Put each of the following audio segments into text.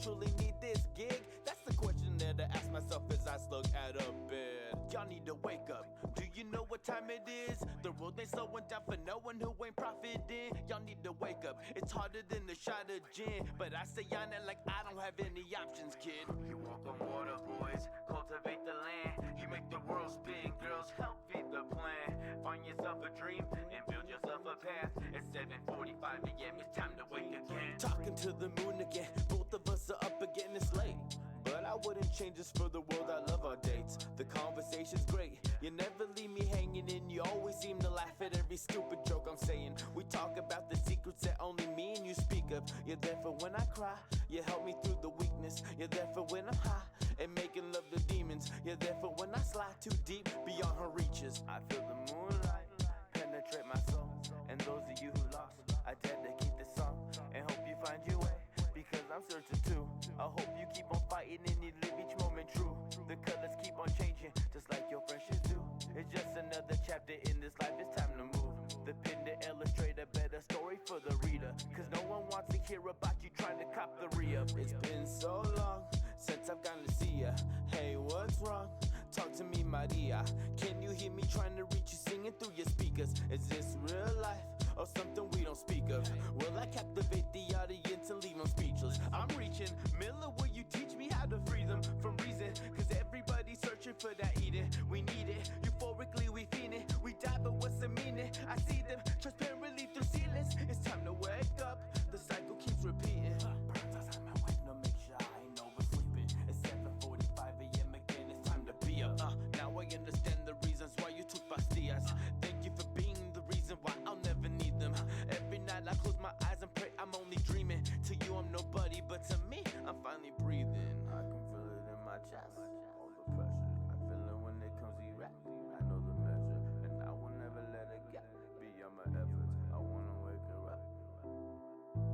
truly need this gig? That's the question that I ask myself as I slug out of bed. Y'all need to wake up. Do you know what time it is? The world ain't slowing down for no one who ain't profiting. Y'all need to wake up. It's harder than a shot of gin, but I stay on it like I don't have any options, kid. You walk on water, boys. Cultivate the land. You make the world spin, girls. Help feed the plan. Find yourself a dream and build yourself a path. It's 7:45 a.m. It's time to wake again. Talking to the moon again. Both of us are up again. It's late, but I wouldn't change this for the world. I love our dates. The conversation's great. You never leave me hanging, and you always seem to laugh at every stupid joke I'm saying. We talk about the secrets that only me and you speak of. You're there for when I cry. You help me through the weakness. You're there for when I'm high and making love to demons. You're there for when I slide too deep beyond her reaches. I feel the moonlight penetrate my soul. And those of you who lost, I dedicate this song and hope you find your way, because I'm searching too. I hope you keep on fighting and you live each moment true. The colors keep on changing, just like your friendships do. It's just another chapter in this life, it's time to move. The pen to illustrate a better story for the reader, cause no one wants to hear about you trying to cop the re-up. It's been so long since I've gotten to see ya. Hey, what's wrong? Talk to me, Maria. Can you hear me trying to reach you singing through your speakers? Is this real life or something we don't speak of? Will I captivate the audience and leave them speechless? I'm reaching. Miller, will you teach me how to free them from reason? Cause everybody's searching for that Eden. We need it, euphorically we fiend it. We die, but what's the meaning? I see them transparently through ceilings. It's time to wake up, the cycle keeps repeating. Burns outside my window, make sure I ain't oversleeping. It's 7:45 a.m. again, it's time to be up. Now I understand the reasons why you took pastillas. Thank you for being the reason why I'll never need them. Every night I close my eyes and pray I'm only dreaming. To you I'm nobody, but to me I'm finally breathing. I can feel it in my chest, all the pressure. I feel it when it comes to rap. I know the measure, and I will never let it get beyond my efforts. I wanna wake her up.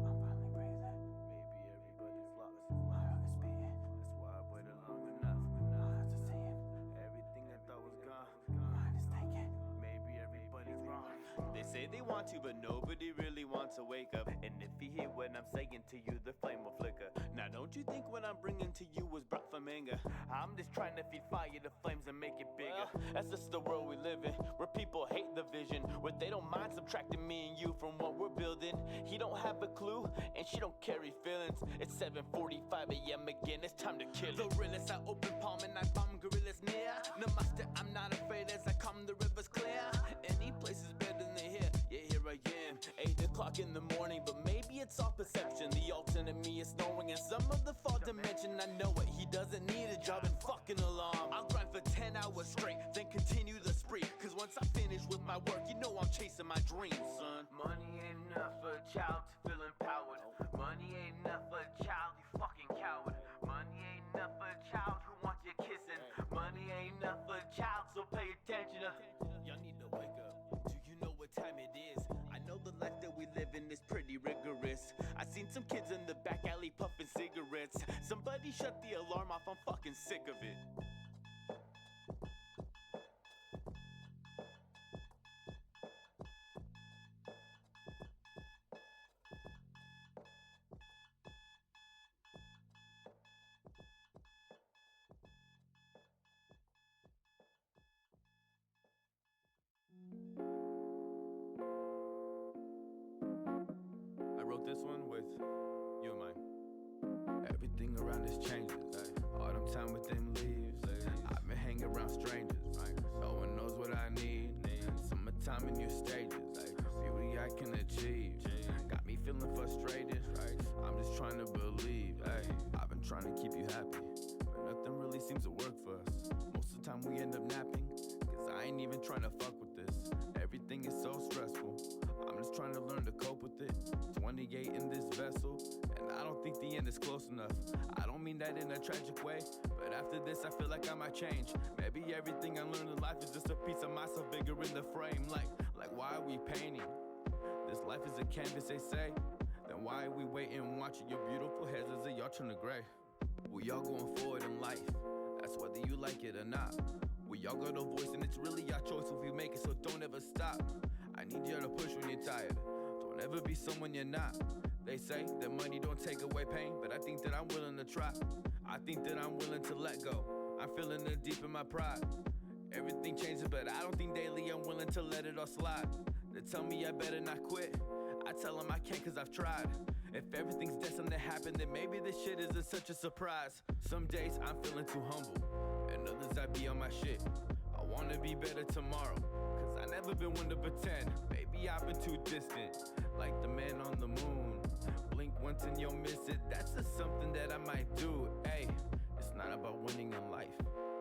I'm finally breathing. Maybe everybody's lost. My heart is beating. That's why I waited long enough. My heart's a seeing. Everything I thought was gone, my mind is thinking. Maybe everybody's wrong. They say they want to, but nobody really wants to wake up. And if you hear what I'm saying to you, the flame will flicker. Now don't you think what I'm bringing to you was brought from anger? I'm just trying to feed fire to flames and make it bigger. That's just the world we live in, where people hate the vision, where they don't mind subtracting me and you from what we're building. He don't have a clue, and she don't carry feelings. It's 7:45 a.m. again, it's time to kill it. The realest, I open palm and I bomb gorillas near. Namaste, I'm not afraid as I come the rivers clear. Any place is better than here, yeah, here I am. 8 o'clock in the morning, but maybe it's all perception. The alternate me is snoring in some of the fall dimension. I know it, he doesn't need a job and fucking alarm. I'll grind for 10 hours straight, then continue the spree. Cause once I finish with my work, you know I'm chasing my dreams, son. Money ain't enough for a child to feel empowered. Money ain't enough for a child, you fucking coward. Money ain't enough for a child who wants you kissing. Money ain't enough for a child, so pay attention. Y'all need to wake up. Do you know what time it is? I know the life that we live in is pretty rigorous. I seen some kids in the back alley puffing cigarettes. Somebody shut the alarm off, I'm fucking sick of it. I wrote this one with you in mind. Everything around us changes. Autumn time with them leaves. I've been hanging around strangers. No one knows what I need. Summertime in new stages. Beauty I can achieve. Got me feeling frustrated. I'm just trying to believe. I've been trying to keep you happy, but nothing really seems to work for us. Most of the time we end up napping, cause I ain't even trying to fuck with this. Everything is so stressful, I'm just trying to learn to cope with it. 28 in this vessel, and I don't think the end is close enough. I don't mean that in a tragic way, but after this I feel like I might change. Maybe everything I learned in life is just a piece of myself bigger in the frame. Like why are we painting? This life is a canvas, they say. Then why are we waiting, watching your beautiful heads as they all turn to gray? We all going forward in life, that's whether you like it or not. We all got a voice and it's really our choice if we make it, so don't ever stop. I need you to push when you're tired. Don't ever be someone you're not. They say that money don't take away pain, but I think that I'm willing to try. I think that I'm willing to let go. I'm feeling it deep in my pride. Everything changes, but I don't think daily I'm willing to let it all slide. They tell me I better not quit. I tell them I can't cause I've tried. If everything's destined to happen, then maybe this shit isn't such a surprise. Some days I'm feeling too humble, and others I be on my shit. I wanna be better tomorrow, cause I never been one to pretend. Maybe I've been too distant, like the man on the moon. Blink once and you'll miss it, that's just something that I might do. Hey, it's not about winning in life,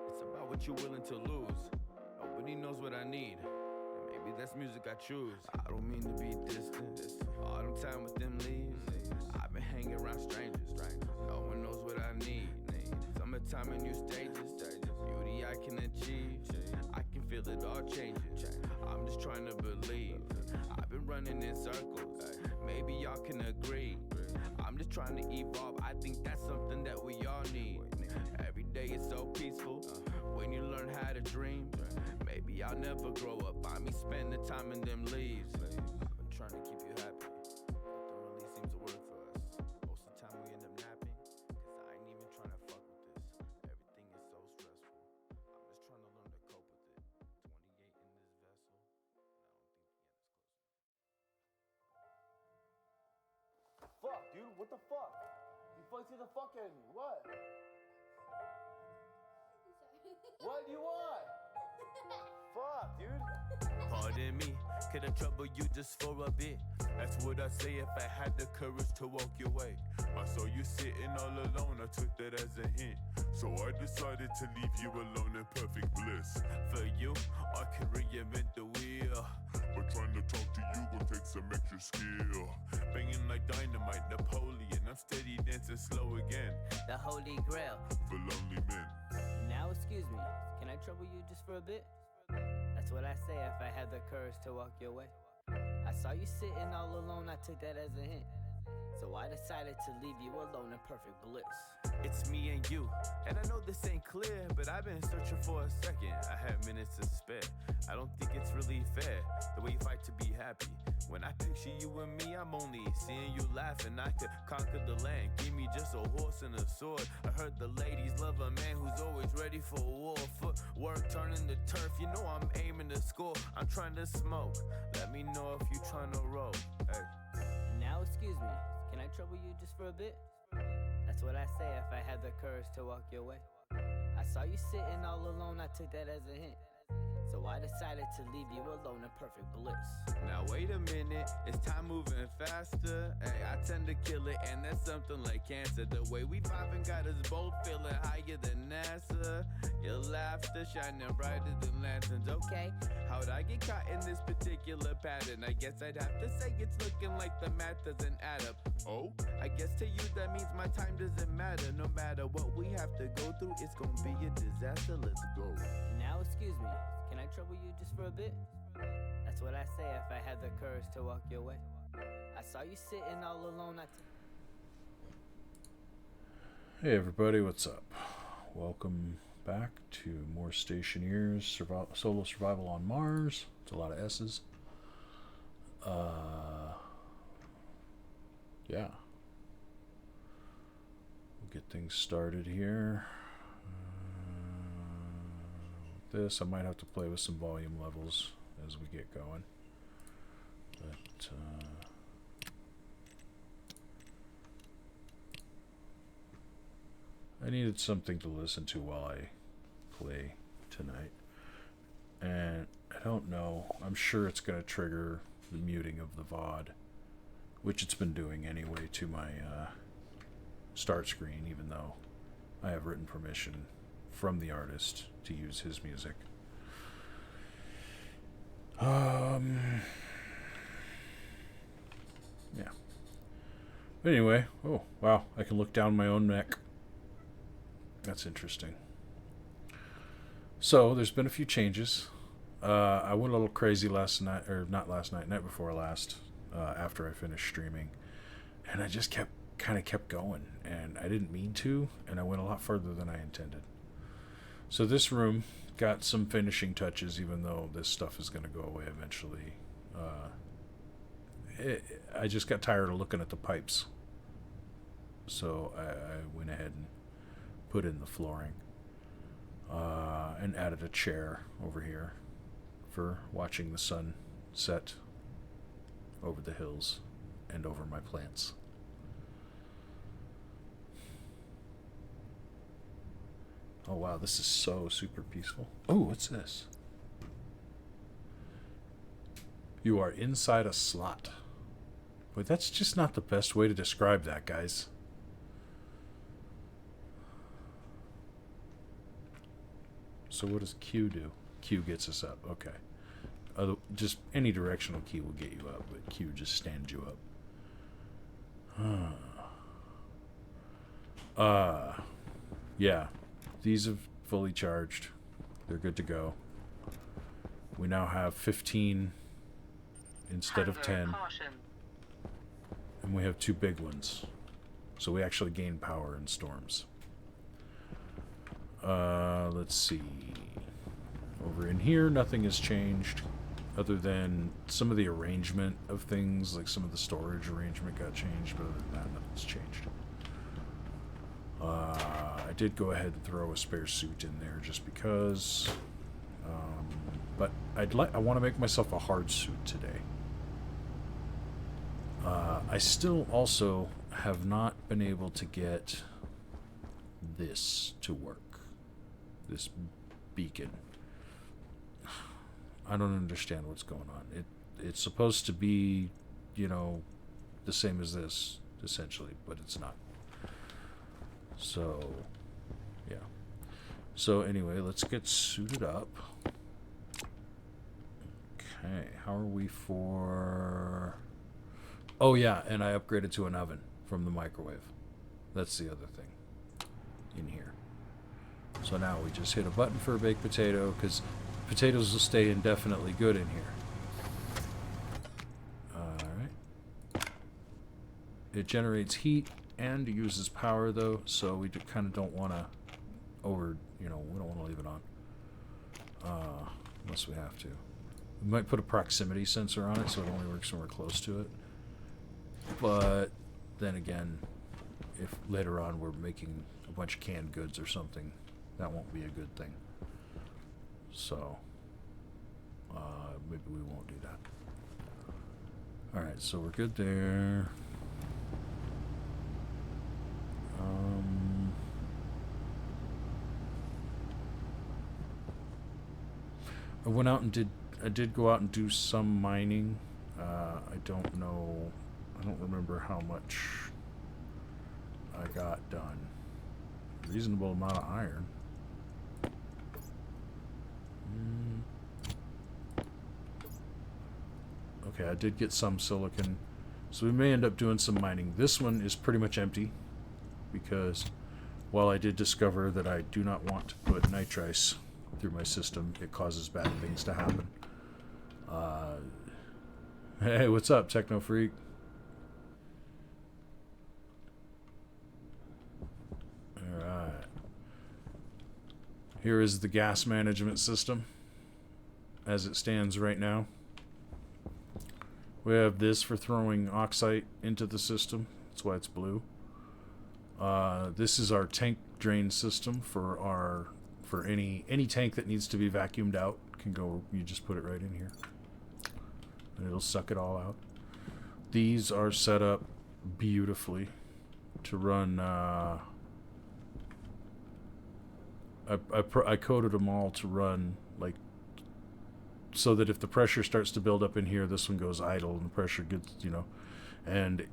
it's about what you're willing to lose. Nobody knows what I need, and maybe that's music I choose. I don't mean to be distant, autumn time with them leaves. I've been hanging around strangers, no one knows what I need. Summertime and new stages, beauty I can achieve. I can feel it all changing, I'm just trying to believe. I've been running in circles, maybe y'all can agree. I'm just trying to evolve, I think that's something that we all need. Every day is so peaceful, when you learn how to dream. Maybe I'll never grow up, by me spending time in them leaves. I've been trying to keep you happy, but don't really seem to work for us. Most of the time we end up napping, cause I ain't even trying to fuck with this. Everything is so stressful, I'm just trying to learn to cope with it. 28 in this vessel, and I don't think the end is close enough. Fuck, dude, what the fuck? You fucking the fuck out of me, what? What do you want? Fuck, dude. Pardon me, could I trouble you just for a bit? That's what I'd say if I had the courage to walk your way. I saw you sitting all alone, I took that as a hint. So I decided to leave you alone in perfect bliss. For you, I could reinvent the wheel. But trying to talk to you gon' take some extra skill. Banging like dynamite, Napoleon. I'm steady dancing slow again. The Holy Grail. For lonely men. Now excuse me, can I trouble you just for a bit? That's what I say if I had the courage to walk your way. I saw you sitting all alone, I took that as a hint. So I decided to leave you alone in perfect bliss. It's me and you, and I know this ain't clear, but I've been searching for a second. I have minutes to spare. I don't think it's really fair, the way you fight to be happy. When I picture you and me, I'm only seeing you laughing. I could conquer the land, give me just a horse and a sword. I heard the ladies love a man who's always ready for war. Footwork turning the turf, you know I'm aiming to score. I'm trying to smoke, let me know if you trying to roll. Hey. Now excuse me, can I trouble you just for a bit? That's what I say if I had the courage to walk your way. I saw you sitting all alone, I took that as a hint. So I decided to leave you alone in perfect bliss. Now wait a minute, it's time moving faster. Hey, I tend to kill it, and that's something like cancer. The way we vibing got us both feeling higher than NASA. Your laughter shining brighter than lanterns. Okay, how'd I get caught in this particular pattern? I guess I'd have to say it's looking like the math doesn't add up. Oh, I guess to you that means my time doesn't matter. No matter what we have to go through, it's gonna be a disaster. Let's go. Now excuse me, can I trouble you just for a bit? That's what I say if I had the courage to walk your way. I saw you sitting all alone, Hey everybody, what's up? Welcome back to more Stationeers, Solo Survival on Mars. It's a lot of S's. Yeah. We'll get things started here. This, I might have to play with some volume levels as we get going. But, I needed something to listen to while I play tonight. And I don't know, I'm sure it's going to trigger the muting of the VOD, which it's been doing anyway to my start screen, even though I have written permission from the artist to use his music. Yeah. But anyway, oh wow, I can look down my own neck. That's interesting. So there's been a few changes. I went a little crazy last night, or not last night, night before last, after I finished streaming, and I just kept going, and I didn't mean to, and I went a lot further than I intended. So this room got some finishing touches, even though this stuff is going to go away eventually. I just got tired of looking at the pipes. So I went ahead and put in the flooring. And added a chair over here for watching the sun set over the hills and over my plants. Oh wow, this is so super peaceful. Oh, what's this? You are inside a slot. But that's just not the best way to describe that, guys. So what does Q do? Q gets us up. Okay. Just any directional key will get you up, but Q just stands you up. Yeah. These have fully charged. They're good to go. We now have 15 instead of 10. And we have 2 big ones. So we actually gain power in storms. Let's see. Over in here, nothing has changed. Other than some of the arrangement of things, like some of the storage arrangement got changed, but other than that, nothing's changed. I did go ahead and throw a spare suit in there just because. But I want to make myself a hard suit today. I still also have not been able to get this to work. This beacon. I don't understand what's going on. It's supposed to be, you know, the same as this, essentially, but it's not. So, yeah. So anyway, let's get suited up. Okay, how are we for... Oh yeah, and I upgraded to an oven from the microwave. That's the other thing in here. So now we just hit a button for a baked potato, because potatoes will stay indefinitely good in here. Alright. It generates heat and uses power, though, so we kind of don't want to we don't want to leave it on. Unless we have to. We might put a proximity sensor on it so it only works when we're close to it. But then again, if later on we're making a bunch of canned goods or something, that won't be a good thing. So, maybe we won't do that. Alright, so we're good there. I went out and I did go out and do some mining. I don't remember how much I got done. Reasonable amount of iron. Okay, I did get some silicon. So we may end up doing some mining. This one is pretty much empty because while I did discover that I do not want to put nitrice through my system, it causes bad things to happen. Hey, what's up, Techno Freak? Alright. Here is the gas management system as it stands right now. We have this for throwing oxide into the system. That's why it's blue. This is our tank drain system for any tank that needs to be vacuumed out. Can go. You just put it right in here, and it'll suck it all out. These are set up beautifully to run. I coded them all to run like so that if the pressure starts to build up in here, this one goes idle and the pressure gets, and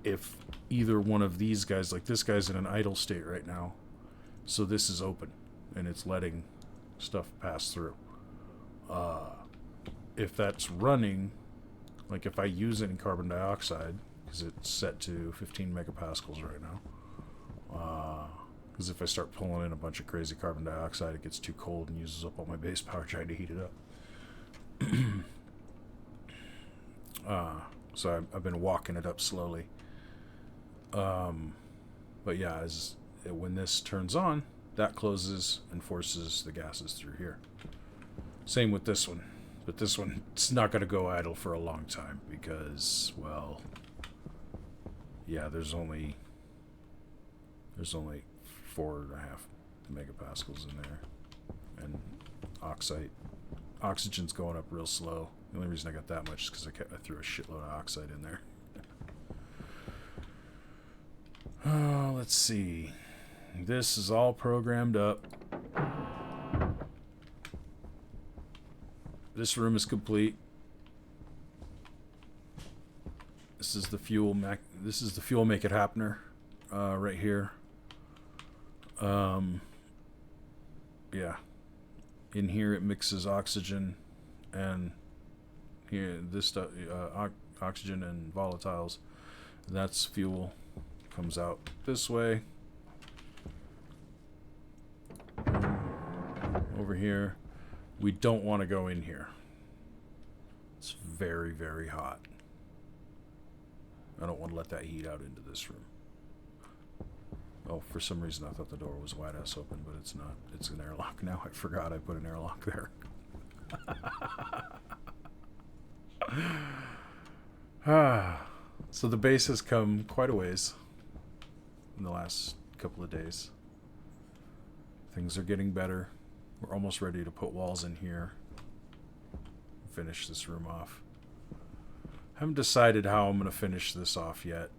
if either one of these guys, like this guy's in an idle state right now, so this is open and it's letting stuff pass through. If that's running, like if I use any carbon dioxide, because it's set to 15 megapascals right now, because if I start pulling in a bunch of crazy carbon dioxide, it gets too cold and uses up all my base power trying to heat it up. So I've been walking it up slowly. But yeah, when this turns on, that closes and forces the gases through here. Same with this one. But this one, it's not going to go idle for a long time because, well, yeah, there's only 4.5 megapascals in there, and oxygen's going up real slow. The only reason I got that much is because I threw a shitload of oxide in there. Oh, let's see. This is all programmed up. This room is complete. This is the fuel make it happener right here. Yeah. In here it mixes oxygen and here this stuff oxygen and volatiles. That's fuel. Comes out this way. Over here. We don't want to go in here. It's very, very hot. I don't want to let that heat out into this room. Oh, for some reason I thought the door was wide ass open, but it's not. It's an airlock now. I forgot I put an airlock there. So the base has come quite a ways in the last couple of days. Things are getting better. We're almost ready to put walls in here. Finish this room off. Haven't decided how I'm going to finish this off yet.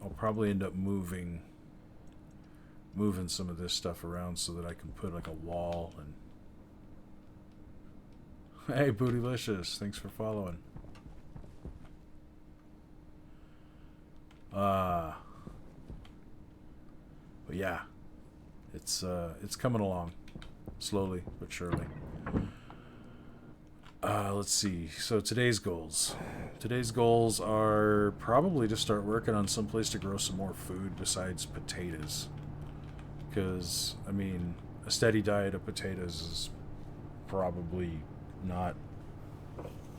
I'll probably end up moving some of this stuff around so that I can put like a wall and... Hey, Bootylicious, thanks for following. But yeah, it's coming along. Slowly but surely. Let's see. So today's goals. Today's goals are probably to start working on some place to grow some more food besides potatoes. Because, I mean, a steady diet of potatoes is probably not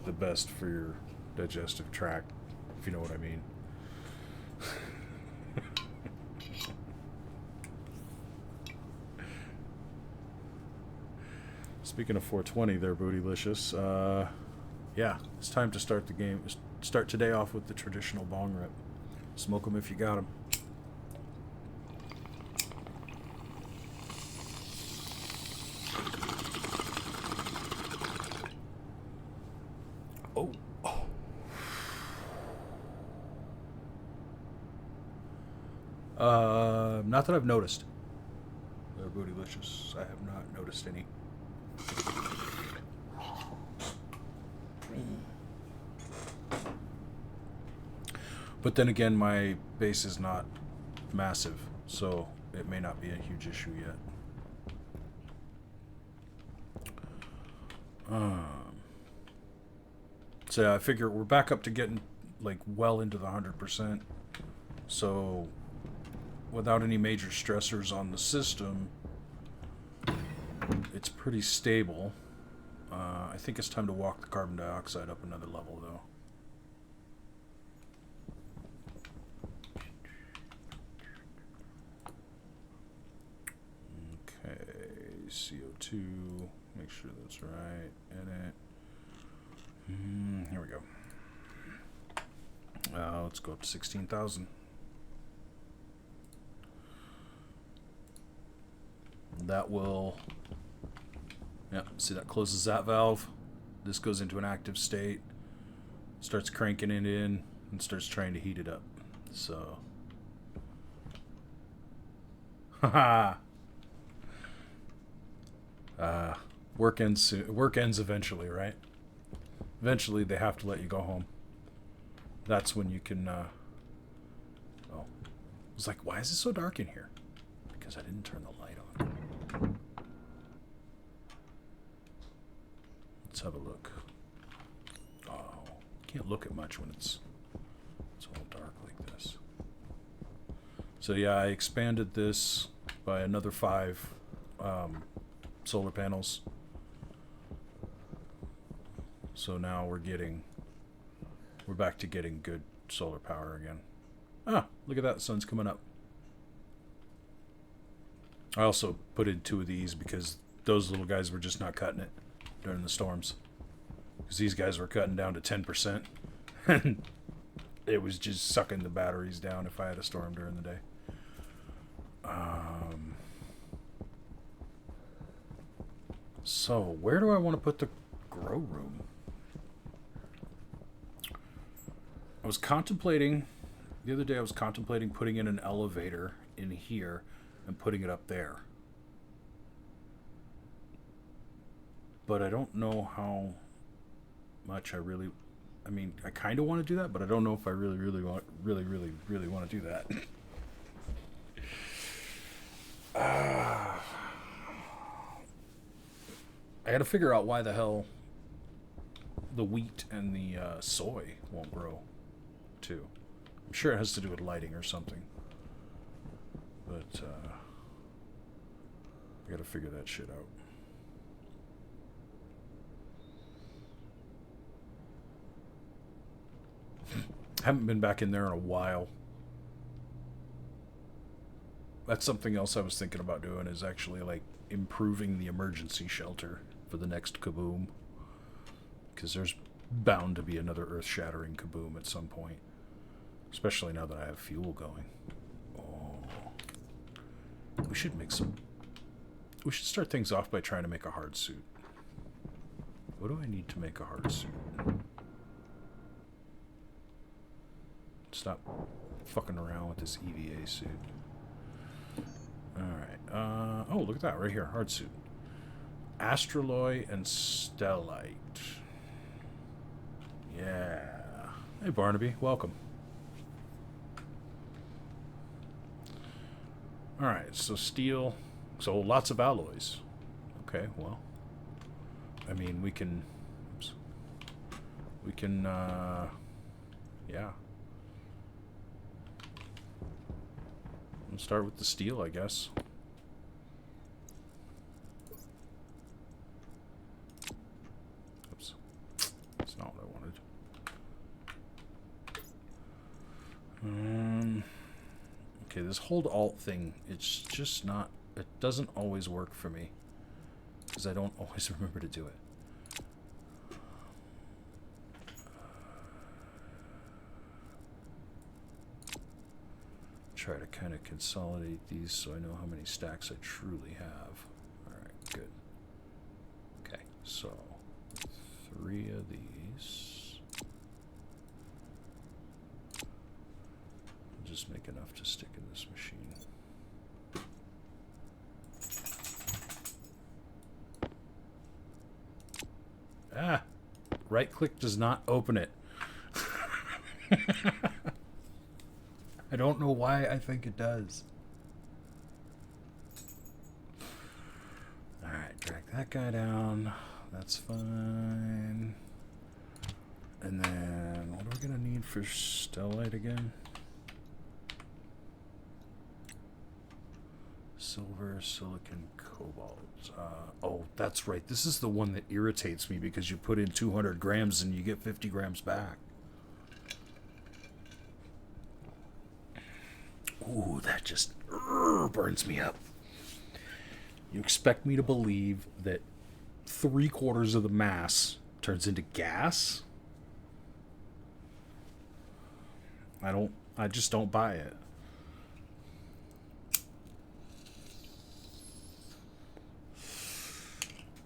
the best for your digestive tract, if you know what I mean. Speaking of 420 there, Bootylicious, yeah, it's time to start the game. Start today off with the traditional bong rip. Smoke them if you got them. Oh. Not that I've noticed. They're Bootylicious. I have not noticed any. But then again, my base is not massive, so it may not be a huge issue yet. So yeah, I figure we're back up to getting like well into the 100%. So without any major stressors on the system, it's pretty stable. I think it's time to walk the carbon dioxide up another level, though. Okay, CO2. Make sure that's right. Edit. Here we go. Let's go up to 16,000. That will... Yeah, see, that closes that valve. This goes into an active state. Starts cranking it in and starts trying to heat it up. So... Haha! Work ends eventually, right? Eventually they have to let you go home. That's when you can, Oh. I was like, why is it so dark in here? Because I didn't turn the light on. Let's have a look. Oh, can't look at much when it's all dark like this. So yeah, I expanded this by another 5 solar panels. So now we're back to getting good solar power again. Ah, look at that, the sun's coming up. I also put in 2 of these because those little guys were just not cutting it during the storms. Because these guys were cutting down to 10%. And it was just sucking the batteries down if I had a storm during the day. So, where do I want to put the grow room? I was contemplating, the other day I was contemplating putting in an elevator in here and putting it up there. But I don't know how much I mean, I kind of want to do that, but I don't know if I really want to do that. I got to figure out why the hell the wheat and the soy won't grow, too. I'm sure it has to do with lighting or something. But I got to figure that shit out. Haven't been back in there in a while. That's something else I was thinking about doing, is actually like improving the emergency shelter for the next kaboom. Because there's bound to be another earth-shattering kaboom at some point. Especially now that I have fuel going. Oh. We should start things off by trying to make a hard suit. What do I need to make a hard suit? Stop fucking around with this EVA suit. Alright. Oh, look at that right here. Hard suit. Astraloy and Stellite. Yeah. Hey, Barnaby. Welcome. Alright, so steel. So lots of alloys. Okay, well. I mean, we can... Oops. We can, yeah. We'll start with the steel, I guess. Oops. That's not what I wanted. Okay, this hold alt thing, it's just not... It doesn't always work for me. Because I don't always remember to do it. Try to kind of consolidate these so I know how many stacks I truly have. Alright, good. Okay, so 3 of these. I'll just make enough to stick in this machine. Ah! Right click does not open it. I don't know why I think it does. Alright, drag that guy down. That's fine. And then, what are we going to need for Stellite again? Silver, silicon, cobalt. Oh, that's right. This is the one that irritates me because you put in 200 grams and you get 50 grams back. Ooh, that just burns me up. You expect me to believe that 3/4 of the mass turns into gas? I just don't buy it.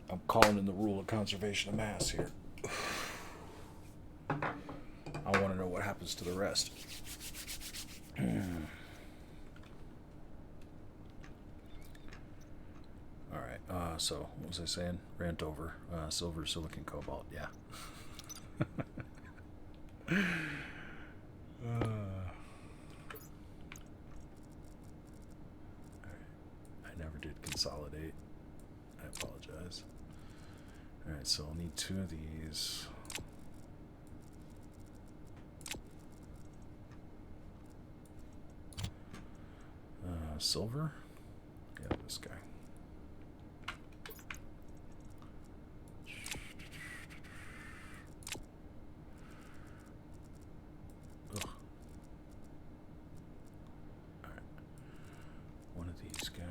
I'm calling in the rule of conservation of mass here. I want to know what happens to the rest. Alright, so what was I saying? Rant over. Silver, silicon, cobalt, yeah. I never did consolidate. I apologize. Alright, so I'll need 2 of these. Silver? Yeah, this guy. Ugh. Alright. One of these guys.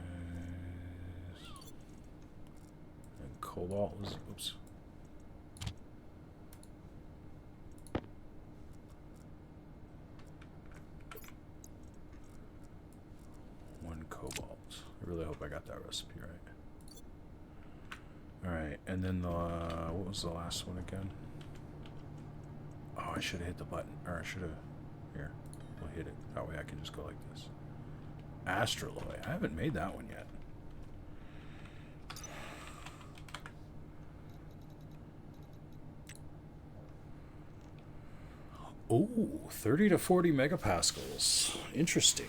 And cobalt was... Oops. cobalt. I really hope I got that recipe right. Alright, and then the, what was the last one again? Oh, I should have hit the button. Or I should have, here, we'll hit it. That way I can just go like this. Astraloy. I haven't made that one yet. Oh, 30 to 40 megapascals. Interesting.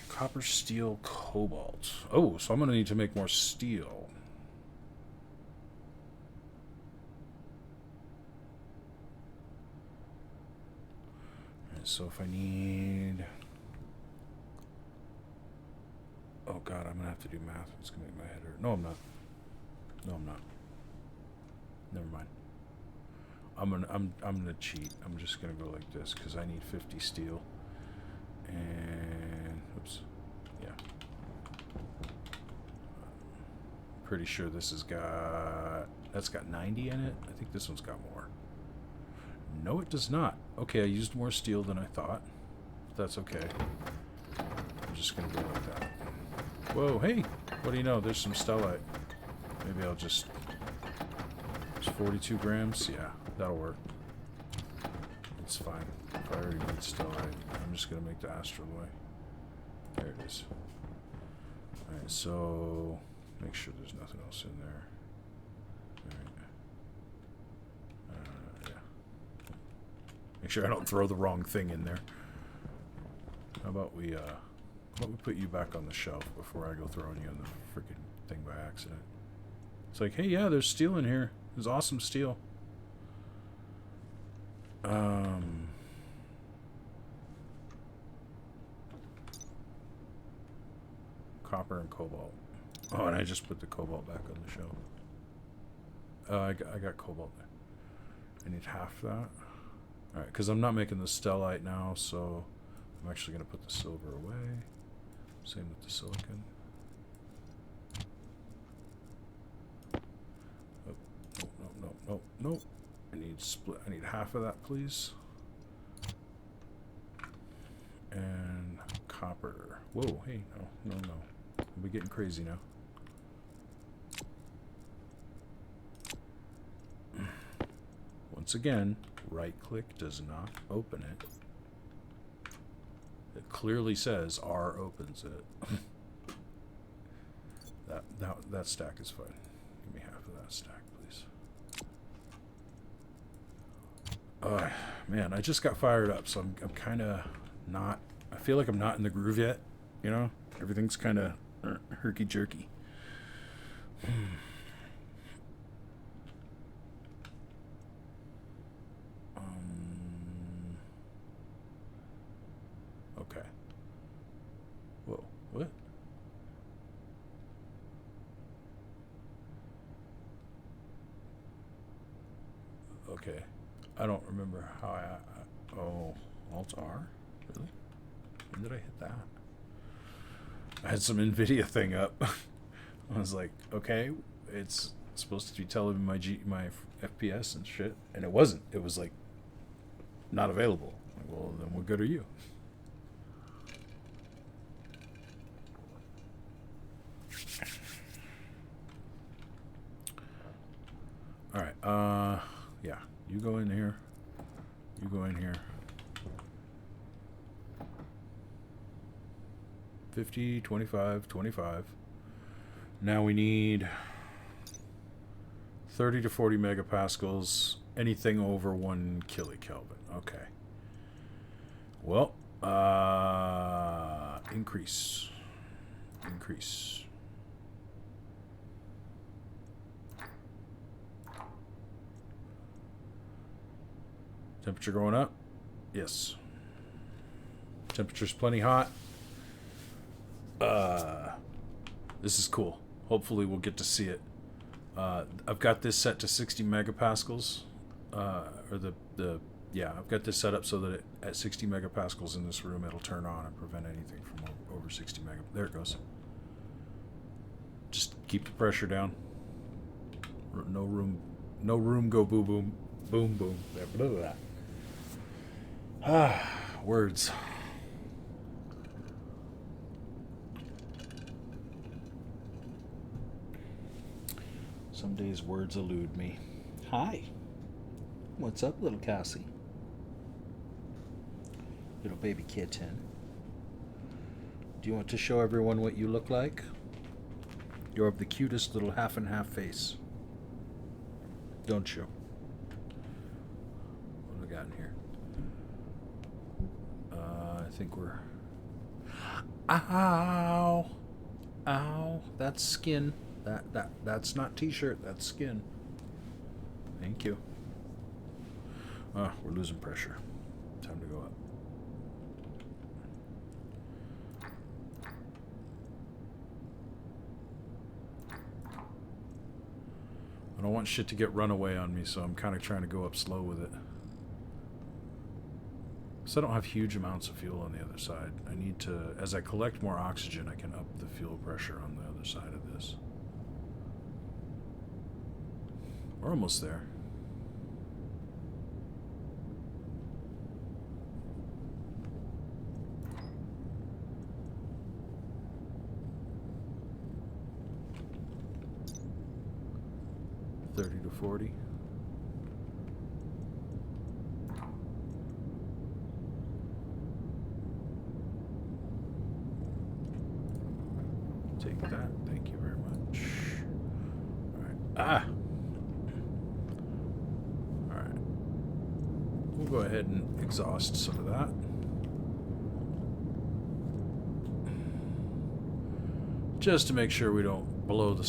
Copper, steel, cobalt. Oh, so I'm going to need to make more steel. Alright, so if I need... Oh god, I'm going to have to do math. It's going to make my head hurt. No, I'm not. No, I'm not. Never mind. I'm gonna cheat. I'm just gonna go like this because I need 50 steel. And oops, yeah. Pretty sure this has got, that's got 90 in it. I think this one's got more. No, it does not. Okay, I used more steel than I thought. That's okay. I'm just gonna go like that. Whoa, hey, what do you know? There's some stellite. Maybe I'll just. There's 42 grams. Yeah. That'll work. It's fine. If I already need stellite, I'm just gonna make the astraloy. There it is. Alright, so make sure there's nothing else in there. Alright. Yeah. Make sure I don't throw the wrong thing in there. How about we put you back on the shelf before I go throwing you in the freaking thing by accident. It's like, hey, yeah, there's steel in here. There's awesome steel. Copper and cobalt. Oh, and I just put the cobalt back on the shelf. I got cobalt there. I need half that. Alright, because I'm not making the stellite now, so I'm actually going to put the silver away. Same with the silicon. Oh, no. I need split. I need half of that, please. And copper. Whoa, hey, no. We're getting crazy now. Once again, right-click does not open it. It clearly says R opens it. that stack is fine. Give me half of that stack, please. Man, I just got fired up, so I'm kind of not. I feel like I'm not in the groove yet. You know, everything's kind of herky jerky. Okay. Whoa, what? Okay. I don't remember how oh, Alt-R? Really? When did I hit that? I had some NVIDIA thing up. I was like, okay, it's supposed to be telling me my FPS and shit, and it wasn't. It was like, not available. Like, well, then what good are you? Alright, yeah, you go in here. You go in here. 50, 25, 25. Now we need 30 to 40 megapascals. Anything over 1 kilokelvin. Okay. Well, increase. Increase. Temperature going up? Yes. Temperature's plenty hot. This is cool. Hopefully we'll get to see it. I've got this set to 60 megapascals. I've got this set up so that at 60 megapascals in this room, it'll turn on and prevent anything from over 60 mega. There it goes. Just keep the pressure down. No room go boom boom. Boom boom. Blah, blah, blah. Words. Some days words elude me. Hi. What's up, little Cassie? Little baby kitten. Do you want to show everyone what you look like? You have the cutest little half and half face. Don't you? What do we got in here? I think we're... Ow! Ow! That's skin. That's not t-shirt. That's skin. Thank you. We're losing pressure. Time to go up. I don't want shit to get run away on me, so I'm kind of trying to go up slow with it. So I don't have huge amounts of fuel on the other side. I need to, as I collect more oxygen, I can up the fuel pressure on the other side of this. We're almost there. $30 to $40. Take that. Thank you very much. All right. Ah! All right. We'll go ahead and exhaust some of that. Just to make sure we don't blow the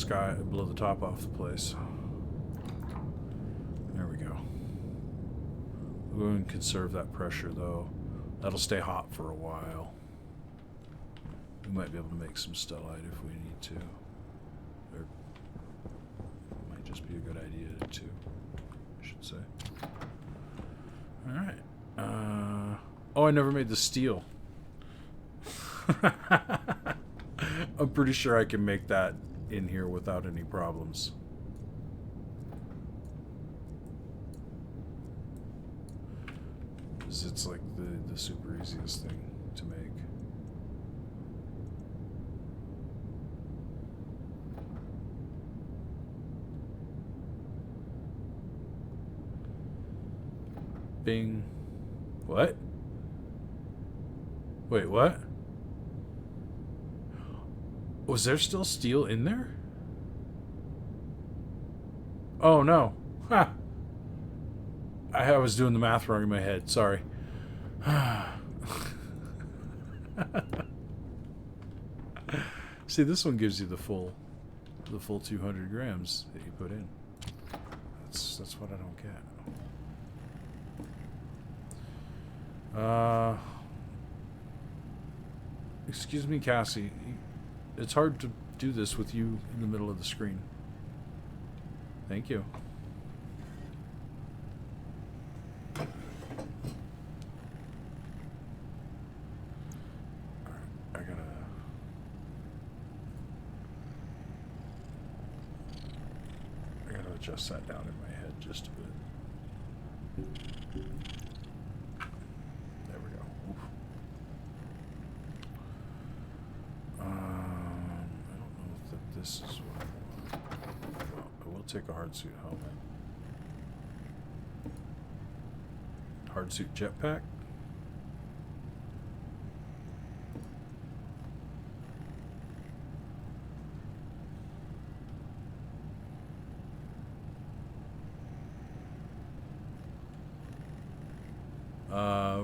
top off the place. There we go. We're going to conserve that pressure, though. That'll stay hot for a while. We might be able to make some stellite if we need to. Or it might just be a good idea to, I should say. Alright. Oh, I never made the steel. I'm pretty sure I can make that in here without any problems. Because it's like the super easiest thing to make. Bing. What? Wait, what? Was there still steel in there? Oh no. Ha! I was doing the math wrong in my head. Sorry. See, this one gives you the full 200 grams that you put in. That's what I don't get. Excuse me, Cassie. It's hard to do this with you in the middle of the screen. Thank you. I gotta adjust that down in my head just a bit. There we go. Oof. I don't know if this is what I want. Well, I will take a hard suit helmet. Hard suit jetpack.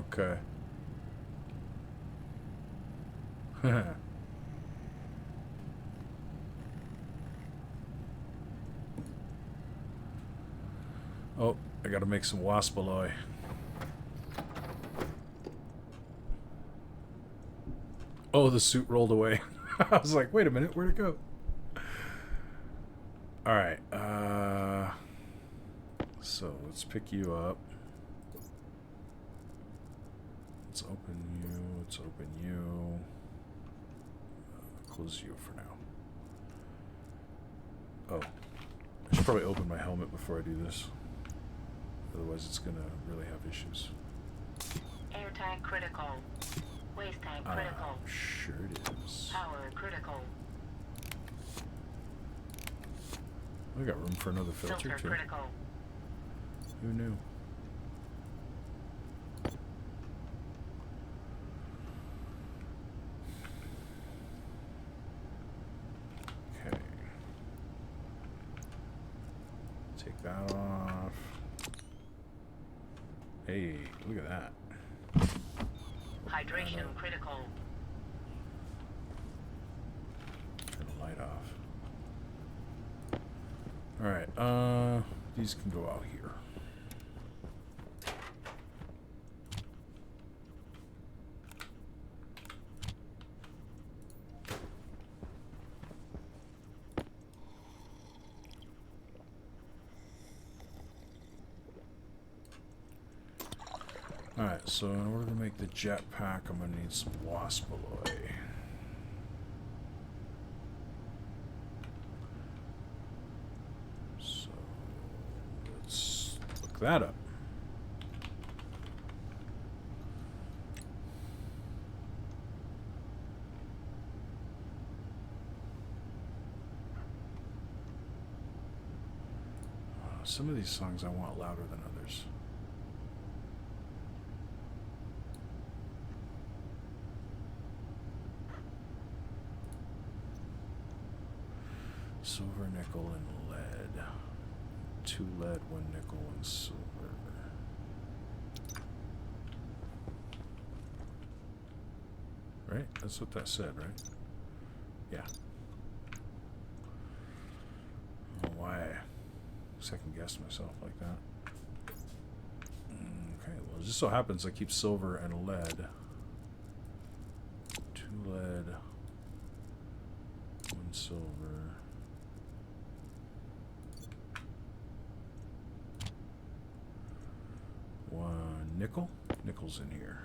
Okay. Oh, I gotta make some wasp alloy. Oh, the suit rolled away. I was like, wait a minute, where'd it go? Alright, so let's pick you up. Let's open you, let's open you. Close you for now. Oh, I should probably open my helmet before I do this. Otherwise it's gonna really have issues. Air tank critical. Waste tank critical. Sure it is. Power critical. We got room for another filter Filter too. critical. Who knew? Okay. Take that off. Hey, look at that. Hydration critical. Turn the light off. Alright, these can go out here. Alright, so in order to make the jetpack, I'm gonna need some waspaloy. So let's look that up. Some of these songs I want louder than others. Silver, nickel, and lead. 2 lead, 1 nickel, 1 silver. Right? That's what that said, right? Yeah. I don't know why I second-guessed myself like that. Okay, well, it just so happens I keep silver and lead. 2 lead, 1 silver. 1 nickel. Nickel's in here.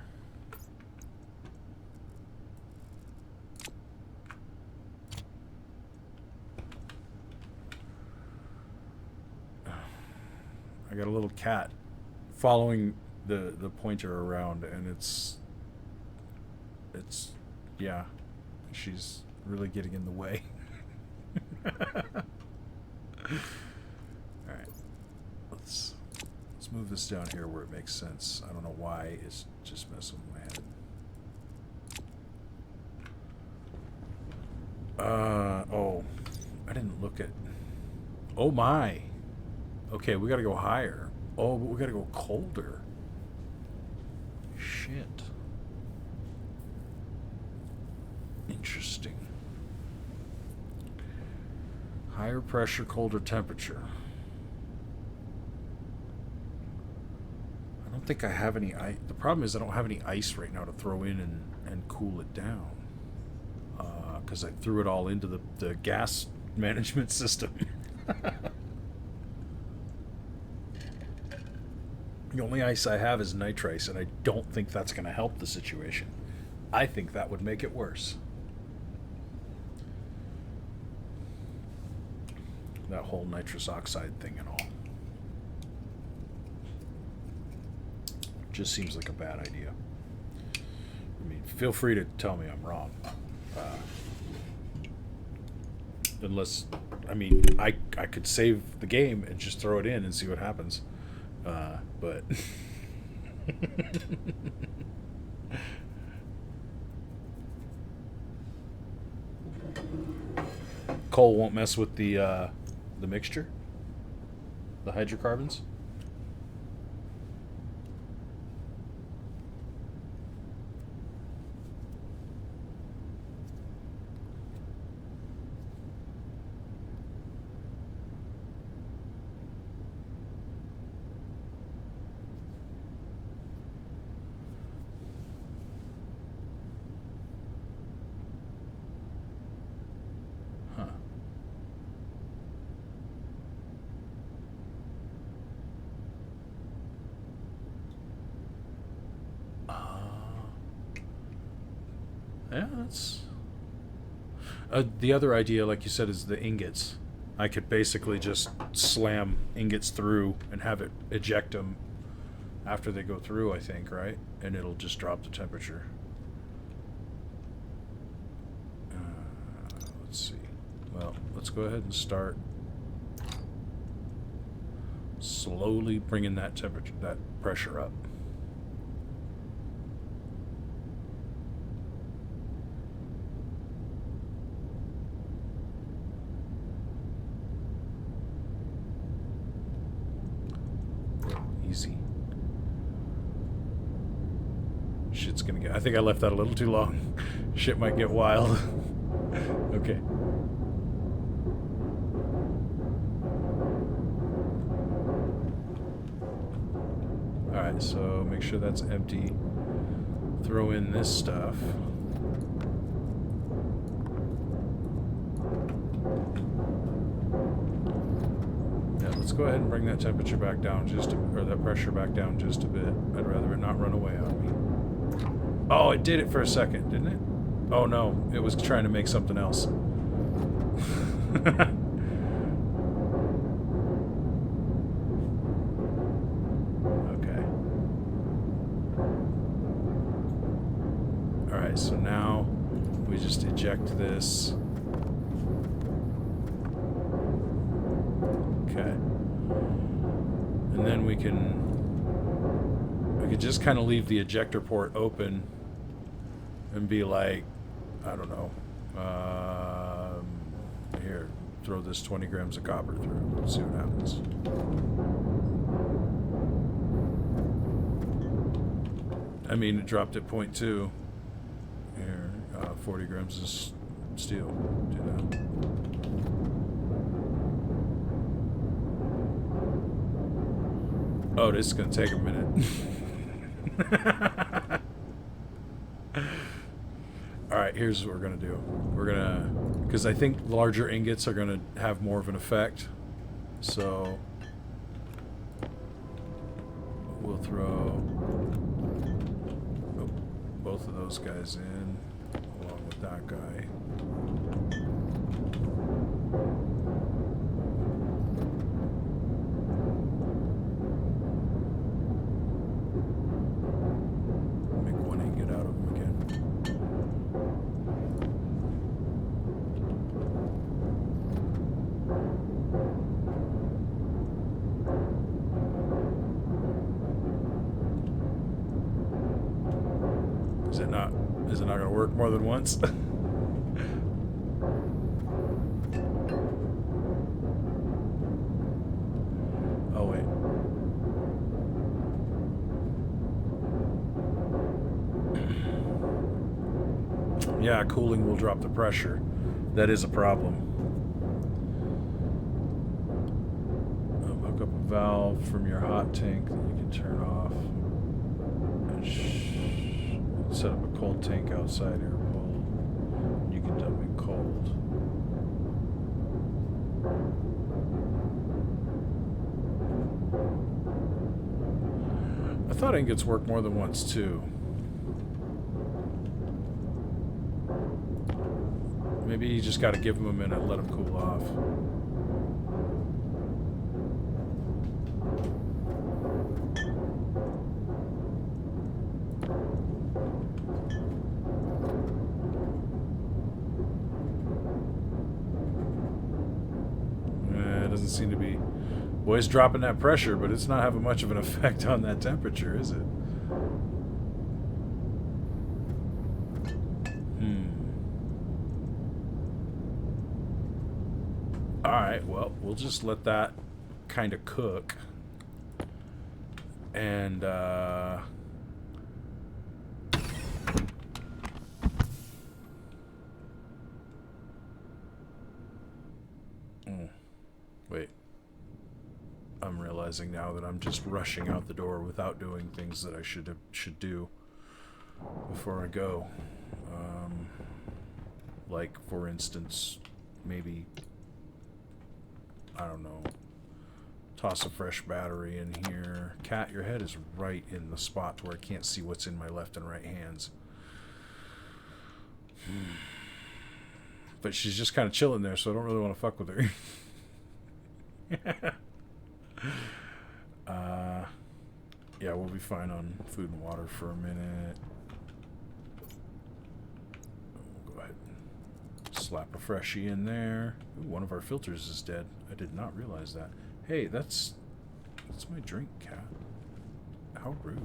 I got a little cat following the pointer around, and it's yeah, she's really getting in the way. All right, let's move this down here where it makes sense. I don't know why it's just messing with my head. Oh, I didn't look at. Oh my. Okay, we gotta go higher. Oh, but we gotta go colder. Shit. Interesting. Higher pressure, colder temperature. I don't think I have any ice. The problem is I don't have any ice right now to throw in and cool it down. Because I threw it all into the gas management system. The only ice I have is nitrice, and I don't think that's going to help the situation. I think that would make it worse. That whole nitrous oxide thing and all. Just seems like a bad idea. I mean, feel free to tell me I'm wrong. Unless, I mean, I could save the game and just throw it in and see what happens. But coal won't mess with the mixture, the hydrocarbons. Yeah, that's... the other idea, like you said, is the ingots. I could basically just slam ingots through and have it eject them after they go through, I think, right? And it'll just drop the temperature. Let's see. Well, let's go ahead and start slowly bringing that temperature, that pressure up. Easy. Shit's gonna get... I think I left that a little too long. Shit might get wild. Okay. Alright, so make sure that's empty. Throw in this stuff. Let's go ahead and bring that temperature back down or that pressure back down just a bit. I'd rather it not run away on me. Oh, it did it for a second, didn't it? Oh no, it was trying to make something else. Okay. Alright, so now we just eject this. Okay. And then we could just kind of leave the ejector port open and be like, I don't know, here, throw this 20 grams of copper through. Let's see what happens. I mean, it dropped at 0.2. Here, 40 grams of steel. Do that. Oh, this is going to take a minute. Alright, here's what we're going to do. We're going to... Because I think larger ingots are going to have more of an effect. So... We'll throw... both of those guys in. Along with that guy. Is it not going to work more than once? Oh, wait. Yeah, cooling will drop the pressure. That is a problem. Hook up a valve from your hot tank that you can turn off. And set up a cold tank outside air cold. You can dump it cold. I thought ingots work more than once too. Maybe you just got to give them a minute and let them cool off. Doesn't seem to be. Boy, it's dropping that pressure, but it's not having much of an effect on that temperature, is it? Alright, well, we'll just let that kind of cook. And, wait. I'm realizing now that I'm just rushing out the door without doing things that I should do before I go. Like, for instance, maybe, I don't know, toss a fresh battery in here. Cat, your head is right in the spot where I can't see what's in my left and right hands. But she's just kind of chilling there, so I don't really want to fuck with her. Yeah, we'll be fine on food and water for a minute. We'll go ahead and slap a freshie in there. Ooh, one of our filters is dead. I did not realize that. Hey, that's... It's my drink, cat. How rude.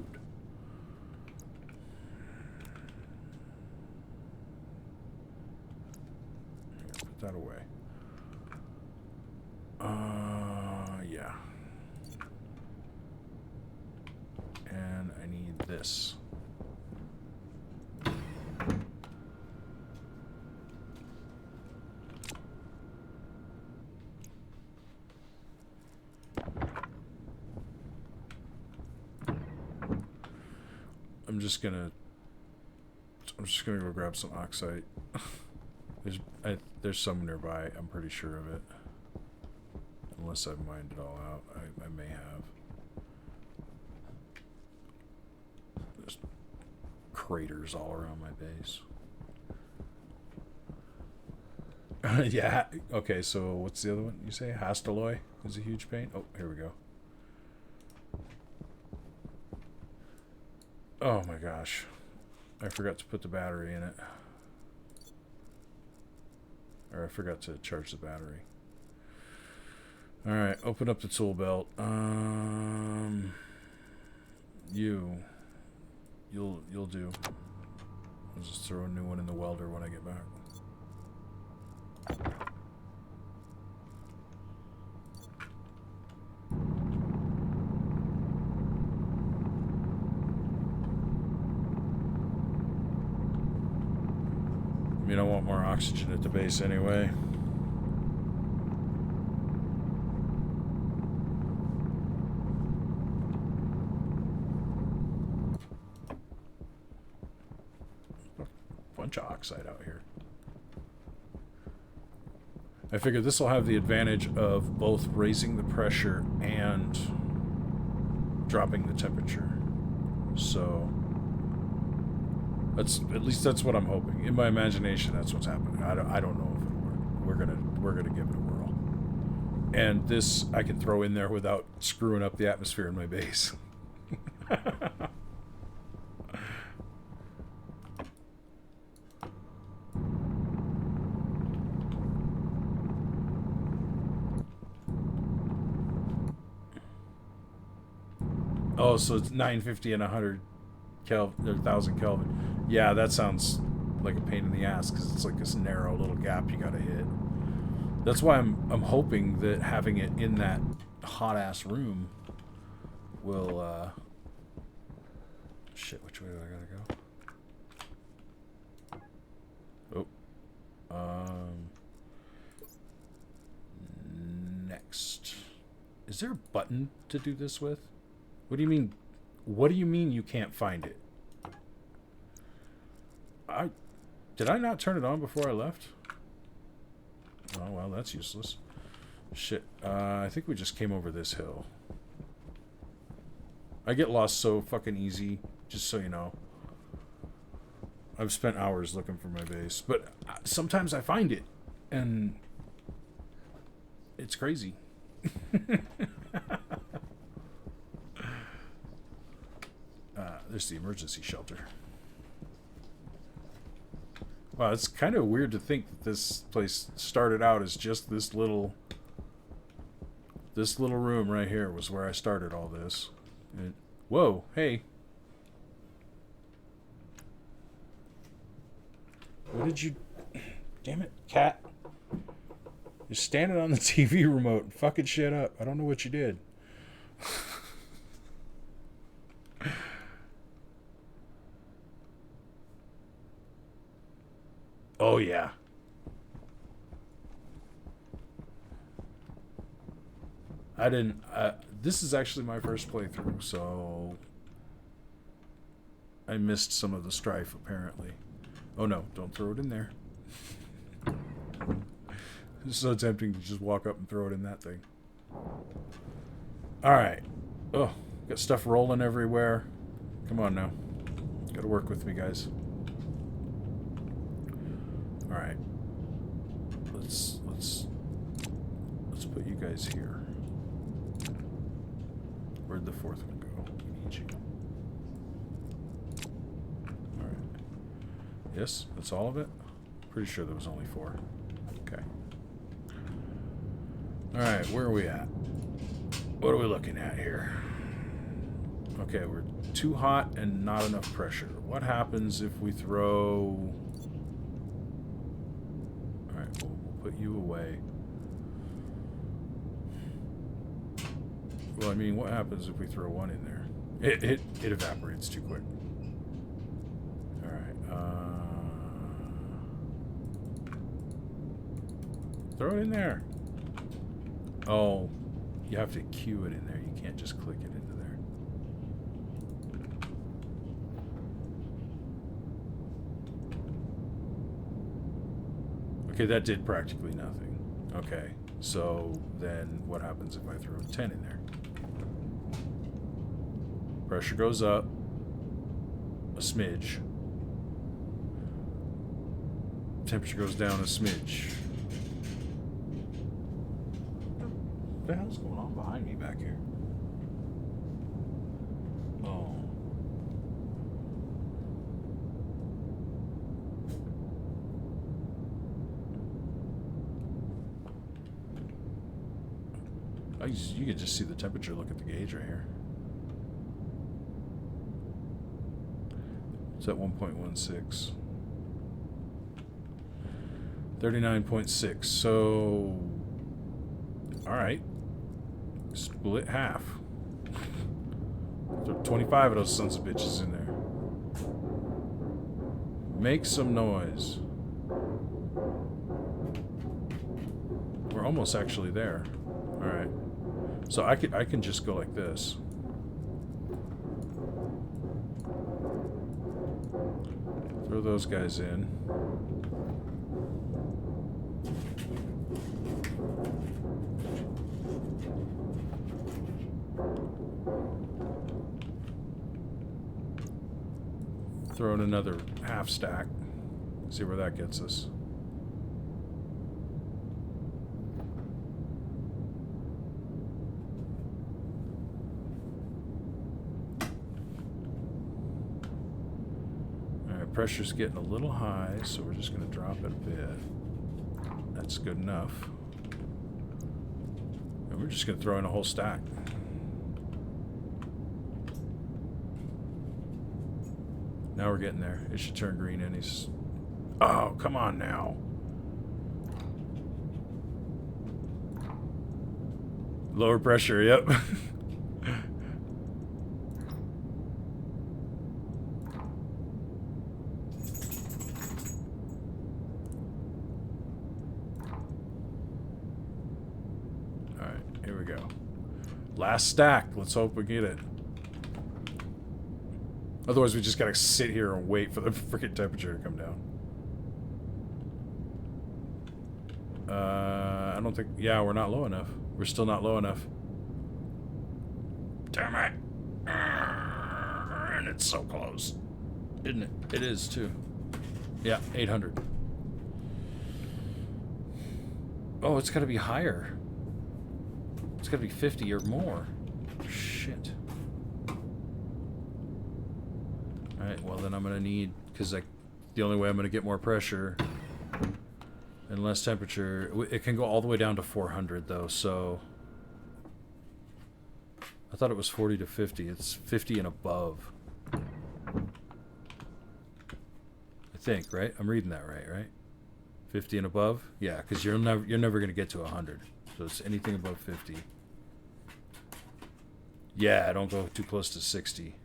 Here, put that away. Yeah. And I need this. I'm just gonna go grab some oxide. There's some nearby. I'm pretty sure of it. Unless I've mined it all out, I may have. There's craters all around my base. Yeah. Okay. So what's the other one you say? Hastelloy is a huge pain. Oh, here we go. Oh my gosh. I forgot to put the battery in it. Or I forgot to charge the battery. Alright, open up the tool belt. You'll do. I'll just throw a new one in the welder when I get back. I mean, I want more oxygen at the base anyway. Bunch of oxide out here. I figure this will have the advantage of both raising the pressure and dropping the temperature. So at least that's what I'm hoping. In my imagination, that's what's happening. I don't know if it'll work. We're gonna give it a whirl. And this I can throw in there without screwing up the atmosphere in my base. Oh, so it's 950 and 100 Kelvin, or 1000 Kelvin. Yeah, that sounds like a pain in the ass because it's like this narrow little gap you gotta hit. That's why I'm hoping that having it in that hot ass room will shit, which way do I gotta go? Oh. Next. Is there a button to do this with? What do you mean? What do you mean you can't find it? Did I not turn it on before I left? Oh, well, that's useless. Shit. I think we just came over this hill. I get lost so fucking easy, just so you know. I've spent hours looking for my base, but sometimes I find it, and it's crazy. There's the emergency shelter. Wow, it's kind of weird to think that this place started out as just this little room right here was where I started all this. And, whoa, hey. What did you... Damn it, cat. You're standing on the TV remote and fucking shit up. I don't know what you did. Oh, yeah. I didn't... this is actually my first playthrough, so... I missed some of the strife, apparently. Oh, no. Don't throw it in there. It's so tempting to just walk up and throw it in that thing. Alright. Oh, got stuff rolling everywhere. Come on now. Gotta work with me, guys. Alright. Let's put you guys here. Where'd the fourth one go? We need you. Alright. Yes, that's all of it? Pretty sure there was only 4. Okay. Alright, where are we at? What are we looking at here? Okay, we're too hot and not enough pressure. What happens if we throw... Alright, we'll put you away. Well, I mean, what happens if we throw one in there? It evaporates too quick. Alright, throw it in there. Oh, you have to cue it in there. You can't just click it into there. Okay, that did practically nothing. Okay, so then what happens if I throw 10 in there? Pressure goes up a smidge. Temperature goes down a smidge. What the hell's going on behind me back here? Oh. You can just see the temperature. Look at the gauge right here. It's at 1.16. 39.6. So, all right. Split half. Throw 25 of those sons of bitches in there. Make some noise. We're almost actually there. All right. So I can just go like this. Throw those guys in. Throw in another half stack. See where that gets us. Pressure's getting a little high, so we're just going to drop it a bit. That's good enough. And we're just going to throw in a whole stack. Now we're getting there. It should turn green any... Oh, come on now. Lower pressure, yep. Last stack. Let's hope we get it. Otherwise, we just gotta sit here and wait for the freaking temperature to come down. I don't think... Yeah, we're not low enough. We're still not low enough. Damn it! And it's so close. Isn't it? It is, too. Yeah, 800. Oh, it's gotta be higher. It's gotta be 50 or more. Shit. Alright, well then I'm gonna need... Because the only way I'm gonna get more pressure and less temperature... It can go all the way down to 400 though, so... I thought it was 40 to 50. It's 50 and above. I think, right? I'm reading that right? 50 and above? Yeah, because you're never gonna get to 100. So it's anything above 50. Yeah, don't go too close to 60.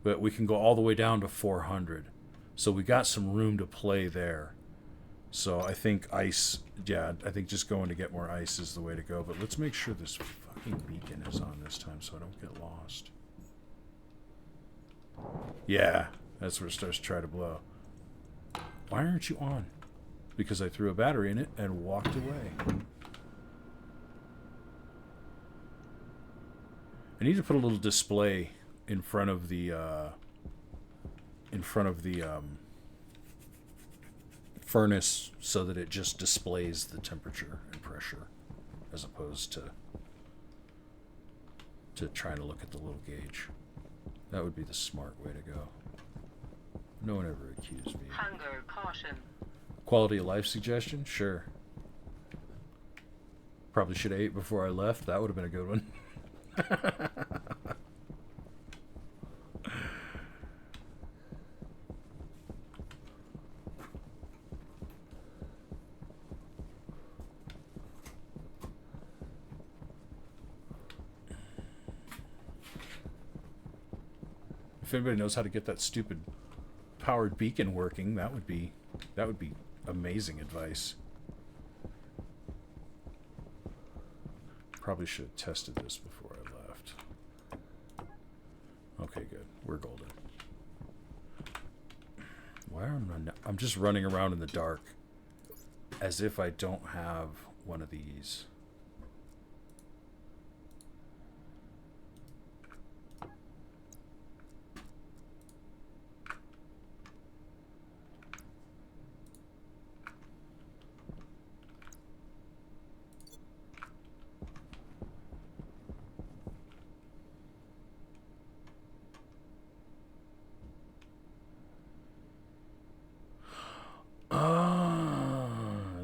But we can go all the way down to 400. So we got some room to play there. So I think ice, yeah, I think just going to get more ice is the way to go. But let's make sure this fucking beacon is on this time so I don't get lost. Yeah, that's where it starts to try to blow. Why aren't you on? Because I threw a battery in it and walked away. I need to put a little display in front of the furnace so that it just displays the temperature and pressure as opposed to trying to look at the little gauge. That would be the smart way to go. No one ever accused me. Hunger caution. Quality of life suggestion? Sure. Probably should have ate before I left. That would have been a good one. If anybody knows how to get that stupid powered beacon working, that would be amazing advice. Probably should have tested this before I left. Okay, good. We're golden. Why am I not? I'm just running around in the dark as if I don't have one of these.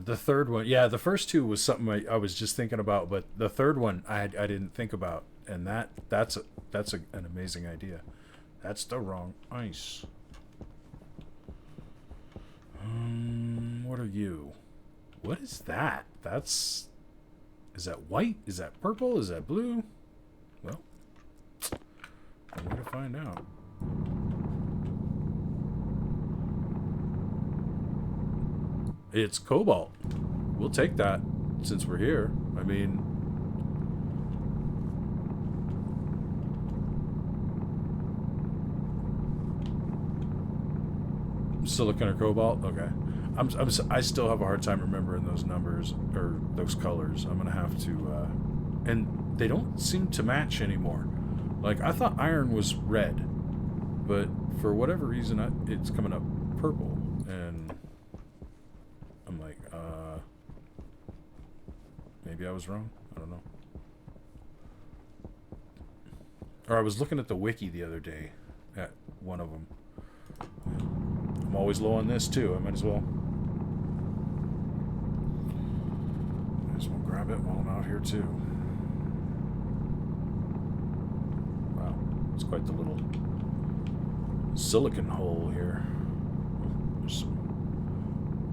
The third one, yeah, the first two was something I was just thinking about, but the third one I didn't think about, and that's an amazing idea. That's the wrong ice. What are you? What is that? Is that white? Is that purple? Is that blue? Well, I'm going to find out. It's cobalt. We'll take that since we're here. I mean, silicon or cobalt. Okay, I still have a hard time remembering those numbers or those colors. I'm gonna have to, and they don't seem to match anymore. Like I thought iron was red, but for whatever reason it's coming up purple, and I'm like, maybe I was wrong. I don't know. Or I was looking at the wiki the other day at one of them. I'm always low on this too. I might as well grab it while I'm out here too. Wow, it's quite the little silicon hole here. There's some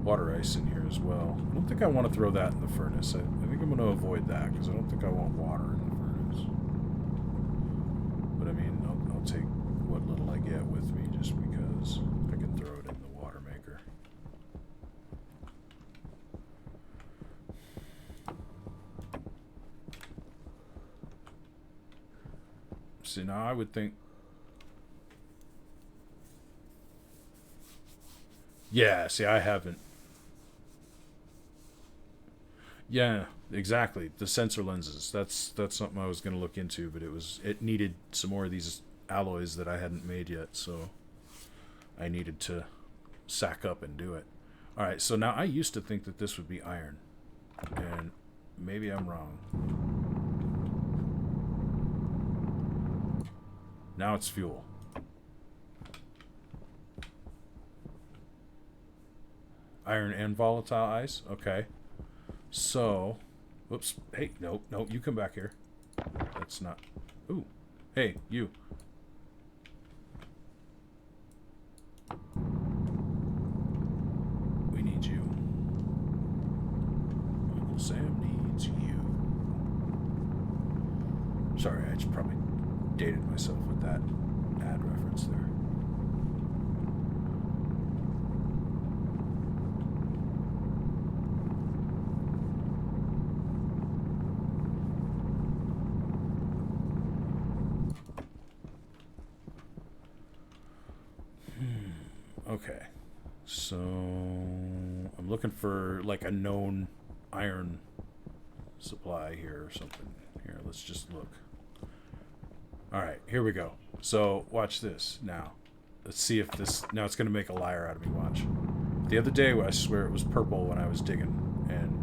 water ice in here as well. I don't think I want to throw that in the furnace. I think I'm going to avoid that because I don't think I want water in the furnace. But I mean, I'll take what little I get with me just because I can throw it in the water maker. See, now I would think... Yeah, see, I haven't. Yeah, exactly. The sensor lenses. That's something I was going to look into, but it needed some more of these alloys that I hadn't made yet, so I needed to sack up and do it. All right, so now I used to think that this would be iron, and maybe I'm wrong. Now it's fuel. Iron and volatile ice? Okay. So, whoops. Hey, no, you come back here. That's not... Ooh. Hey, you. We need you. Uncle Sam needs you. Sorry, I just probably dated myself with that ad reference there. Okay, so I'm looking for like a known iron supply here or something. Here, let's just look. All right, here we go. So watch this now. Let's see if this... Now it's going to make a liar out of me, watch. The other day, I swear it was purple when I was digging, and...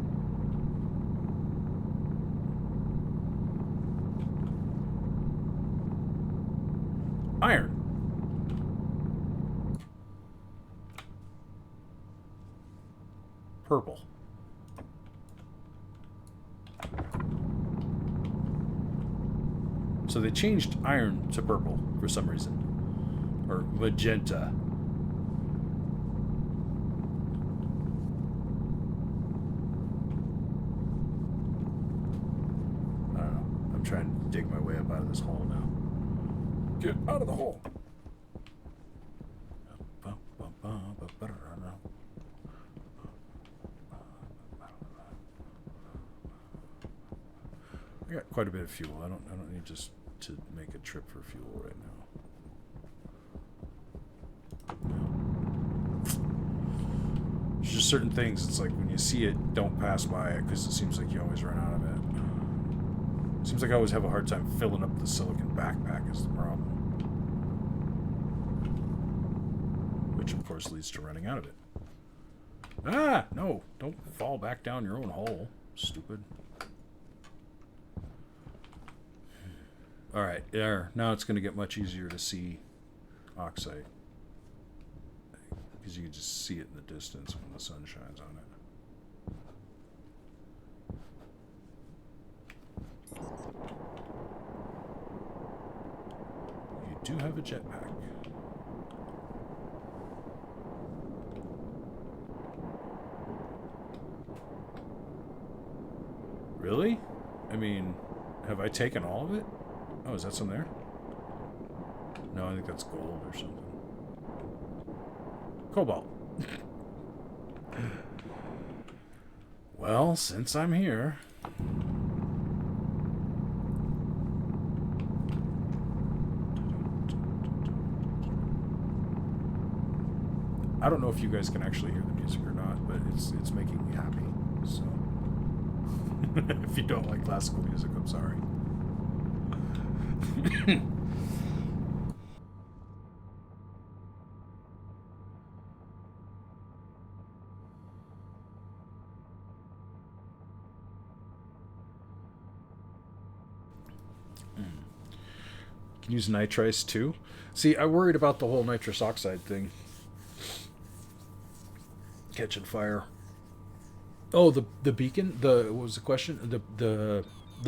Iron. Purple. So they changed iron to purple for some reason. Or magenta. I don't know. I'm trying to dig my way up out of this hole now. Get out of the hole! I got quite a bit of fuel. I don't need just to make a trip for fuel right now. There's just certain things. It's like when you see it, don't pass by it because it seems like you always run out of it. Seems like I always have a hard time filling up the silicon backpack is the problem. Which of course leads to running out of it. Ah! No! Don't fall back down your own hole. Stupid. Alright, there. Now it's going to get much easier to see oxide. Because you can just see it in the distance when the sun shines on it. You do have a jetpack. Really? I mean, have I taken all of it? Oh, is that some there? No, I think that's gold or something. Cobalt. Well, since I'm here... I don't know if you guys can actually hear the music or not, but it's making me happy, so... If you don't like classical music, I'm sorry. Can use nitrice too. See, I worried about the whole nitrous oxide thing. Catching fire. Oh, the beacon? What was the question? The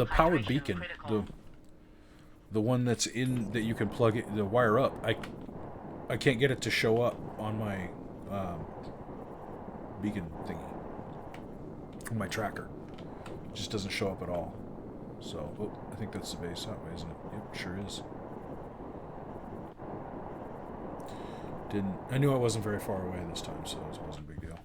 powered beacon. The one that's in that you can plug it the wire up. I can't get it to show up on my beacon thingy. On my tracker. It just doesn't show up at all. So, I think that's the base that way, isn't it? Yep, sure is. I knew I wasn't very far away this time, so it wasn't a big deal.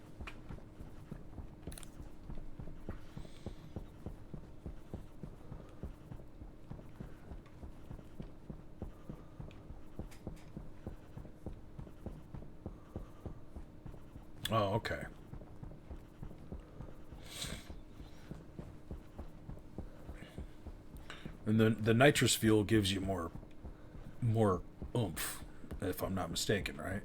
Oh, okay. And the nitrous fuel gives you more oomph, if I'm not mistaken, right?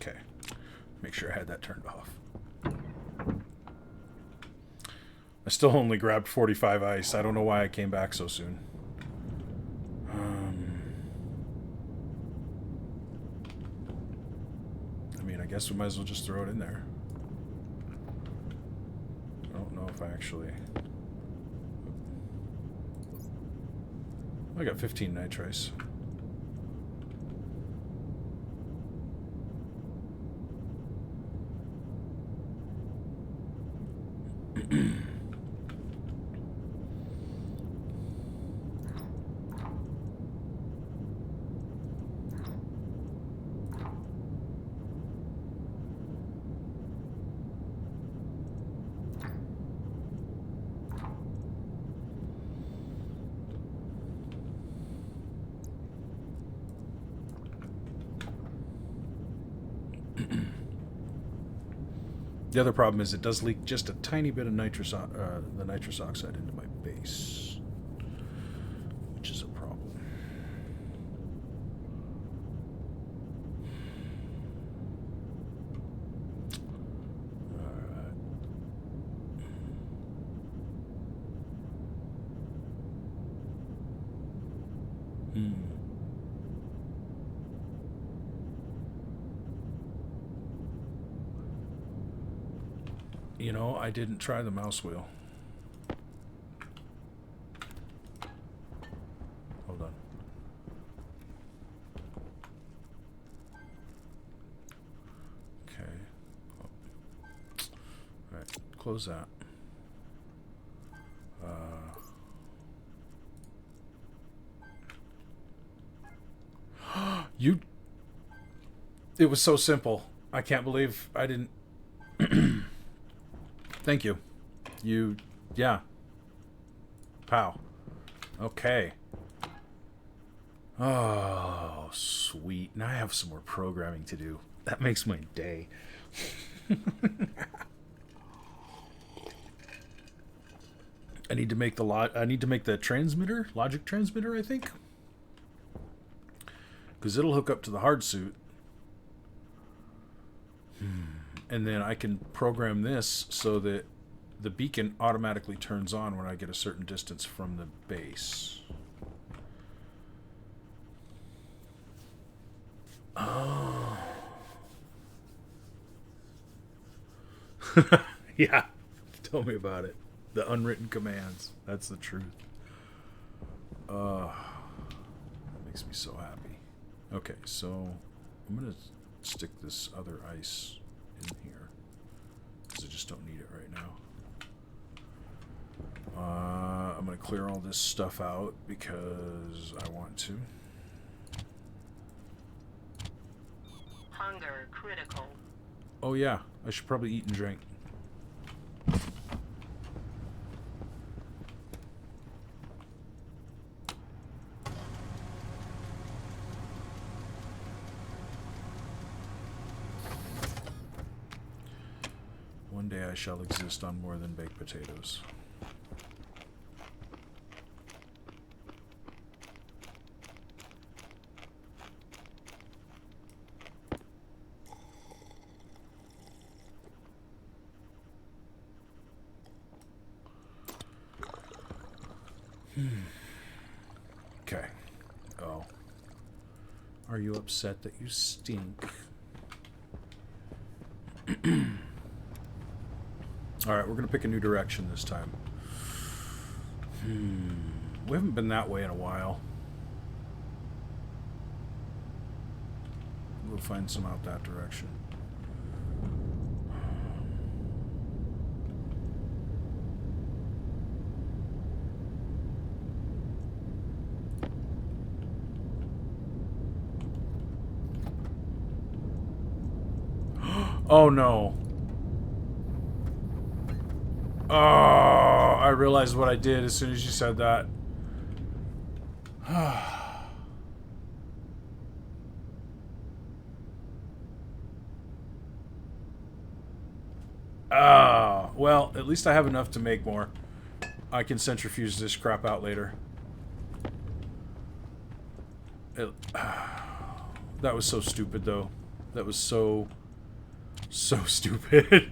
Okay, make sure I had that turned off. I still only grabbed 45 ice. I don't know why I came back so soon. I mean, I guess we might as well just throw it in there. I don't know if I actually... I got 15 nitrice. The other problem is it does leak just a tiny bit of the nitrous oxide into my base, which is a problem. You know, I didn't try the mouse wheel. Hold on. Okay. Alright, close that. You... It was so simple. I can't believe I didn't... Thank you. You... Yeah. Pow. Okay. Oh, sweet. Now I have some more programming to do. That makes my day. I need to make the transmitter, logic transmitter, I think. Because it'll hook up to the hard suit. And then I can program this so that the beacon automatically turns on when I get a certain distance from the base. Oh. Yeah. Tell me about it. The unwritten commands. That's the truth. That makes me so happy. Okay, so I'm going to stick this other ice in here because I just don't need it right now. I'm going to clear all this stuff out because I want to. Hunger critical. Oh yeah, I should probably eat and drink. One day I shall exist on more than baked potatoes. Okay. Oh. Are you upset that you stink? Alright, we're going to pick a new direction this time. We haven't been that way in a while. We'll find some out that direction. Oh no. Oh, I realized what I did as soon as you said that. Well, at least I have enough to make more. I can centrifuge this crap out later. That was so stupid, though. That was so stupid.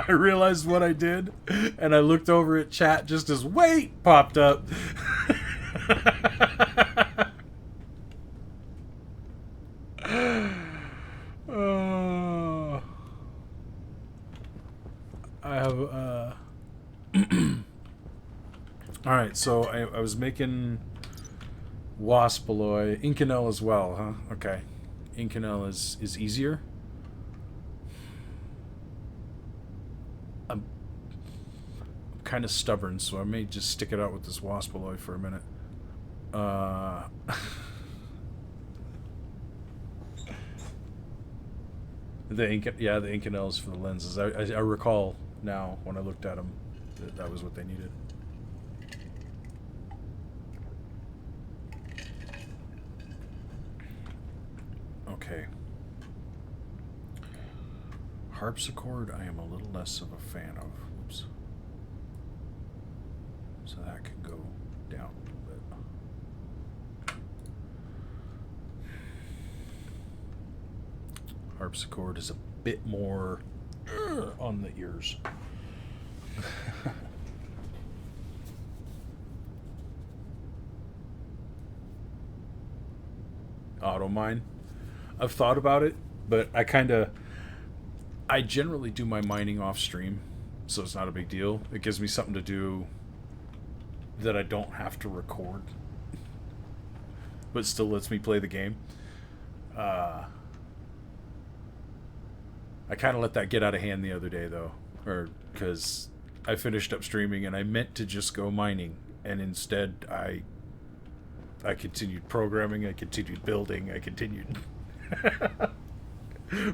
I realized what I did, and I looked over at chat just as "wait" popped up. I have Alright, so I was making waspaloy. Inconel as well, huh? Okay. Inconel is easier. I'm kind of stubborn, so I may just stick it out with this waspaloy for a minute. The Inconel is for the lenses. I recall now when I looked at them that was what they needed. Okay. Harpsichord I am a little less of a fan of. Whoops. So that can go down a little bit. Harpsichord is a bit more on the ears. Auto mine. I've thought about it, but I I generally do my mining off stream, so it's not a big deal. It gives me something to do that I don't have to record, but still lets me play the game. I kind of let that get out of hand the other day, though, because I finished up streaming and I meant to just go mining, and instead I continued programming, I continued building, I continued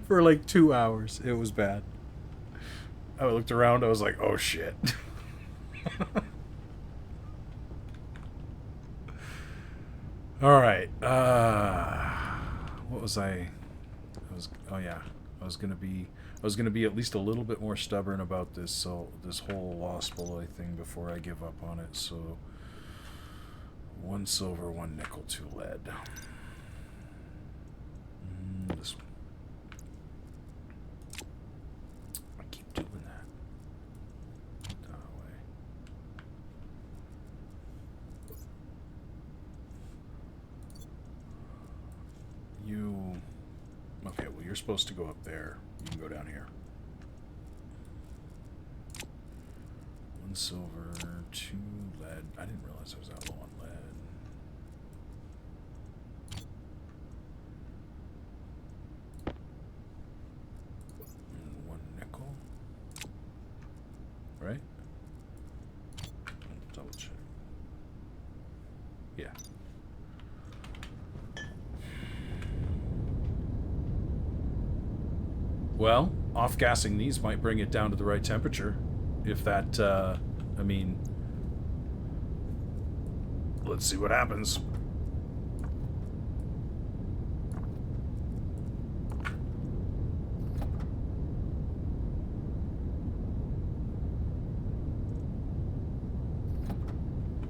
for like 2 hours. It was bad. I looked around, I was like, oh shit. Alright, what was I was gonna be at least a little bit more stubborn about this whole lost alloy thing before I give up on it. So 1 silver, 1 nickel, 2 lead. This one. I keep doing that. Away. Okay, well, you're supposed to go up there. You can go down here. 1 silver, 2 lead. I didn't realize I was that low on lead. And 1 nickel. Right? Double check. Yeah. Well, off-gassing these might bring it down to the right temperature. If that, I mean... Let's see what happens.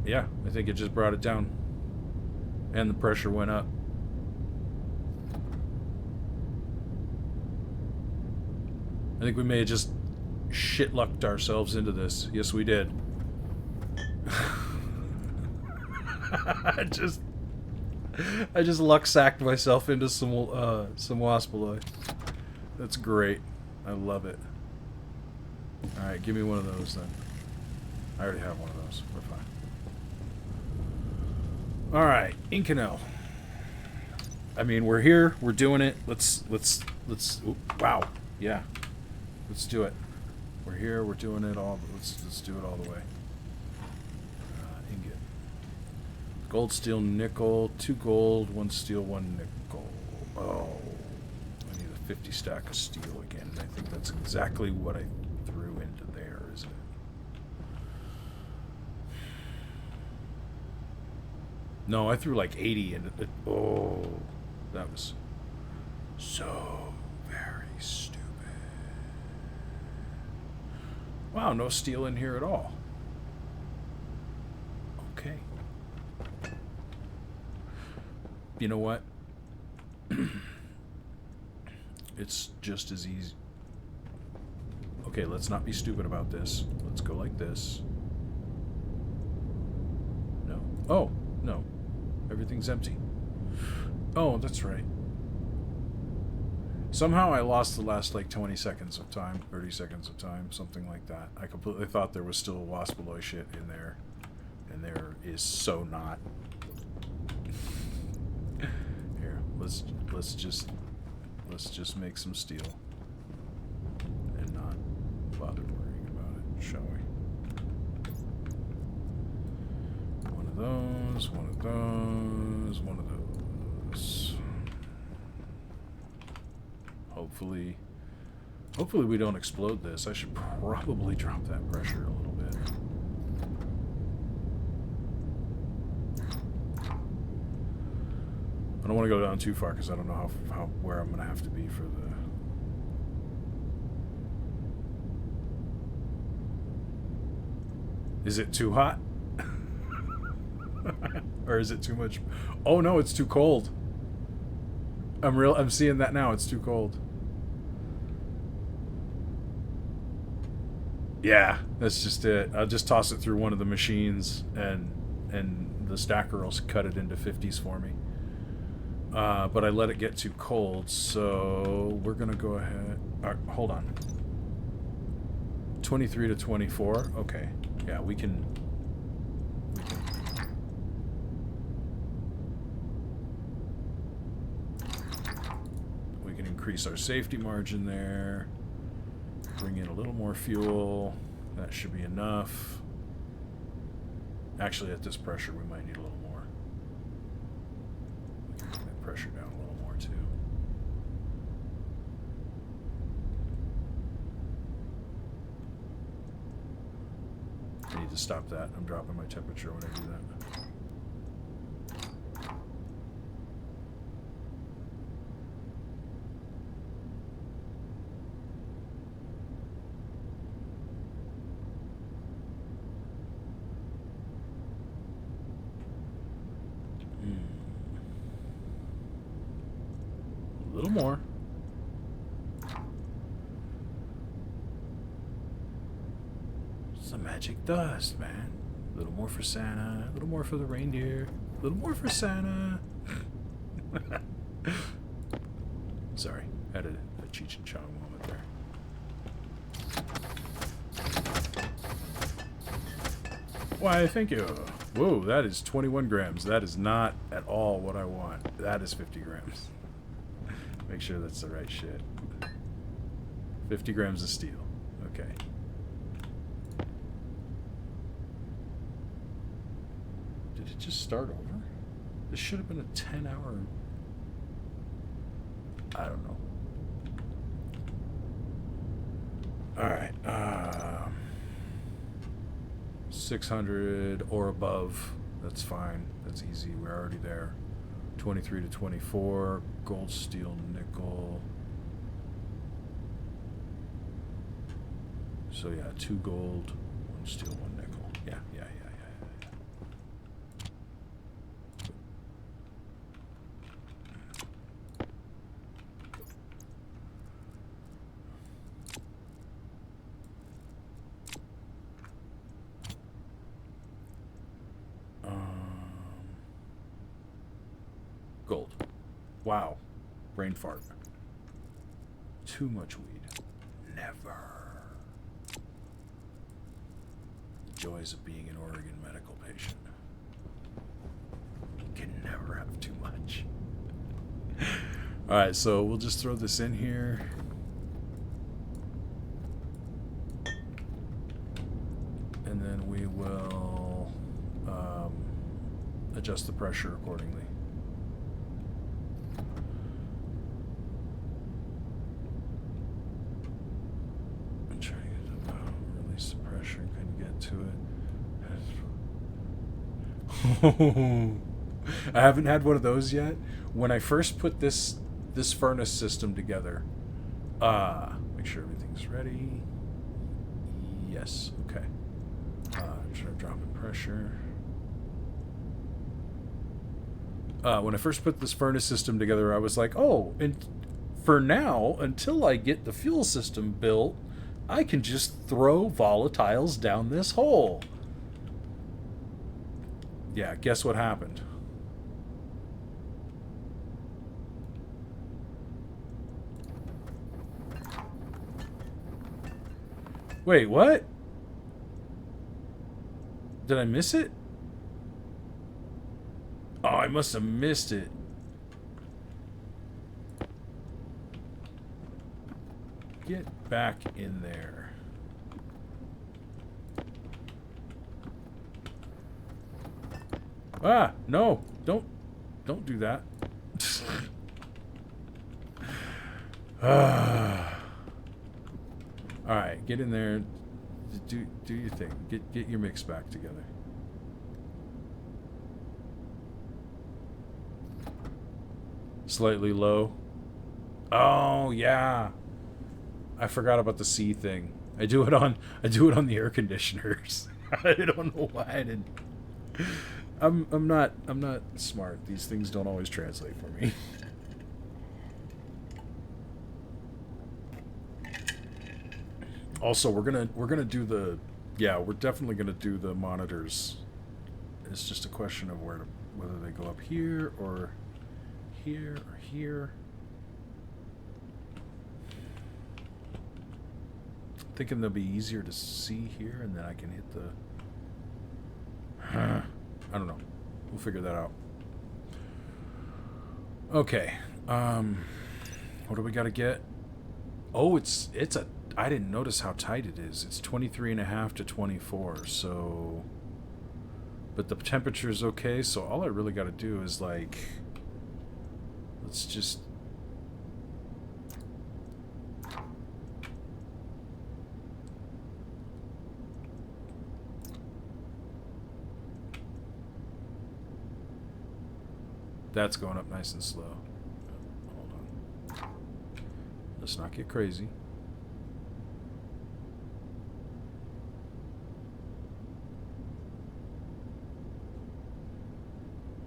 Yeah, I think it just brought it down. And the pressure went up. I think we may have just shit-lucked ourselves into this. Yes, we did. I just luck-sacked myself into some waspaloid. That's great. I love it. Alright, give me one of those then. I already have one of those. We're fine. Alright, Inconel. I mean, we're here. We're doing it. Let's wow. Yeah. Let's do it. We're here. We're doing it all. Let's do it all the way. Ingot. Gold, steel, nickel. 2 gold, 1 steel, 1 nickel. Oh, I need a 50 stack of steel again. I think that's exactly what I threw into there, isn't it? No, I threw like 80 into it. Oh, that was so very stupid. Wow, no steel in here at all. Okay. You know what? It's just as easy. Okay, let's not be stupid about this. Let's go like this. No. Oh, no. Everything's empty. Oh, that's right. Somehow I lost the last like 20 seconds of time, 30 seconds of time, something like that. I completely thought there was still waspaloid shit in there, and there is so not. Here, let's just make some steel and not bother worrying about it, shall we? One of those, one of those, one of those. Hopefully we don't explode this. I should probably drop that pressure a little bit. I don't want to go down too far because I don't know where I'm going to have to be for the... Is it too hot? Or is it too much? Oh no, it's too cold. I'm seeing that now. It's too cold. Yeah, that's just it. I'll just toss it through one of the machines, and the stacker will cut it into 50s for me. But I let it get too cold, so we're gonna go ahead. Hold on. 23 to 24. Okay. Yeah, we can. We can increase our safety margin there. Bring in a little more fuel. That should be enough. Actually, at this pressure, we might need a little more. We can bring that pressure down a little more, too. I need to stop that. I'm dropping my temperature when I do that. A little more. Some magic dust, man. A little more for Santa. A little more for the reindeer. A little more for Santa. Sorry, had a Cheech and Chong moment there. Why, thank you. Whoa, that is 21 grams. That is not at all what I want. That is 50 grams. Make sure that's the right shit. 50 grams of steel. Okay. Did it just start over? This should have been a 10-hour... I don't know. Alright. 600 or above. That's fine. That's easy. We're already there. 23 to 24. Gold, steel, nickel. So yeah, 2 gold, 1 steel, 1 nickel. Yeah. Gold. Wow. Brain fart. Too much weed. Never. The joys of being an Oregon medical patient. You can never have too much. Alright, so we'll just throw this in here. And then we will adjust the pressure accordingly. I haven't had one of those yet. When I first put this furnace system together, make sure everything's ready. Yes, okay. Try dropping pressure. When I first put this furnace system together, I was like, oh, and for now, until I get the fuel system built, I can just throw volatiles down this hole. Yeah, guess what happened? Wait, what? Did I miss it? Oh, I must have missed it. Get back in there. Ah, no. Don't do that. Alright, get in there. Do your thing. Get your mix back together. Slightly low. Oh, yeah. I forgot about the C thing. I do it on the air conditioners. I don't know why I didn't. I'm not smart. These things don't always translate for me. Also, we're gonna do the we're definitely gonna do the monitors. It's just a question of whether they go up here or here or here. thinking they'll be easier to see here, and then I can hit the... I don't know. We'll figure that out. Okay. What do we got to get? Oh, it's a... I didn't notice how tight it is. It's 23.5 to 24, so... But the temperature's okay, so all I really got to do is, like... Let's just... That's going up nice and slow. Hold on. Let's not get crazy.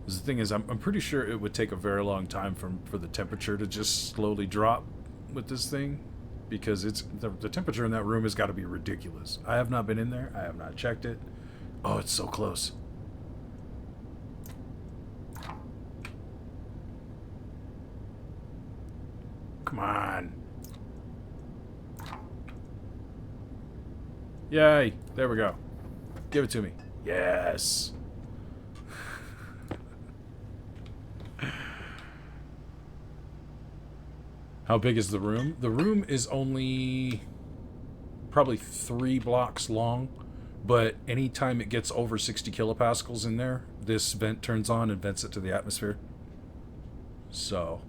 The thing is, I'm pretty sure it would take a very long time for the temperature to just slowly drop with this thing, because it's the temperature in that room has got to be ridiculous. I have not been in there. I have not checked it. Oh, it's so close. Come on. Yay. There we go. Give it to me. Yes. How big is the room? The room is only probably 3 blocks long, but anytime it gets over 60 kilopascals in there, this vent turns on and vents it to the atmosphere. So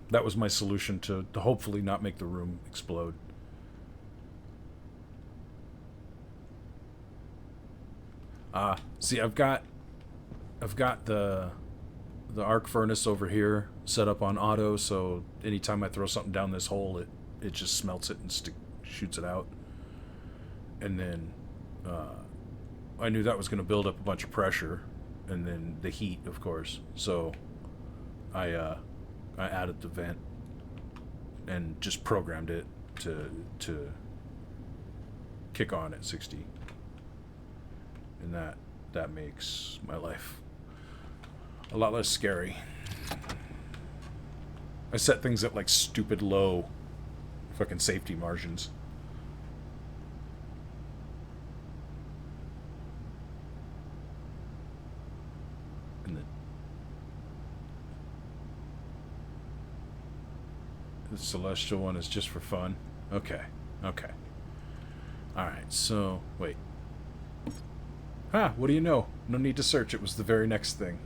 that was my solution to hopefully not make the room explode. See, I've got the arc furnace over here set up on auto, so anytime I throw something down this hole, it just smelts it and shoots it out. And then I knew that was going to build up a bunch of pressure, and then the heat, of course. So I added the vent and just programmed it to kick on at 60, and that makes my life a lot less scary. I set things at like stupid low fucking safety margins. And the celestial one is just for fun. Okay. Alright, so wait. What do you know? No need to search, it was the very next thing.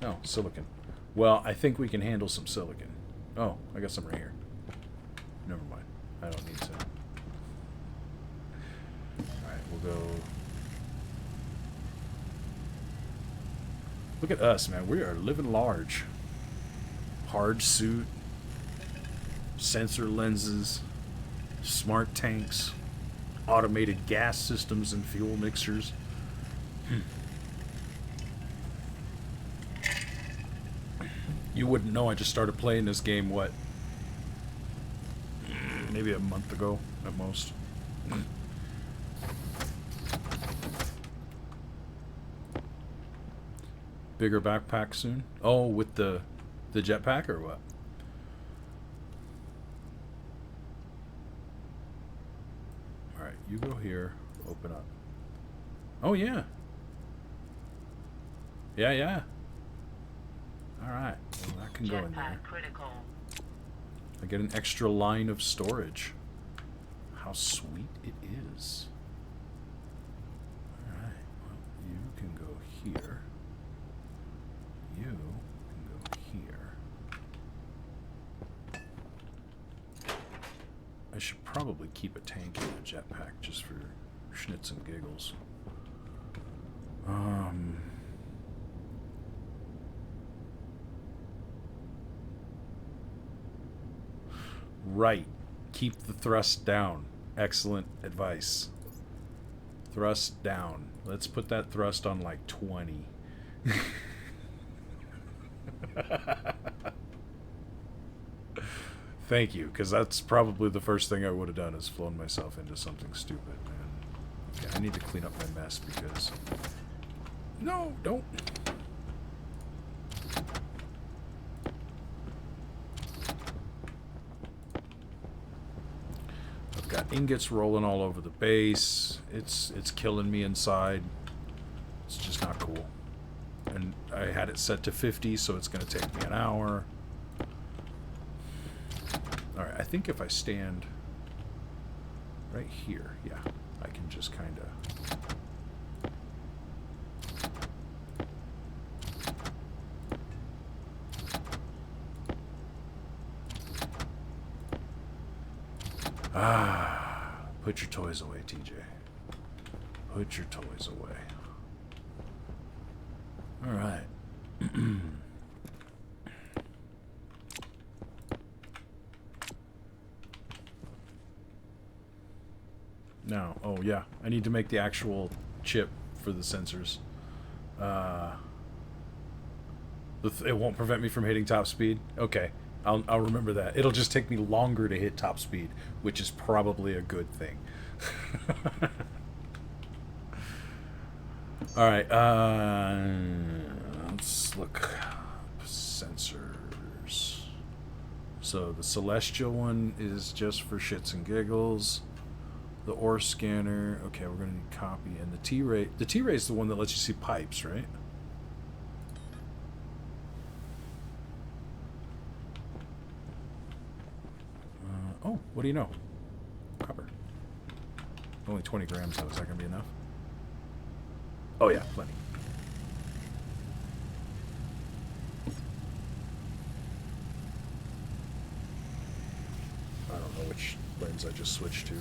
Oh, silicon. Well, I think we can handle some silicon. Oh, I got some right here. Never mind. I don't need to. Alright, we'll go... Look at us, man. We are living large. Hard suit. Sensor lenses. Smart tanks. Automated gas systems and fuel mixers. You wouldn't know I just started playing this game, what? Maybe a month ago, at most. Bigger backpack soon? Oh, with the jetpack or what? Alright, you go here, open up. Oh, yeah. Yeah. Alright, well, that can go in there. Critical. I get an extra line of storage. How sweet it is. Alright, well, you can go here. You can go here. I should probably keep a tank in the jetpack just for schnitz and giggles. Right. Keep the thrust down. Excellent advice. Thrust down. Let's put that thrust on like 20. Thank you, because that's probably the first thing I would have done is flown myself into something stupid, man. Okay, I need to clean up my mess because... No, don't. ingots rolling all over the base. It's killing me inside. It's just not cool. And I had it set to 50, so it's going to take me an hour. Alright, I think if I stand right here, yeah, I can just kind of... Put your toys away, TJ. Put your toys away. Alright. Now, oh yeah, I need to make the actual chip for the sensors. It won't prevent me from hitting top speed? Okay, I'll remember that. It'll just take me longer to hit top speed, which is probably a good thing. Alright, let's look. Sensors. So the celestial one is just for shits and giggles. The ore scanner, okay, we're gonna need copy. And the T-ray is the one that lets you see pipes, right? Oh, what do you know? Copper. Only 20 grams, though. Is that gonna be enough? Oh yeah, plenty. I don't know which lens I just switched to.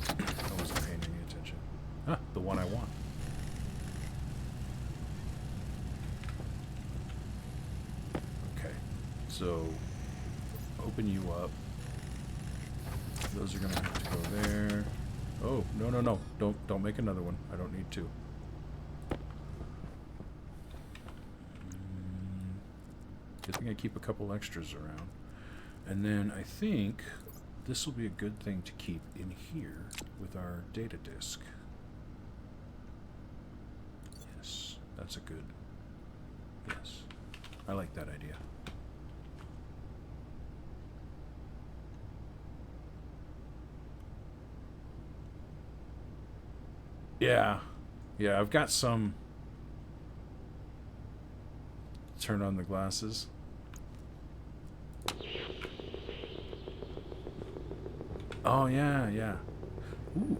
I wasn't paying any attention. Huh, the one I want. Okay, so open you up. Those are gonna have to go there. Oh, no. Don't make another one. I don't need to. Good thing I keep a couple extras around. And then I think this will be a good thing to keep in here with our data disk. Yes, that's a good... Yes, I like that idea. Yeah, I've got some... Turn on the glasses. Oh, yeah. Ooh.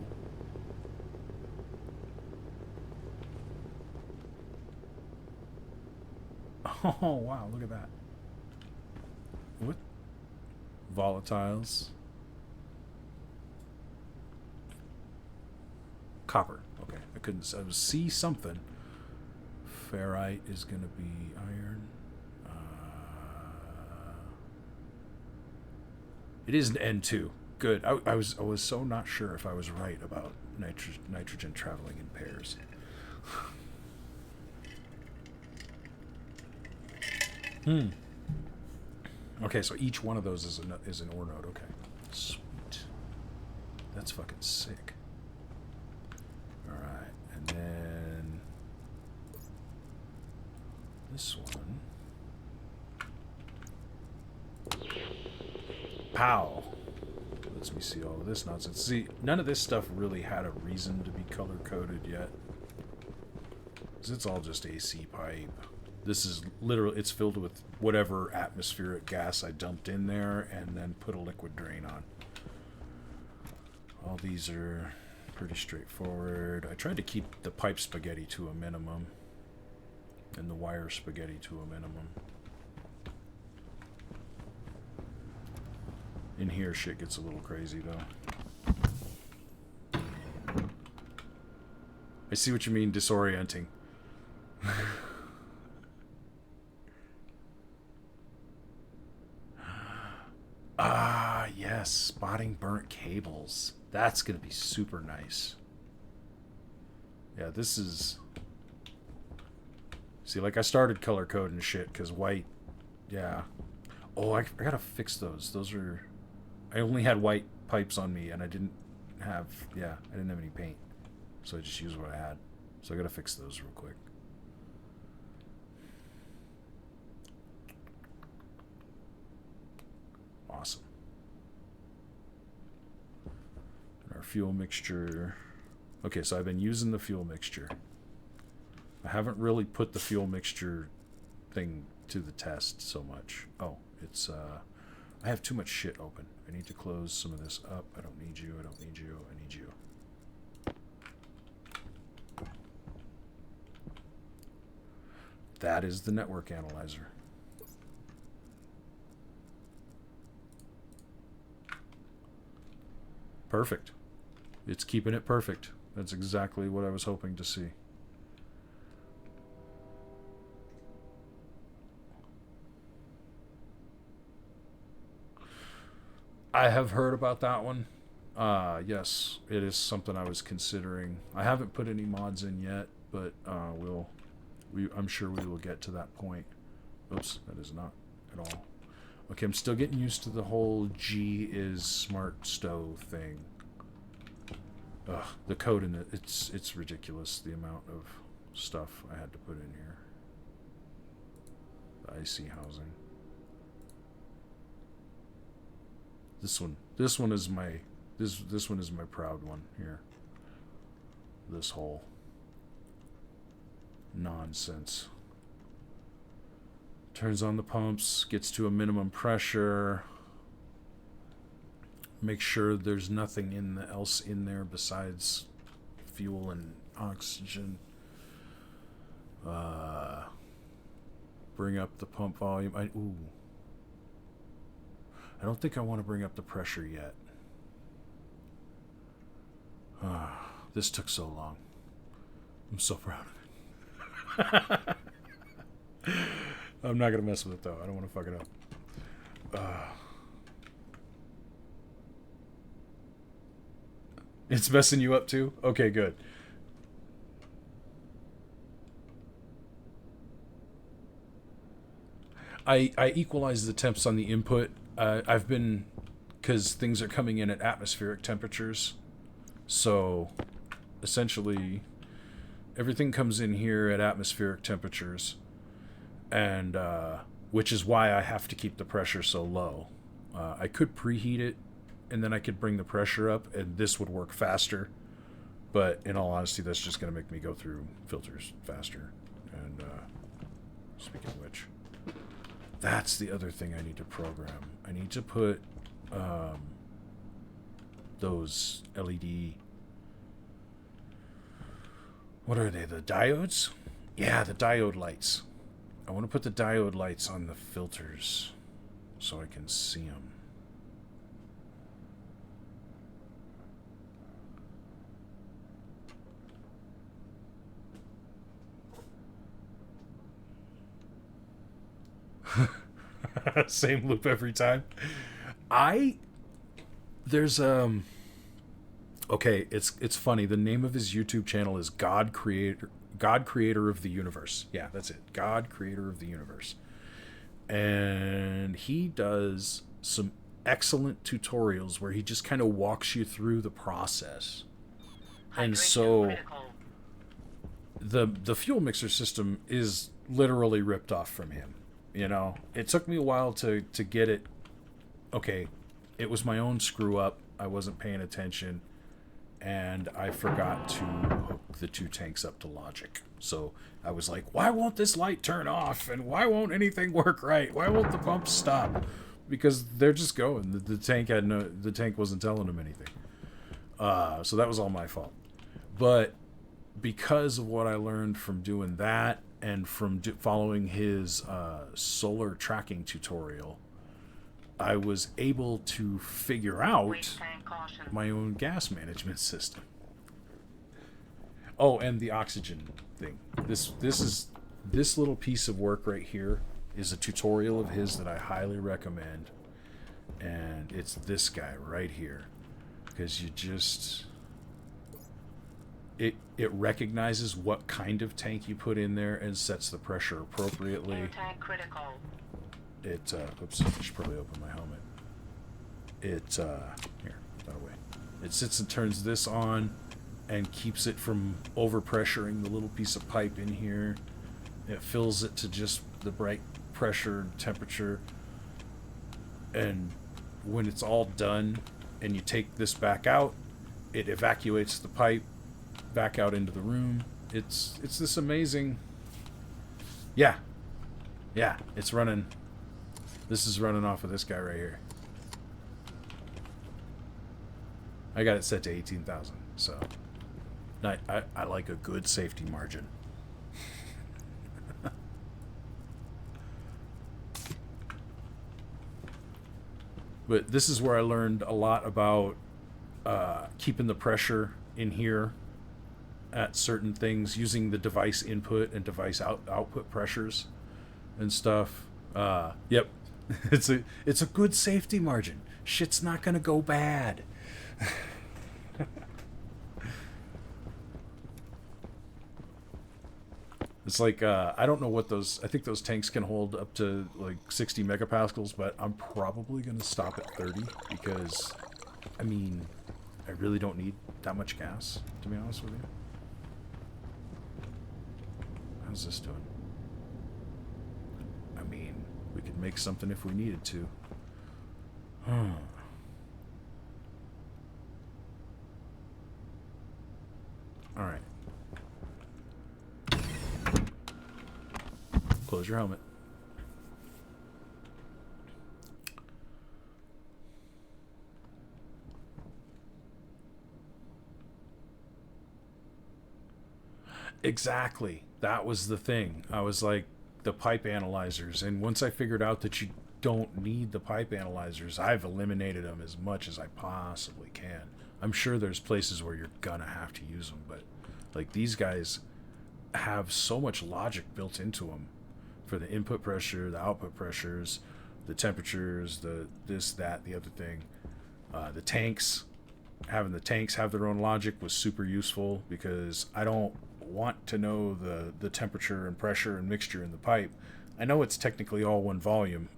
Oh, wow, look at that. What? Volatiles. Copper. Okay, I was C something. Ferrite is going to be iron. It is an N2. Good. I was so not sure if I was right about nitrogen traveling in pairs. Okay, so each one of those is an ore node. Okay, sweet. That's fucking sick. All right, and then this one. Pow. Lets me see all of this nonsense. See, none of this stuff really had a reason to be color-coded yet. 'Cause it's all just AC pipe. This is literally, it's filled with whatever atmospheric gas I dumped in there and then put a liquid drain on. All these are pretty straightforward. I tried to keep the pipe spaghetti to a minimum and the wire spaghetti to a minimum. In here, shit gets a little crazy, though. I see what you mean, disorienting. Ah, yes, spotting burnt cables. That's going to be super nice. Yeah, this is... See, like, I started color coding shit, because white... Yeah. Oh, I gotta fix those. Those are... I only had white pipes on me, and I didn't have... Yeah, I didn't have any paint. So I just used what I had. So I gotta fix those real quick. Awesome. fuel mixture. Okay, so I've been using the fuel mixture. I haven't really put the fuel mixture thing to the test so much. Oh, it's I have too much shit open. I need to close some of this up. I don't need you. I don't need you. I need you. That is the network analyzer. Perfect. It's keeping it perfect. That's exactly what I was hoping to see. I have heard about that one. Yes, it is something I was considering. I haven't put any mods in yet, but I'm sure we will get to that point. Oops, that is not at all. Okay, I'm still getting used to the whole G is smart stow thing. Ugh, the code in it, it's ridiculous, the amount of stuff I had to put in here. The IC housing. This one is my this one is my proud one here. This whole nonsense. Turns on the pumps, gets to a minimum pressure. Make sure there's nothing else in there besides fuel and oxygen. Bring up the pump volume. I don't think I want to bring up the pressure yet. This took so long. I'm so proud of it. I'm not going to mess with it, though. I don't want to fuck it up. It's messing you up, too? Okay, good. I equalize the temps on the input. I've been... because things are coming in at atmospheric temperatures. So, essentially, everything comes in here at atmospheric temperatures. And, which is why I have to keep the pressure so low. I could preheat it, and then I could bring the pressure up, and this would work faster. But, in all honesty, that's just going to make me go through filters faster. And, speaking of which, that's the other thing I need to program. I need to put... those LED, what are they, the diodes? Yeah, the diode lights. I want to put the diode lights on the filters so I can see them. Same loop every time. There's okay, it's funny. The name of his YouTube channel is God Creator of the Universe. Yeah, that's it. God Creator of the Universe. And he does some excellent tutorials where he just kind of walks you through the process. And so the fuel mixer system is literally ripped off from him. You know, it took me a while to get it. Okay, it was my own screw up. I wasn't paying attention, and I forgot to hook the two tanks up to logic. So I was like, why won't this light turn off? And why won't anything work right? Why won't the pumps stop? Because they're just going. The tank wasn't telling them anything. So that was all my fault. But because of what I learned from doing that and from following his solar tracking tutorial, I was able to figure out my own gas management system. Oh, and the oxygen thing. This little piece of work right here is a tutorial of his that I highly recommend. And it's this guy right here. Because you just... It recognizes what kind of tank you put in there and sets the pressure appropriately. Airtime critical. Oops, I should probably open my helmet. Here, put that away. It sits and turns this on and keeps it from overpressuring the little piece of pipe in here. It fills it to just the right pressure and temperature. And when it's all done and you take this back out, it evacuates the pipe back out into the room. It's this amazing. Yeah, it's running. This is running off of this guy right here. I got it set to 18,000, so I like a good safety margin. But this is where I learned a lot about keeping the pressure in here at certain things, using the device input and device output pressures and stuff. Yep, it's a good safety margin. Shit's not gonna go bad. It's like, I don't know what those... I think those tanks can hold up to, like, 60 megapascals, but I'm probably going to stop at 30 because, I mean, I really don't need that much gas, to be honest with you. How's this doing? I mean, we could make something if we needed to. Alright. Close your helmet. Exactly. That was the thing. I was like, the pipe analyzers. And once I figured out that you don't need the pipe analyzers, I've eliminated them as much as I possibly can. I'm sure there's places where you're gonna have to use them, but like these guys have so much logic built into them for the input pressure, the output pressures, the temperatures, the this, that, the other thing. The tanks, having the tanks have their own logic was super useful because I don't want to know the temperature and pressure and mixture in the pipe. I know it's technically all one volume,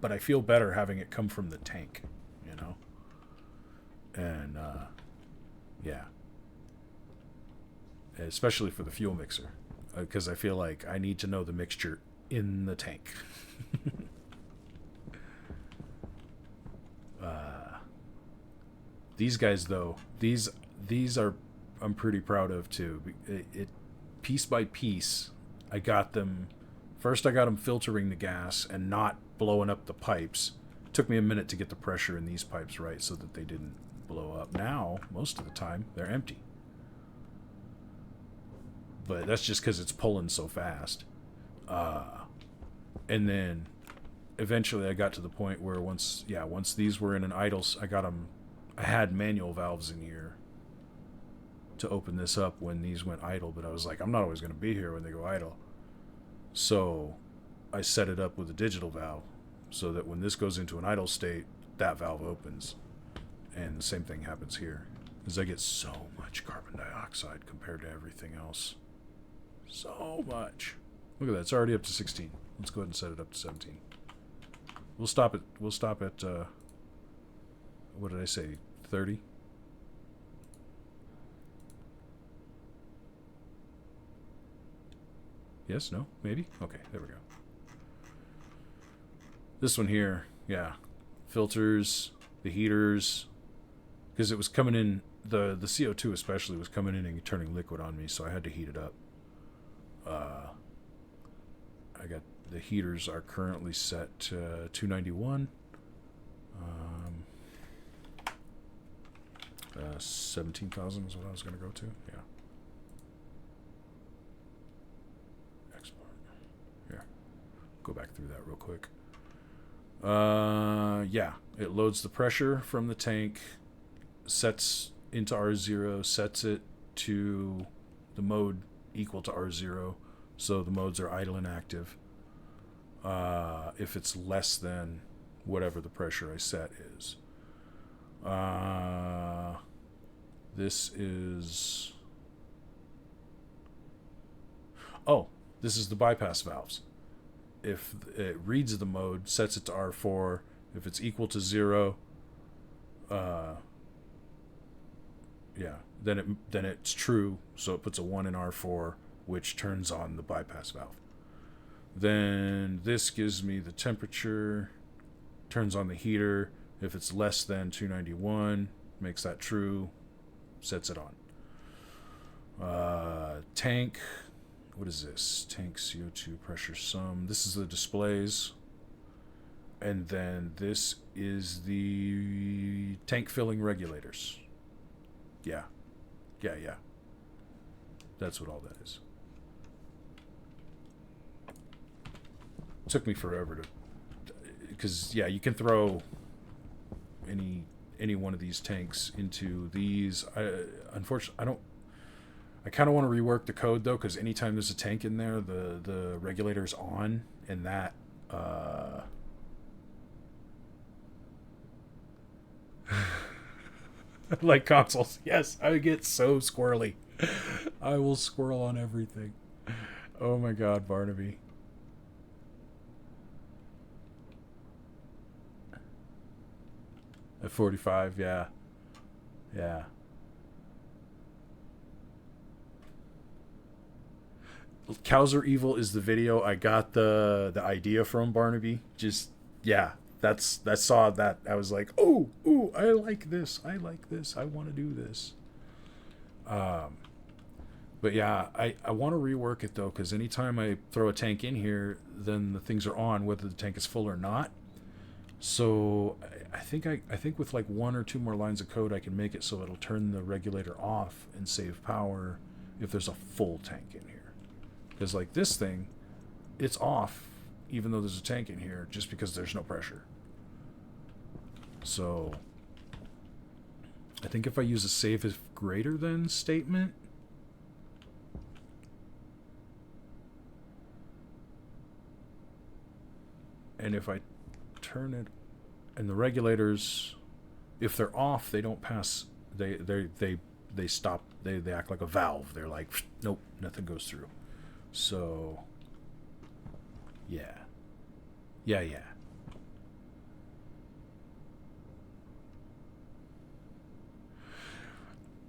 but I feel better having it come from the tank, you know? And, yeah. Especially for the fuel mixer. Because I feel like I need to know the mixture in the tank. These guys, though, these are I'm pretty proud of too. It piece by piece, I got them. First, I got them filtering the gas and not blowing up the pipes. It took me a minute to get the pressure in these pipes right so that they didn't blow up. Now, most of the time, they're empty. But that's just because it's pulling so fast. And then eventually I got to the point where once these were in an idle, I had manual valves in here to open this up when these went idle, but I was like, I'm not always going to be here when they go idle. So I set it up with a digital valve so that when this goes into an idle state, that valve opens. And the same thing happens here, is I get so much carbon dioxide compared to everything else. So much. Look at that. It's already up to 16. Let's go ahead and set it up to 17. We'll stop at what did I say? 30? Yes? No? Maybe? Okay, there we go. This one here, yeah. Filters, the heaters, because it was coming in, the CO2 especially was coming in and turning liquid on me, so I had to heat it up. I got the heaters are currently set to 291. 17,000 is what I was going to go to. Yeah. Export. Here. Go back through that real quick. Yeah. It loads the pressure from the tank, sets into R0, sets it to the mode equal to R0. So the modes are idle and active. If it's less than whatever the pressure I set is. This is... Oh, this is the bypass valves. If it reads the mode, sets it to R4. If it's equal to 0, then it's true. So it puts a 1 in R4, which turns on the bypass valve. Then this gives me the temperature, turns on the heater. If it's less than 291, makes that true, sets it on. Tank, what is this? Tank CO2 pressure sum. This is the displays. And then this is the tank filling regulators. Yeah. That's what all that is. It took me forever to... Because, yeah, you can throw any one of these tanks into these. Unfortunately, I kind of want to rework the code, though, because anytime there's a tank in there, the regulator's on, and that... like consoles. Yes, I get so squirrely. I will squirrel on everything. Oh my god, Barnaby. At 45, yeah. Cows Are Evil is the video I got the idea from, Barnaby. Just, yeah. I saw that. I was like, oh, I like this. I want to do this. But yeah, I want to rework it, though, because anytime I throw a tank in here, then the things are on, whether the tank is full or not. So I think with like one or two more lines of code, I can make it so it'll turn the regulator off and save power if there's a full tank in here. Because like this thing, it's off even though there's a tank in here, just because there's no pressure. So I think if I use a save if greater than statement, and if I turn it, and the regulators, if they're off, they don't pass, they stop, they act like a valve. They're like, nope, nothing goes through. So yeah.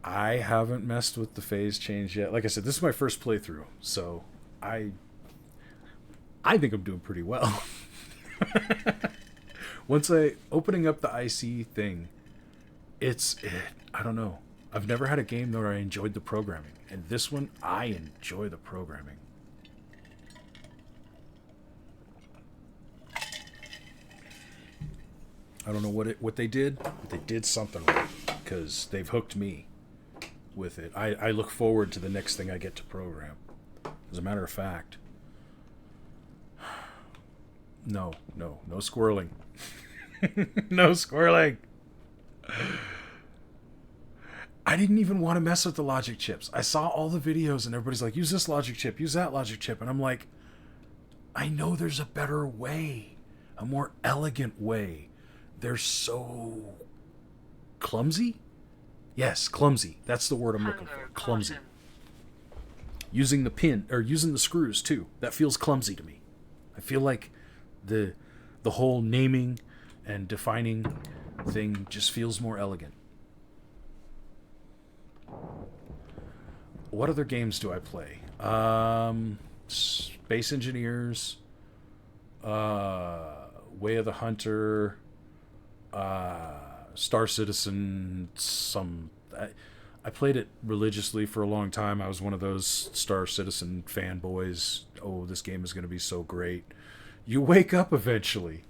I haven't messed with the phase change yet. Like I said, this is my first playthrough, so I think I'm doing pretty well. Once opening up the IC thing, I don't know. I've never had a game where I enjoyed the programming, and this one I enjoy the programming. I don't know what they did, but they did something right, because they've hooked me with it. I look forward to the next thing I get to program. As a matter of fact, no squirreling. No squirreling. I didn't even want to mess with the logic chips. I saw all the videos and everybody's like, use this logic chip, use that logic chip. And I'm like, I know there's a better way, a more elegant way. They're so clumsy. Yes, clumsy. That's the word I'm looking for. Clumsy. Using the pin, or using the screws too. That feels clumsy to me. I feel like the whole naming and defining thing just feels more elegant. What other games do I play? Space Engineers, Way of the Hunter, Star Citizen. I played it religiously for a long time. I was one of those Star Citizen fanboys. Oh, this game is going to be so great. You wake up eventually.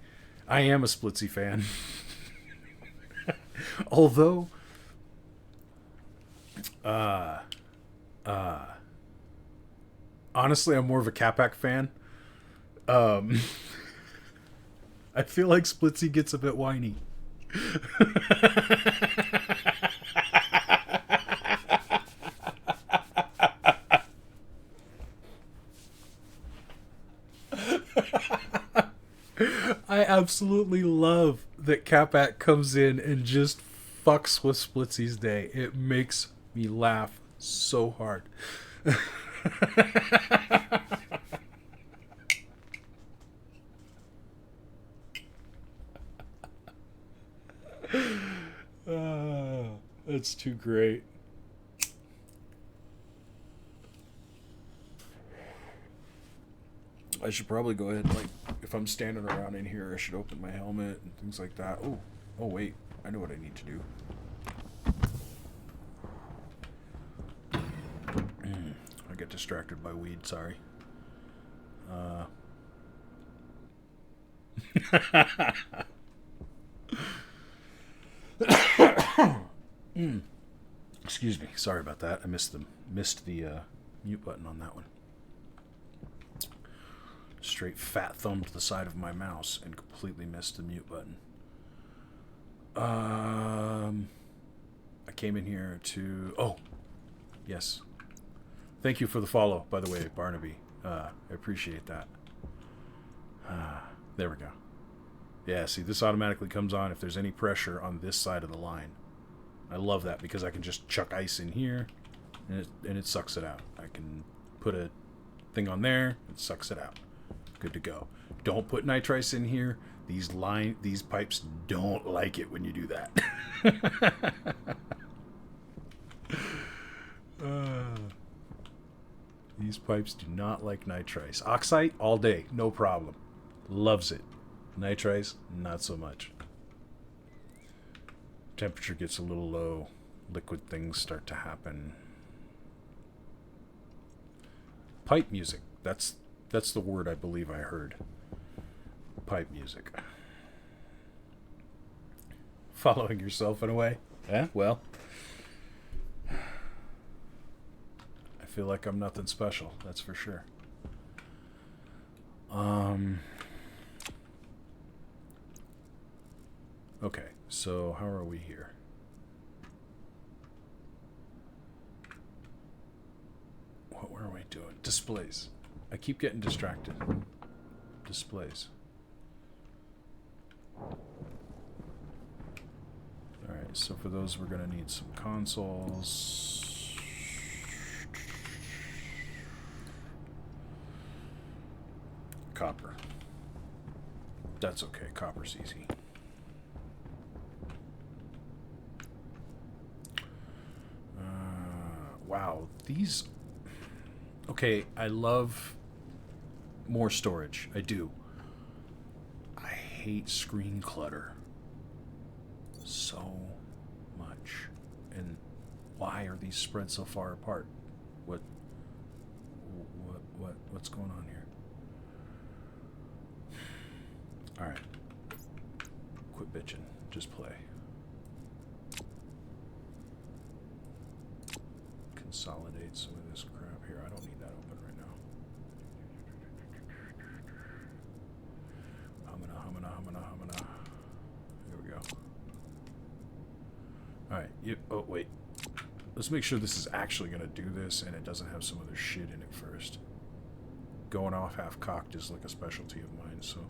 I am a Splitsy fan. Although, honestly, I'm more of a Capac fan. I feel like Splitsy gets a bit whiny. I absolutely love that Capac comes in and just fucks with Splitsy's day. It makes me laugh so hard. It's too great. I should probably go ahead and, like, if I'm standing around in here, I should open my helmet and things like that. Oh wait, I know what I need to do. get distracted by weed, sorry. Excuse me. Sorry about that. I missed the mute button on that one. Straight fat thumbed the side of my mouse and completely missed the mute button. I came in here to... Oh, yes. Thank you for the follow, by the way, Barnaby. I appreciate that. There we go. Yeah, see, this automatically comes on if there's any pressure on this side of the line. I love that because I can just chuck ice in here and it sucks it out. I can put a thing on there, it sucks it out. Good to go. Don't put nitrice in here. These pipes don't like it when you do that. These pipes do not like nitrice. Oxide, all day, no problem. Loves it. Nitrice, not so much. Temperature gets a little low. Liquid things start to happen. Pipe music. That's the word I believe I heard. Pipe music. Following yourself in a way? Yeah, well. I feel like I'm nothing special, that's for sure. Okay, so how are we here? What were we doing? Displays. I keep getting distracted. Displays. Alright, so for those we're going to need some consoles. Copper. That's okay, copper's easy. Wow, these... Okay, I love more storage. I do. I hate screen clutter so much. And why are these spread so far apart? What's going on here? Alright. Quit bitching. Just play. Consolidate some of this crap here. I don't need that open right now. Humana. Here we go. Alright. Oh, wait. Let's make sure this is actually going to do this and it doesn't have some other shit in it first. Going off half-cocked is like a specialty of mine, so...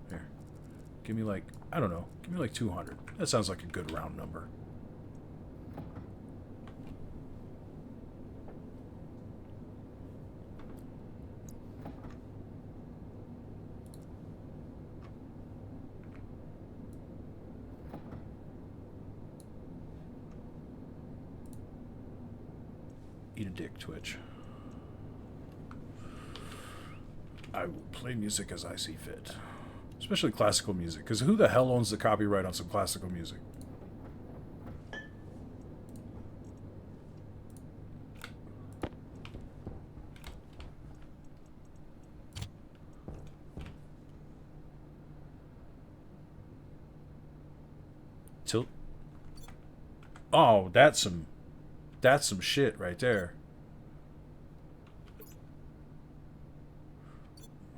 Here. Give me like... I don't know. Give me like 200. That sounds like a good round number. Eat a dick, Twitch. I will play music as I see fit. Especially classical music, because who the hell owns the copyright on some classical music? Tilt. Oh, that's some shit right there.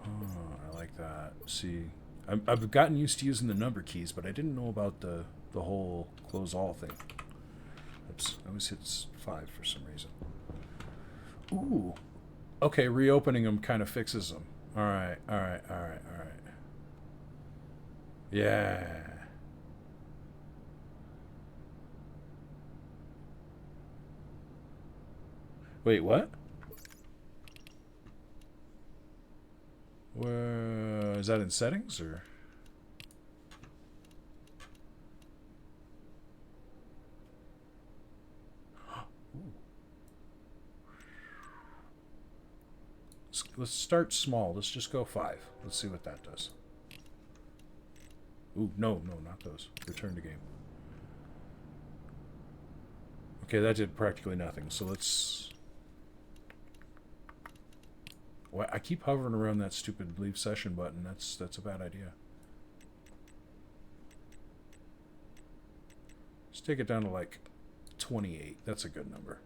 Oh, I like that. See, I've gotten used to using the number keys, but I didn't know about the whole close all thing. Oops, I always hit 5 for some reason. Ooh. Okay, reopening them kind of fixes them. Alright. Yeah. Wait, what? Where is that in settings or? Let's start small. Let's just go 5. Let's see what that does. Ooh, no, not those. Return to game. Okay, that did practically nothing. So let's... Well, I keep hovering around that stupid leave session button. That's a bad idea. Let's take it down to like 28. That's a good number.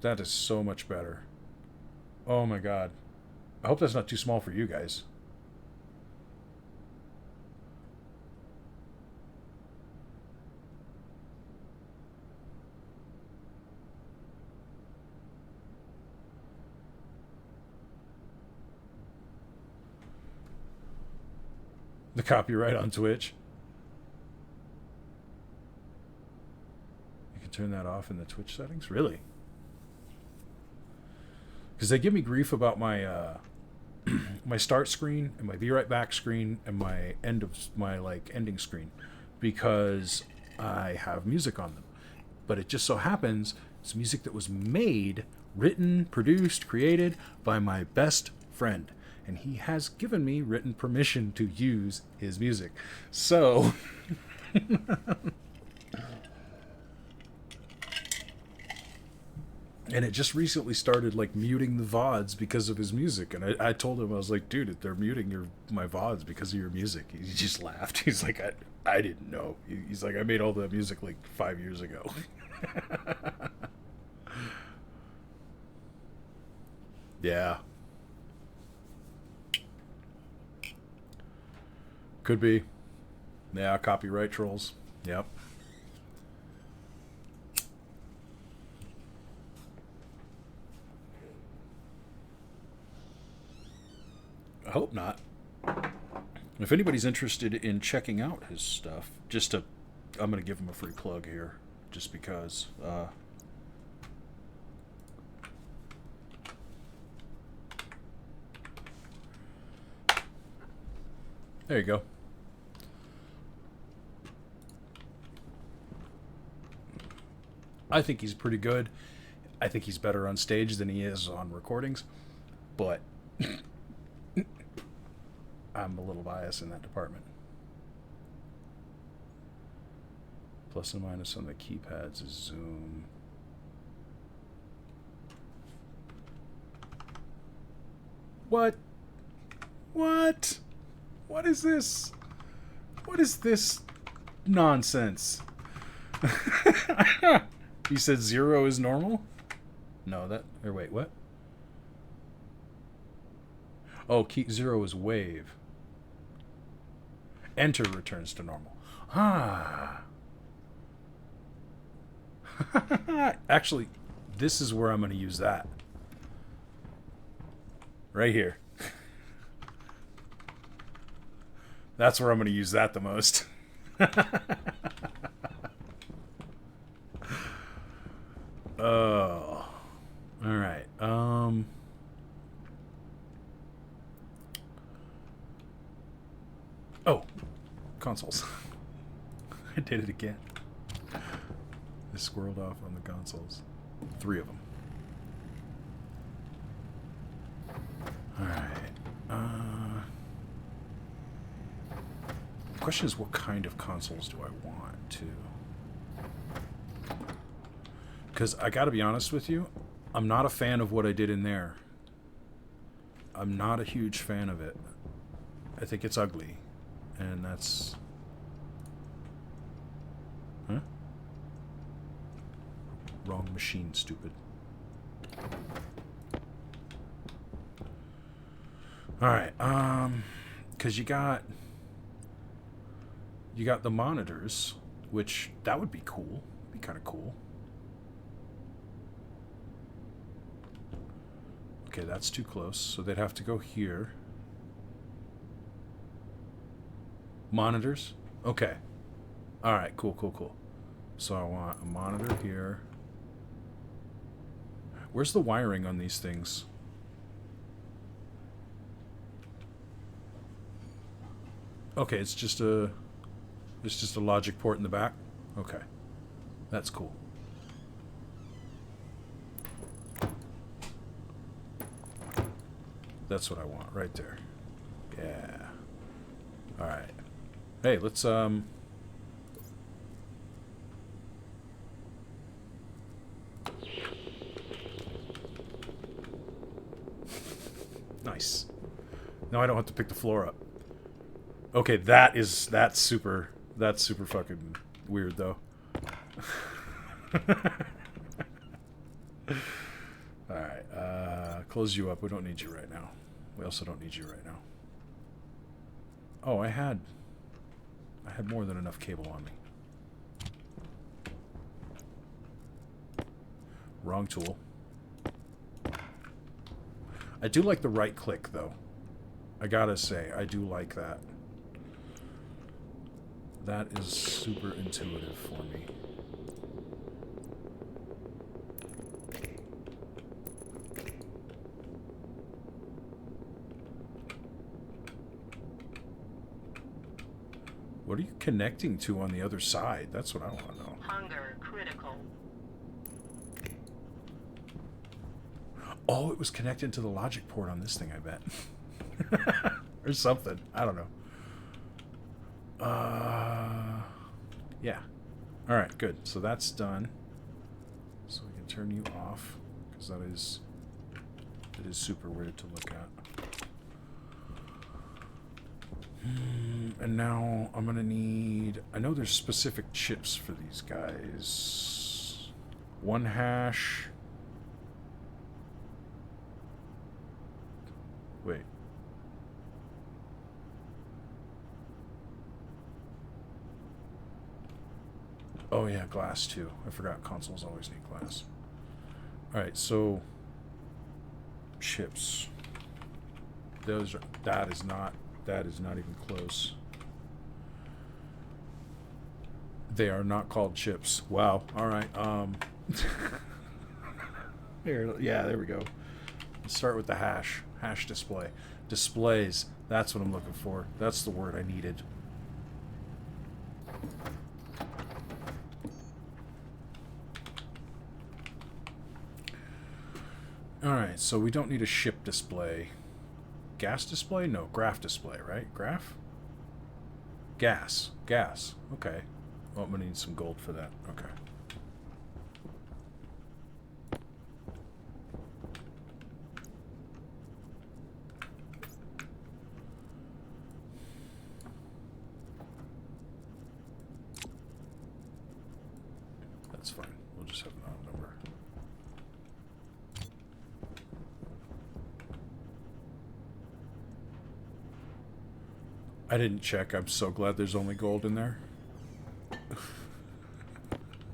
That is so much better. Oh my god. I hope that's not too small for you guys. The copyright on Twitch. You can turn that off in the Twitch settings? Really? Because they give me grief about my my start screen and my be right back screen and my ending screen, because I have music on them. But it just so happens it's music that was made, written, produced, created by my best friend. And he has given me written permission to use his music. So... And it just recently started, like, muting the VODs because of his music. And I told him, I was like, dude, they're muting my VODs because of your music. He just laughed. He's like, I didn't know. He's like, I made all the music, like, 5 years ago. Yeah. Could be. Yeah, copyright trolls. Yep. I hope not. If anybody's interested in checking out his stuff, I'm going to give him a free plug here, just because. There you go. I think he's pretty good. I think he's better on stage than he is on recordings, but I'm a little biased in that department. Plus and minus on the keypads is zoom. What? What? What is this? What is this nonsense? You said 0 is normal? No, wait, what? Oh, key 0 is wave. Enter returns to normal. Ah. Actually, this is where I'm going to use that. Right here. That's where I'm going to use that the most. Oh. All right. Oh. Consoles. I did it again. I squirreled off on the consoles. 3 of them. All right. The question is, what kind of consoles do I want to? Because I got to be honest with you, I'm not a fan of what I did in there. I'm not a huge fan of it. I think it's ugly. And that's... Huh? Wrong machine, stupid. Alright, because you got the monitors, which that would be cool. Be kind of cool. Okay, that's too close, so they'd have to go here. Monitors? Okay. Alright, cool. So I want a monitor here. Where's the wiring on these things? Okay, it's just a logic port in the back. Okay. That's cool. That's what I want right there. Yeah. Alright. Hey, let's, Nice. Now I don't have to pick the floor up. Okay, that's super fucking weird, though. Alright, close you up. We don't need you right now. We also don't need you right now. Oh, I had more than enough cable on me. Wrong tool. I do like the right click, though. I gotta say, I do like that. That is super intuitive for me. What are you connecting to on the other side? That's what I want to know. Hunger critical. Oh, it was connected to the logic port on this thing, I bet. Or something. I don't know. Yeah. Alright, good. So that's done. So we can turn you off, because it is super weird to look at. And now I'm going to need... I know there's specific chips for these guys. 1 hash... Wait. Oh yeah, glass too. I forgot consoles always need glass. Alright, so... chips. Those are... That is not even close. They are not called chips. Wow. Alright, Here, yeah, there we go. Let's start with the hash. Hash display. Displays. That's what I'm looking for. That's the word I needed. Alright, so we don't need a ship display. Gas display? No, graph display, right? Graph? Gas. Gas. Okay. Well, I'm going to need some gold for that. Okay. That's fine. We'll just have an odd number. I didn't check. I'm so glad there's only gold in there.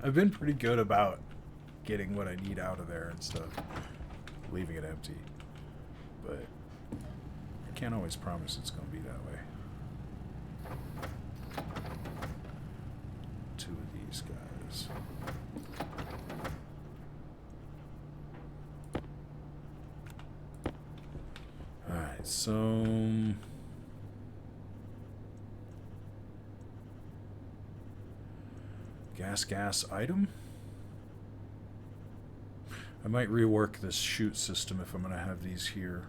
I've been pretty good about getting what I need out of there and stuff. Leaving it empty. But I can't always promise it's going to be that way. 2 of these guys. Alright, so... gas item? I might rework this chute system if I'm going to have these here.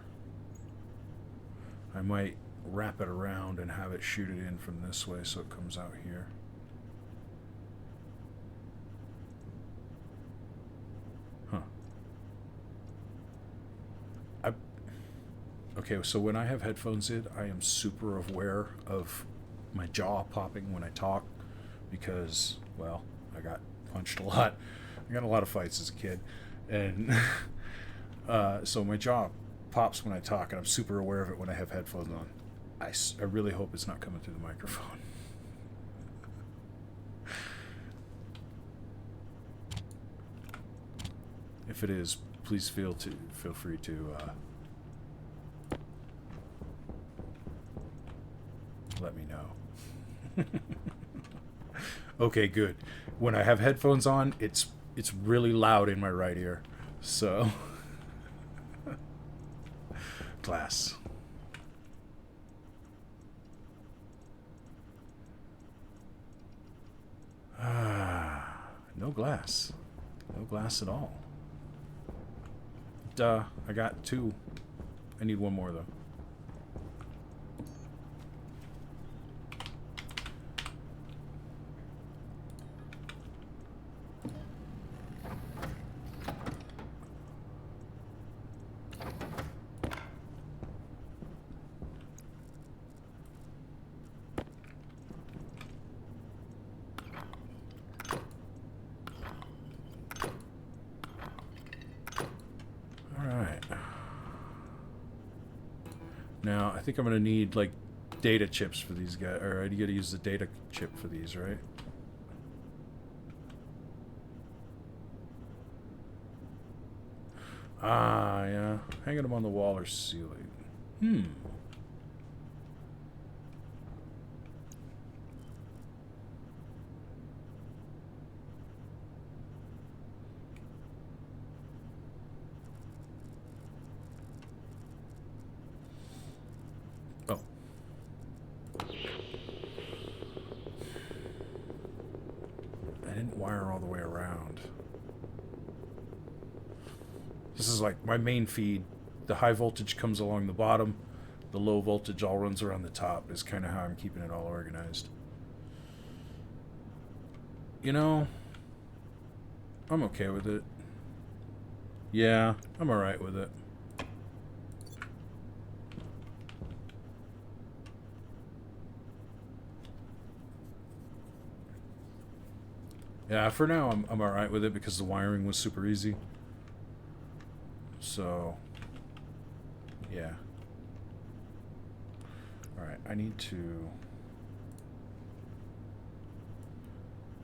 I might wrap it around and have it shoot it in from this way so it comes out here. Huh. Okay, so when I have headphones in, I am super aware of my jaw popping when I talk because, well, I got punched a lot. I got a lot of fights as a kid. And so my jaw pops when I talk, and I'm super aware of it when I have headphones on. I really hope it's not coming through the microphone. If it is, please feel free to let me know. Okay, good. When I have headphones on, it's really loud in my right ear. So glass. No glass. No glass at all. Duh, I got 2. I need 1 more though. Now, I think I'm going to need, like, data chips for these guys. Or I got to use the data chip for these, right? Ah, yeah. Hanging them on the wall or ceiling. Oh. I didn't wire all the way around. This is like my main feed. The high voltage comes along the bottom. The low voltage all runs around the top. Is kind of how I'm keeping it all organized. You know, I'm okay with it. Yeah, I'm alright with it. Yeah, for now I'm alright with it because the wiring was super easy. So, yeah. Alright, I need to...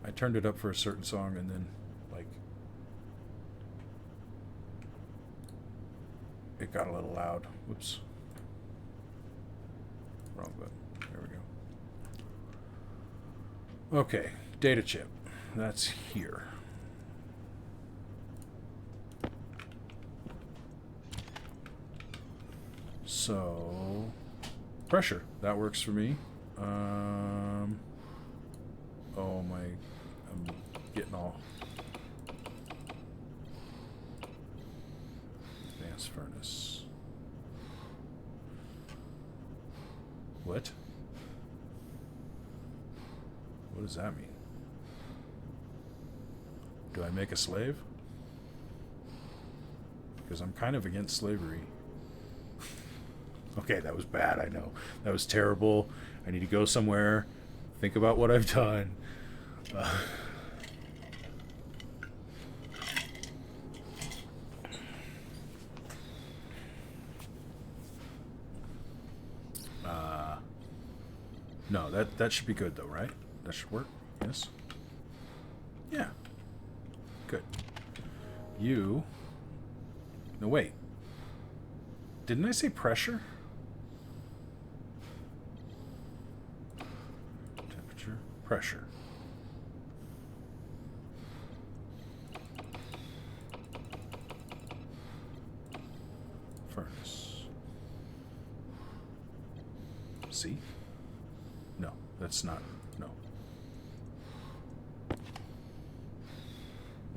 I turned it up for a certain song and then, like... it got a little loud. Whoops. Wrong button. There we go. Okay, data chip. That's here. So, pressure. That works for me. Oh my, I'm getting all advanced furnace. What? What does that mean? Do I make a slave? Because I'm kind of against slavery. Okay, that was bad, I know. That was terrible. I need to go somewhere, think about what I've done. No, that should be good though, right? That should work. Yes. Yeah. Good. You. No, wait. Didn't I say pressure? Temperature. Pressure. Furnace. See? No, that's not. No.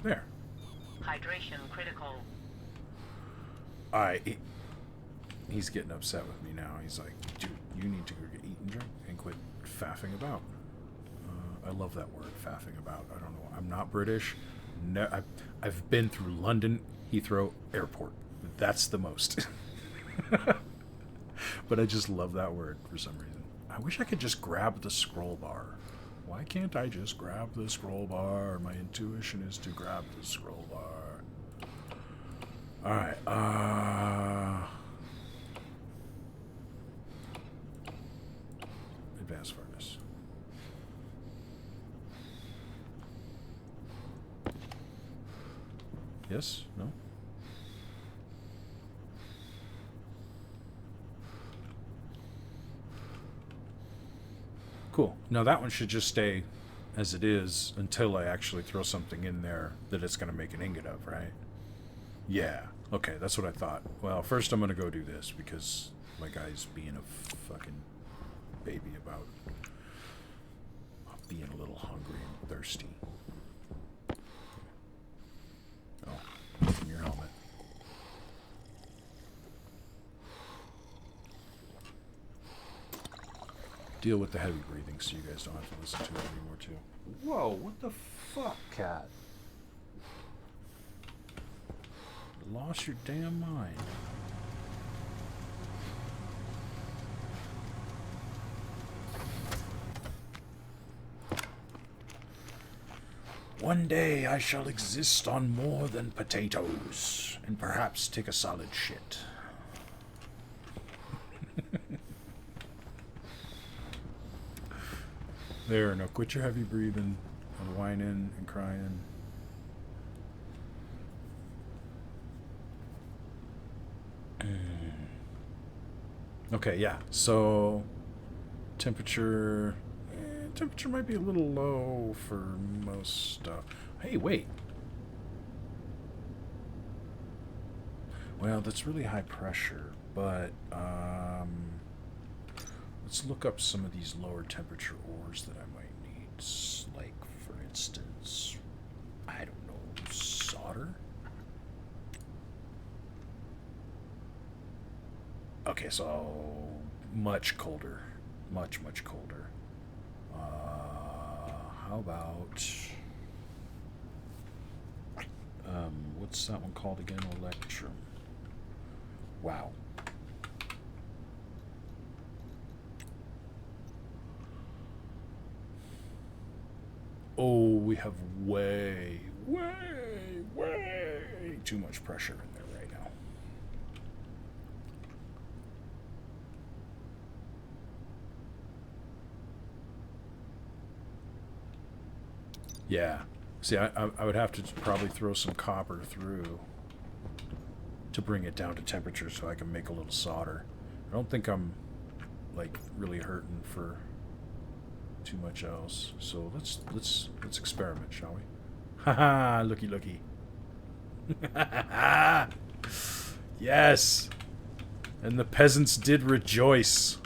There. Hydration critical. He's getting upset with me now. He's like, dude, you need to go get eat and drink and quit faffing about. I love that word, faffing about. I don't know. I'm not British. No, I've been through London, Heathrow Airport. That's the most. But I just love that word for some reason. I wish I could just grab the scroll bar. Why can't I just grab the scroll bar? My intuition is to grab the scroll bar. Alright, advanced furnace. Yes? No? Cool. Now that one should just stay as it is until I actually throw something in there that it's going to make an ingot of, right? Yeah. Okay, that's what I thought. Well, first I'm going to go do this because my guy's being a fucking baby about being a little hungry and thirsty. Oh, in your helmet. Deal with the heavy breathing so you guys don't have to listen to it anymore, too. Whoa, what the fuck, cat? Lost your damn mind. One day I shall exist on more than potatoes, and perhaps take a solid shit. There, now quit your heavy breathing and whining and crying. Okay, yeah. So temperature temperature might be a little low for most stuff. Hey, wait. Well, that's really high pressure, but let's look up some of these lower temperature ores that I might need. Like, for instance, I don't know, solder? Okay, so much colder. Much, much colder. How about... what's that one called again? Electrum. Wow. Oh, we have way too much pressure in there right now. Yeah. See, I would have to probably throw some copper through to bring it down to temperature so I can make a little solder. I don't think I'm, like, really hurting for too much else. So let's experiment, shall we? Haha, looky. Yes. And the peasants did rejoice.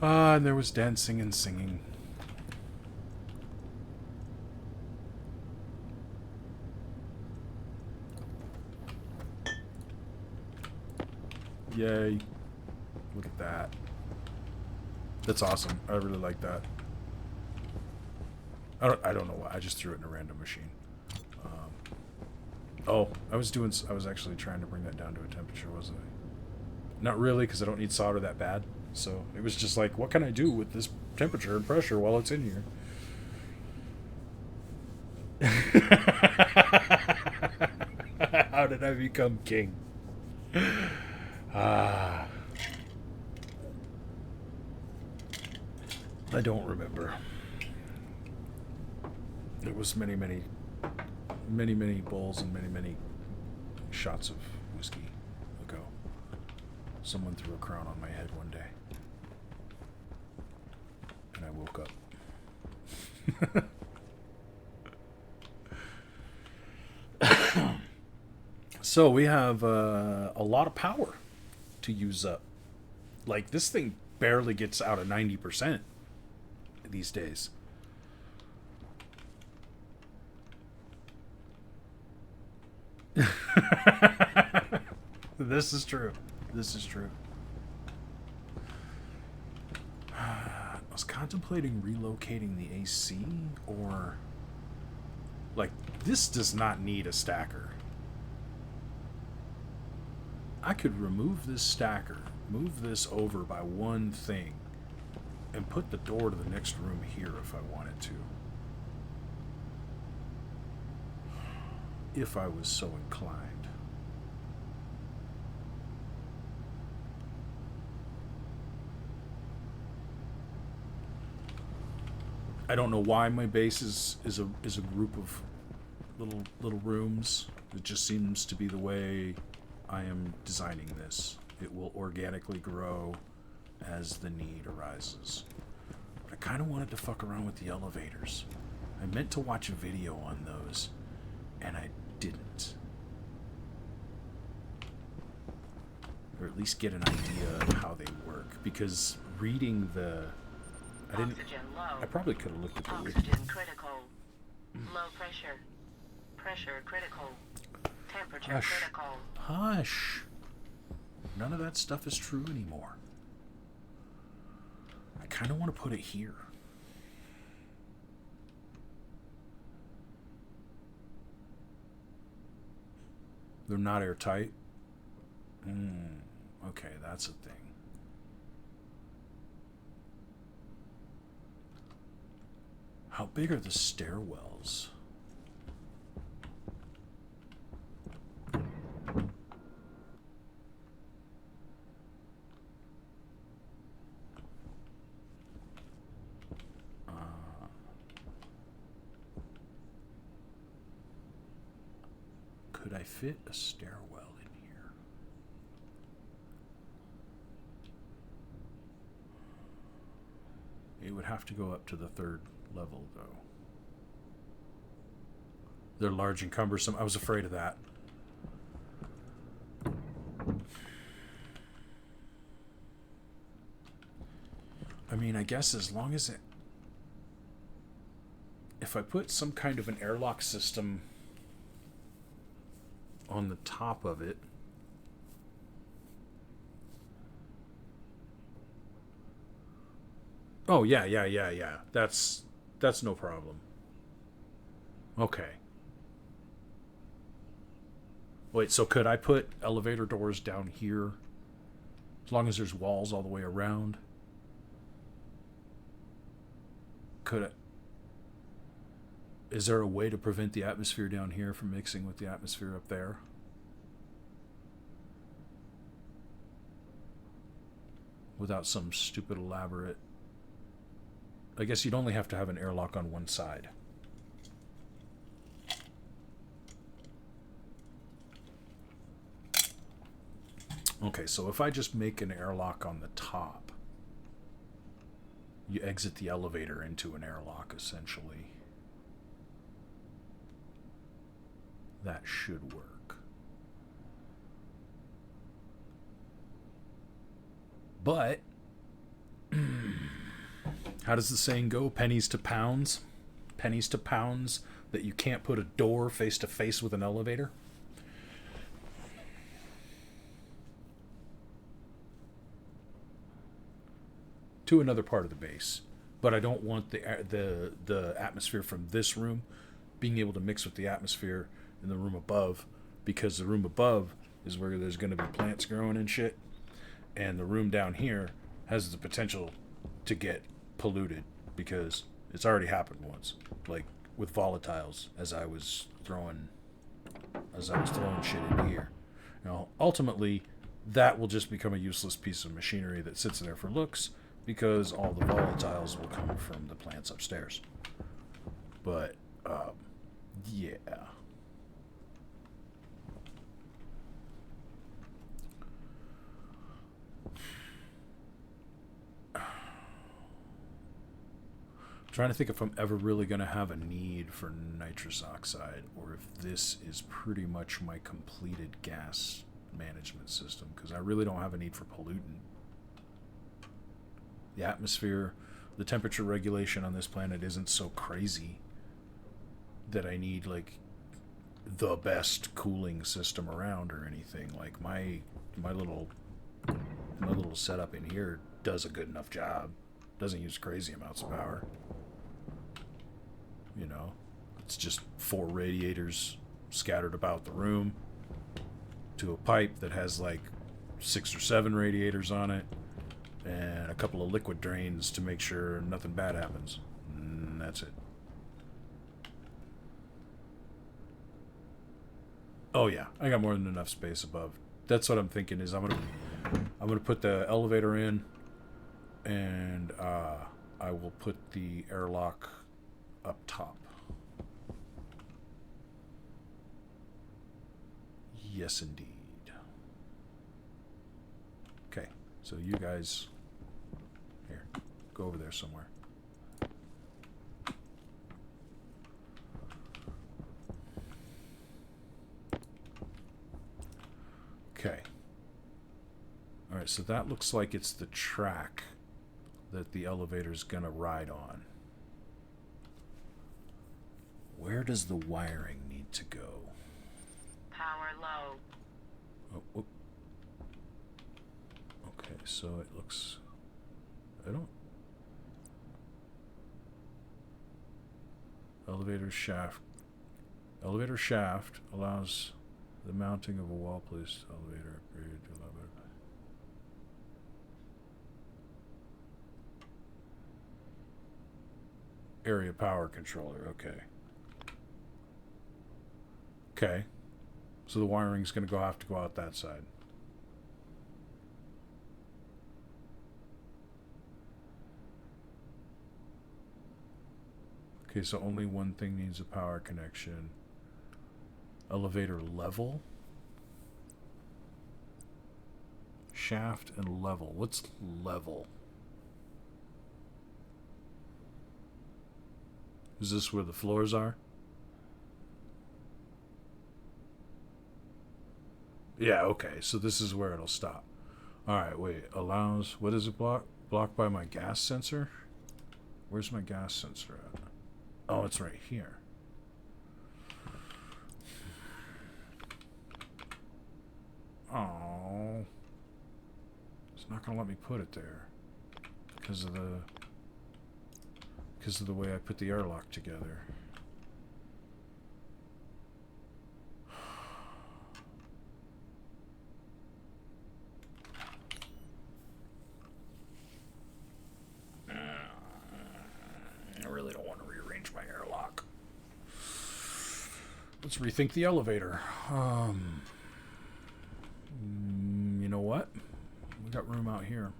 And there was dancing and singing. Yay. Look at that. That's awesome. I really like that. I don't know why. I just threw it in a random machine. Oh, I was actually trying to bring that down to a temperature, wasn't I? Not really, because I don't need solder that bad. So it was just like, what can I do with this temperature and pressure while it's in here? How did I become king? I don't remember. It was many bowls and many shots of whiskey ago. Someone threw a crown on my head one day. And I woke up. So we have a lot of power to use up. Like, this thing barely gets out of 90% these days. This is true. I was contemplating relocating the AC, or... Like, this does not need a stacker. I could remove this stacker, move this over by one thing, and put the door to the next room here if I wanted to. If I was so inclined. I don't know why my base is a group of little rooms. It just seems to be the way I am designing this. It will organically grow as the need arises. But I kind of wanted to fuck around with the elevators. I meant to watch a video on those, and I didn't. Or at least get an idea of how they work. Because reading the... I probably could have looked at the Oxygen critical. Low pressure. Pressure critical. Temperature critical. Hush. None of that stuff is true anymore. I kind of want to put it here. They're not airtight. Okay, that's a thing. How big are the stairwells? Could I fit a stairwell in here? It would have to go up to the 3rd level, though. They're large and cumbersome. I was afraid of that. I mean, I guess as long as it... If I put some kind of an airlock system on the top of it... Oh, yeah. That's no problem. Okay. Wait, so could I put elevator doors down here? As long as there's walls all the way around? Could I... Is there a way to prevent the atmosphere down here from mixing with the atmosphere up there? Without some stupid elaborate... I guess you'd only have to have an airlock on one side. Okay, so if I just make an airlock on the top, you exit the elevator into an airlock, essentially. That should work. But, how does the saying go? Pennies to pounds? Pennies to pounds that you can't put a door face to face with an elevator? To another part of the base, but I don't want the atmosphere from this room being able to mix with the atmosphere in the room above, because the room above is where there's going to be plants growing and shit, and the room down here has the potential to get polluted because it's already happened once, like with volatiles as I was throwing shit in here. Now, ultimately, that will just become a useless piece of machinery that sits there for looks, because all the volatiles will come from the plants upstairs. But, yeah. I'm trying to think if I'm ever really going to have a need for nitrous oxide, or if this is pretty much my completed gas management system, because I really don't have a need for pollutant. The atmosphere, the temperature regulation on this planet isn't so crazy that I need like the best cooling system around or anything. Like my little setup in here does a good enough job. Doesn't use crazy amounts of power. You know, it's just 4 radiators scattered about the room to a pipe that has like 6 or 7 radiators on it, and a couple of liquid drains to make sure nothing bad happens. And that's it. Oh yeah, I got more than enough space above. That's what I'm thinking is I'm gonna put the elevator in, and I will put the airlock up top. Yes, indeed. Okay, so you guys, here, go over there somewhere. Okay. All right, so that looks like it's the track that the elevator's gonna ride on. Where does the wiring need to go? Power low. Oh, whoop. Okay, so it looks... Elevator shaft allows the mounting of a wall-placed elevator upgrade to allow better... Area power controller, okay. Okay. So the wiring's going to have to go out that side. Okay, so only one thing needs a power connection. Elevator level. Shaft and level. What's level? Is this where the floors are? Yeah, okay. So this is where it'll stop. Alright, wait. Allows... What is it block? Blocked by my gas sensor? Where's my gas sensor at? Oh, it's right here. Oh. It's not going to let me put it there. Because of the way I put the airlock together. I really don't want to rearrange my airlock. Let's rethink the elevator. You know what? We got room out here.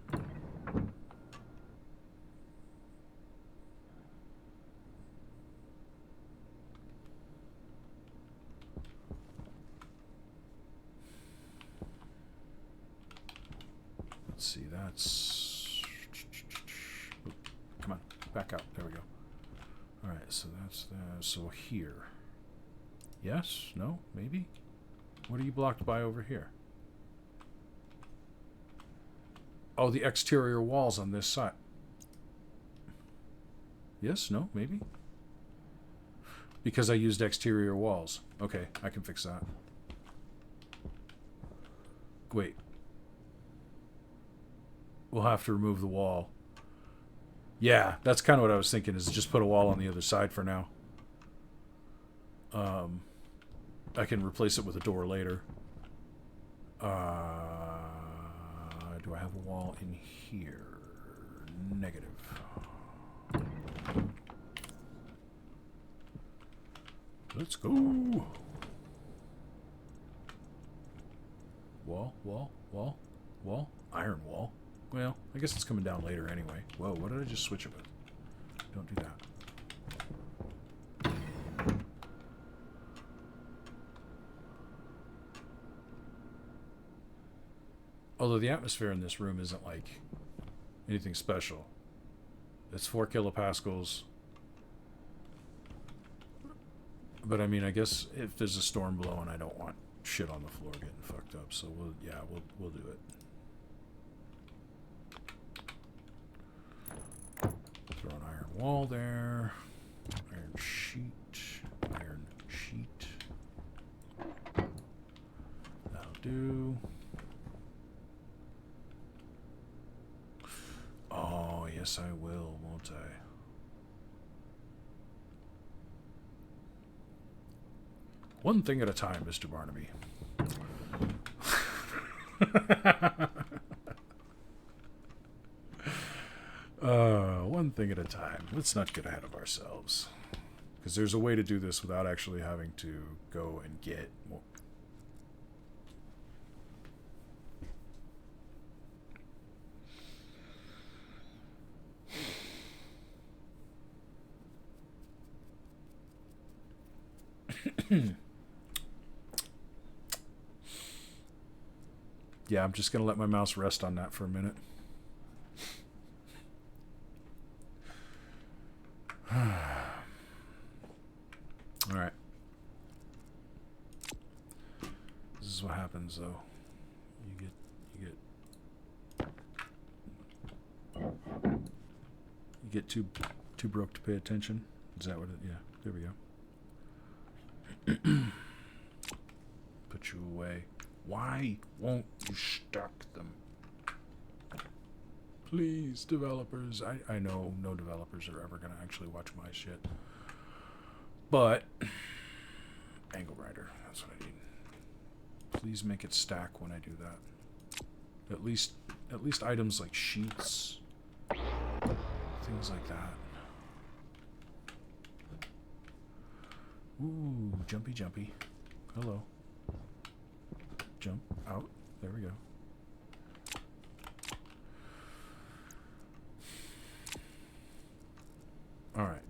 Let's see, that's... Come on, back out. There we go. Alright, so that's that. So here. Yes? No? Maybe? What are you blocked by over here? Oh, the exterior walls on this side. Yes? No? Maybe? Because I used exterior walls. Okay, I can fix that. Wait. We'll have to remove the wall. Yeah, that's kind of what I was thinking, is just put a wall on the other side for now. I can replace it with a door later. Do I have a wall in here? Negative. Let's go. Wall, wall, wall, wall. Iron wall. Well, I guess it's coming down later anyway. Whoa, what did I just switch it with? Don't do that. Although the atmosphere in this room isn't like anything special. It's 4 kilopascals. But I mean, I guess if there's a storm blowing, I don't want shit on the floor getting fucked up. So we'll do it. Throw an iron wall there. Iron sheet. Iron sheet. That'll do. Oh, yes I will, won't I? One thing at a time, Mr. Barnaby. One thing at a time. Let's not get ahead of ourselves. Because there's a way to do this without actually having to go and get more. Yeah, I'm just going to let my mouse rest on that for a minute. All right. This is what happens, though. You get too broke to pay attention. Is that what it? Yeah. There we go. Put you away. Why won't you stack them? Please, developers. I know no developers are ever going to actually watch my shit. But angle writer, that's what I need. Please make it stack when I do that. At least items like sheets, things like that. Ooh, jumpy, jumpy. Hello. Jump out. There we go. All right.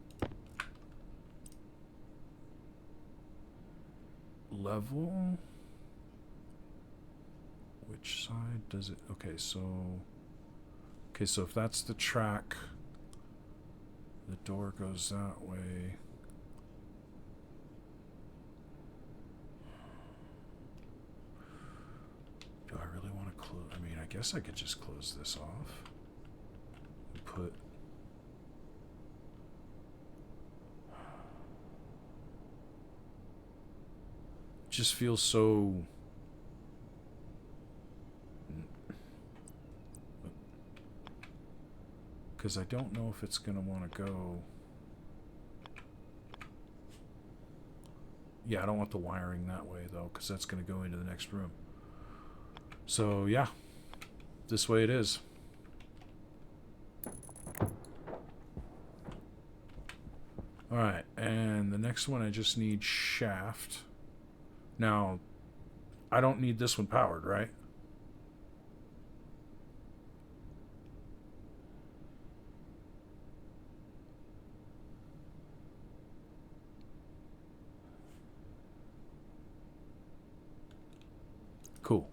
level. Which side does it? Okay, so if that's the track, the door goes that way. Do I really want to close? I mean, I guess I could just close this off. Put. Just feels so. Because I don't know if it's going to want to go. Yeah, I don't want the wiring that way, though, because that's going to go into the next room. So, yeah. This way it is. Alright, and the next one I just need shaft. Now, I don't need this one powered, right? Cool.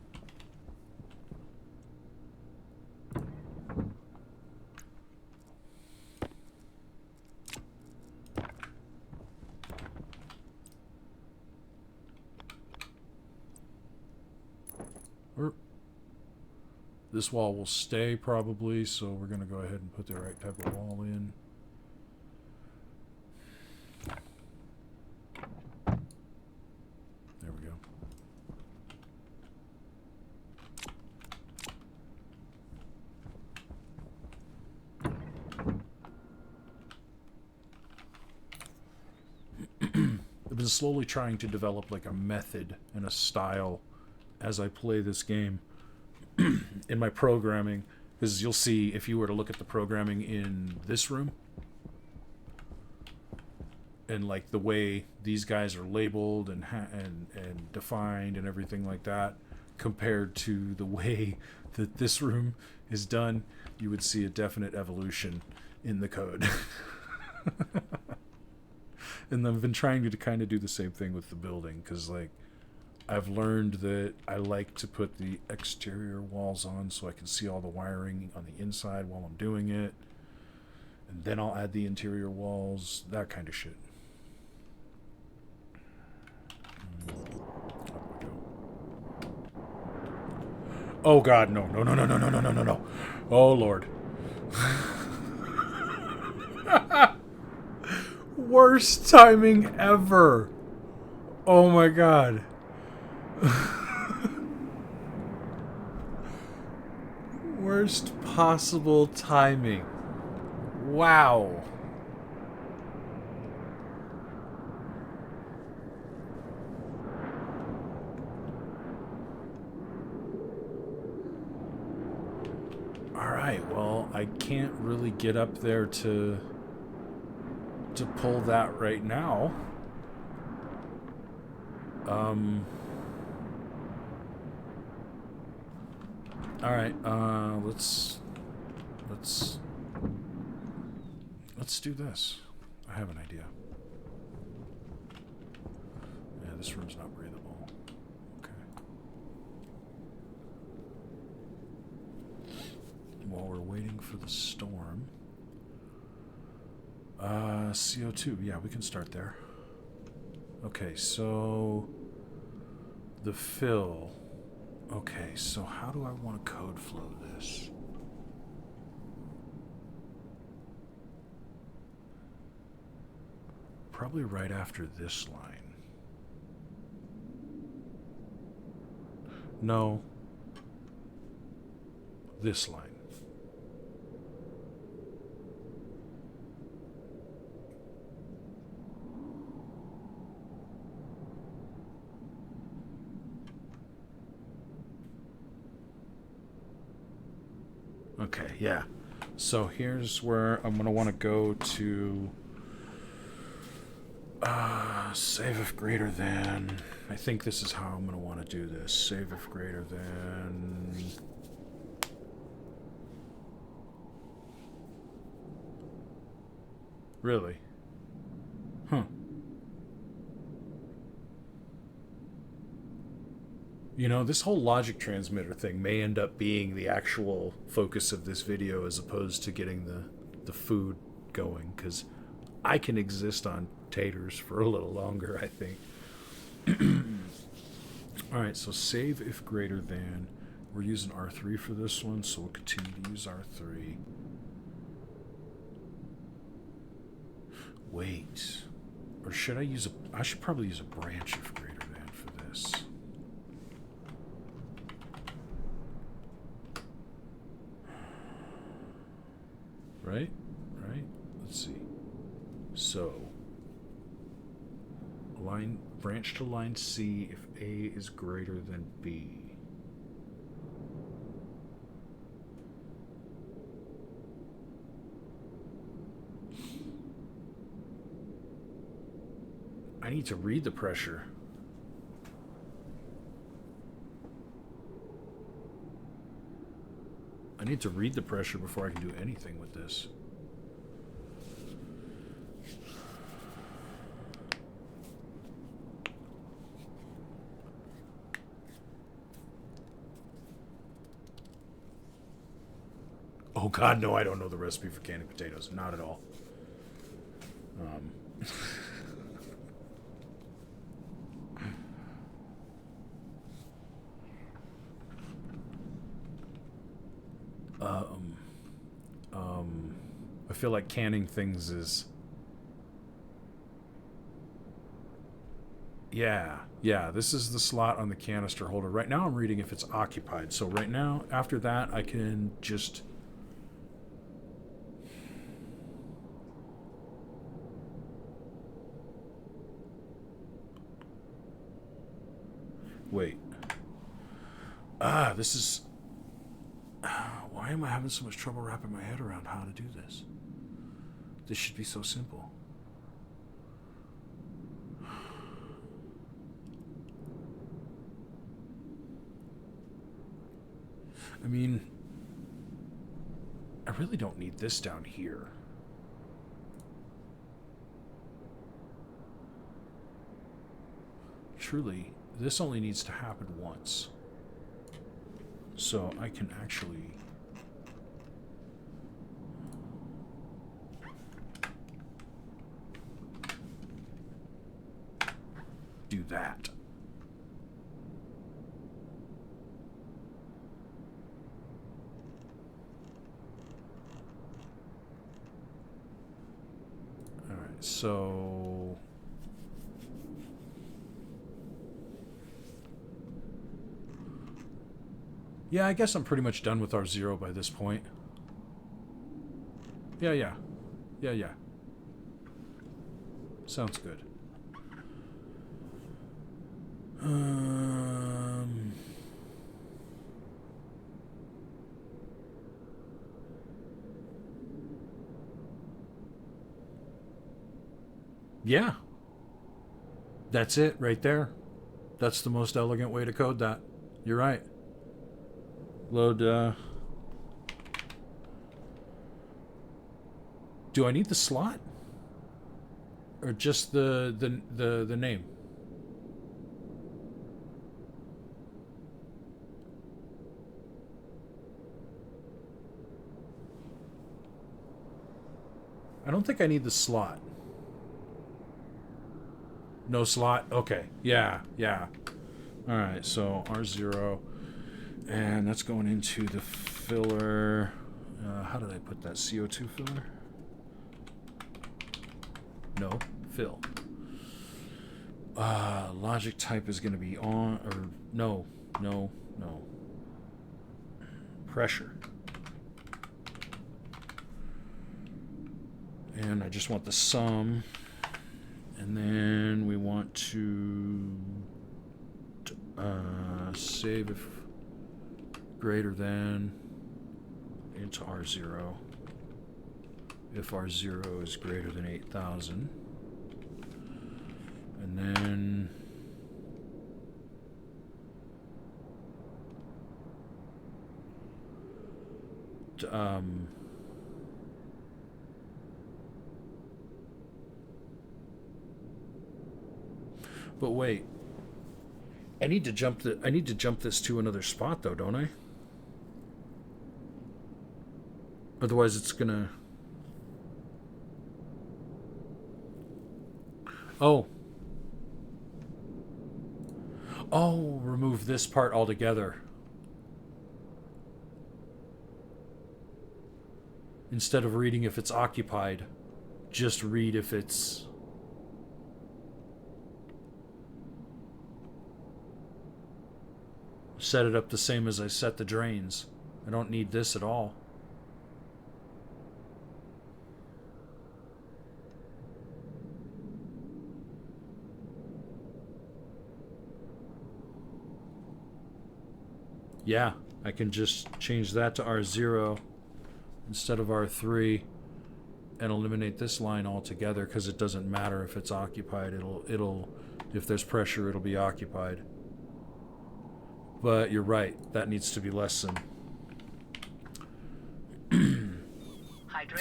This wall will stay probably, so we're going to go ahead and put the right type of wall in. There we go. I've been slowly trying to develop like a method and a style as I play this game. In my programming, because you'll see if you were to look at the programming in this room and like the way these guys are labeled and defined and everything like that compared to the way that this room is done, you would see a definite evolution in the code. And I've been trying to kind of do the same thing with the building, because like I've learned that I like to put the exterior walls on so I can see all the wiring on the inside while I'm doing it. And then I'll add the interior walls, that kind of shit. Oh god, no. Oh lord. Worst timing ever. Oh my god. Worst possible timing. Wow. Alright, well, I can't really get up there to pull that right now. Alright, let's do this. I have an idea. Yeah, this room's not breathable. Okay. While we're waiting for the storm. CO2. Yeah, we can start there. Okay, so the fill. Okay, so how do I want to code flow this? Probably right after this line. No. This line. Okay, yeah. So here's where I'm going to want to go to save if greater than. I think this is how I'm going to want to do this. Save if greater than. Really? Huh. You know, this whole logic transmitter thing may end up being the actual focus of this video as opposed to getting the food going, because I can exist on taters for a little longer, I think. Alright, so save if greater than. We're using R3 for this one, so we'll continue to use R3. Wait. Or should I use I should probably use a branch if greater than for this. Right? Let's see. So, branch to line C if A is greater than B. I need to read the pressure. I need to read the pressure before I can do anything with this. Oh God, no, I don't know the recipe for canning potatoes. Not at all. I feel like canning things is... Yeah, this is the slot on the canister holder. Right now I'm reading if it's occupied. So right now, after that, I can just... Wait. This is... Why am I having so much trouble wrapping my head around how to do this? This should be so simple. I mean, I really don't need this down here. Truly, this only needs to happen once. So I can actually... do that. All right, so yeah, I guess I'm pretty much done with R0 by this point. Yeah. Sounds good. Yeah. That's it right there. That's the most elegant way to code that. You're right. Load, do I need the slot? Or just the name? I don't think I need the slot. No slot? Okay. Yeah. Alright, so R0. And that's going into the filler. How did I put that? CO2 filler? No, fill. Logic type is going to be on, or no. Pressure. And I just want the sum. And then we want to save if greater than into R0. If R0 is greater than 8,000. And then but wait, I need to jump this to another spot though, don't I? Otherwise it's gonna... Oh, remove this part altogether. Instead of reading if it's occupied, just read if it's... Set it up the same as I set the drains. I don't need this at all. Yeah, I can just change that to R0 instead of R3 and eliminate this line altogether because it doesn't matter if it's occupied. It'll if there's pressure, it'll be occupied. But you're right, that needs to be less than.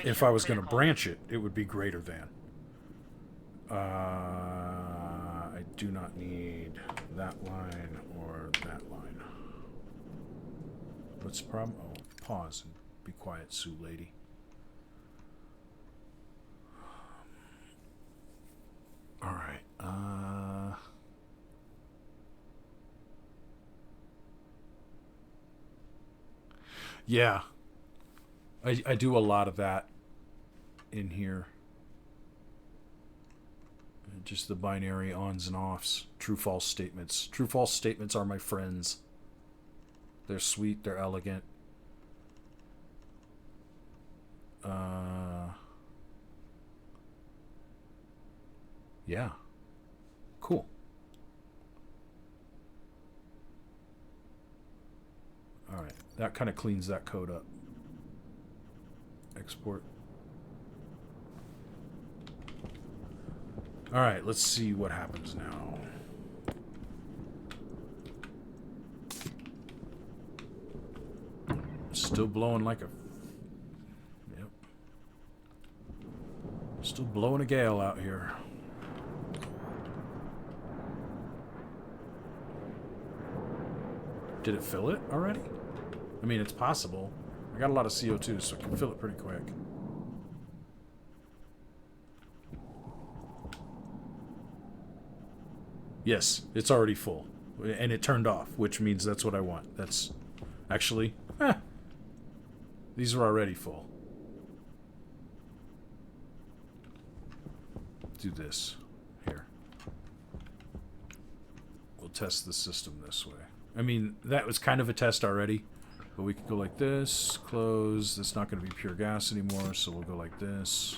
If I was going to branch it, it would be greater than. I do not need that line or that line. What's the problem? Oh, pause and be quiet, Sue lady. All right. Yeah. I do a lot of that in here. Just the binary ons and offs. True-false statements. True-false statements are my friends. They're sweet. They're elegant. Yeah. Cool. All right. That kind of cleans that code up. Export. All right. Let's see what happens now. Still blowing like a... Yep. Still blowing a gale out here. Did it fill it already? I mean, it's possible. I got a lot of CO2, so I can fill it pretty quick. Yes, it's already full. And it turned off, which means that's what I want. That's... Actually... These are already full. Do this. Here. We'll test the system this way. I mean, that was kind of a test already. But we could go like this. Close. It's not going to be pure gas anymore, so we'll go like this.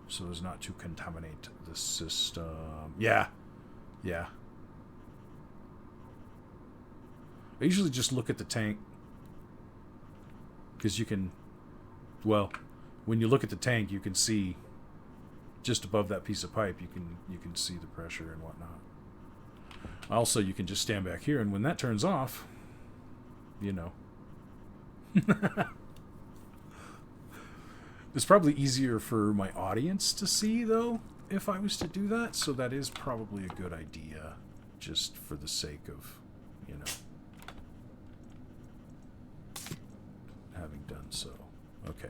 So as not to contaminate the system. Yeah. Yeah. I usually just look at the tank. Because you can, well, when you look at the tank, you can see just above that piece of pipe. You can see the pressure and whatnot. Also, you can just stand back here, and when that turns off, you know, it's probably easier for my audience to see though if I was to do that. So that is probably a good idea, just for the sake of, you know. Having done so. Okay.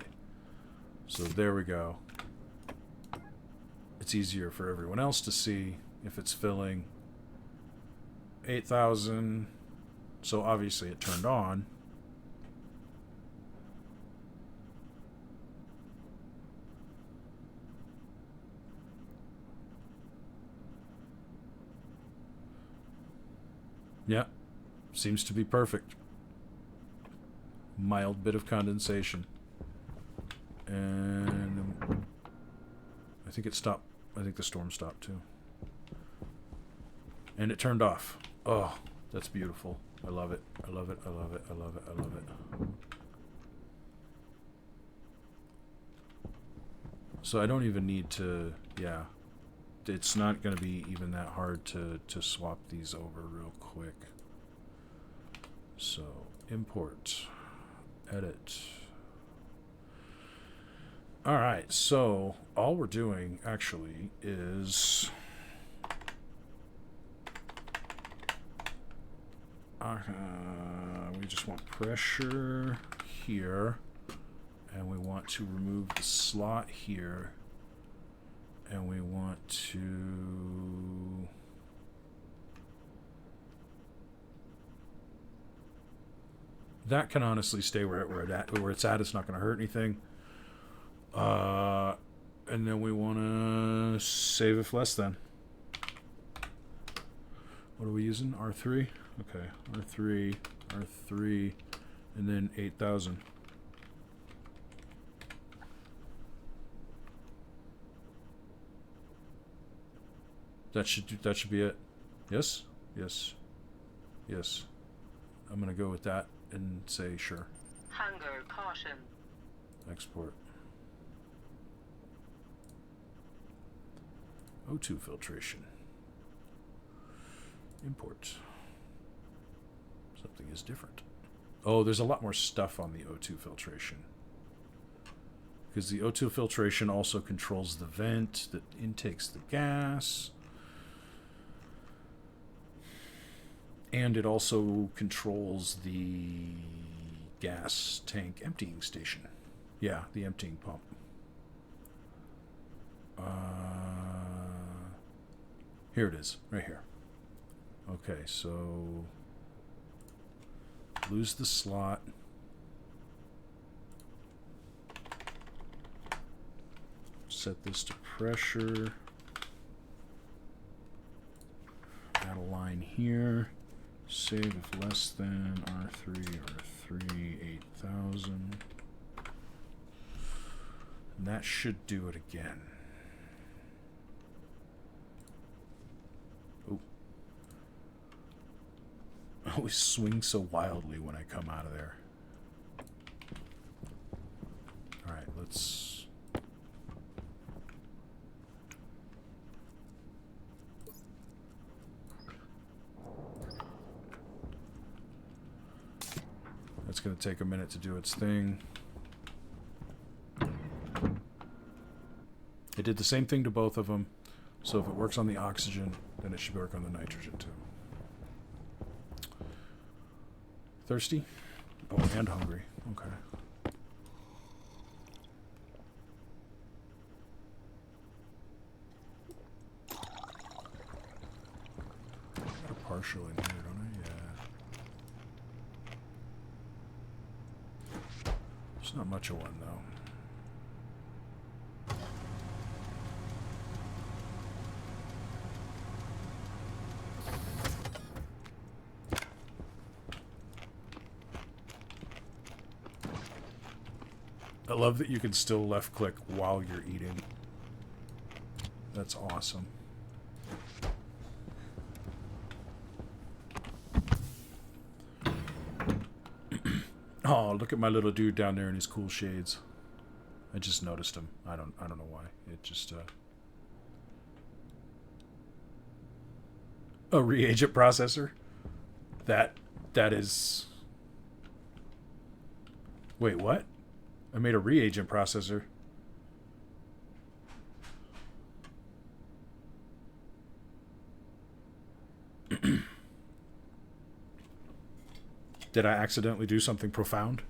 So there we go. It's easier for everyone else to see if it's filling. 8,000. So obviously it turned on. Yeah. Seems to be perfect. Mild bit of condensation. And I think it stopped. I think the storm stopped too. And it turned off. Oh, that's beautiful. I love it. I love it. I love it. I love it. I love it. So I don't even need to, yeah. It's not going to be even that hard to swap these over real quick. So, import. Edit. Alright, so all we're doing actually is We just want pressure here, and we want to remove the slot here, and we want to that can honestly stay where it's at. It's not going to hurt anything. And then we want to save if less than. What are we using? R3? Okay, R3, and then 8,000. That should be it. Yes? Yes. Yes. I'm going to go with that and say sure. Hunger caution. Export. O2 filtration. Import. Something is different. Oh, there's a lot more stuff on the O2 filtration. Because the O2 filtration also controls the vent that intakes the gas. And it also controls the gas tank emptying station. Yeah, the emptying pump. Here it is, right here. Okay, so lose the slot. Set this to pressure. Add a line here. Save if less than R3, 8,000. And that should do it again. Oh. I always swing so wildly when I come out of there. Alright, let's... It's going to take a minute to do its thing. It did the same thing to both of them. So if it works on the oxygen, then it should work on the nitrogen too. Thirsty? Oh, and hungry. Okay. Got a partial in here, don't I? Yeah. It's not much of one, though. I love that you can still left click while you're eating. That's awesome. Oh, look at my little dude down there in his cool shades. I just noticed him. I don't know why. It just a reagent processor. That is. Wait, what? I made a reagent processor. Did I accidentally do something profound?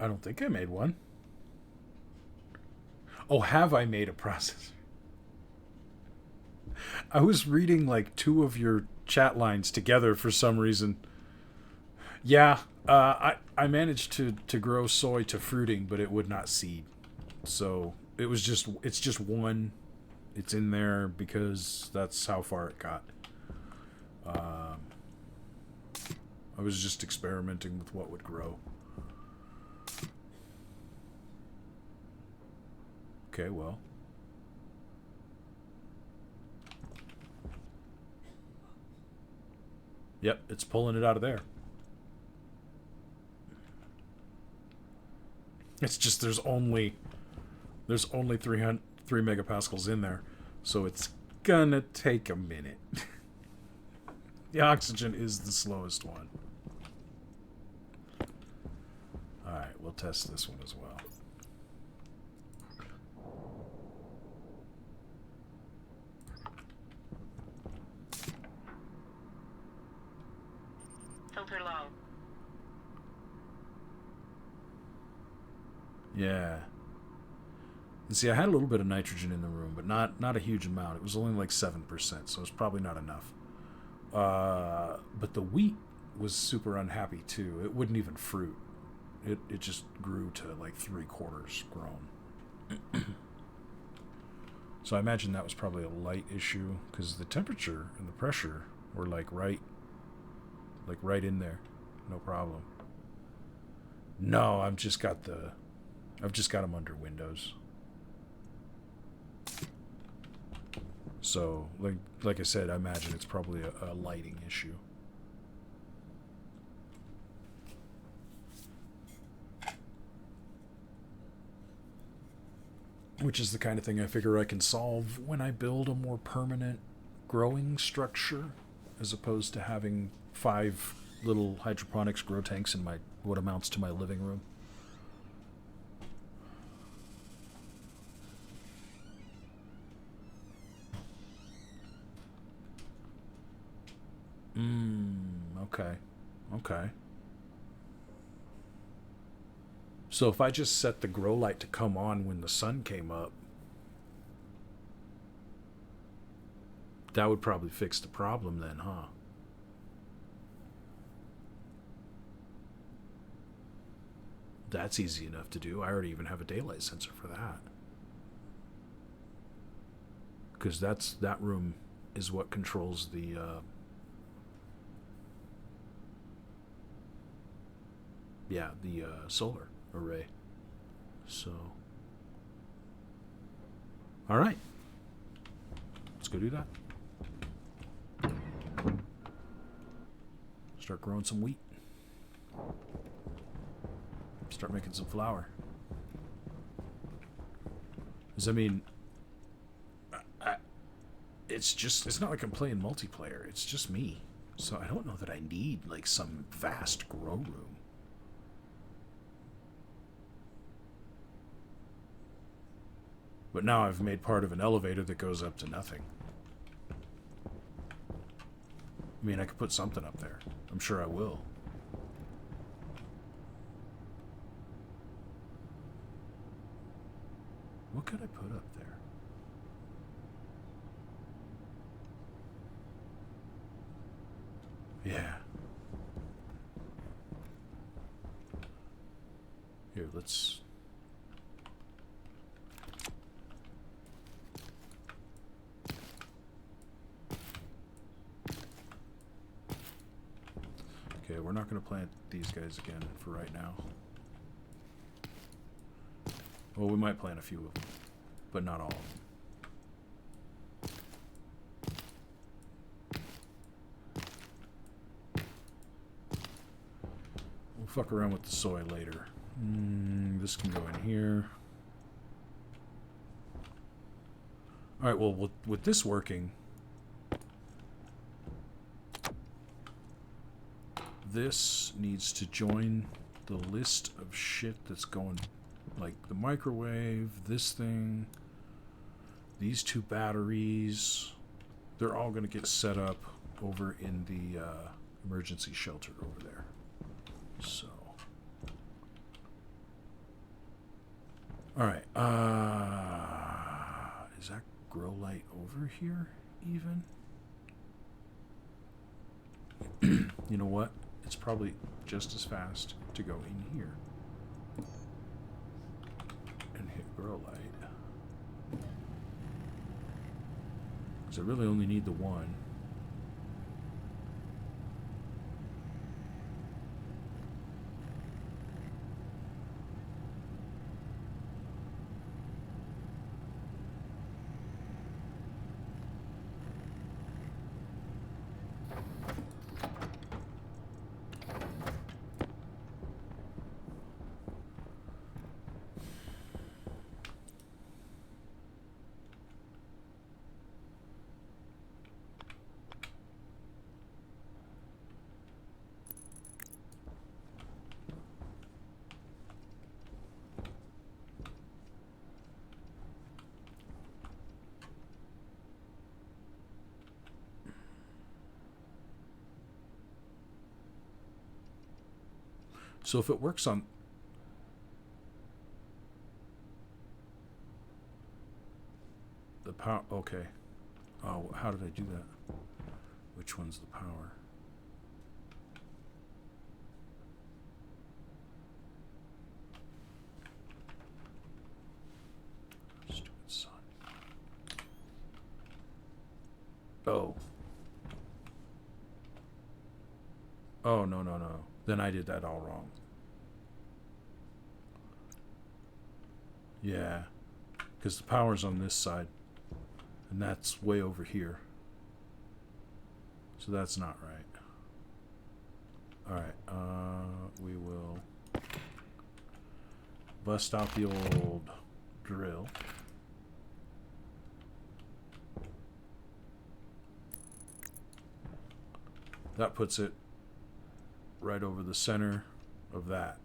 I don't think I made one. Oh, have I made a processor? I was reading like two of your chat lines together for some reason. Yeah, I managed to grow soy to fruiting, but it would not seed. So it's just one. It's in there because that's how far it got. I was just experimenting with what would grow. Okay, well. Yep, it's pulling it out of there. It's just there's only 3 megapascals in there, so it's gonna take a minute. The oxygen is the slowest one. Alright, we'll test this one as well. Filter low. Yeah. And see, I had a little bit of nitrogen in the room, but not a huge amount. It was only like 7%, so it's probably not enough. But the wheat was super unhappy too. It wouldn't even fruit. It just grew to like 3/4 grown. So I imagine that was probably a light issue, because the temperature and the pressure were like right in there. No problem. No, I've just got them under Windows. So, like I said, I imagine it's probably a lighting issue. Which is the kind of thing I figure I can solve when I build a more permanent growing structure, as opposed to having 5 little hydroponics grow tanks in what amounts to my living room. Okay. So if I just set the grow light to come on when the sun came up, that would probably fix the problem then, huh? That's easy enough to do. I already even have a daylight sensor for that. Because that room is what controls the solar array. So, all right, let's go do that. Start growing some wheat. Start making some flour. Because I mean, it's not like I'm playing multiplayer. It's just me. So I don't know that I need like some vast grow room. But now I've made part of an elevator that goes up to nothing. I mean, I could put something up there. I'm sure I will. What could I put up there? Yeah. Here, let's... Okay, we're not going to plant these guys again for right now. Well, we might plant a few of them, but not all of them. We'll fuck around with the soy later. This can go in here. Alright, well, with this working, this needs to join the list of shit that's going, like the microwave, this thing, these 2 batteries. They're all going to get set up over in the emergency shelter over there. So, all right. Is that grow light over here even? You know what? It's probably just as fast to go in here and hit grow light. Because I really only need the one. So if it works on... the power... Okay. Oh, how did I do that? Which one's the power? Stupid son. Oh. Oh, no, no, no. Then I did that all wrong. Yeah. Because the power's on this side. And that's way over here. So that's not right. Alright, we will bust out the old drill. That puts it right over the center of that.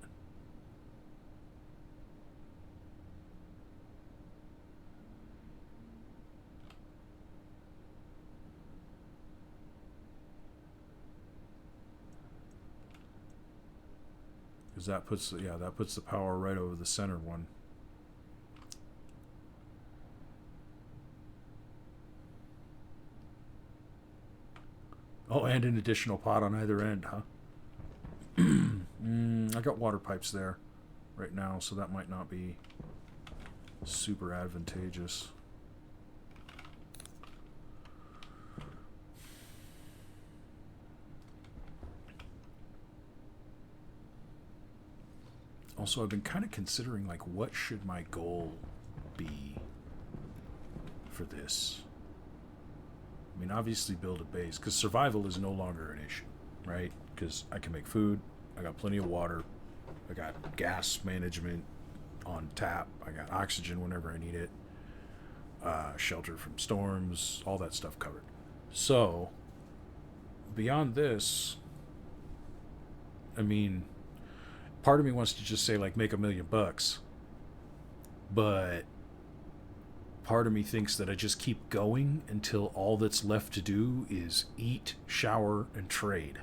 Because that puts, yeah, that puts the power right over the center one. Oh, and an additional pot on either end, huh? I got water pipes there right now, so that might not be super advantageous. Also, I've been kind of considering, like, what should my goal be for this? I mean, obviously build a base, because survival is no longer an issue, right? Because I can make food, I got plenty of water, I got gas management on tap, I got oxygen whenever I need it, shelter from storms, all that stuff covered. So, beyond this, I mean, part of me wants to just say, like, make $1 million, but part of me thinks that I just keep going until all that's left to do is eat, shower, and trade.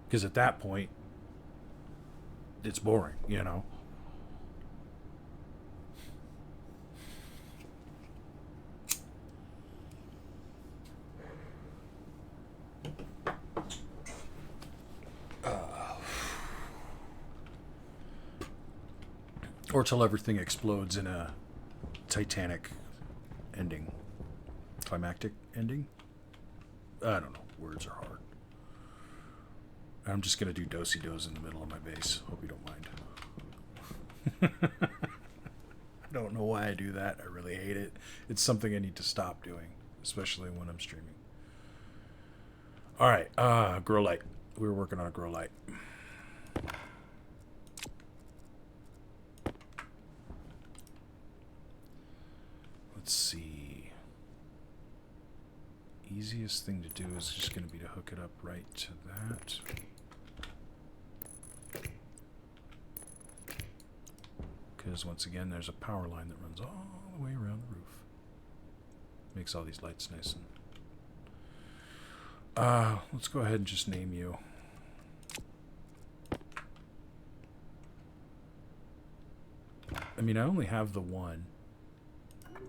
Because at that point, it's boring, you know? Or till everything explodes in a Titanic ending. Climactic ending? I don't know. Words are hard. I'm just going to do do-si-dos in the middle of my base. Hope you don't mind. I don't know why I do that. I really hate it. It's something I need to stop doing, especially when I'm streaming. Alright, grow light. We were working on a grow light. Let's see. Easiest thing to do is just going to be to hook it up right to that. Because once again, there's a power line that runs all the way around the roof. Makes all these lights nice and... let's go ahead and just name you. I mean, I only have the one. I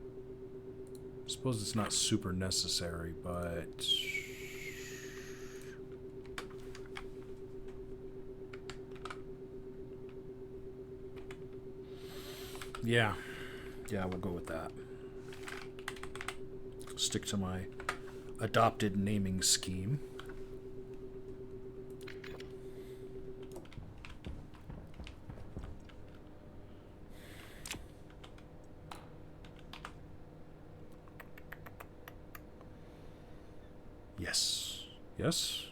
suppose it's not super necessary, but... Yeah. Yeah, we'll go with that. Stick to my adopted naming scheme. Yes. Yes.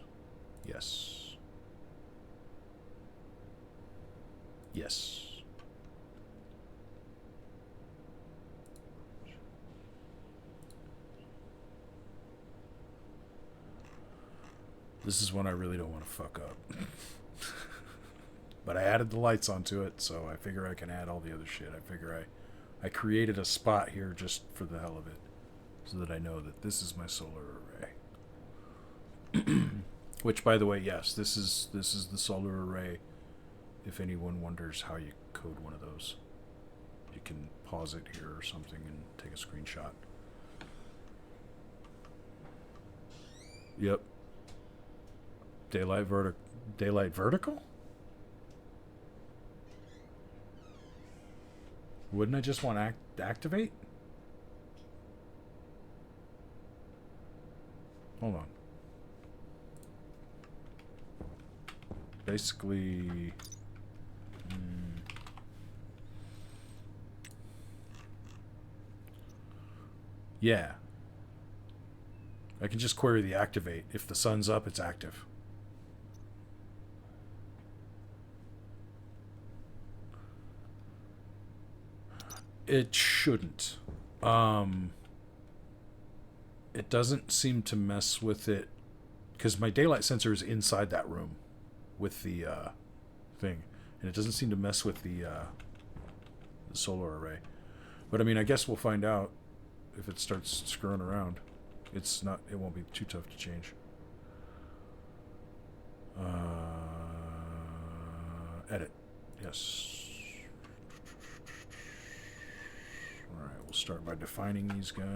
Yes. Yes. This is one I really don't want to fuck up. But I added the lights onto it, so I figure I can add all the other shit. I figure I created a spot here just for the hell of it, so that I know that this is my solar array. Which, by the way, yes, this is the solar array if anyone wonders how you code one of those. You can pause it here or something and take a screenshot. Yep. Daylight vertical? Wouldn't I just want to activate? Hold on. Basically... yeah. I can just query the activate. If the sun's up, it's active. It shouldn't. It doesn't seem to mess with it because my daylight sensor is inside that room with the thing, and it doesn't seem to mess with the solar array. But I mean, I guess we'll find out if it starts screwing around. It won't be too tough to change. Edit. Yes. Alright, we'll start by defining these guys.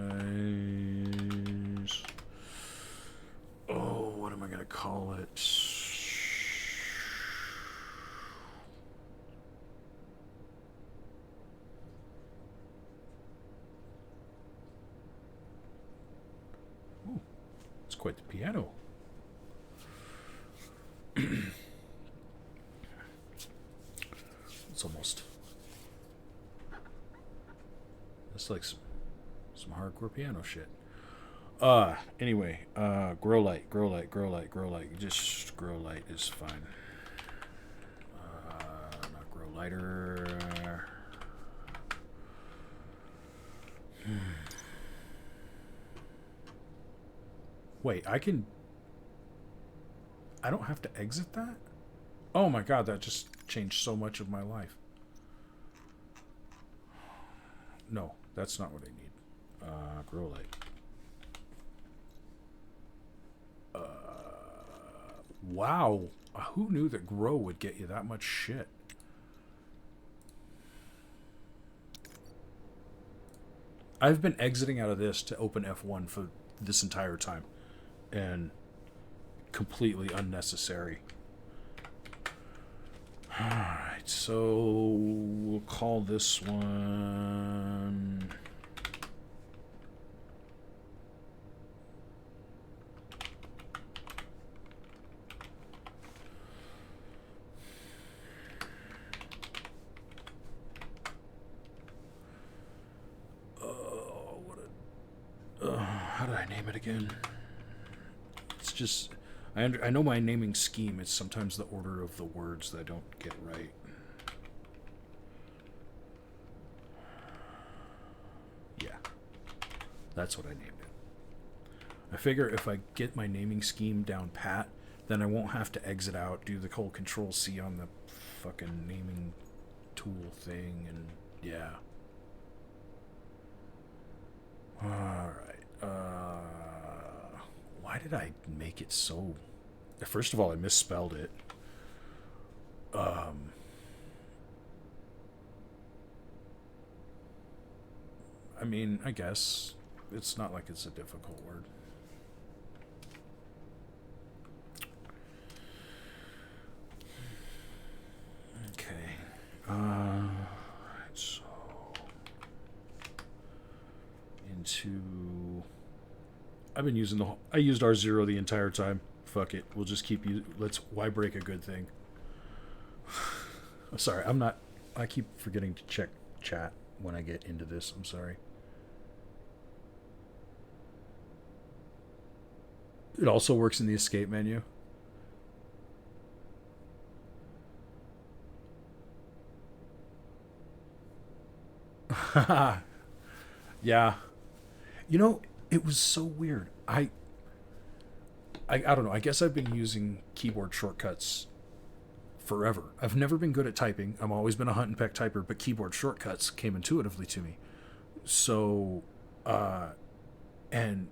Oh, what am I going to call it? Ooh, it's quite the piano. It's almost... It's like some hardcore piano shit. Anyway, grow light. Just grow light is fine. Not grow lighter. Wait, I don't have to exit that? Oh my god, that just changed so much of my life. No, that's not what I need. Grow light. Wow. Who knew that grow would get you that much shit? I've been exiting out of this to open F1 for this entire time. And completely unnecessary. Alright, so we'll call this one... how did I name it again? It's just... I know my naming scheme. It's sometimes the order of the words that I don't get right. Yeah. That's what I named it. I figure if I get my naming scheme down pat, then I won't have to exit out, do the whole Control-C on the fucking naming tool thing, and yeah. Alright. Why did I make it so... First of all, I misspelled it. I mean, I guess it's not like it's a difficult word. Okay. Right, so into... I've been using I used R0 the entire time. Fuck it. We'll just keep why break a good thing? I'm sorry. I keep forgetting to check chat when I get into this. I'm sorry. It also works in the escape menu. Yeah. You know, it was so weird. I don't know. I guess I've been using keyboard shortcuts forever. I've never been good at typing. I've always been a hunt and peck typer, but keyboard shortcuts came intuitively to me. So, and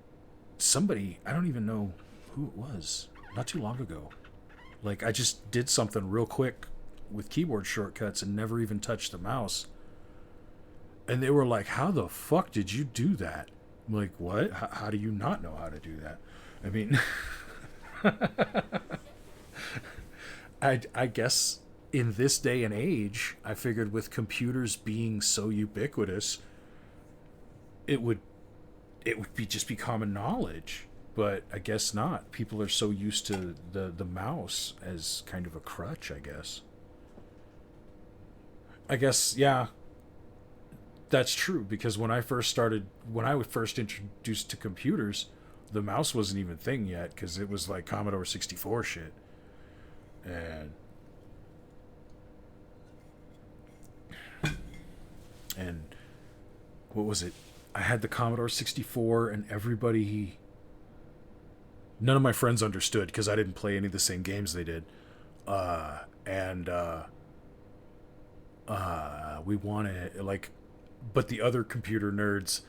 somebody, I don't even know who it was, not too long ago. Like, I just did something real quick with keyboard shortcuts and never even touched the mouse. And they were like, how the fuck did you do that? I'm like, what? How do you not know how to do that? I mean, I guess in this day and age, I figured with computers being so ubiquitous, it would just be common knowledge. But I guess not. People are so used to the mouse as kind of a crutch, I guess. Yeah, that's true, because when I was first introduced to computers, the mouse wasn't even a thing yet, because it was like Commodore 64 shit. And what was it? I had the Commodore 64, and none of my friends understood, because I didn't play any of the same games they did. We wanted, like, but the other computer nerds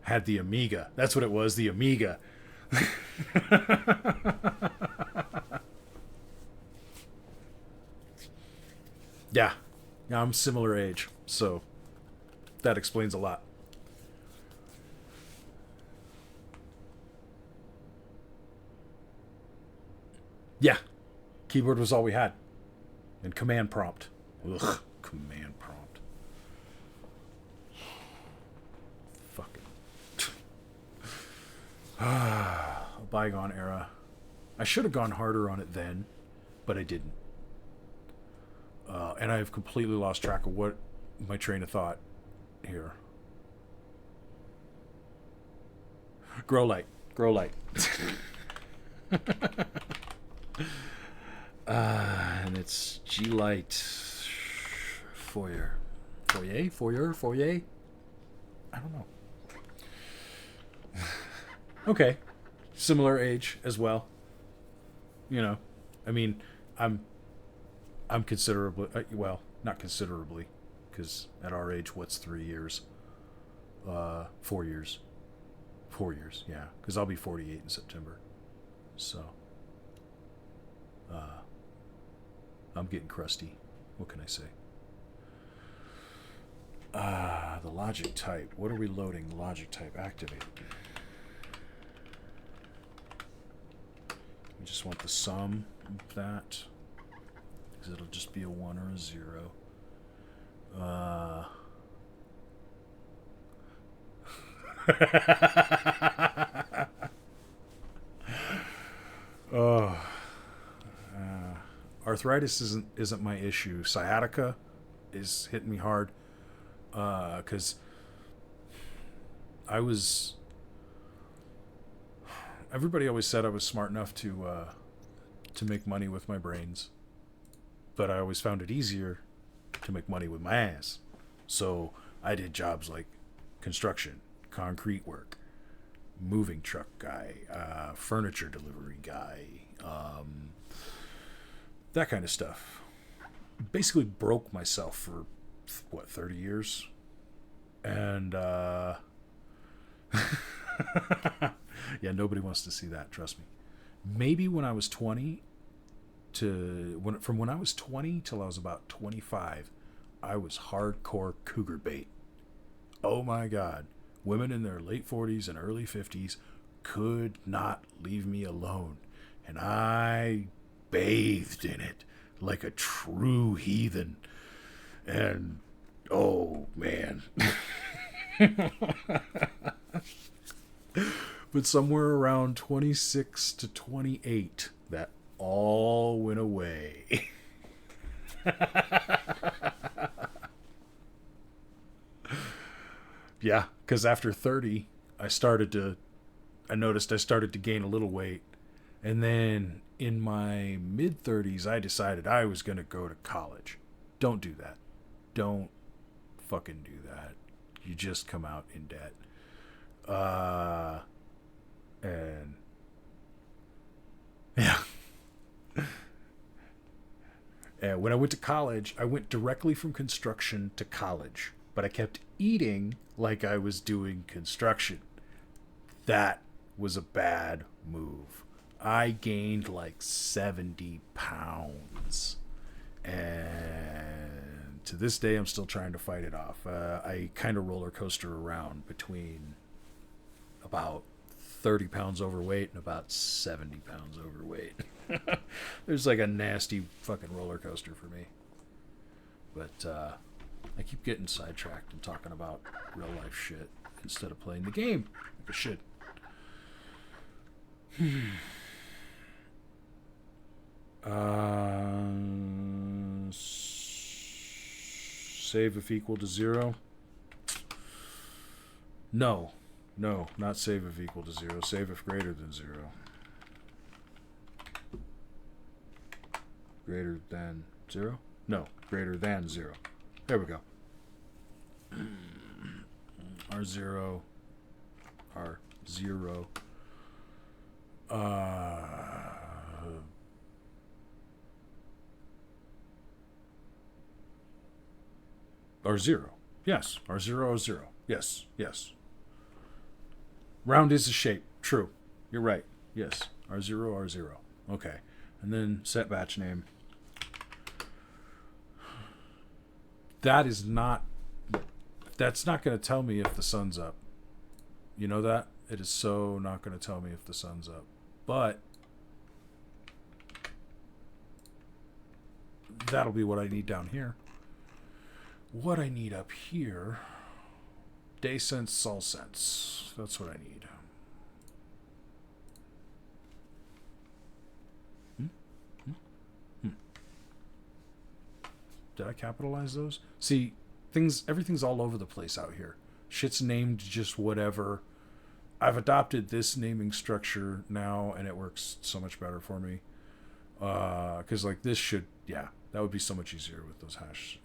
had the Amiga. That's what it was, the Amiga. Yeah. I'm similar age, so that explains a lot. Yeah. Keyboard was all we had. And command prompt. Ugh. Command prompt. Fucking. A bygone era. I should have gone harder on it then, but I didn't. And I've completely lost track of what my train of thought here. Grow light. And it's G-Light Foyer. Foyer? I don't know. Okay. Similar age as well. I mean, I'm considerably, well, not considerably, because at our age, what's 3 years? 4 years. 4 years, yeah, because I'll be 48 in September. So, I'm getting crusty. What can I say? The logic type. What are we loading? Logic type. Activate. We just want the sum of that, because it'll just be a 1 or a 0. Arthritis isn't my issue. Sciatica is hitting me hard, because everybody always said I was smart enough to make money with my brains, but I always found it easier to make money with my ass. So I did jobs like construction, concrete work, moving truck guy, furniture delivery guy, that kind of stuff. Basically broke myself for 30 years, and yeah, nobody wants to see that, trust me. Maybe when I was 20 from when I was 20 till I was about 25, I was hardcore cougar bait. Oh my God. Women in their late 40s and early 50s could not leave me alone. And I bathed in it like a true heathen. And, oh man. But somewhere around 26 to 28, that all went away. Yeah, because after 30, I noticed I started to gain a little weight. And then in my mid-30s, I decided I was going to go to college. Don't do that. Don't fucking do that. You just come out in debt. And yeah. And when I went to college, I went directly from construction to college, but I kept eating like I was doing construction. That was a bad move. I gained like 70 pounds. And to this day, I'm still trying to fight it off. I kind of roller coaster around between about 30 pounds overweight and about 70 pounds overweight. There's like a nasty fucking roller coaster for me. But I keep getting sidetracked and talking about real life shit instead of playing the game like I should. Save if equal to 0. No, not save if equal to 0. Save if greater than 0. Greater than 0? No, greater than 0. There we go. R0. R0. R0. Yes. R0, R0. Yes, yes. Round is a shape. True. You're right. Yes. R0, R0. Okay. And then set batch name. That's not going to tell me if the sun's up. You know that? It is so not going to tell me if the sun's up. But that'll be what I need down here. What I need up here, day sense, sol sense. That's what I need. Did I capitalize those? See, everything's all over the place out here. Shit's named just whatever. I've adopted this naming structure now, and it works so much better for me. Because like this should, yeah, that would be so much easier with those hash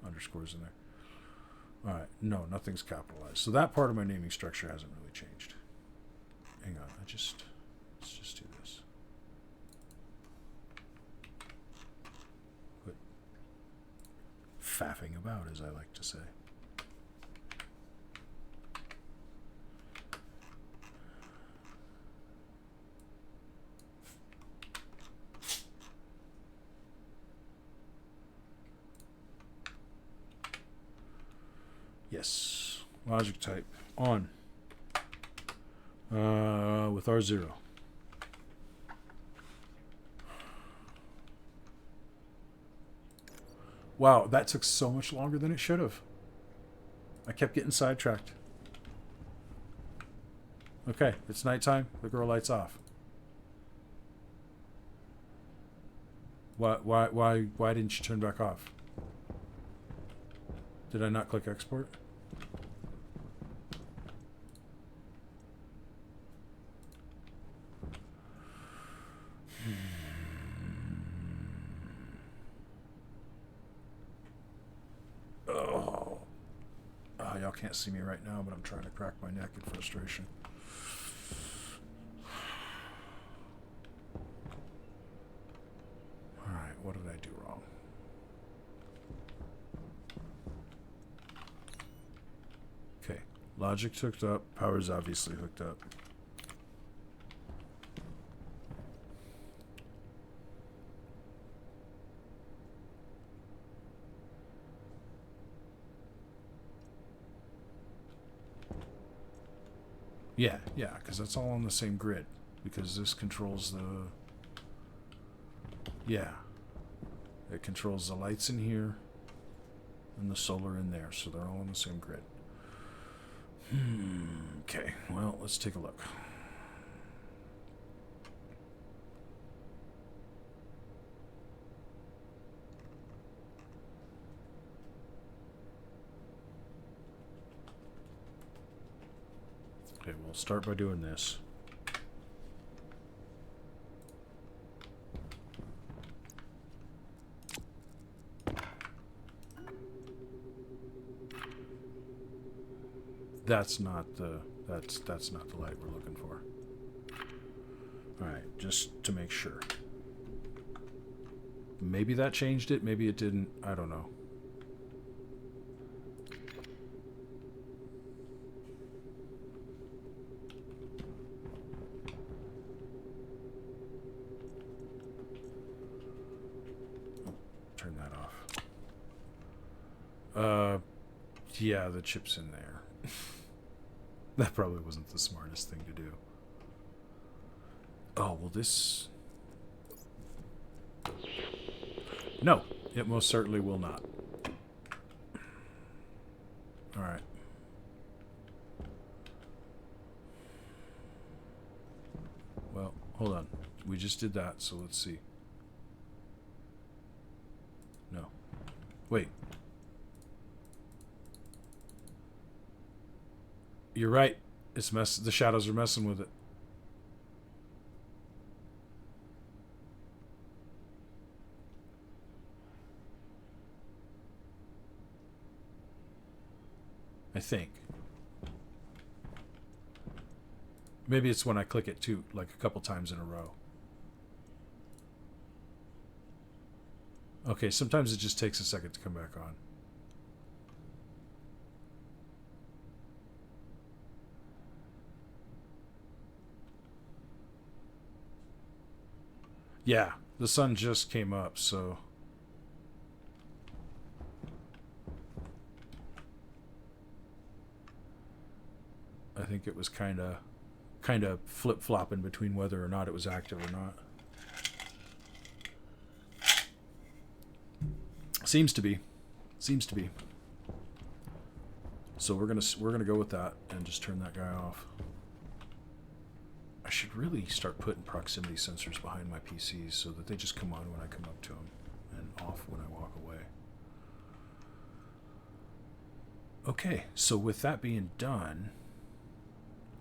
underscores in there. All right, no, nothing's capitalized. So that part of my naming structure hasn't really changed. Hang on, let's just do this. Quit faffing about, as I like to say. Yes. Logic type on. With R0. Wow, that took so much longer than it should have. I kept getting sidetracked. Okay, it's nighttime. The girl lights off. Why didn't you turn back off? Did I not click export? Oh, y'all can't see me right now, but I'm trying to crack my neck in frustration. All right, what did I do wrong? Okay, logic's hooked up. Power's obviously hooked up. Yeah, because that's all on the same grid. Because this controls the... Yeah. It controls the lights in here and the solar in there, so they're all on the same grid. Okay, well, let's take a look. Okay, we'll start by doing this. That's not the light we're looking for. All right, just to make sure. Maybe that changed it, maybe it didn't. I don't know. Yeah, the chip's in there. That probably wasn't the smartest thing to do. Oh, well this... No, it most certainly will not. Alright. Well, hold on. We just did that, so let's see. No. Wait. You're right. It's the shadows are messing with it. I think. Maybe it's when I click it too, like a couple times in a row. Okay, sometimes it just takes a second to come back on. Yeah, the sun just came up, so... I think it was kind of flip-flopping between whether or not it was active or not. Seems to be. So we're gonna go with that and just turn that guy off. I should really start putting proximity sensors behind my PCs so that they just come on when I come up to them and off when I walk away. Okay, so with that being done,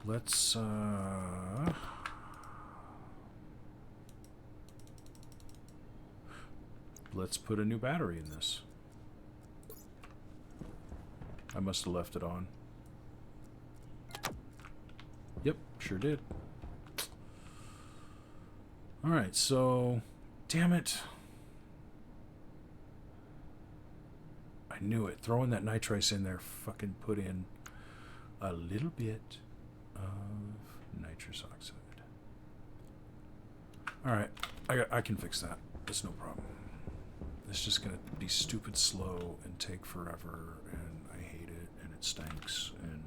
let's put a new battery in this. I must have left it on. Yep, sure did. Alright, so... Damn it. I knew it. Throwing that nitrice in there fucking put in a little bit of nitrous oxide. Alright, I can fix that. It's no problem. It's just gonna be stupid slow and take forever, and I hate it, and it stinks, and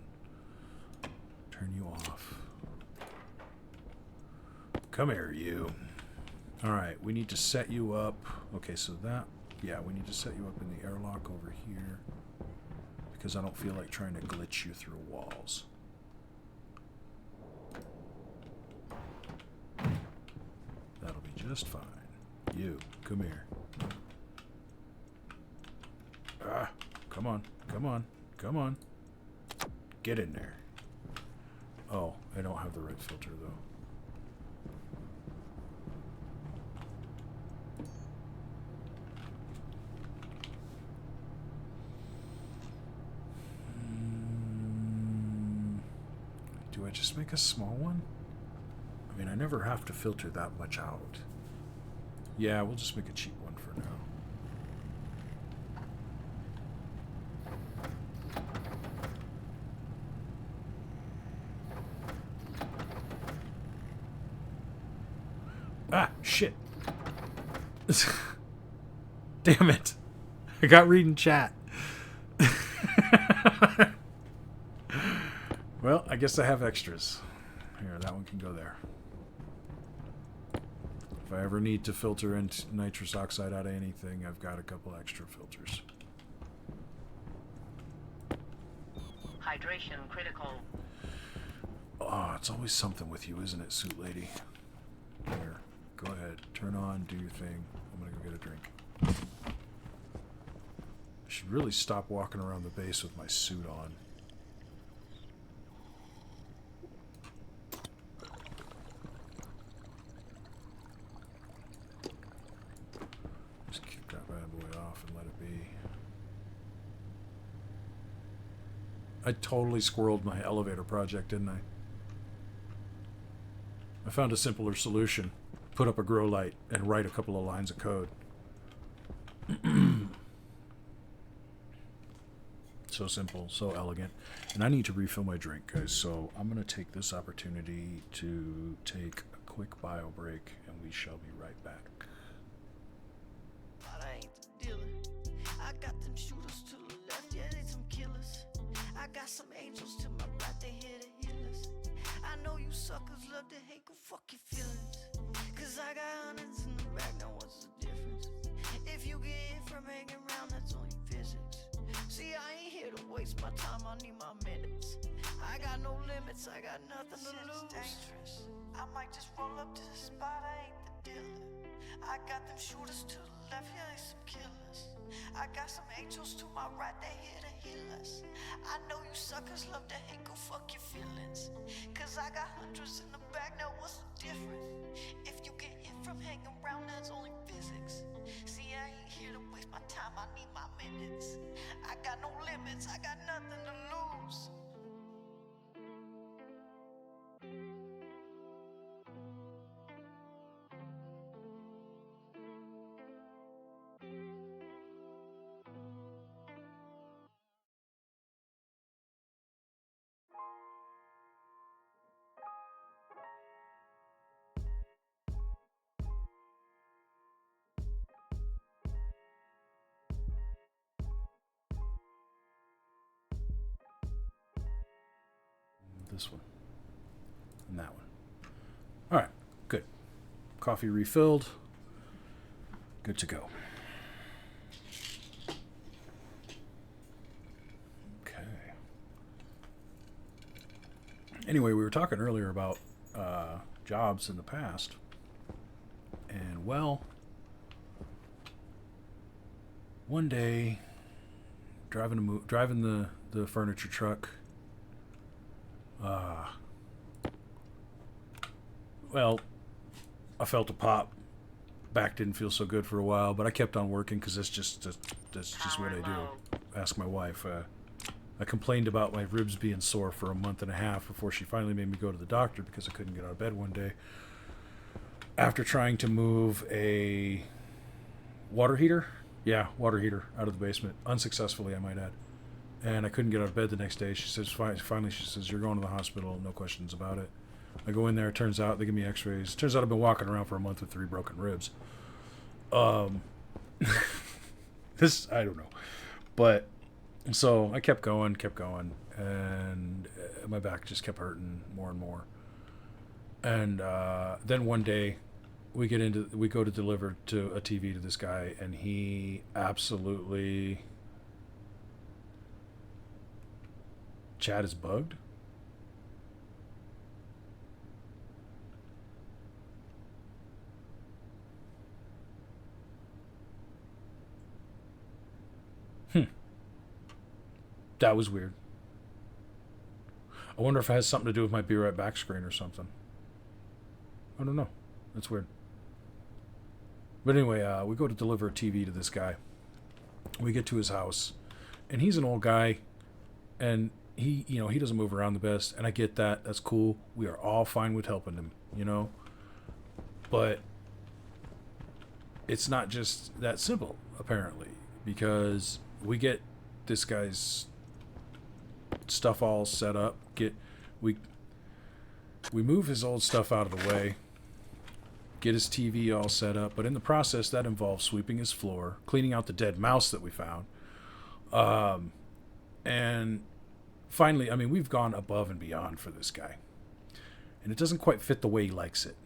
turn you off. Come here, you. Alright, we need to set you up. Okay, so that... Yeah, we need to set you up in the airlock over here, because I don't feel like trying to glitch you through walls. That'll be just fine. You, come here. Ah, come on, come on, come on. Get in there. Oh, I don't have the right filter, though. Do I just make a small one? I mean, I never have to filter that much out. Yeah, we'll just make a cheap one for now. Ah, shit. Damn it. I got reading chat. Well, I guess I have extras. Here, that one can go there. If I ever need to filter in nitrous oxide out of anything, I've got a couple extra filters. Hydration critical. Oh, it's always something with you, isn't it, suit lady? Here, go ahead. Turn on, do your thing. I'm gonna go get a drink. I should really stop walking around the base with my suit on. Just kick that bad boy off and let it be. I totally squirreled my elevator project, didn't I? I found a simpler solution. Put up a grow light and write a couple of lines of code. So simple, so elegant. And I need to refill my drink, guys, so I'm going to take this opportunity to take a quick bio break, and we shall be right back. But I ain't the dealer. I got them shooters to the left. I know you suckers love to hate, go fuck your feelings. Cause I got hundreds in the back, now what's the difference? If you get hit from hanging around, that's only physics. See, I ain't here to waste my time, I need my minutes. I got no limits, I got nothing to lose. Dangerous. I might just roll up to the spot, I ain't the dealer. I got them shooters to the left, yeah, they some killers. I got some angels to my right, they here to heal us. I know you suckers love to hate, go fuck your feelings. Cause I got hundreds in the back, now what's the difference? If you get hit from hanging around, that's only physics. See, I ain't here to waste my time, I need my minutes. I got no limits, I got nothing to lose. This one. And that one. Alright, good. Coffee refilled. Good to go. Okay. Anyway, we were talking earlier about jobs in the past. And, well, one day, driving the furniture truck, well, I felt a pop. Back didn't feel so good for a while, but I kept on working because that's just what I do. Ask my wife. I complained about my ribs being sore for a month and a half before she finally made me go to the doctor because I couldn't get out of bed one day. After trying to move a water heater, out of the basement, unsuccessfully, I might add. And I couldn't get out of bed the next day. She says, finally, she says, you're going to the hospital, no questions about it. I go in there, it turns out, they give me x-rays. Turns out I've been walking around for a month with 3 broken ribs. This, I don't know. But, so I kept going, and my back just kept hurting more and more. And then one day, we go to deliver to a TV to this guy, and he absolutely... Chad is bugged? That was weird. I wonder if it has something to do with my Be Right Back screen or something. I don't know. That's weird. But anyway, we go to deliver a TV to this guy. We get to his house, and he's an old guy, and he doesn't move around the best, and I get that. That's cool. We are all fine with helping him, But it's not just that simple, apparently, because we get this guy's stuff all set up. We move his old stuff out of the way, get his TV all set up, but in the process, that involves sweeping his floor, cleaning out the dead mouse that we found, and finally, I mean, we've gone above and beyond for this guy. And it doesn't quite fit the way he likes it.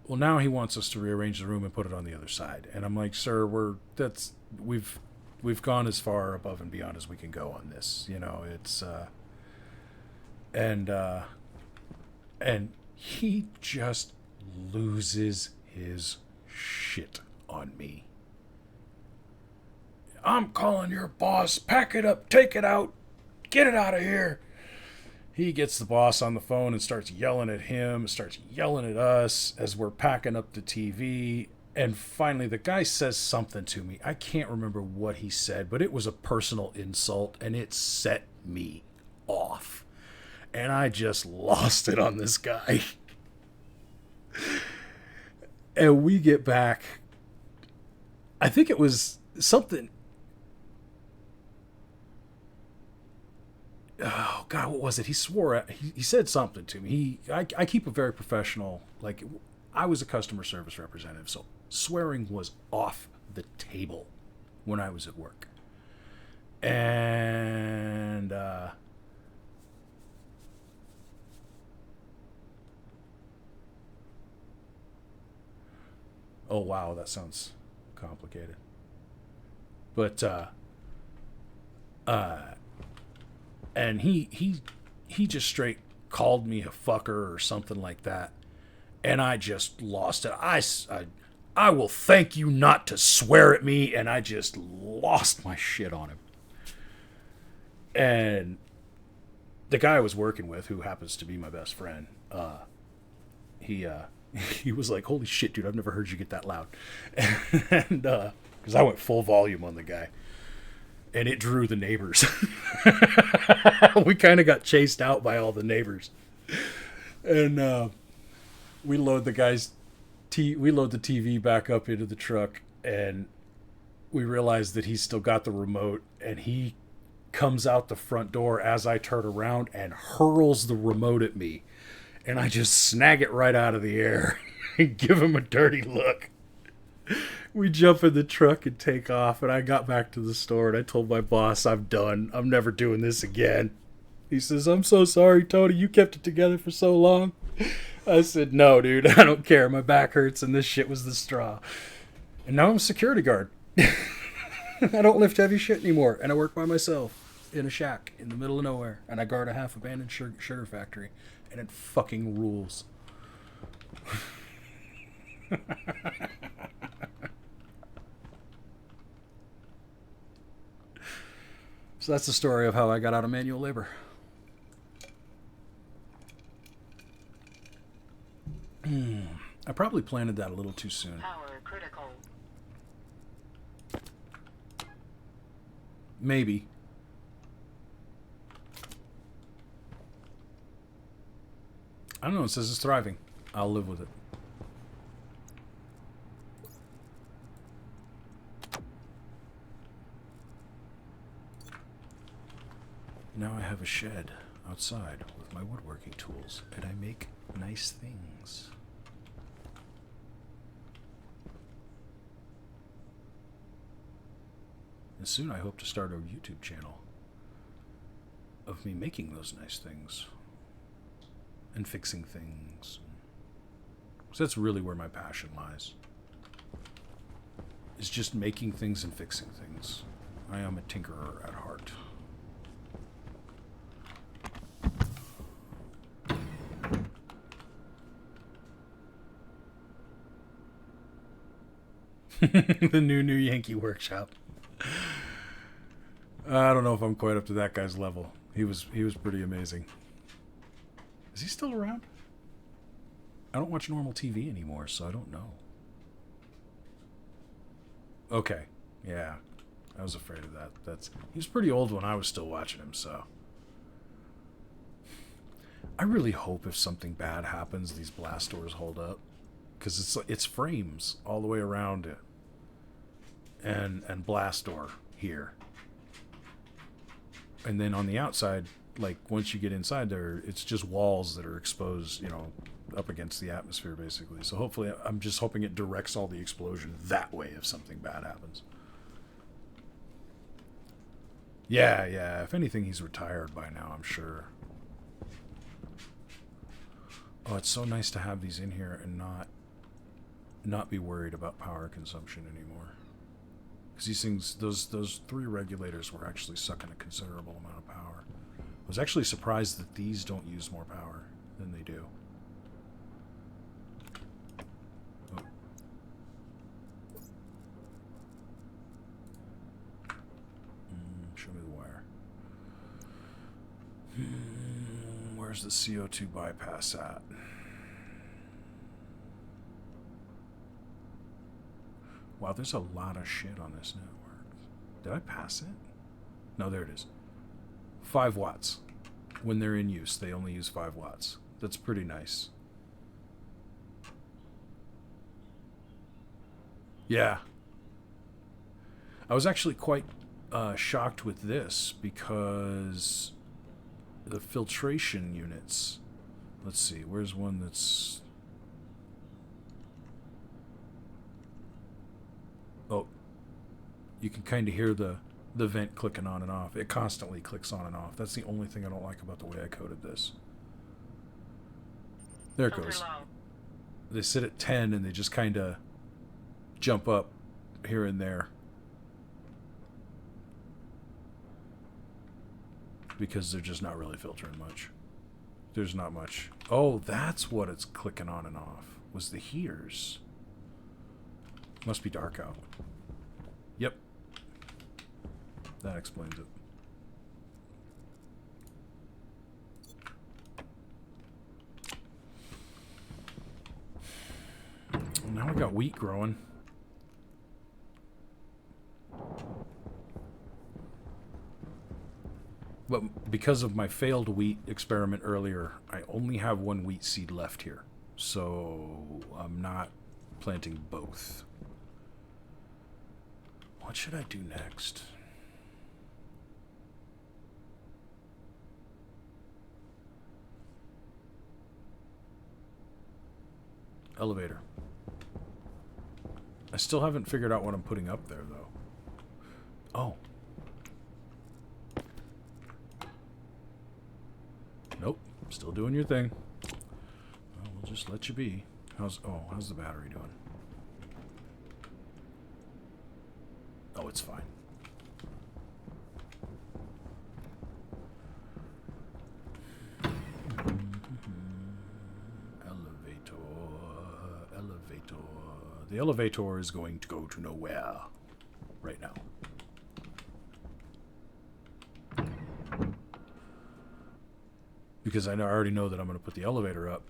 Well, now he wants us to rearrange the room and put it on the other side. And I'm like, sir, we've gone as far above and beyond as we can go on this. It's and he just loses his shit on me. I'm calling your boss. Pack it up. Take it out. Get it out of here. He gets the boss on the phone and starts yelling at him, starts yelling at us as we're packing up the TV. And finally, the guy says something to me. I can't remember what he said, but it was a personal insult, and it set me off. And I just lost it on this guy. And we get back. I think it was something... Oh God, what was it? He swore at, he said something to me. I keep a very professional, like, I was a customer service representative, so swearing was off the table when I was at work. And Oh, wow, that sounds complicated. But, and he just straight called me a fucker or something like that. And I just lost it. I will thank you not to swear at me. And I just lost my shit on him. And the guy I was working with, who happens to be my best friend, he was like, holy shit, dude, I've never heard you get that loud. And because I went full volume on the guy. And it drew the neighbors. We kind of got chased out by all the neighbors. And we load the TV back up into the truck, and we realize that he's still got the remote, and he comes out the front door as I turn around and hurls the remote at me. And I just snag it right out of the air and give him a dirty look. We jump in the truck and take off, and I got back to the store, and I told my boss, I'm done. I'm never doing this again. He says, I'm so sorry, Tony. You kept it together for so long. I said, no, dude, I don't care. My back hurts, and this shit was the straw. And now I'm a security guard. I don't lift heavy shit anymore, and I work by myself in a shack in the middle of nowhere, and I guard a half-abandoned sugar factory, and it fucking rules. So that's the story of how I got out of manual labor. I probably planted that a little too soon. Power critical. Maybe. I don't know, it says it's thriving. I'll live with it. Now I have a shed outside with my woodworking tools, and I make nice things. And soon I hope to start a YouTube channel of me making those nice things and fixing things. So that's really where my passion lies. Is just making things and fixing things. I am a tinkerer at heart. The new Yankee Workshop. I don't know if I'm quite up to that guy's level. He was pretty amazing. Is he still around? I don't watch normal TV anymore, so I don't know. Okay. Yeah. I was afraid of that. He was pretty old when I was still watching him, so. I really hope if something bad happens, these blast doors hold up. Because it's frames all the way around it. And blast door here. And then on the outside, like once you get inside there, it's just walls that are exposed, up against the atmosphere basically. So hopefully, I'm just hoping it directs all the explosion that way if something bad happens. Yeah. If anything, he's retired by now, I'm sure. Oh, it's so nice to have these in here and not be worried about power consumption anymore. Because these things, those three regulators were actually sucking a considerable amount of power. I was actually surprised that these don't use more power than they do. Oh. Show me the wire. Where's the CO2 bypass at? Wow, there's a lot of shit on this network. Did I pass it? No, there it is. 5 watts. When they're in use, they only use 5 watts. That's pretty nice. Yeah. I was actually quite shocked with this because the filtration units. Let's see, where's one that's... Oh, you can kind of hear the vent clicking on and off. It constantly clicks on and off. That's the only thing I don't like about the way I coded this. There it goes. They sit at 10 and they just kind of jump up here and there. Because they're just not really filtering much. There's not much. Oh, that's what it's clicking on and off. Was the heaters. Must be dark out. Yep. That explains it. Now we got wheat growing. But because of my failed wheat experiment earlier, I only have one wheat seed left here. So I'm not planting both. What should I do next? Elevator. I still haven't figured out what I'm putting up there, though. Oh. Nope. Still doing your thing. Well, we'll just let you be. How's the battery doing? Oh, it's fine. Elevator. The elevator is going to go to nowhere right now. Because I already know that I'm going to put the elevator up.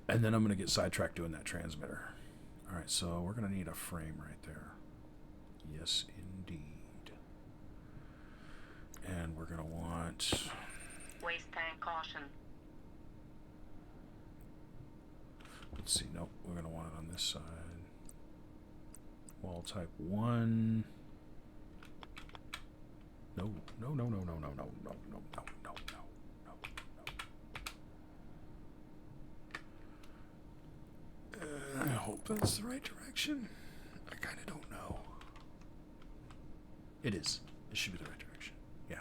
And then I'm going to get sidetracked doing that transmitter. Alright, so we're going to need a frame right there. Yes, indeed. And we're going to want... Waste tank caution. Let's see, nope, we're going to want it on this side. Wall type 1. No. I hope that's the right direction. I kind of don't know. It is. It should be the right direction. Yeah.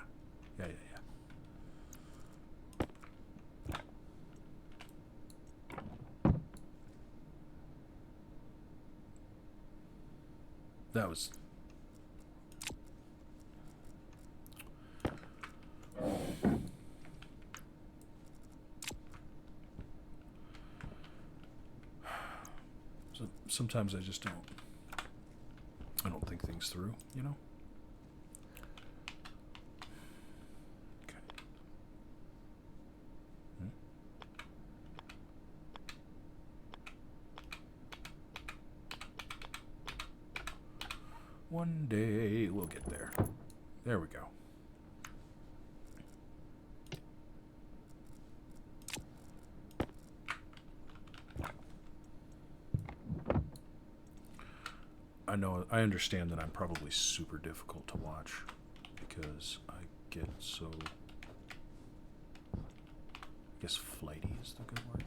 That was... Sometimes I just don't think things through, you know? Okay. One day we'll get there. There we go. I understand that I'm probably super difficult to watch because I get so... I guess flighty is the good word.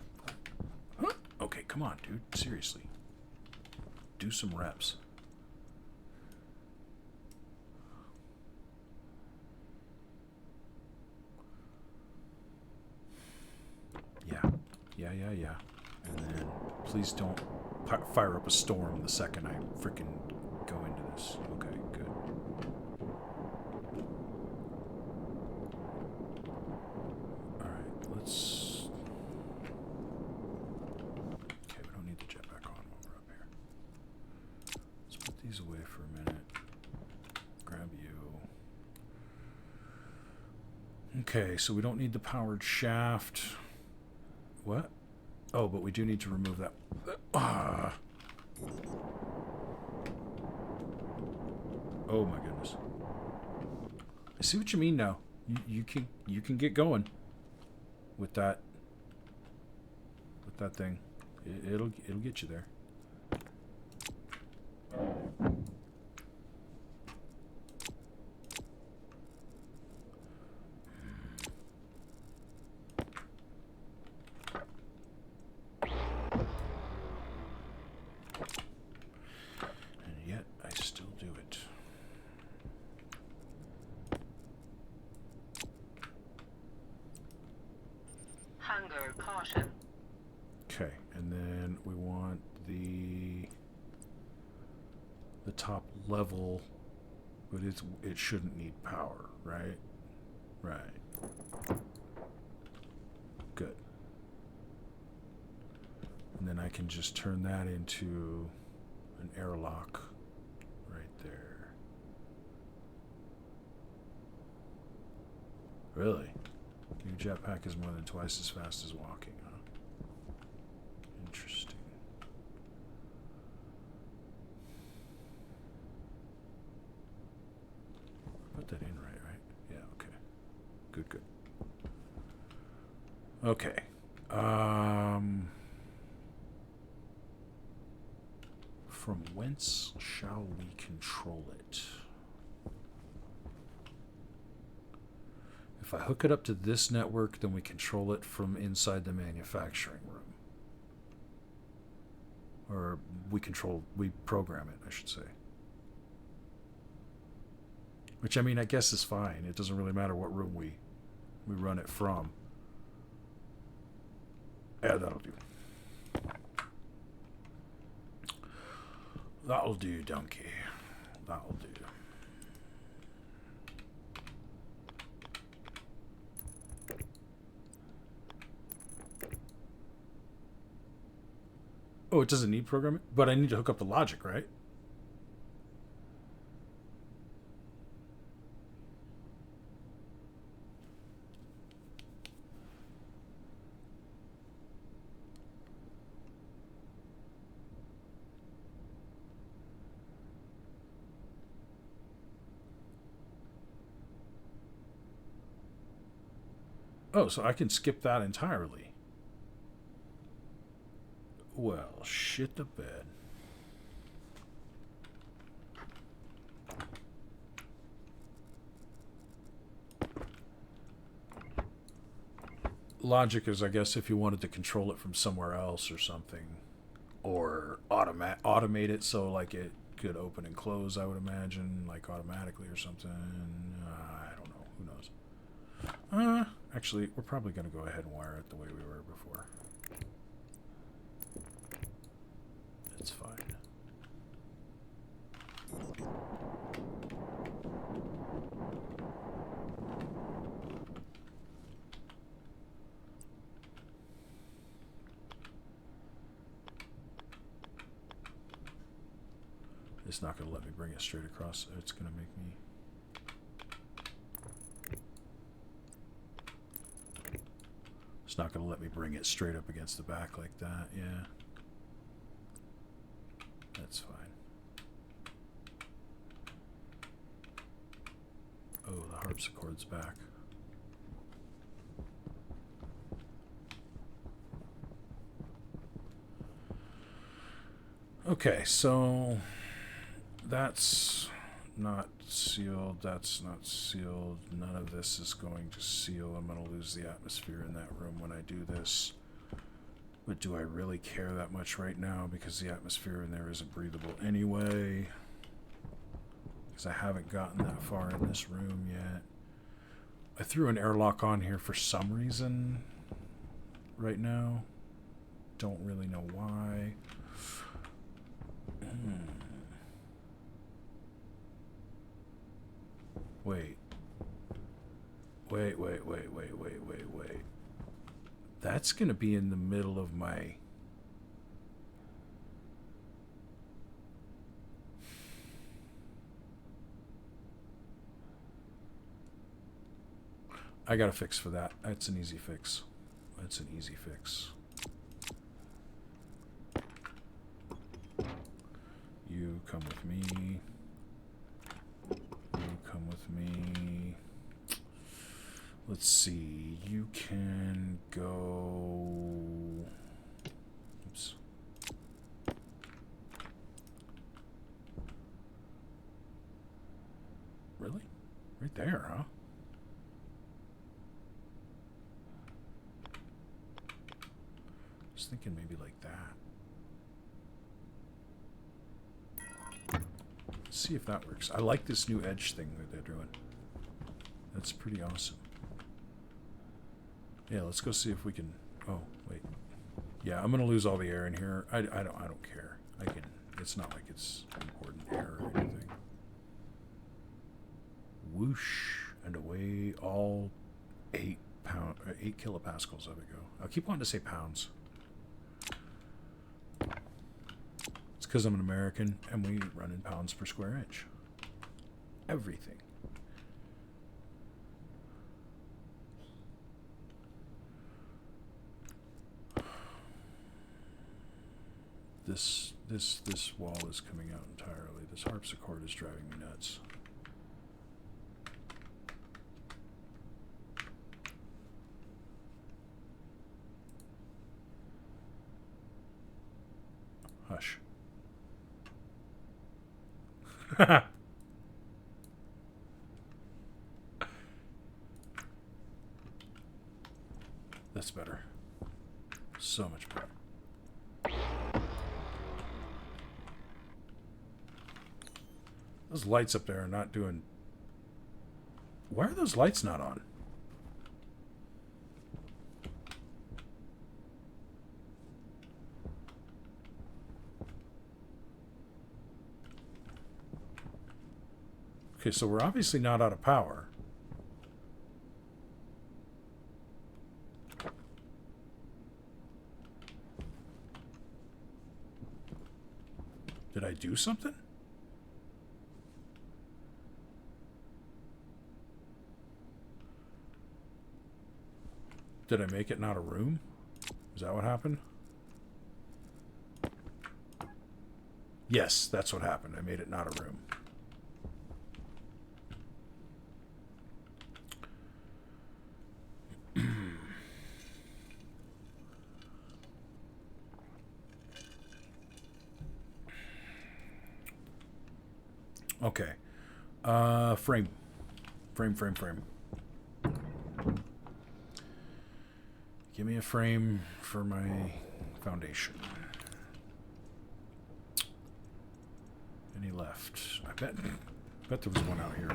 Huh? Okay, come on, dude. Seriously. Do some reps. Yeah. And then please don't fire up a storm the second I freaking go into this. Okay, good. Alright, let's... Okay, we don't need the jetpack on while we're up here. Let's put these away for a minute. Grab you. Okay, so we don't need the powered shaft. What? Oh, but we do need to remove that. Oh my goodness. I see what you mean now. You can get going with that thing. It'll get you there. Hunger caution. Okay, and then we want the top level, but it shouldn't need power, right? Right. Good. And then I can just turn that into an airlock right there. Really? Your jetpack is more than twice as fast as walking, huh? Interesting. Put that in right? Yeah, okay. Good. Okay. From whence shall we control it? If I hook it up to this network, then we control it from inside the manufacturing room. Or we program it, I should say. Which, I mean, I guess is fine. It doesn't really matter what room we run it from. Yeah, that'll do. That'll do, donkey. That'll do. Oh, it doesn't need programming? But I need to hook up the logic, right? Oh, so I can skip that entirely. Well, shit the bed. Logic is, I guess, if you wanted to control it from somewhere else or something. Or automate it so like it could open and close, I would imagine, like automatically or something. I don't know. Who knows? Actually, we're probably going to go ahead and wire it the way we were before. It's fine. It's not going to let me bring it straight across. It's going to make me... It's not going to let me bring it straight up against the back like that. Yeah. That's fine. Oh, the harpsichord's back. Okay, so that's not sealed. That's not sealed. None of this is going to seal. I'm going to lose the atmosphere in that room when I do this. But do I really care that much right now? Because the atmosphere in there isn't breathable anyway. Because I haven't gotten that far in this room yet. I threw an airlock on here for some reason right now. Don't really know why. Wait. That's going to be in the middle of my... I got a fix for that. That's an easy fix. That's an easy fix. You come with me. You come with me. Let's see. You can go... Oops. Really? Right there, huh? I was thinking maybe like that. Let's see if that works. I like this new edge thing that they're doing. That's pretty awesome. Yeah, let's go see if we can... Oh, wait. Yeah, I'm gonna lose all the air in here. I don't care. I can. It's not like it's important air or anything. Whoosh, and away all 8 kilopascals of it go. I keep wanting to say pounds. It's because I'm an American and we run in pounds per square inch. Everything. This wall is coming out entirely. This harpsichord is driving me nuts. Hush. That's better. So much better. Those lights up there are not doing... Why are those lights not on? Okay, so we're obviously not out of power. Did I do something? Did I make it not a room? Is that what happened? Yes, that's what happened. I made it not a room. Okay. Frame. Frame. Give me a frame for my foundation. Any left? I bet there was one out here.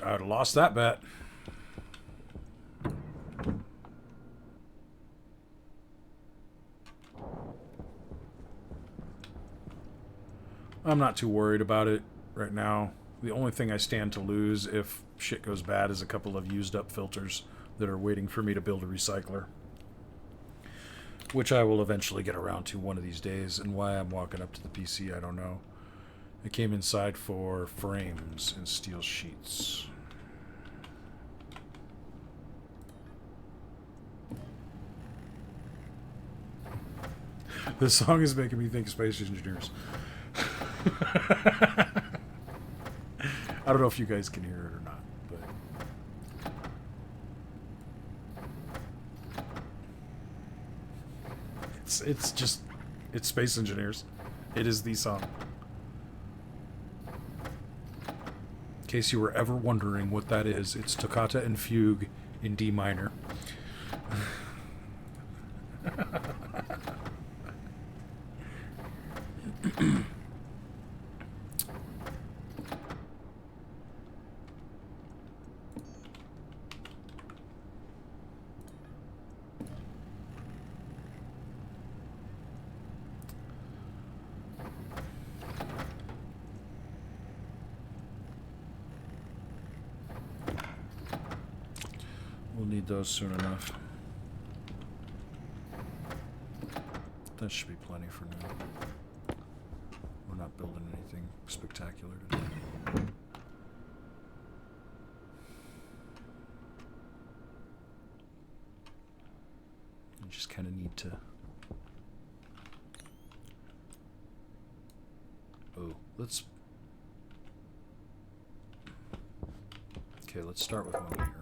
I'd have lost that bet. I'm not too worried about it right now. The only thing I stand to lose if shit goes bad is a couple of used up filters that are waiting for me to build a recycler. Which I will eventually get around to one of these days. And why I'm walking up to the PC, I don't know. I came inside for frames and steel sheets. This song is making me think Space Engineers. I don't know if you guys can hear it or not, but it's Space Engineers. It is the song. In case you were ever wondering what that is, it's Toccata and Fugue in D minor. We'll need those soon enough. That should be plenty for now. We're not building anything spectacular today. You just kind of need to... Oh, let's... Okay, let's start with one here.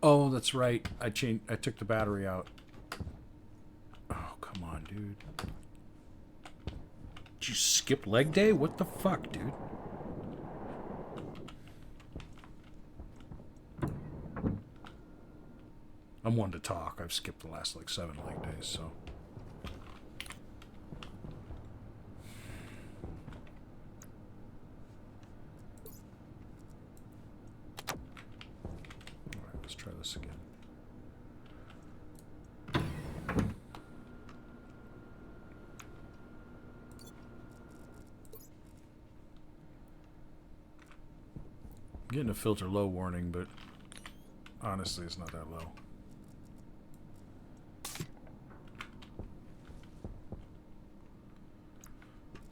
Oh, that's right. I took the battery out. Oh, come on, dude. Did you skip leg day? What the fuck, dude? I'm one to talk. I've skipped the last like 7 leg days, so. Alright, let's try this again. I'm getting a filter low warning, but honestly, it's not that low.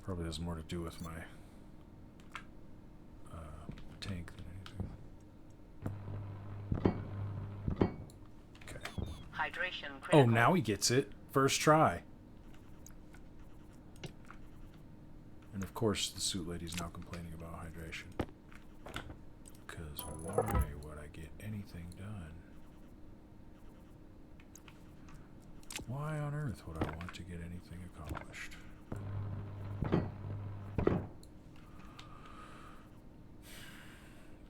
Probably has more to do with my tank than anything. Okay. Hydration critical. Oh, now he gets it. First try. And of course, the suit lady's now complaining about hydration. Because why would I get anything done? Why on earth would I want to get anything accomplished?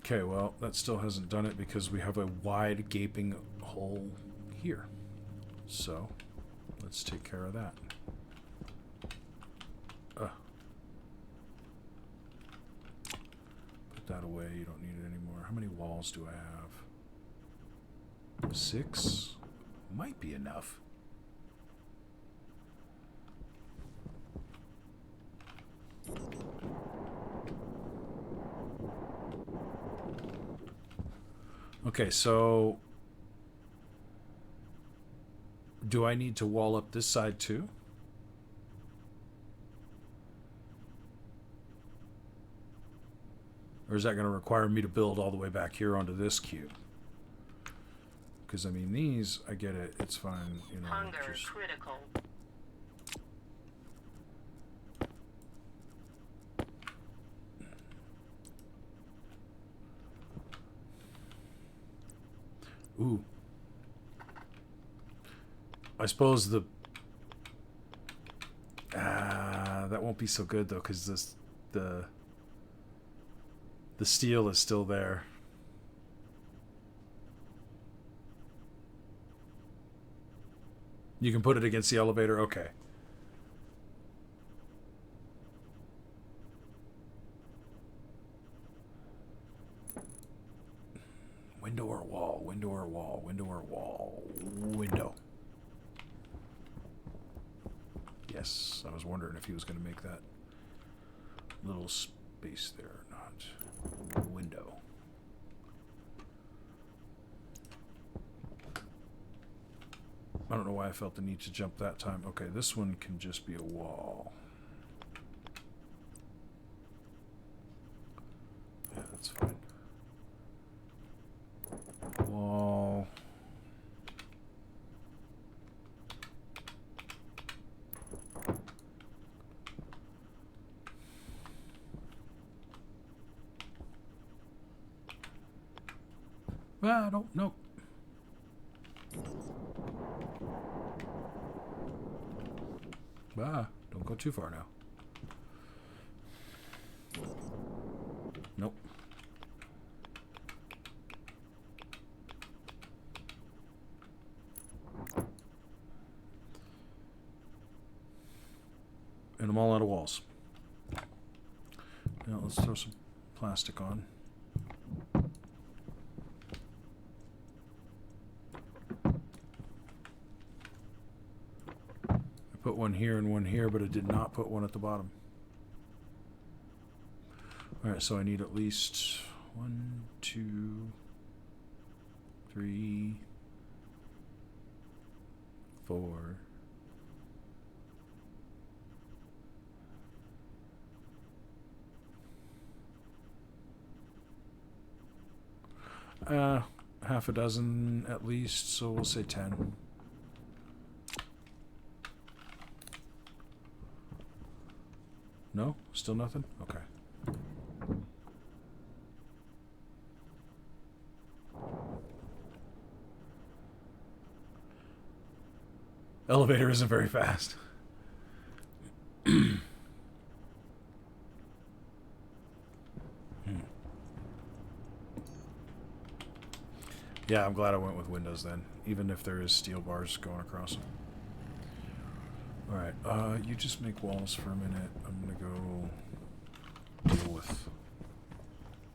Okay, well, that still hasn't done it because we have a wide gaping hole here. So, let's take care of that. Put that away, you don't need it anymore. How many walls do I have? 6? Might be enough. Okay, so do I need to wall up this side too? Or is that going to require me to build all the way back here onto this cube? Because, I mean, these, I get it, it's fine. You know, Hunger just... critical. Ooh. I suppose the... that won't be so good, though, because the steel is still there. You can put it against the elevator? Okay. Window or wall? Window or wall? Window or wall? Window. Yes, I was wondering if he was going to make that little space there or not. Window. I don't know why I felt the need to jump that time. Okay, this one can just be a wall. Yeah, that's fine. Wall. I don't know. Don't go too far now. Nope. And I'm all out of walls. Now let's throw some plastic on. Put one here and one here, but I did not put one at the bottom. Alright, so I need at least 1, 2, 3, 4. Half a dozen at least, so we'll say 10. No? Still nothing? Okay. Elevator isn't very fast. Yeah, I'm glad I went with windows then, even if there is steel bars going across them. Alright, you just make walls for a minute. I'm gonna go deal with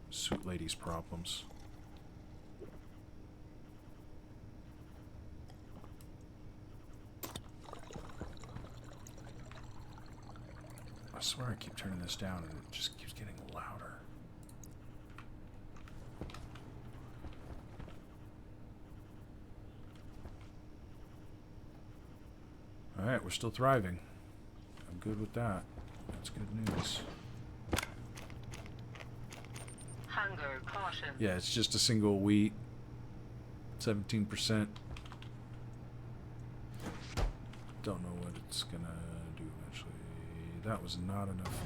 Suit Lady's problems. I swear I keep turning this down and it just keeps getting louder. Alright, we're still thriving. I'm good with that. That's good news. Hunger caution. Yeah, it's just a single wheat. 17%. Don't know what it's gonna do eventually. That was not enough.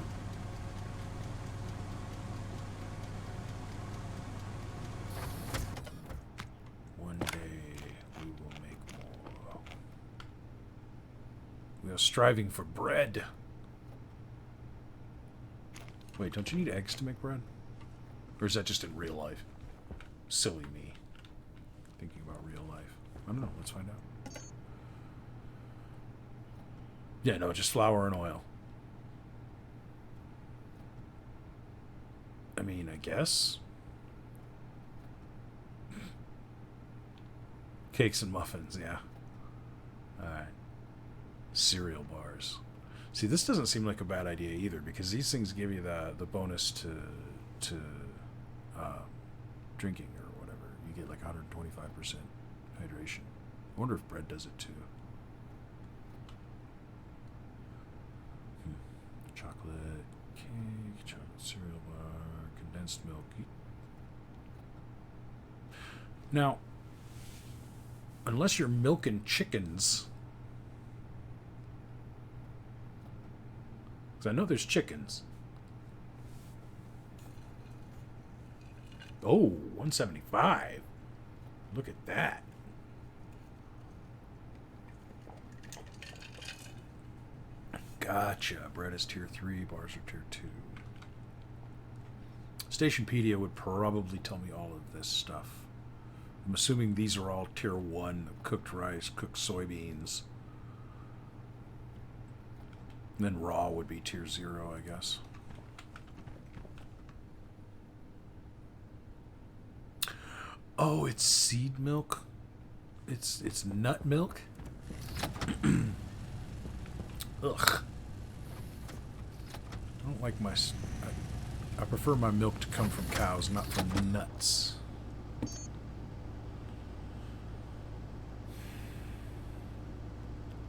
One day we will make more. We are striving for bread. Wait, don't you need eggs to make bread? Or is that just in real life? Silly me. Thinking about real life. I don't know. Let's find out. Yeah, no, just flour and oil. I mean, I guess. Cakes and muffins, yeah. Alright. Cereal bars. See, this doesn't seem like a bad idea either, because these things give you the bonus to drinking or whatever. You get like 125% hydration. I wonder if bread does it too. Chocolate cake, chocolate cereal bar, condensed milk. Now, unless you're milking chickens, because I know there's chickens. Oh, 175. Look at that. Gotcha. Bread is tier 3, bars are tier 2. Stationpedia would probably tell me all of this stuff. I'm assuming these are all tier 1, cooked rice, cooked soybeans. And then raw would be tier 0, I guess. Oh, it's seed milk? It's nut milk? Ugh. I don't like my... I prefer my milk to come from cows, not from nuts.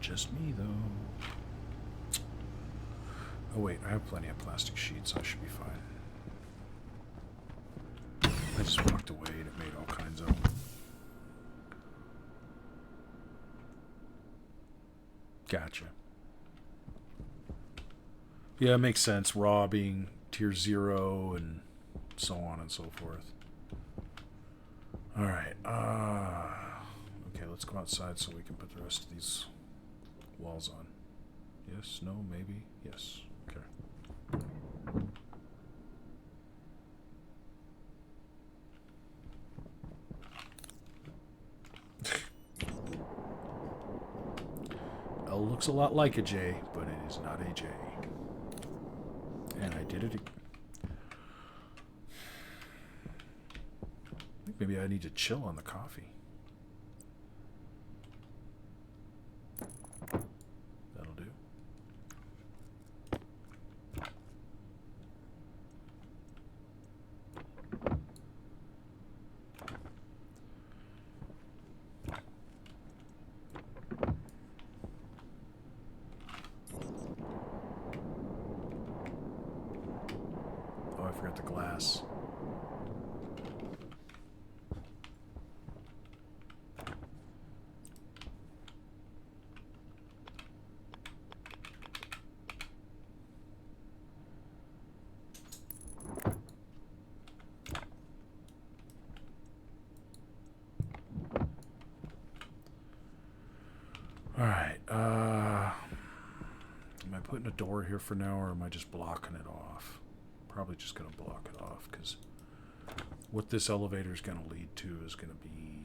Just me, though. Oh, wait, I have plenty of plastic sheets, so I should be fine. I just walked away and it made all kinds of them. Gotcha. Yeah, it makes sense. Raw being tier 0 and so on and so forth. Alright. Okay, let's go outside so we can put the rest of these walls on. Yes, no, maybe, yes. Okay. L looks a lot like a J, but it is not a J. And I did it again. I think maybe I need to chill on the coffee. That'll do. Oh, I forgot the glass. Alright, am I putting a door here for now, or am I just blocking it off? Probably just going to block it off, because what this elevator is going to lead to is going to be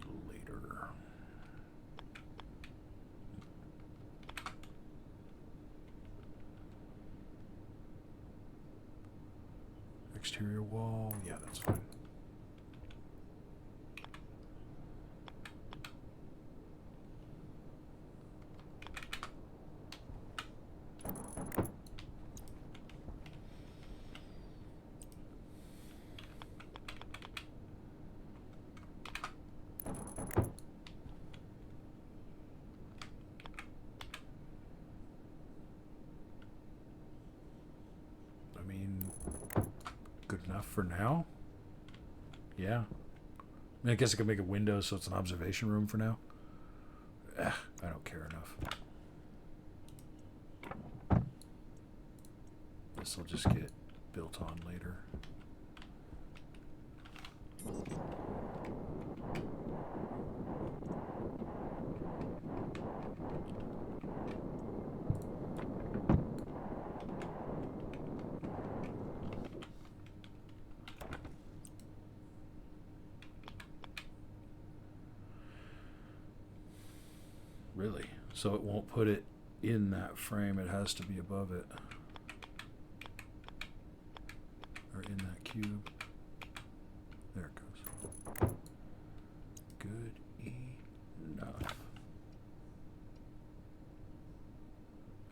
exterior wall. Yeah, that's fine. I mean, good enough for now. Yeah. I mean, I guess I could make a window so it's an observation room for now. I don't care enough. This will just get built on later. Really? So it won't put it in that frame, it has to be above it. Or in that cube. There it goes. Good enough.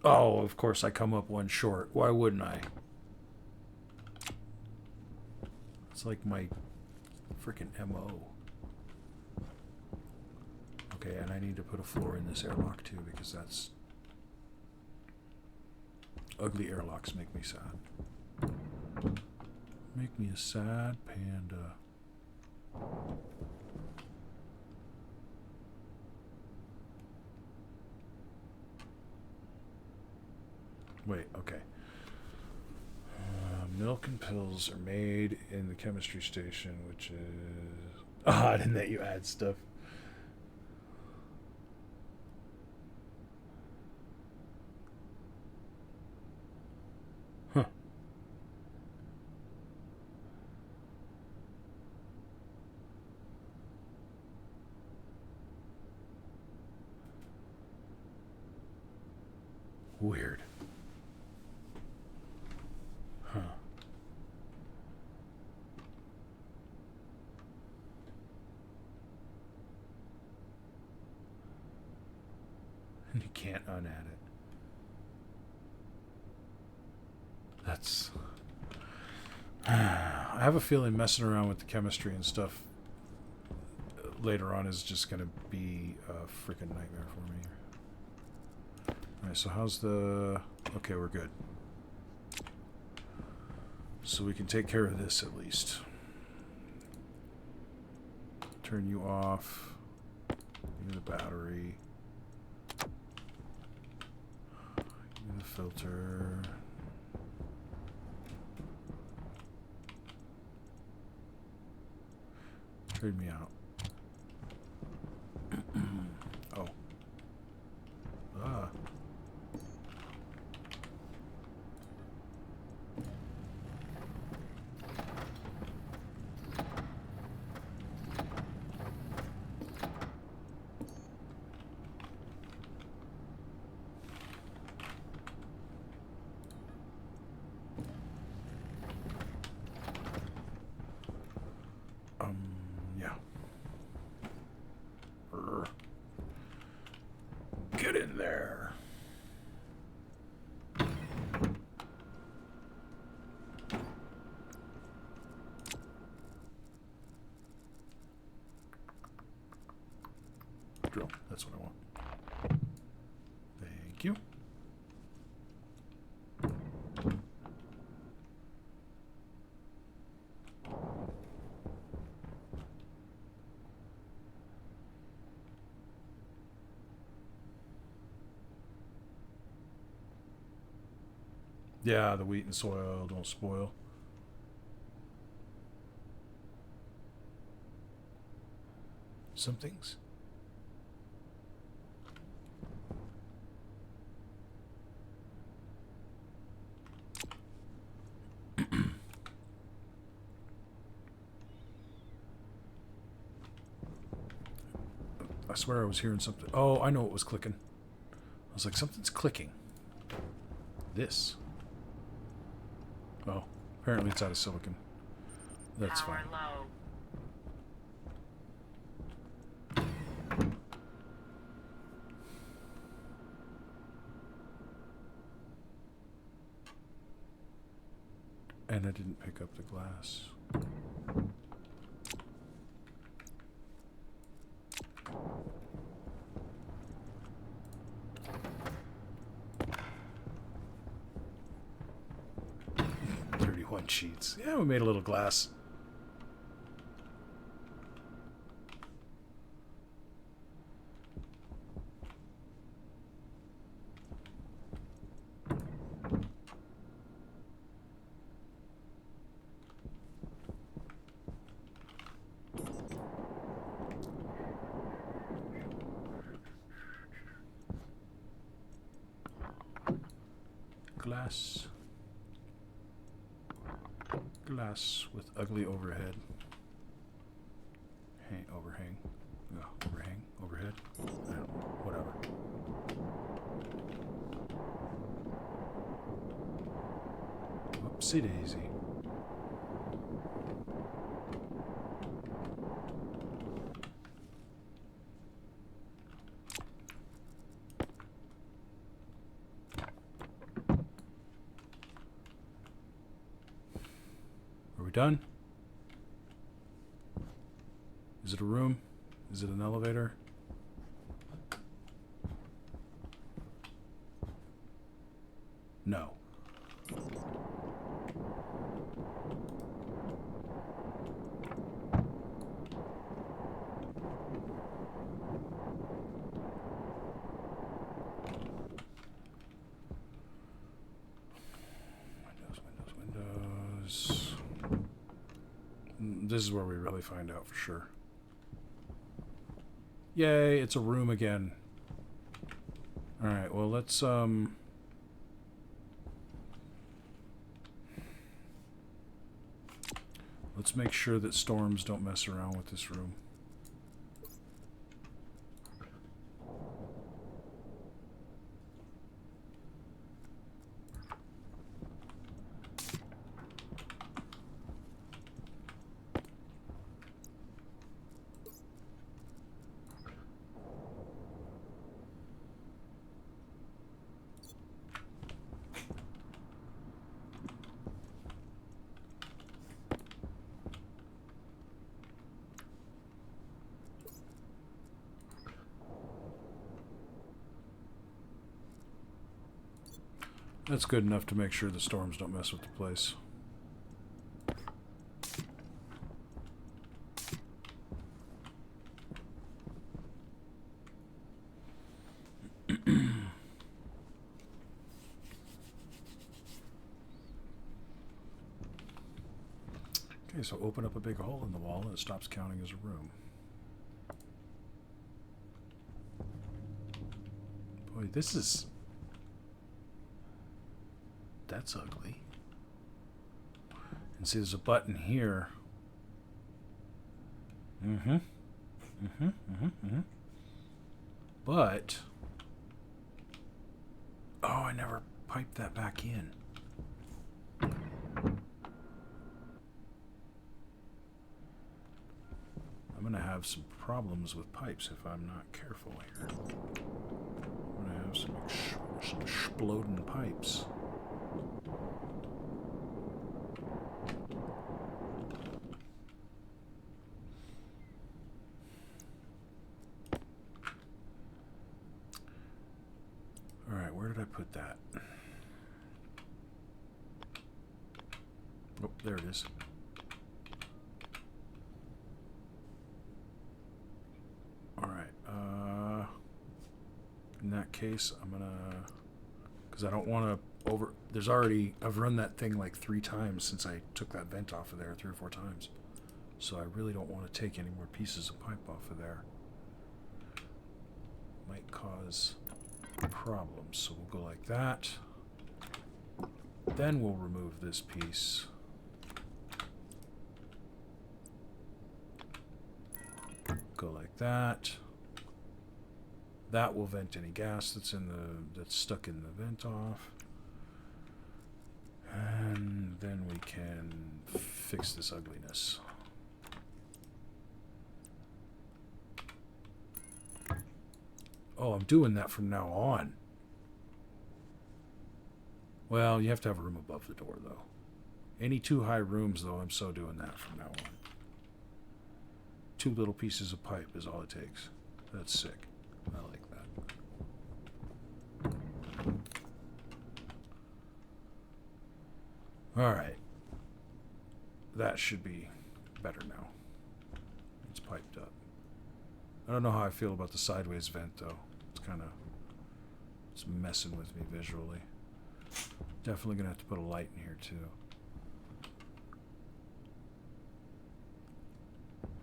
Oh, of course I come up one short. Why wouldn't I? It's like my freaking MO. Okay, and I need to put a floor in this airlock too, because that's... Ugly airlocks make me sad. Make me a sad panda. Wait, okay. Milk and pills are made in the chemistry station, which is... Ah, I didn't let you add stuff. Huh. Weird. Huh. You can't unadd it. That's... I have a feeling messing around with the chemistry and stuff later on is just going to be a freaking nightmare for me. Alright, so how's the... Okay, we're good. So we can take care of this at least. Turn you off. Give me the battery. Give me the filter. Trade me out. Oh. Ah. Yeah. Get in there. Drill. That's what I want. Thank you. Yeah, the wheat and soil don't spoil. Some things. I swear I was hearing something. Oh, I know what was clicking. I was like, something's clicking. This. Oh, apparently it's out of silicon. That's Power fine. low. And I didn't pick up the glass. Sheets. Yeah, we made a little glass. Glass. Glass with ugly overhead. Hey, overhang. No, overhang. Overhead. I don't know. Whatever. Whoopsie daisy. Are we done? Is it a room? Is it an elevator? No. Windows. This is where we really find out for sure. Yay, it's a room again. Alright, well let's make sure that storms don't mess around with this room. That's good enough to make sure the storms don't mess with the place. Okay, so open up a big hole in the wall and it stops counting as a room. Boy, this is... That's ugly. And see, there's a button here. But... Oh, I never piped that back in. I'm gonna have some problems with pipes if I'm not careful here. I'm gonna have some exploding pipes. Alright, where did I put that? Oh, there it is. Alright, in that case, I'm gonna... Because I don't want to over... There's already... I've run that thing like 3 times since I took that vent off of there, 3 or 4 times. So I really don't want to take any more pieces of pipe off of there. Might cause problems. So we'll go like that. Then we'll remove this piece. Go like that. That will vent any gas that's stuck in the vent off. And then we can fix this ugliness. Oh, I'm doing that from now on. Well, you have to have a room above the door, though. Any two high rooms, though, I'm so doing that from now on. 2 little pieces of pipe is all it takes. That's sick. I like that. Alright. That should be better now. It's piped up. I don't know how I feel about the sideways vent, though. It's messing with me visually. Definitely gonna have to put a light in here, too.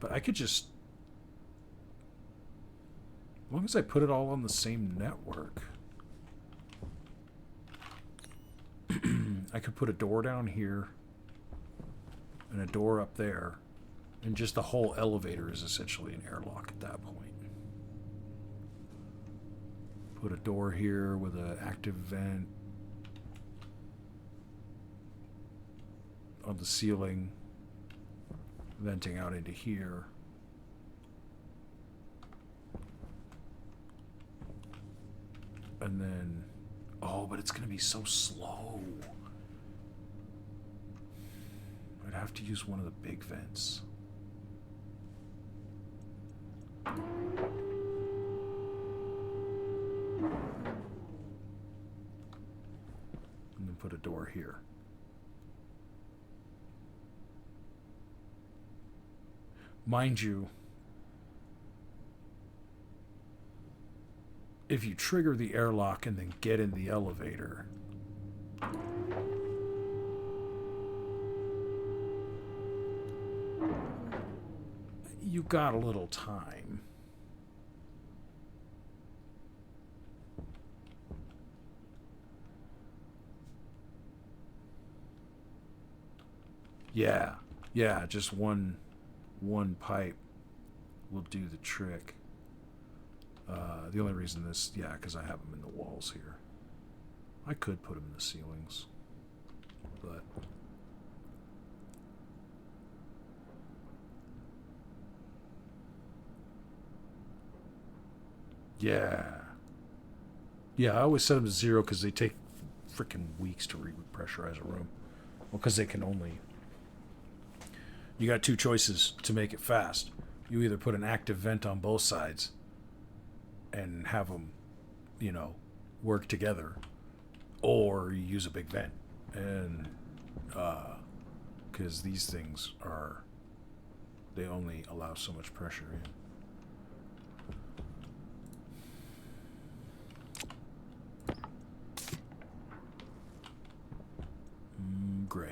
But I could just... As long as I put it all on the same network... I could put a door down here and a door up there, and just the whole elevator is essentially an airlock at that point. Put a door here with an active vent on the ceiling, venting out into here. And then, oh, but it's going to be so slow. I'd have to use one of the big vents. And then put a door here. Mind you, if you trigger the airlock and then get in the elevator, you got a little time. Yeah, just one pipe will do the trick. The only reason this, because I have them in the walls here. I could put them in the ceilings, but yeah, I always set them to 0 because they take freaking weeks to repressurize a room. Well, because they can only... You got 2 choices to make it fast. You either put an active vent on both sides and have them, work together, or you use a big vent. And, because these things they only allow so much pressure in. Gray.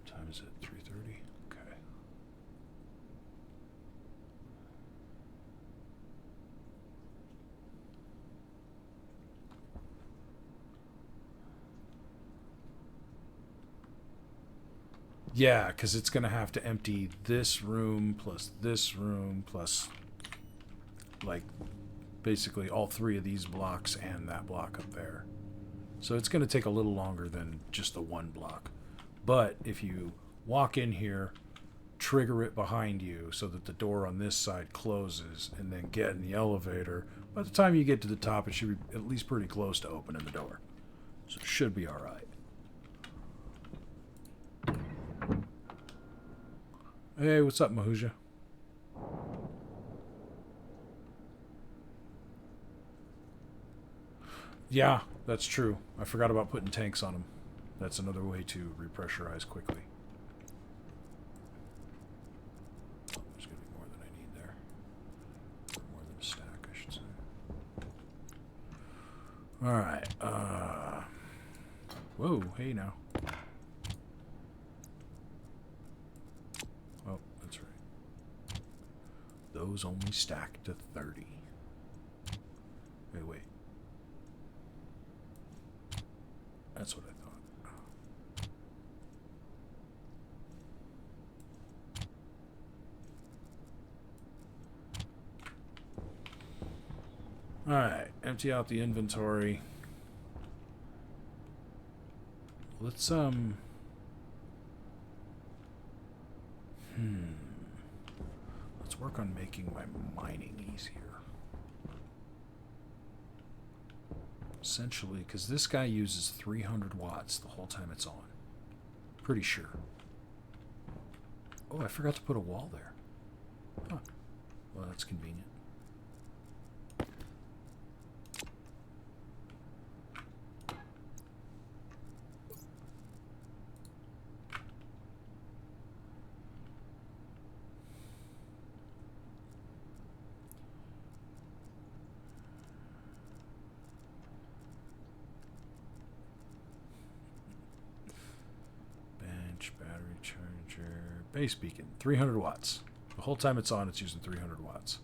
Time is it? 3:30? Okay. Yeah, because it's going to have to empty this room plus, like, basically all 3 of these blocks and that block up there. So it's going to take a little longer than just the 1 block. But if you walk in here, trigger it behind you so that the door on this side closes, and then get in the elevator, by the time you get to the top, it should be at least pretty close to opening the door. So it should be all right. Hey, what's up, Mahuja? Yeah, that's true. I forgot about putting tanks on them. That's another way to repressurize quickly. Oh, there's going to be more than I need there. More than a stack, I should say. Alright, whoa, hey now. Oh, that's right. Those only stack to 30. Wait. That's what I thought. Alright, empty out the inventory. Let's, let's work on making my mining easier. Essentially, because this guy uses 300 watts the whole time it's on. Pretty sure. Oh, I forgot to put a wall there. Huh. Well, that's convenient. Battery charger, base beacon, 300 watts. The whole time it's on, it's using 300 watts.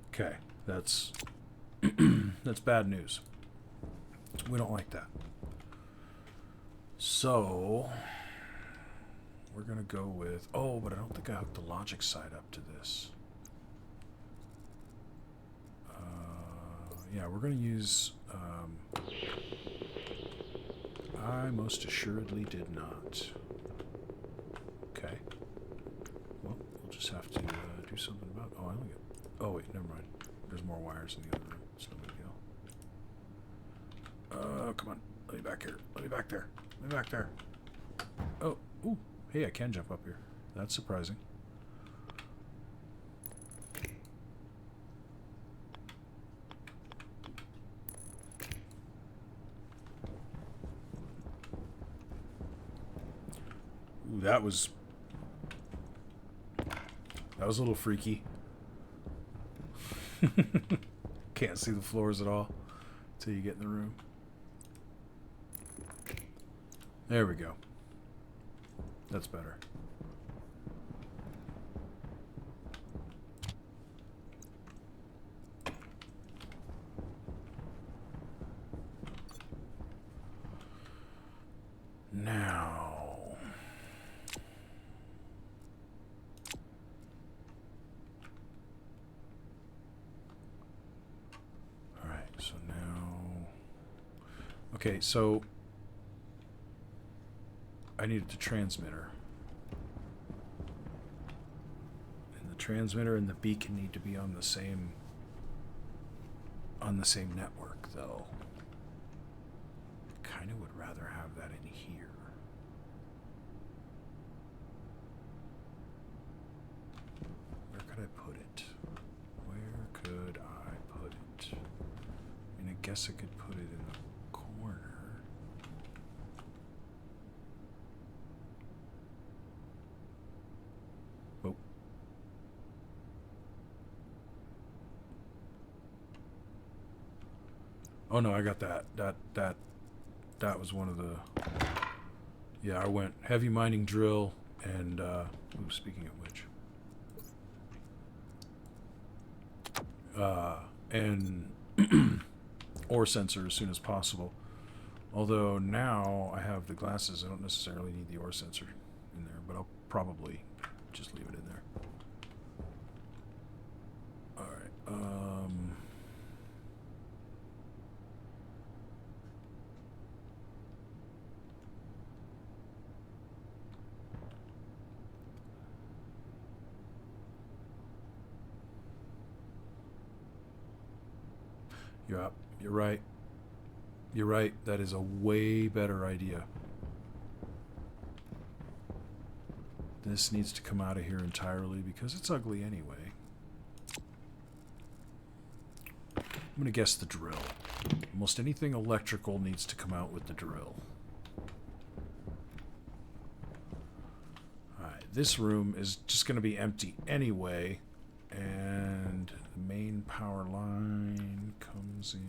Okay, that's that's bad news. We don't like that. So we're gonna go with, oh, but I don't think I hooked the logic side up to this. Yeah, we're gonna use. I most assuredly did not. Okay. Well, we'll just have to do something about. Oh, I only got. Oh wait, never mind. There's more wires in the other room. It's no big deal. Come on. Let me back here. Let me back there. Let me back there. Oh, ooh. Hey, I can jump up here. That's surprising. Ooh, that was a little freaky. Can't see the floors at all until you get in the room. There we go. That's better. Now, all right, so now, okay, so I needed the transmitter. And the transmitter and the beacon need to be on the same network, though. Kind of would rather have that in here. Where could I put it? Where could I put it? I mean, I guess I could put it in the corner. Oh. Oh no, I got that. That was one of the... Yeah, I went heavy mining drill and... ooh, speaking of which... and ore sensor as soon as possible. Although now I have the glasses, I don't necessarily need the ore sensor in there, but I'll probably just leave it in there. Alright, yeah, you're right. You're right. That is a way better idea. This needs to come out of here entirely because it's ugly anyway. I'm going to guess the drill. Almost anything electrical needs to come out with the drill. Alright, this room is just going to be empty anyway. And the main power line comes in.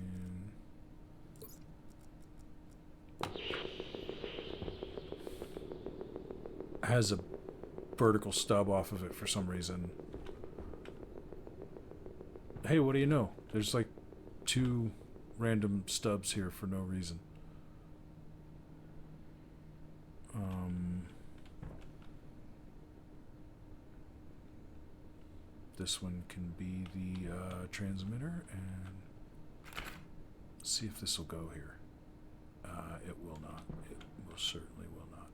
Has a vertical stub off of it for some reason. Hey, what do you know? There's like 2 random stubs here for no reason. this one can be the transmitter, and see if this will go here. It will not. It most certainly will not.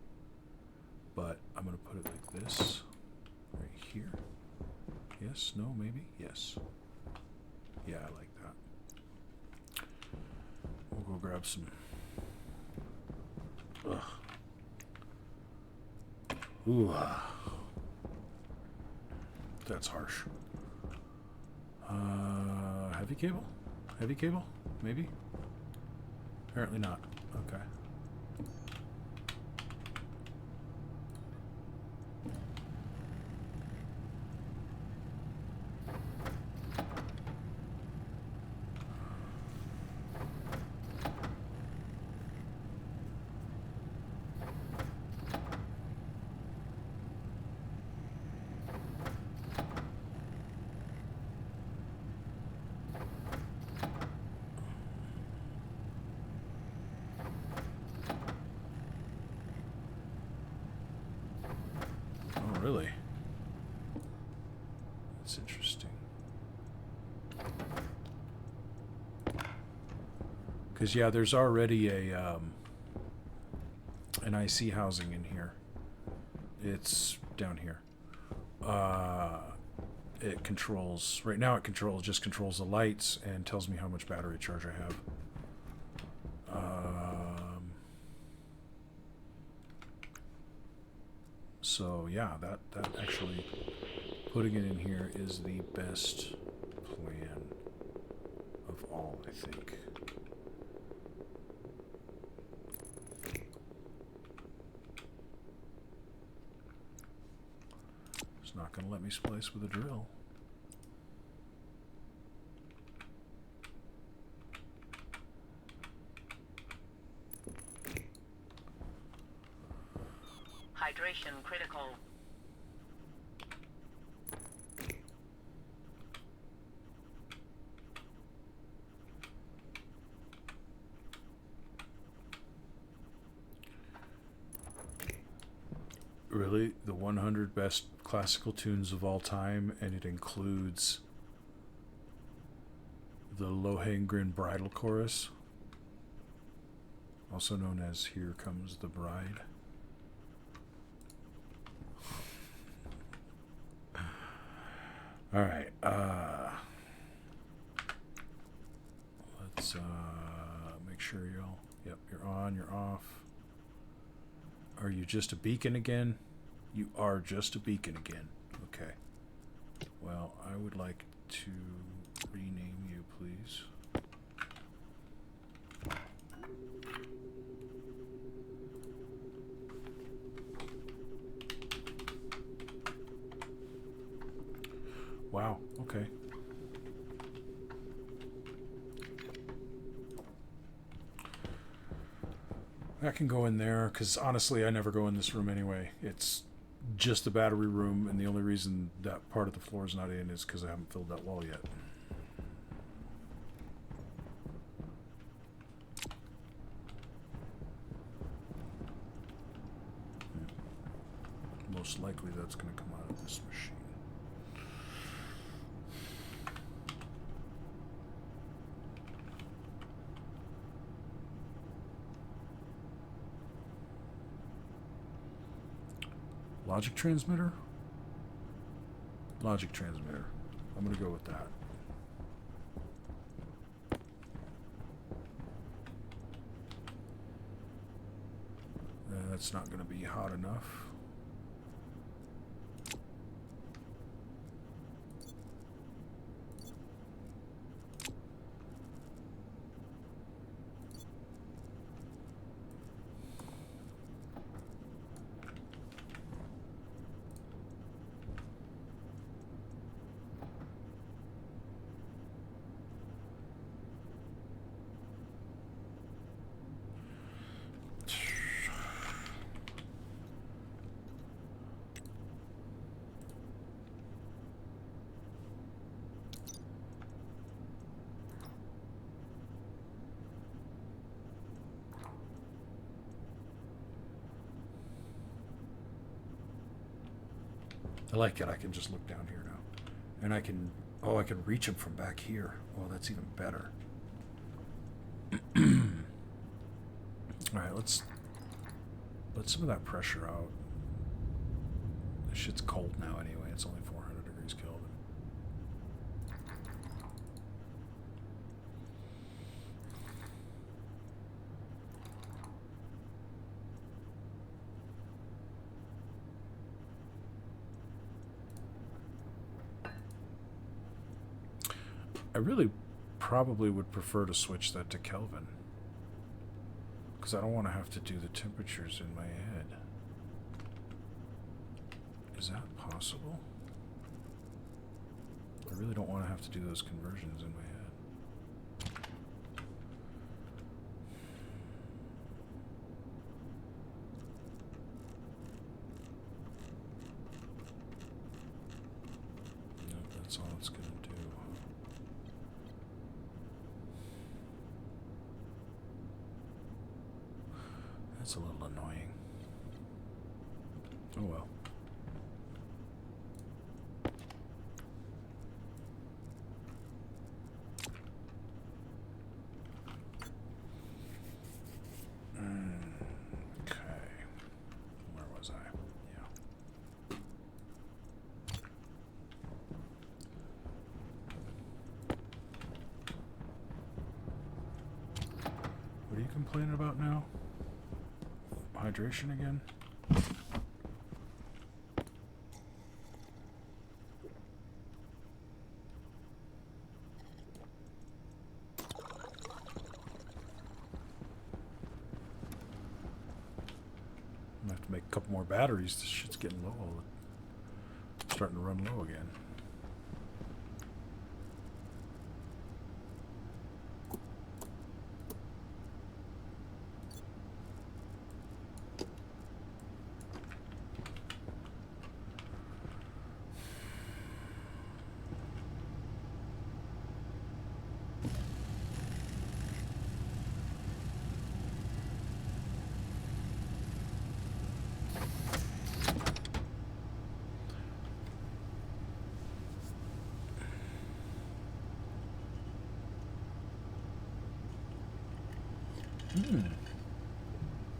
But I'm going to put it like this, right here. Yes, no, maybe? Yes. Yeah, I like that. We'll go grab some. Ugh. Ooh. That's harsh. Heavy cable? Heavy cable? Maybe? Apparently not. Okay. Really? That's interesting. Because, yeah, there's already a an IC housing in here. It's down here. It controls, right now it just controls the lights and tells me how much battery charge I have. So yeah, that actually, putting it in here is the best plan of all, I think. It's not going to let me splice with a drill. Hydration critical. Really? The 100 best classical tunes of all time, and it includes the Lohengrin Bridal Chorus, also known as Here Comes the Bride. All right. Let's make sure y'all. Yep, you're on. You're off. Are you just a beacon again? You are just a beacon again. Okay. Well, I would like to rename you, please. Wow, okay. That can go in there, because honestly, I never go in this room anyway. It's just the battery room, and the only reason that part of the floor is not in is because I haven't filled that wall yet. Most likely that's going to come out of this machine. Logic transmitter? Logic transmitter. I'm going to go with that. That's not going to be hot enough. I like it. I can just look down here now And I can... Oh, I can reach him from back here. Oh, that's even better. Alright, let's... let some of that pressure out. This shit's cold now anyway. It's only 400 degrees Kelvin. I really probably would prefer to switch that to Kelvin. Because I don't want to have to do the temperatures in my head. Is that possible? I really don't want to have to do those conversions in my head. Nope, that's all it's going to do. That's a little annoying. Oh well. Okay. Where was I? Yeah. What are you complaining about now? Hydration again? I'm gonna have to make a couple more batteries. This shit's getting low. It's starting to run low again.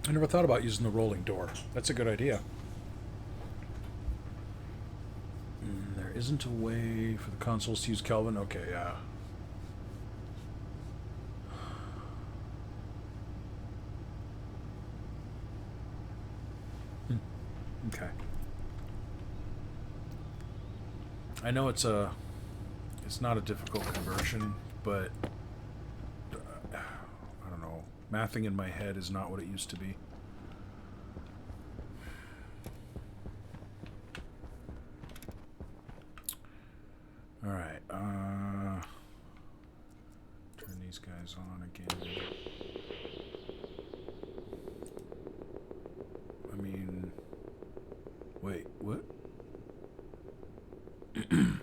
I never thought about using the rolling door. That's a good idea. There isn't a way for the consoles to use Kelvin? Okay, yeah. Okay. I know it's not a difficult conversion, but I don't know. Mathing in my head is not what it used to be. All right. Turn these guys on again. I mean, wait, what? I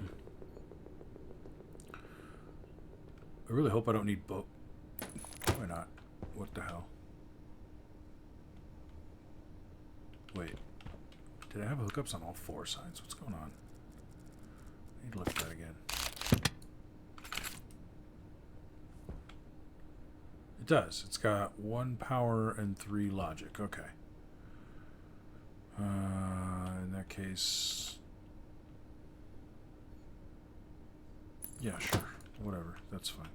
really hope I don't need both. Why not? What the hell? Wait. Did I have hookups on all four sides? What's going on? I need to look at that again. It does. It's got 1 power and 3 logic. Okay. In that case... yeah, sure. Whatever. That's fine.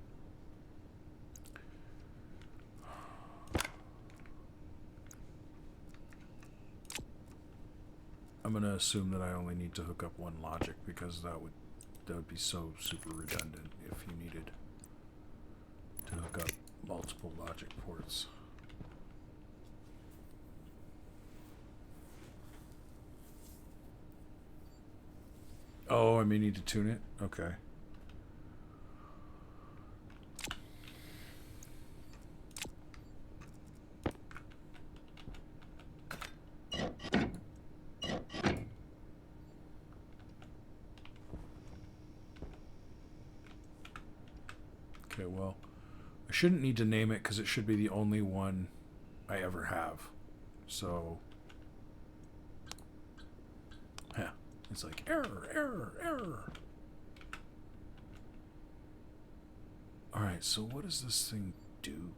I'm going to assume that I only need to hook up 1 logic because that would be so super redundant if you needed to hook up multiple logic ports. Oh, I may need to tune it? Okay. Okay, well, I shouldn't need to name it because it should be the only one I ever have. So, yeah, it's like error, error, error. Alright, so what does this thing do?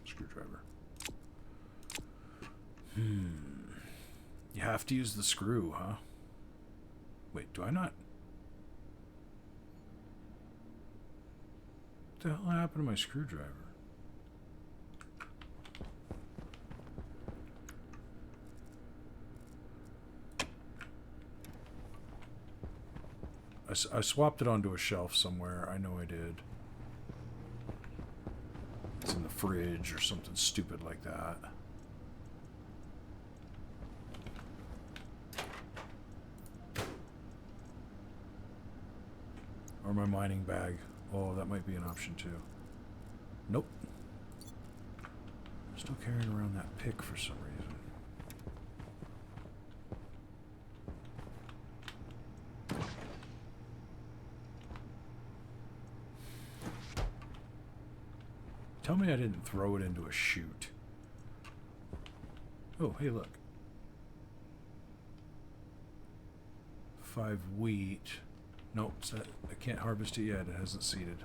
Screwdriver. You have to use the screw, huh? Wait, do I not? What the hell happened to my screwdriver? I swapped it onto a shelf somewhere. I know I did. It's in the fridge or something stupid like that. Or my mining bag. Oh, that might be an option too. Nope. I'm still carrying around that pick for some reason. Tell me I didn't throw it into a chute. Oh, hey, look. 5 wheat. Nope, I can't harvest it yet. It hasn't seeded.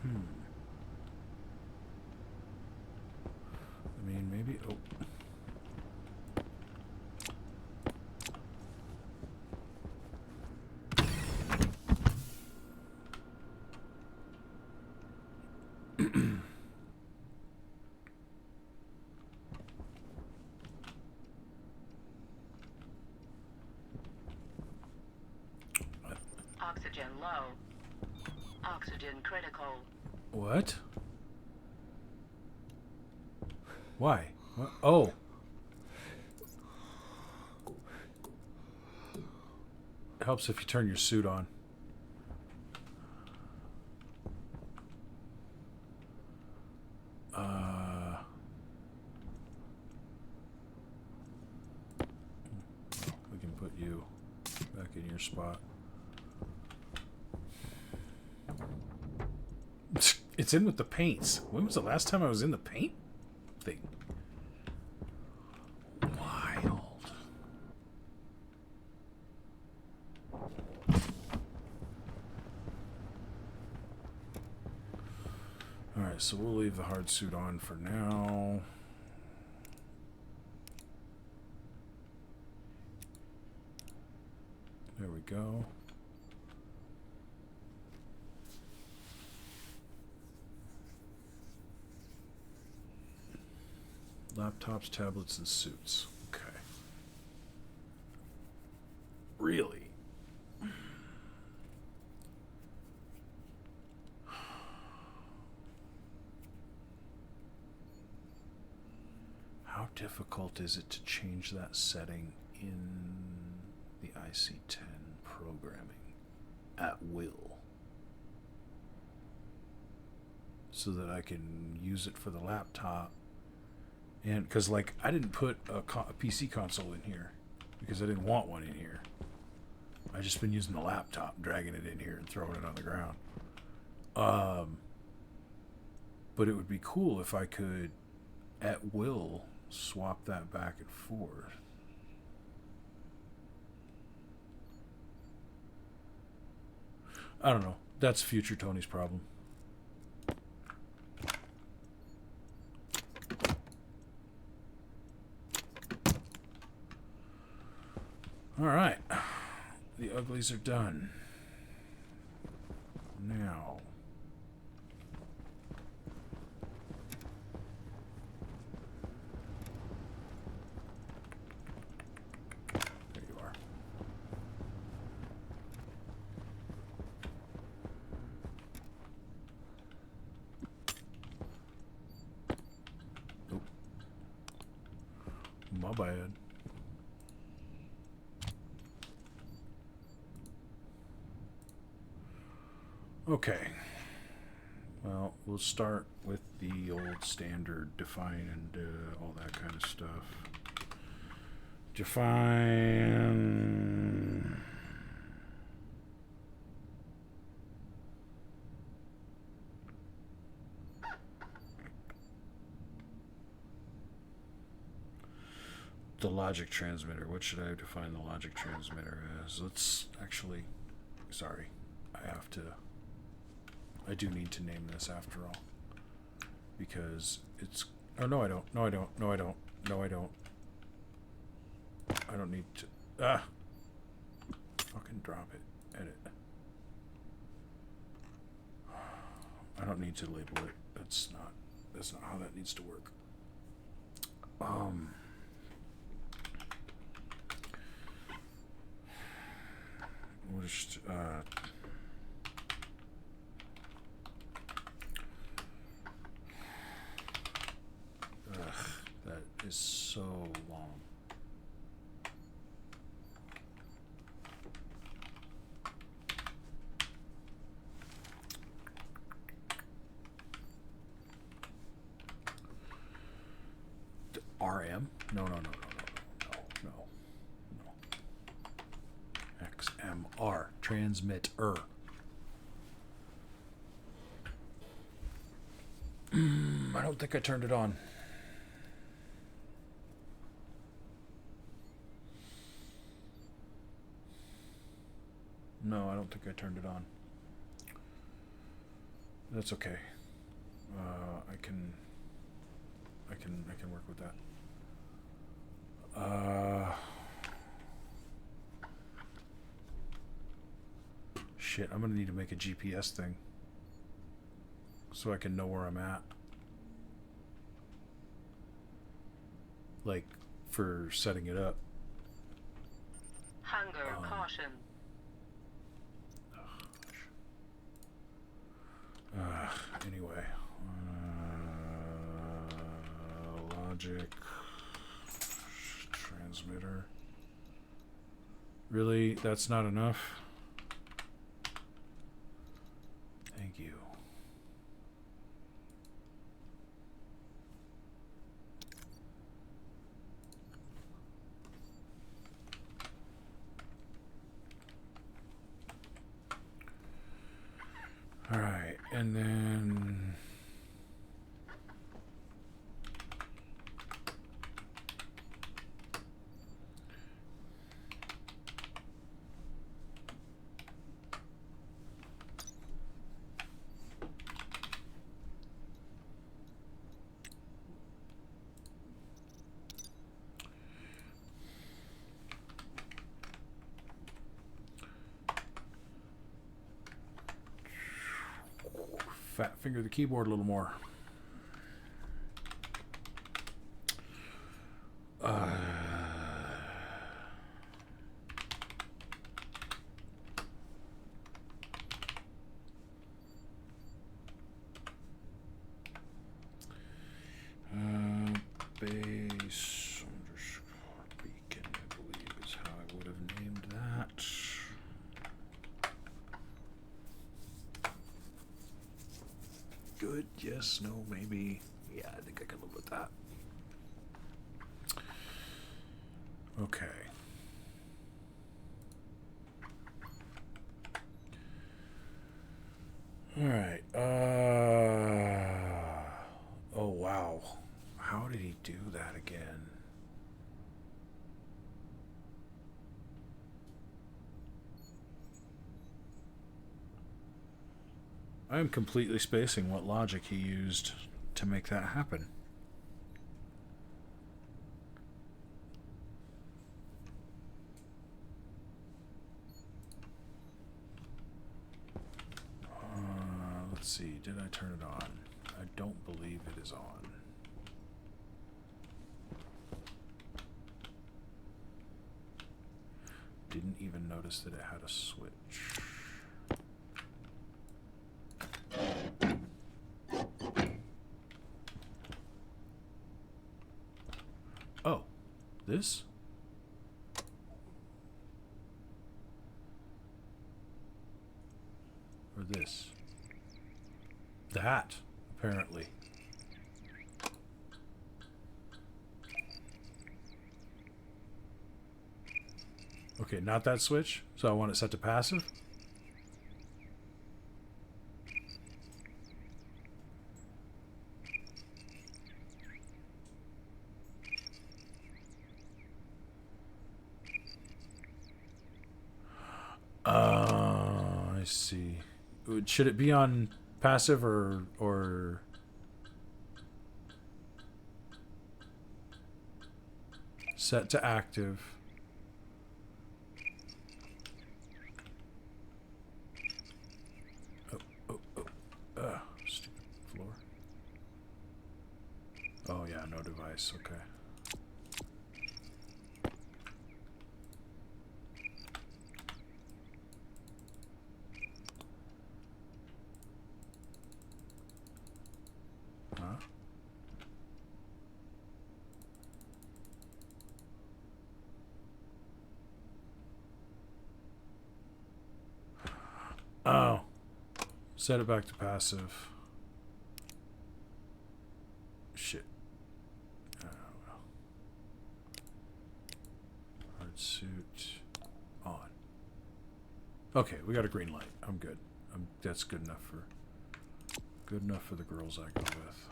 I mean, maybe... Oh. Oxygen low. Oxygen critical. What? Why? What? Oh. It helps if you turn your suit on. We can put you back in your spot. It's in with the paints. When was the last time I was in the paint thing? Wild. Alright, so we'll leave the hard suit on for now. There we go. Laptops, tablets, and suits. Okay. Really? How difficult is it to change that setting in the IC10 programming at will? So that I can use it for the laptop. And because, like, I didn't put a PC console in here because I didn't want one in here. I just been using the laptop, dragging it in here and throwing it on the ground. But it would be cool if I could, at will, swap that back and forth. I don't know. That's future Tony's problem. Alright. The uglies are done. Now. There you are. Nope. My bad. Okay. Well, we'll start with the old standard define and all that kind of stuff. Define. the logic transmitter. What should I define the logic transmitter as? Let's actually... Sorry. I do need to name this after all. Because it's... Oh, no, I don't. No, I don't. No, I don't. No, I don't. I don't need to... Ah! Fucking drop it. Edit. I don't need to label it. That's not how that needs to work. We'll just that is so long. RM? No. XMR. Transmitter. I don't think I turned it on. No, I don't think I turned it on. That's okay. I can work with that. Shit, I'm gonna need to make a GPS thing so I can know where I'm at. Like, for setting it up. Hunger caution. Anyway. Logic. Transmitter. Really? That's not enough? Thank you. All right, and then fat finger the keyboard a little more. Base underscore beacon, I believe is how I would have named that. Good, yes, no, maybe. Yeah, I think I can live with that. Okay. All right. Oh, wow. How did he do that again? I'm completely spacing what logic he used to make that happen. Let's see, did I turn it on? I don't believe it is on. Didn't even notice that it had a switch. Oh, this? Or this? That, apparently. Okay, not that switch. So I want it set to passive. me see. Should it be on passive or set to active? Stupid floor. Oh yeah, no device. Okay. Huh? Oh. Set it back to passive. Shit. Oh, well. Hard suit on. Okay, we got a green light. I'm good. That's good enough for the girls I go with.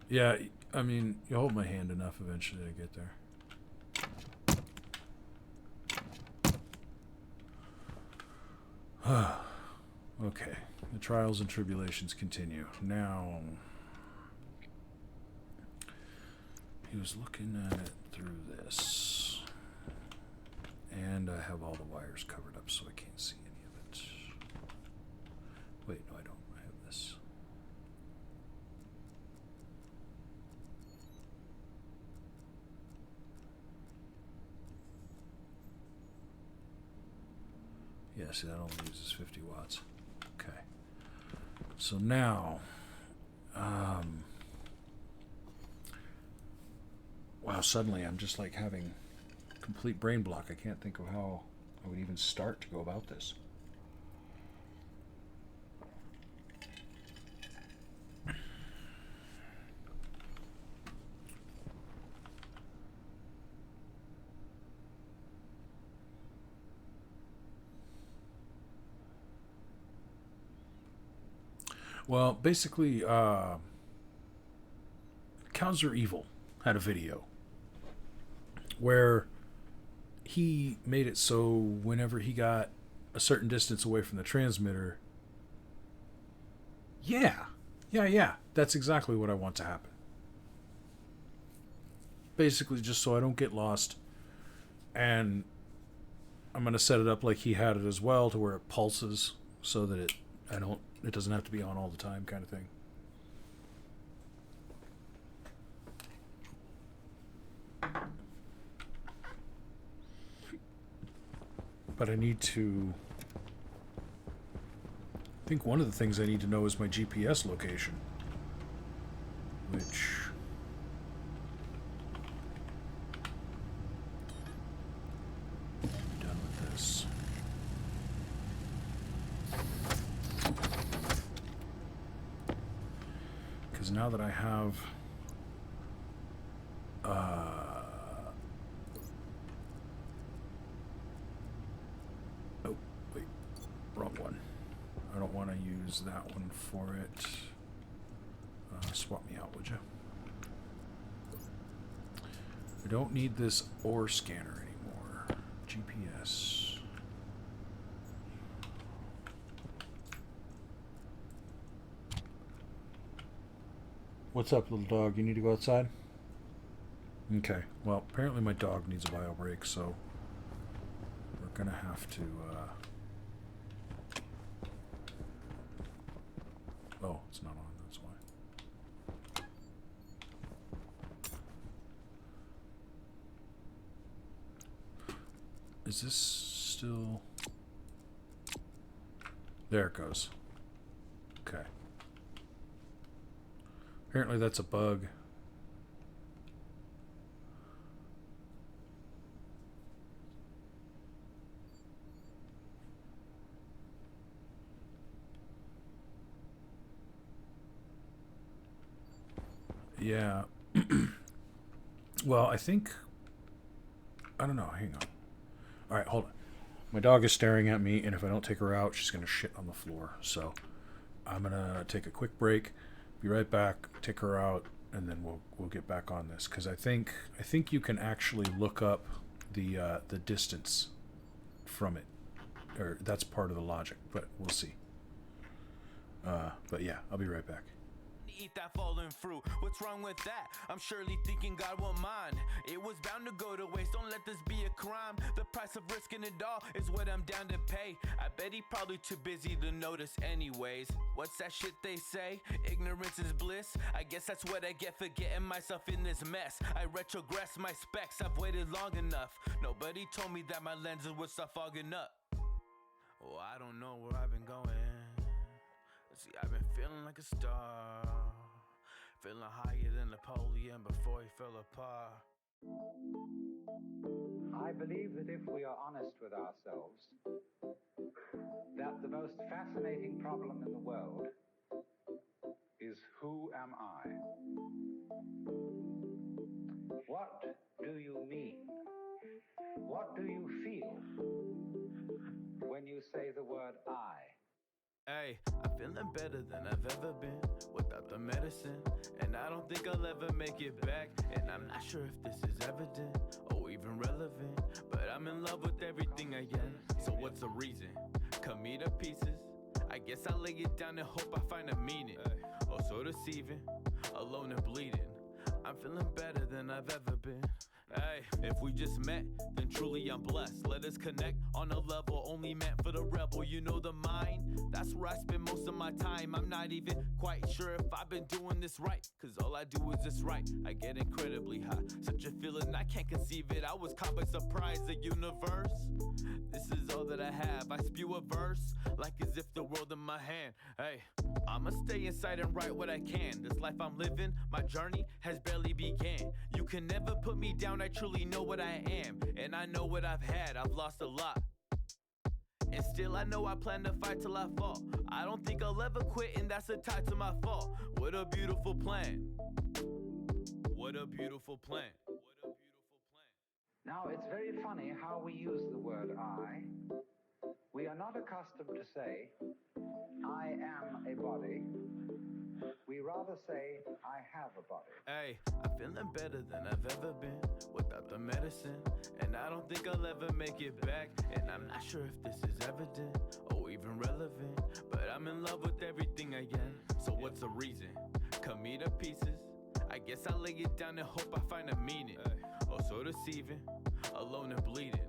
Yeah, I mean, you hold my hand enough eventually to get there. Okay, the trials and tribulations continue. Now, he was looking at it through this, and I have all the wires covered up so I can't see any of it. Wait, no, I don't. I have this. Yeah, see, that only uses 50 watts. Okay. So now, wow, suddenly I'm just like having complete brain block. I can't think of how I would even start to go about this. Well, basically, Cows Are Evil had a video where he made it so whenever he got a certain distance away from the transmitter, yeah, that's exactly what I want to happen. Basically, just so I don't get lost, and I'm going to set it up like he had it as well, to where it pulses so that it doesn't have to be on all the time, kind of thing. But I need to... I think one of the things I need to know is my GPS location. Which... I'm done with this. Because now that I have... oh, wait. Wrong one. I don't want to use that one for it. Swap me out, would you? I don't need this ore scanner anymore. GPS. What's up, little dog? You need to go outside? Okay. Well, apparently my dog needs a bio break, so we're gonna have to, oh, it's not on, that's why. Is this still... There it goes. Okay. Apparently that's a bug. Yeah. Well, I think... I don't know. Hang on. Alright, hold on. My dog is staring at me, and if I don't take her out, she's going to shit on the floor. So, I'm going to take a quick break, be right back, take her out, and then we'll get back on this. Because I think you can actually look up the distance from it, or that's part of the logic. But we'll see. But yeah, I'll be right back. Eat that fallen fruit. What's wrong with that? I'm surely thinking God won't mind. It was bound to go to waste. Don't let this be a crime. The price of risking it all is what I'm down to pay. I bet he probably too busy to notice anyways. What's that shit they say? Ignorance is bliss. I guess that's what I get for getting myself in this mess. I retrogress my specs. I've waited long enough. Nobody told me that my lenses would start fogging up. Oh, I don't know where I've been going. See, I've been feeling like a star, feeling higher than Napoleon before he fell apart. I believe that if we are honest with ourselves, that the most fascinating problem in the world is who am I? What do you mean? What do you feel when you say the word I? Hey, I'm feeling better than I've ever been without the medicine. And I don't think I'll ever make it back. And I'm not sure if this is evident or even relevant, but I'm in love with everything I am. So what's the reason? Cut me to pieces. I guess I lay it down and hope I find a meaning. Oh, so deceiving, alone and bleeding. I'm feeling better than I've ever been. Hey, if we just met, then truly I'm blessed. Let us connect on a level only meant for the rebel. You know the mind, that's where I spend most of my time. I'm not even quite sure if I've been doing this right, cause all I do is this right. I get incredibly high, such a feeling I can't conceive it. I was caught by surprise, the universe. This is all that I have, I spew a verse, like as if the world in my hand. Hey, I'ma stay inside and write what I can. This life I'm living, my journey has barely began. You can never put me down, I truly know what I am. And I know what I've had, I've lost a lot. And still I know I plan to fight till I fall. I don't think I'll ever quit, and that's a tie to my fault. What a beautiful plan. What a beautiful plan. What a beautiful plan. Now, it's very funny how we use the word I. We are not accustomed to say, I am a body. We rather say, I have a body. Hey, I'm feeling better than I've ever been without the medicine. And I don't think I'll ever make it back. And I'm not sure if this is evident or even relevant, but I'm in love with everything I am. So what's the reason? Cut me to pieces. I guess I lay it down and hope I find a meaning. Oh, so deceiving, alone and bleeding.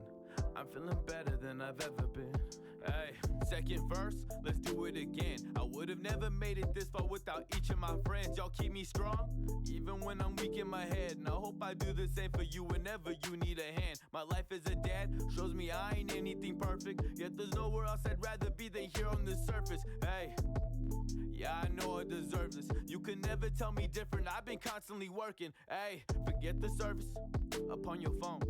I'm feeling better than I've ever been. Hey, second verse, let's do it again. I would have never made it this far without each of my friends. Y'all keep me strong, even when I'm weak in my head. And I hope I do the same for you whenever you need a hand. My life as a dad shows me I ain't anything perfect, yet there's nowhere else I'd rather be than here on the surface. Hey, yeah, I know I deserve this. You can never tell me different, I've been constantly working. Hey, forget the service upon your phone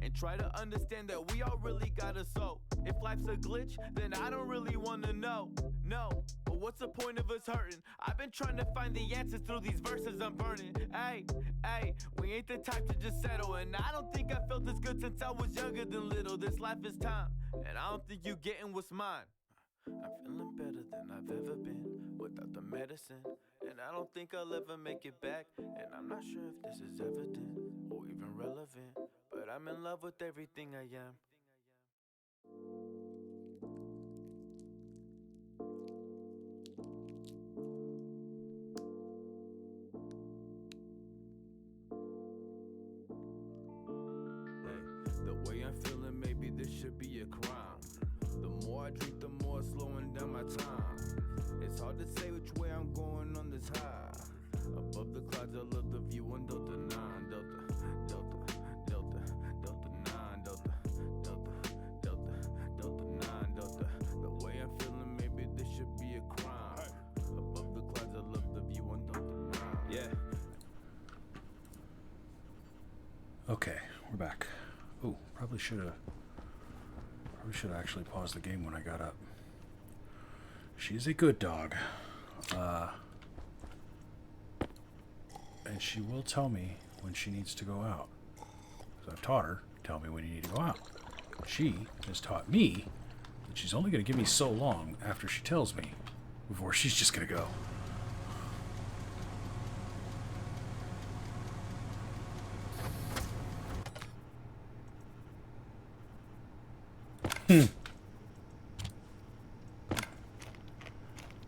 and try to understand that we all really got a soul. If life's a glitch, then I don't really wanna know. No, but what's the point of us hurting? I've been trying to find the answers through these verses I'm burning. Hey, we ain't the type to just settle. And I don't think I felt this good since I was younger than little. This life is time, and I don't think you getting what's mine. I'm feeling better than I've ever been without the medicine. And I don't think I'll ever make it back. And I'm not sure if this is evident or even relevant, but I'm in love with everything I am. Hey, the way I'm feeling, maybe this should be a crime. The more I drink, the more it's slowing down my time. It's hard to say which way I'm going on this high. Above the clouds, I love the view on Delta 9, Delta 9, Delta 9, Delta. The way I'm feeling, maybe this should be a crime. Above the clouds, I love the view on Delta 9. Yeah. Okay, we're back. Oh, probably should have actually paused the game when I got up. She's a good dog. And she will tell me when she needs to go out. So I've taught her, tell me when you need to go out. She has taught me that she's only going to give me so long after she tells me before she's just going to go.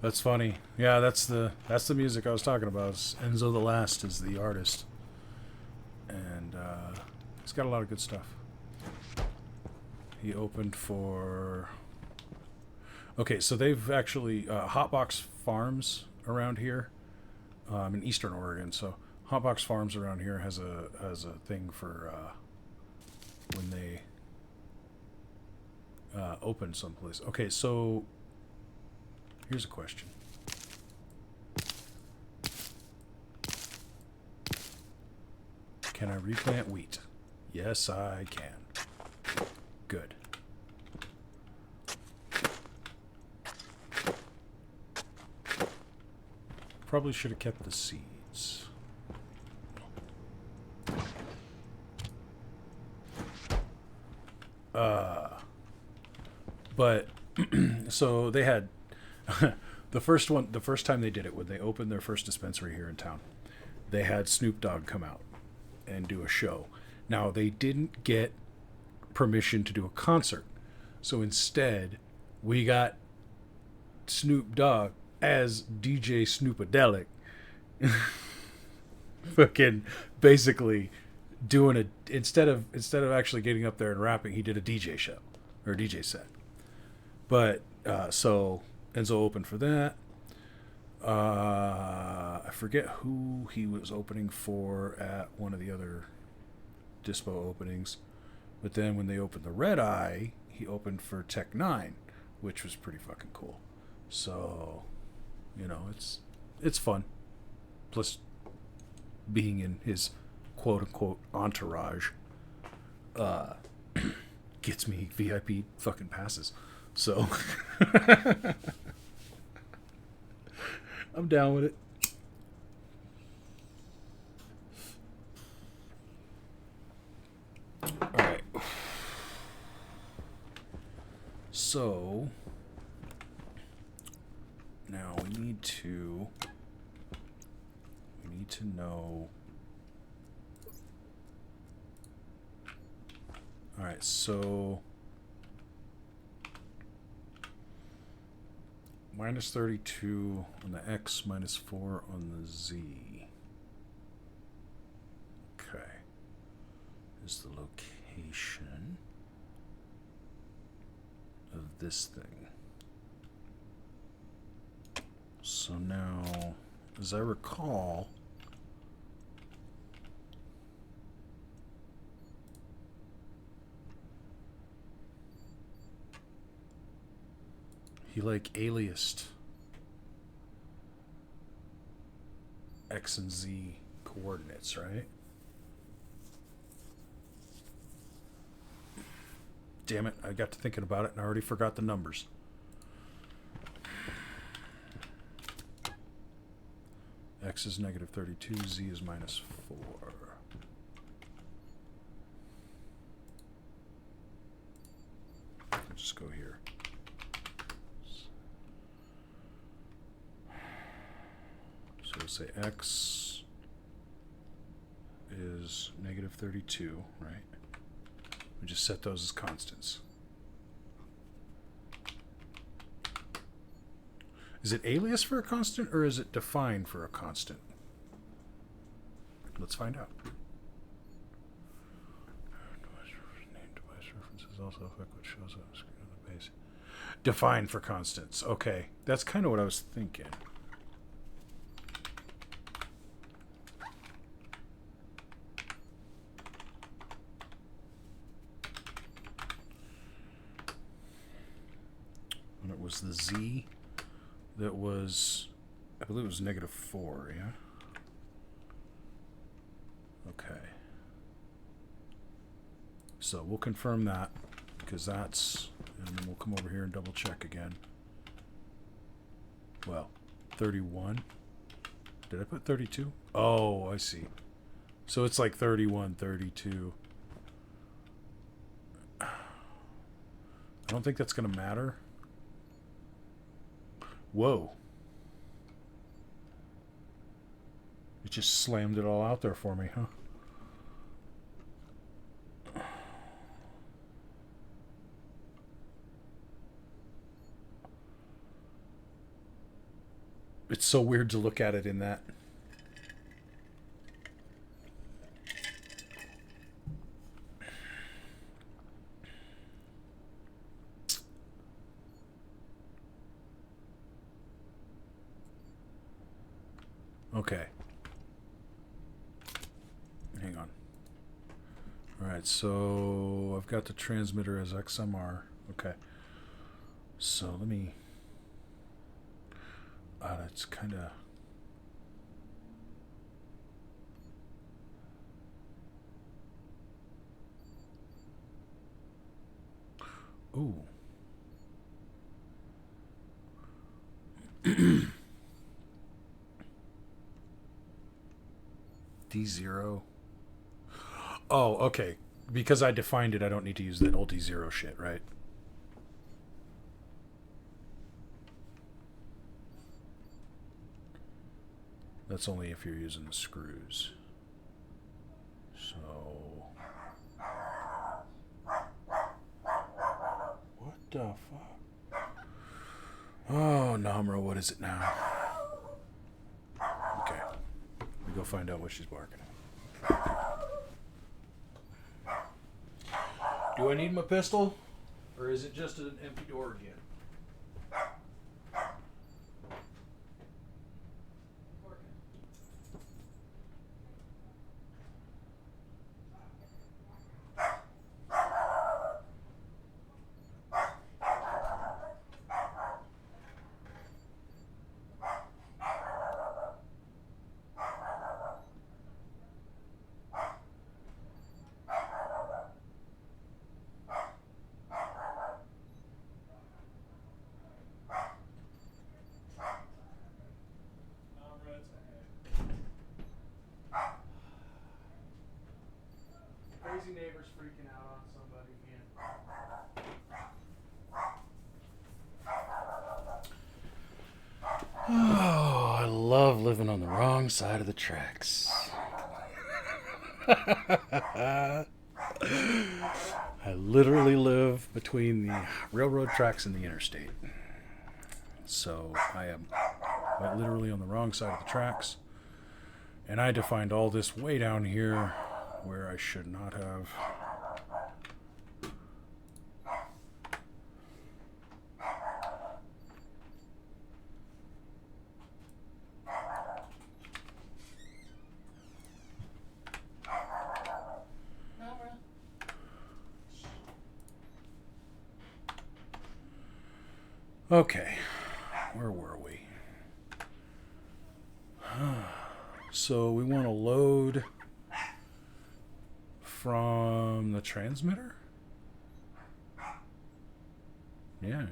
That's funny. Yeah, that's the music I was talking about. Enzo the Last is the artist, and he's got a lot of good stuff. He opened for. Okay, so they've actually Hotbox Farms around here, in Eastern Oregon. So Hotbox Farms around here has a thing for when they open someplace. Okay, so here's a question. Can I replant wheat? Yes, I can. Good. Probably should have kept the seeds. But so they had the first time they did it, when they opened their first dispensary here in town, they had Snoop Dogg come out and do a show. Now, they didn't get permission to do a concert, so instead we got Snoop Dogg as DJ Snoopadelic fucking basically doing instead of actually getting up there and rapping, he did a DJ show or a DJ set. But so Enzo opened for that. I forget who he was opening for at one of the other dispo openings, but then when they opened the Red Eye, he opened for Tech 9, which was pretty fucking cool. So, you know, it's fun. Plus, being in his quote unquote entourage gets me VIP fucking passes. So I'm down with it. Alright. So now we need to know. Alright, so minus 32 on the X, minus 4 on the Z. Okay. Is the location of this thing. So now, as I recall, he like aliased X and Z coordinates, right? Damn it, I got to thinking about it and I already forgot the numbers. X is negative 32, Z is minus 4. I'll just go here. So we'll say X is negative 32, right? We just set those as constants. Is it alias for a constant or is it defined for a constant? Let's find out. Name device references also affect what shows up on the screen on the base. Defined for constants. Okay, that's kind of what I was thinking. And it was the Z that was, I believe it was negative 4, yeah? Okay. So we'll confirm that, because that's, and then we'll come over here and double check again. Well, 31. Did I put 32? Oh, I see. So it's like 31, 32. I don't think that's going to matter. Whoa. It just slammed it all out there for me, huh? so weird to look at it in that. Okay. Hang on. Alright, so I've got the transmitter as XMR. Okay. So let me... it's kind of... Ooh. D0. Oh, okay. Because I defined it, I don't need to use that old D0 shit, right? That's only if you're using the screws. So... What the fuck? Oh, Namra, what is it now? Okay. We go find out what she's barking at. Do I need my pistol? Or is it just an empty door again? Crazy neighbors freaking out on somebody again. Oh, I love living on the wrong side of the tracks. I literally live between the railroad tracks and the interstate. So I am quite literally on the wrong side of the tracks. And I had to find all this way down here where I should not have. Okay, where were we? So we want to load from the transmitter? Yeah.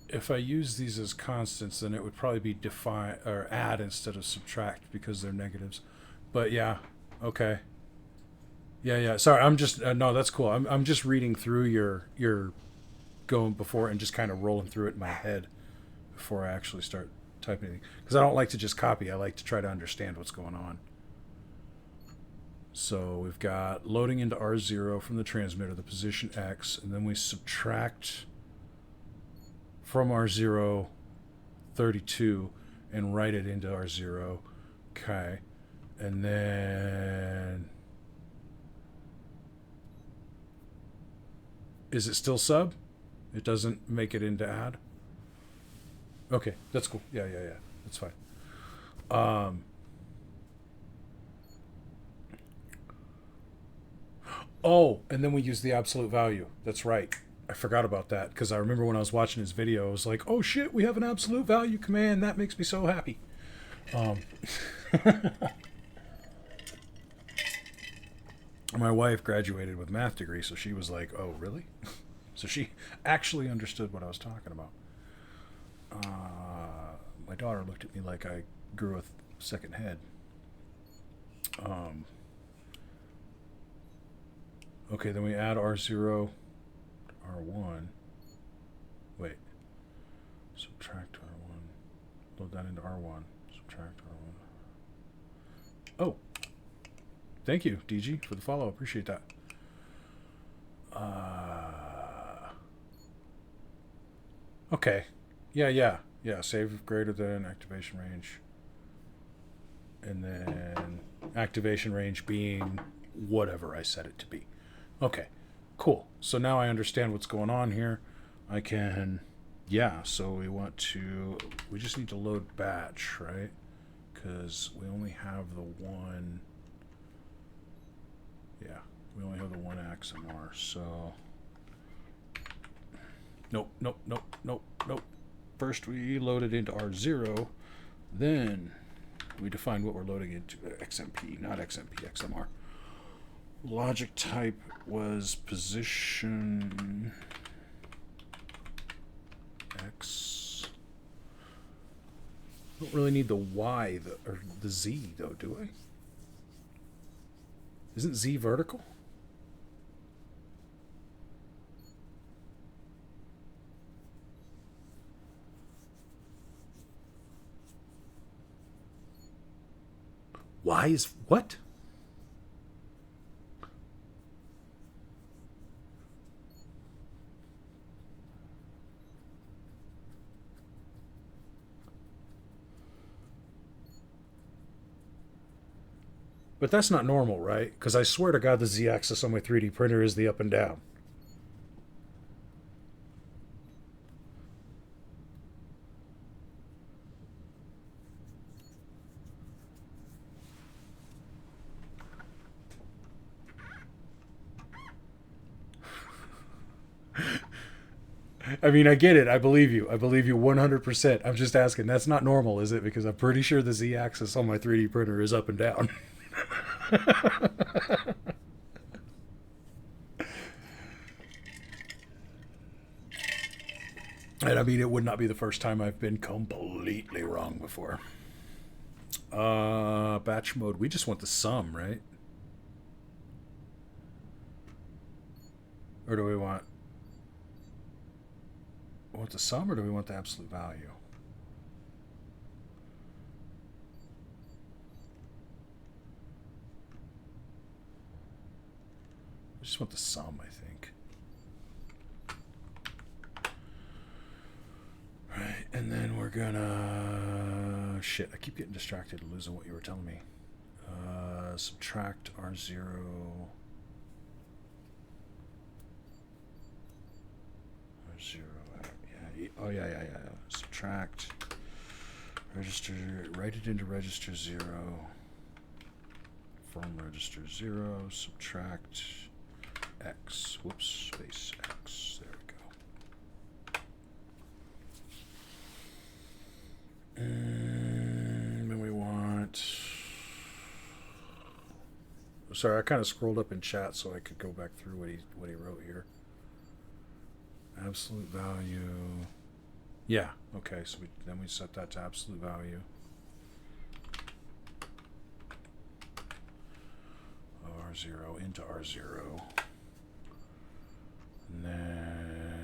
If I use these as constants, then it would probably be define or add instead of subtract because they're negatives. But yeah, okay. Yeah. Sorry, I'm just no. That's cool. I'm just reading through your going before and just kind of rolling through it in my head before I actually start typing anything, because I don't like to just copy. I like to try to understand what's going on. So we've got loading into R0 from the transmitter, the position X, and then we subtract from R0 32 and write it into R0. Okay. And then is it still sub? It doesn't make it into add? Okay, that's cool. Yeah. That's fine. Oh, and then we use the absolute value. That's right. I forgot about that because I remember when I was watching his video, I was like, oh shit, we have an absolute value command. That makes me so happy. My wife graduated with math degree, so she was like, oh, really? So she actually understood what I was talking about. My daughter looked at me like I grew a second head. Okay, then we add R0 to R1. Wait. Subtract R1. Load that into R1. Subtract R1. Oh. Thank you, DG, for the follow. Appreciate that. Okay. Yeah. Save greater than activation range. And then activation range being whatever I set it to be. Okay. Cool. So now I understand what's going on here. I can... Yeah, so we just need to load batch, right? Because we only have the one... Yeah, we only have the one XMR, so... Nope. First we load it into R0, then we define what we're loading into XMP, not XMP, XMR. Logic type was position X. I don't really need the Y or the Z though, do I? Isn't Z vertical? Y is what? But that's not normal, right? Because I swear to God the Z-axis on my 3D printer is the up and down. I mean, I get it. I believe you. I believe you 100%. I'm just asking. That's not normal, is it? Because I'm pretty sure the Z-axis on my 3D printer is up and down. And I mean, it would not be the first time I've been completely wrong before. Batch mode. We just want the sum, right? Or do we want the sum, or do we want the absolute value? I just want the sum, I think. Right, and then we're gonna... Shit, I keep getting distracted and losing what you were telling me. Subtract R0... R0... Yeah. Subtract register, write it into register 0 from register 0, subtract X, whoops, space X, there we go. And then we want, sorry, I kind of scrolled up in chat so I could go back through what he wrote here. Absolute value. Yeah, okay, so then we set that to absolute value. R0 into R0. And then...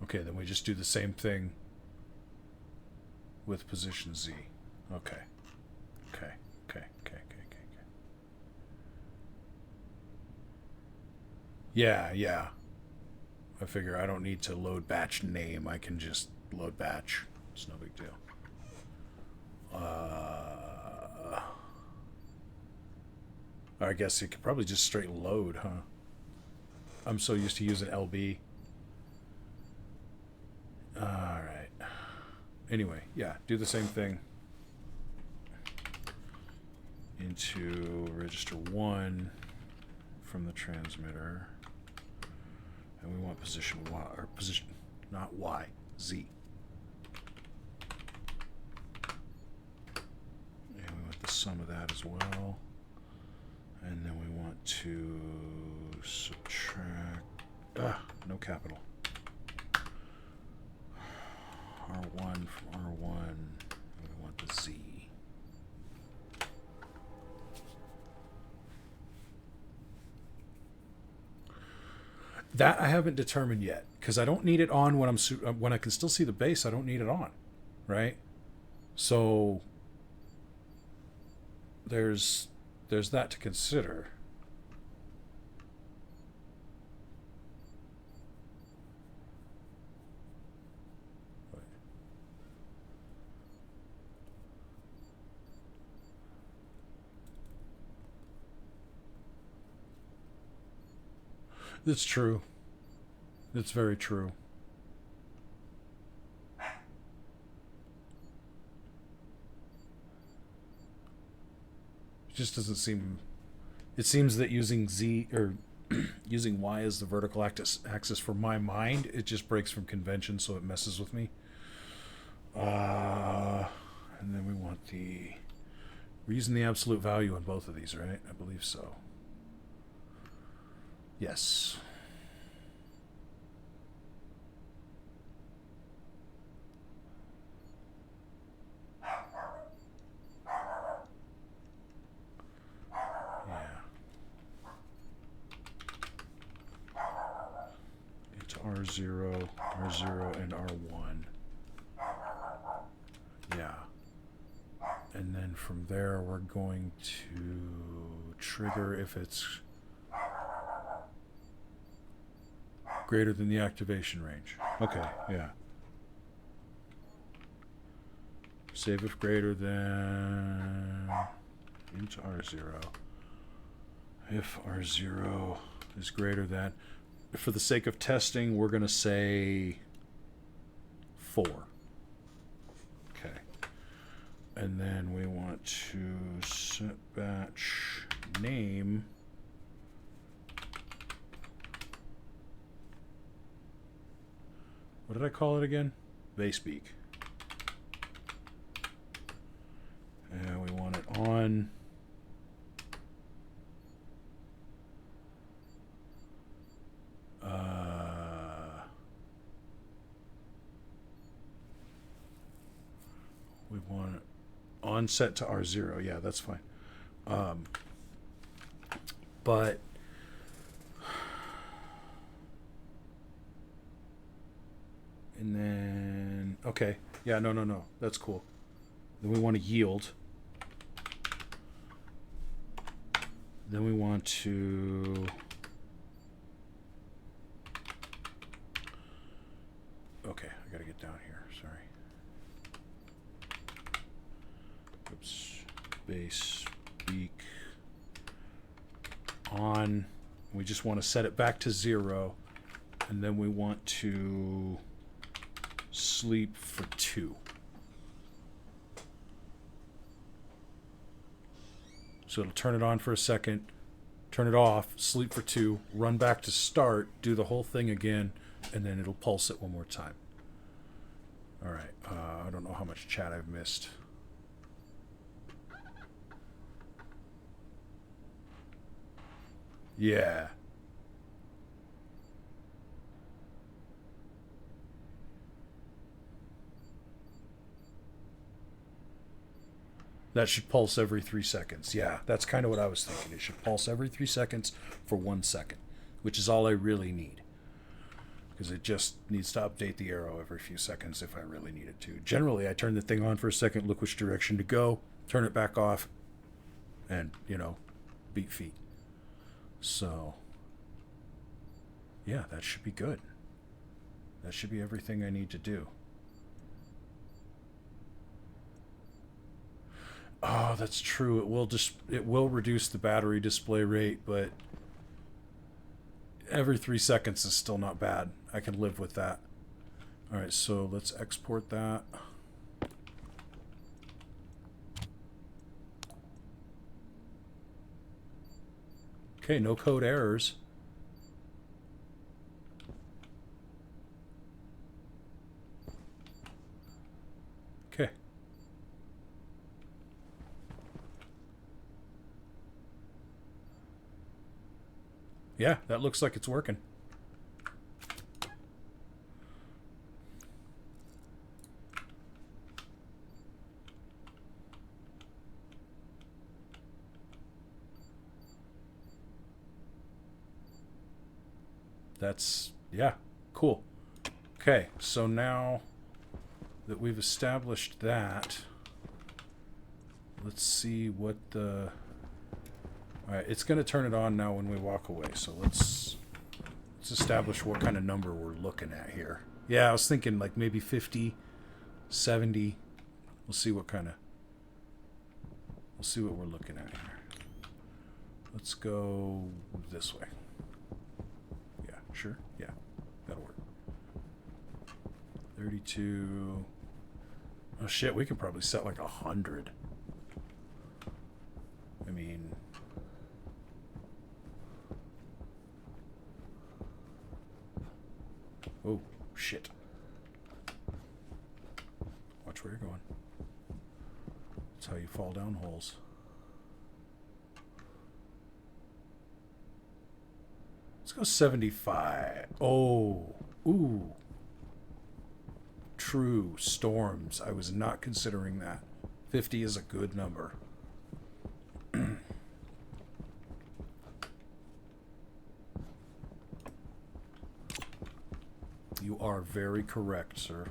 Okay, then we just do the same thing with position Z. Okay. Yeah. I figure I don't need to load batch name. I can just load batch. It's no big deal. I guess you could probably just straight load, huh? I'm so used to using LB. Alright. Anyway, yeah, do the same thing. Into register 1 from the transmitter. And we want position Y, or position, not Y, Z. And we want the sum of that as well. And then we want to subtract, no capital. R1 from R1, and we want the Z. That I haven't determined yet, because I don't need it on when I can still see the base. I don't need it on, right? So there's that to consider. That's true. That's very true. It just doesn't seem. It seems that using Z or using Y as the vertical axis for my mind, it just breaks from convention, so it messes with me. And then we want we're using the absolute value on both of these, right? I believe so. Yes. It's R0, and R1. Yeah. And then from there, we're going to trigger if it's greater than the activation range. Okay, yeah. Save if greater than into R0. If R0 is greater than, for the sake of testing, we're going to say 4. Okay. And then we want to set batch name. What did I call it again? Basepeak. And we want it on. We want it on set to R0. Yeah, that's fine. But and then okay, yeah, no, that's cool. Then we want to yield. Then we want to okay, I gotta get down here, sorry. Oops. Base beak on. We just want to set it back to 0, and then we want to sleep for 2. So it'll turn it on for a second, turn it off, sleep for 2, run back to start, do the whole thing again, and then it'll pulse it one more time. All right. I don't know how much chat I've missed. Yeah. That should pulse every 3 seconds. Yeah, that's kind of what I was thinking. It should pulse every 3 seconds for 1 second, which is all I really need. Because it just needs to update the arrow every few seconds if I really need it to. Generally, I turn the thing on for a second, look which direction to go, turn it back off, and, beat feet. So, yeah, that should be good. That should be everything I need to do. Oh, that's true. It will reduce the battery display rate, but every 3 seconds is still not bad. I can live with that. All right, so let's export that. Okay, no code errors. Okay. Yeah, that looks like it's working. That's, yeah, cool. Okay, so now that we've established that, let's see what the... Alright, it's going to turn it on now when we walk away, so let's establish what kind of number we're looking at here. Yeah, I was thinking like maybe 50, 70. We'll see what kind of... We'll see what we're looking at here. Let's go this way. Yeah, sure. Yeah, that'll work. 32. Oh shit, we could probably set like 100. I mean... Oh, shit. Watch where you're going. That's how you fall down holes. Let's go 75. Oh, ooh. True, storms. I was not considering that. 50 is a good number. You are very correct, sir.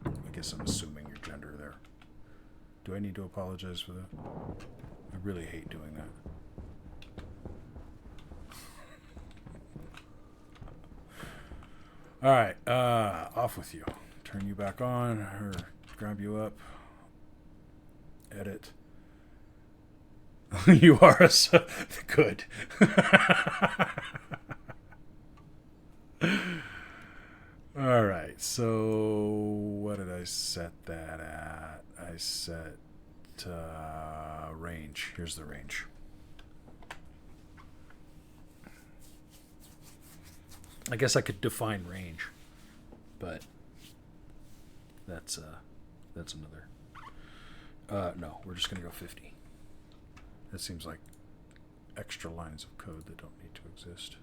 I guess I'm assuming your gender there. Do I need to apologize for that? I really hate doing that. Alright, off with you. Turn you back on, or grab you up. Edit. You are a... Good. Alright, so what did I set that at? I set range. Here's the range. I guess I could define range, but that's another. No, we're just gonna go 50. That seems like extra lines of code that don't need to exist.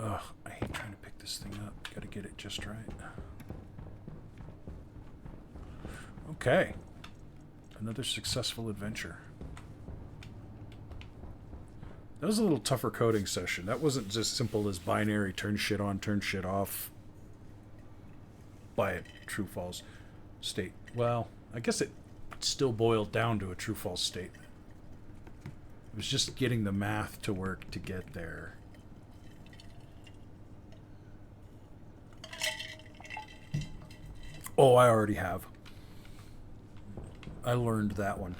Ugh, I hate trying to pick this thing up. Gotta get it just right. Okay. Another successful adventure. That was a little tougher coding session. That wasn't just simple as binary turn shit on, turn shit off by a true-false state. Well, I guess it still boiled down to a true-false state. It was just getting the math to work to get there. Oh, I already have. I learned that one.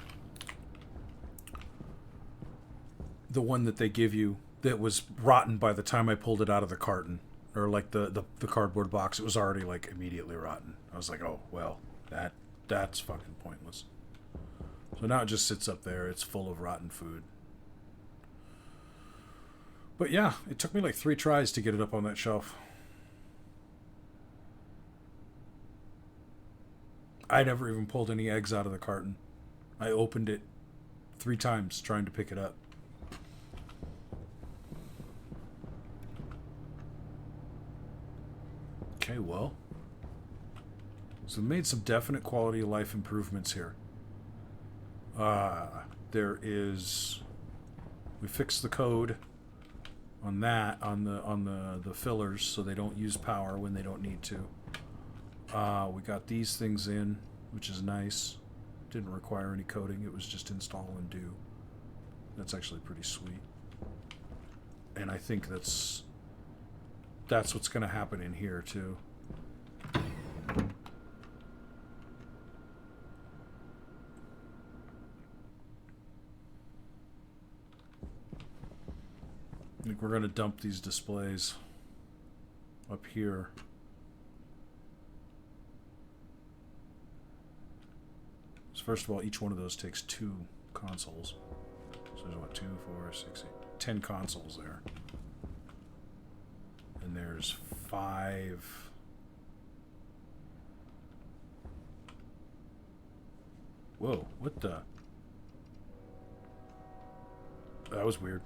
The one that they give you that was rotten by the time I pulled it out of the carton. Or like the cardboard box. It was already like immediately rotten. I was like, oh, well, that's fucking pointless. So now it just sits up there. It's full of rotten food. But yeah, it took me like 3 tries to get it up on that shelf. I never even pulled any eggs out of the carton. I opened it 3 times trying to pick it up. Okay, well. So we made some definite quality of life improvements here. There is... We fixed the code on that, on the fillers, so they don't use power when they don't need to. We got these things in, which is nice. Didn't require any coding. It was just install and do. That's actually pretty sweet. And I think that's what's going to happen in here too. I think we're going to dump these displays up here. So first of all, each one of those takes 2 consoles. So there's what, 2, 4, 6, 8, 10 consoles there. And there's 5. Whoa, what the? That was weird.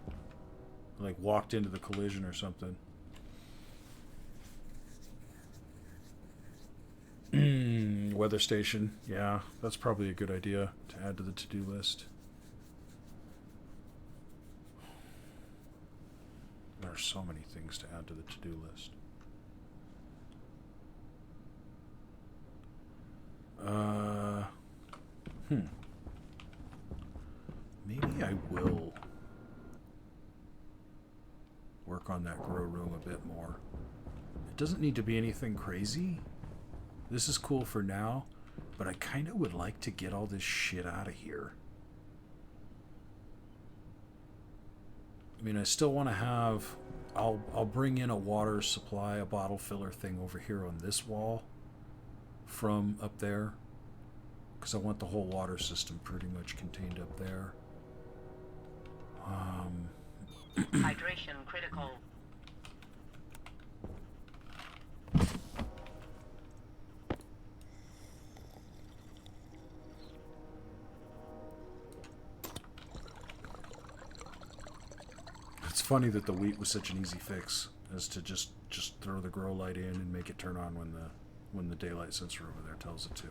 Like walked into the collision or something. Weather station. Yeah, that's probably a good idea to add to the to-do list. There are so many things to add to the to-do list. Maybe I will work on that grow room a bit more. It doesn't need to be anything crazy. This is cool for now, but I kind of would like to get all this shit out of here. I mean, I still want to have... I'll bring in a water supply, a bottle filler thing over here on this wall from up there, because I want the whole water system pretty much contained up there. Hydration critical. It's funny that the wheat was such an easy fix as to just throw the grow light in and make it turn on when the daylight sensor over there tells it to.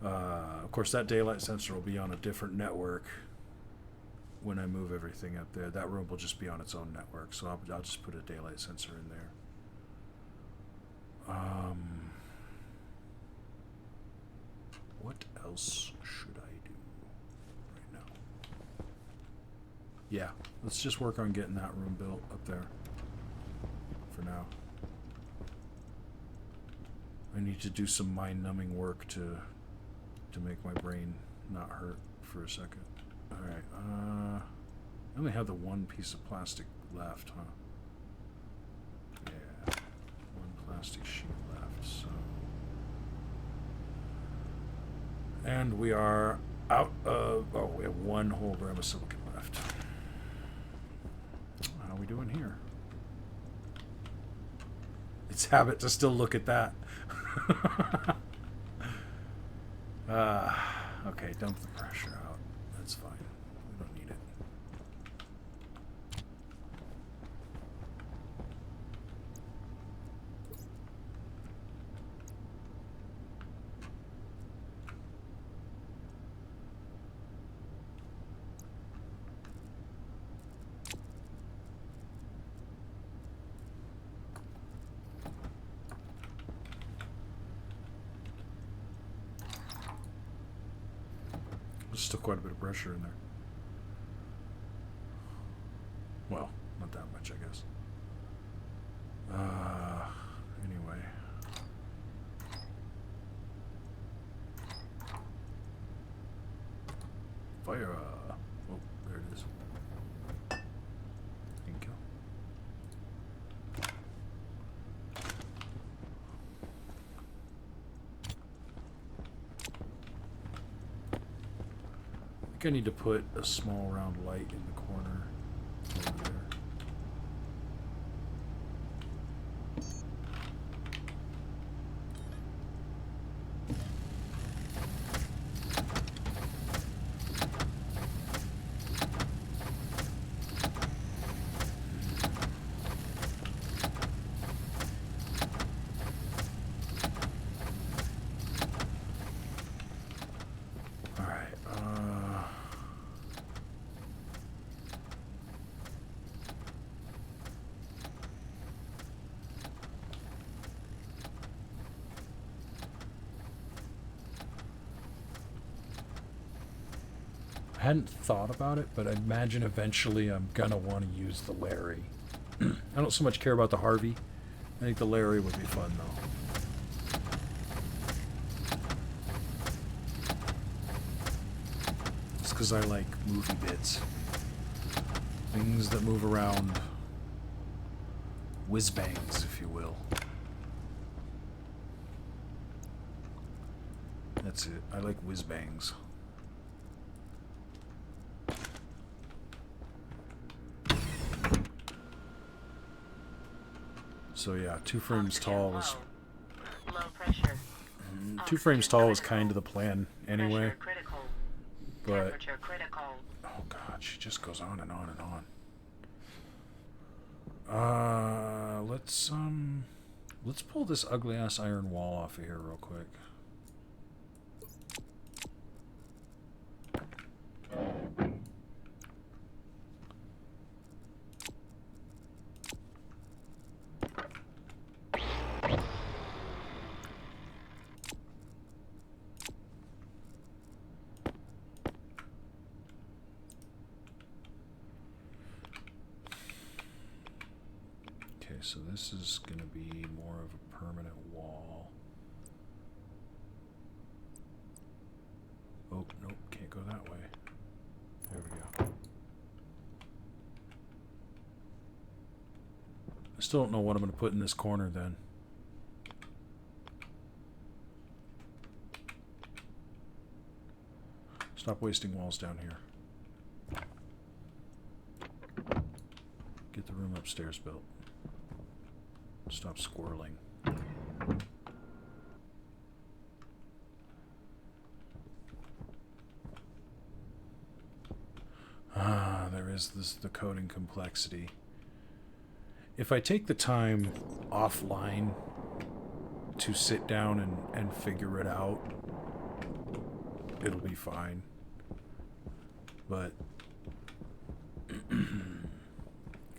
Of course, that daylight sensor will be on a different network when I move everything up there. That room will just be on its own network, so I'll just put a daylight sensor in there. What else should I do right now? Yeah, let's just work on getting that room built up there for now. I need to do some mind-numbing work to make my brain not hurt for a second. Alright, I only have the one piece of plastic left, huh? Yeah, one plastic sheet left, so... And we are out of... Oh, we have one whole gram of silicon left. How are we doing here? It's habit to still look at that. Okay, dump the pressure out. That's fine. We don't need it. There's still quite a bit of pressure in there. Well, not that much, I guess. Anyway. Fire! Oh, there it is. Thank you. I need to put a small round light in the corner over there. I hadn't thought about it, but I imagine eventually I'm gonna want to use the Larry. I don't so much care about the Harvey. I think the Larry would be fun though. Just because I like movie bits. Things that move around. Whiz-bangs, if you will. That's it. I like whiz-bangs. So yeah, 2 frames tall was... Low pressure. 2 frames tall was kind of the plan anyway. But... Oh god, she just goes on and on and on. Let's Let's pull this ugly ass iron wall off of here real quick. So this is going to be more of a permanent wall. Oh, nope, can't go that way. There we go. I still don't know what I'm going to put in this corner then. Stop wasting walls down here. Get the room upstairs built. Stop squirreling. Ah, there is the coding complexity. If I take the time offline to sit down and figure it out, it'll be fine. But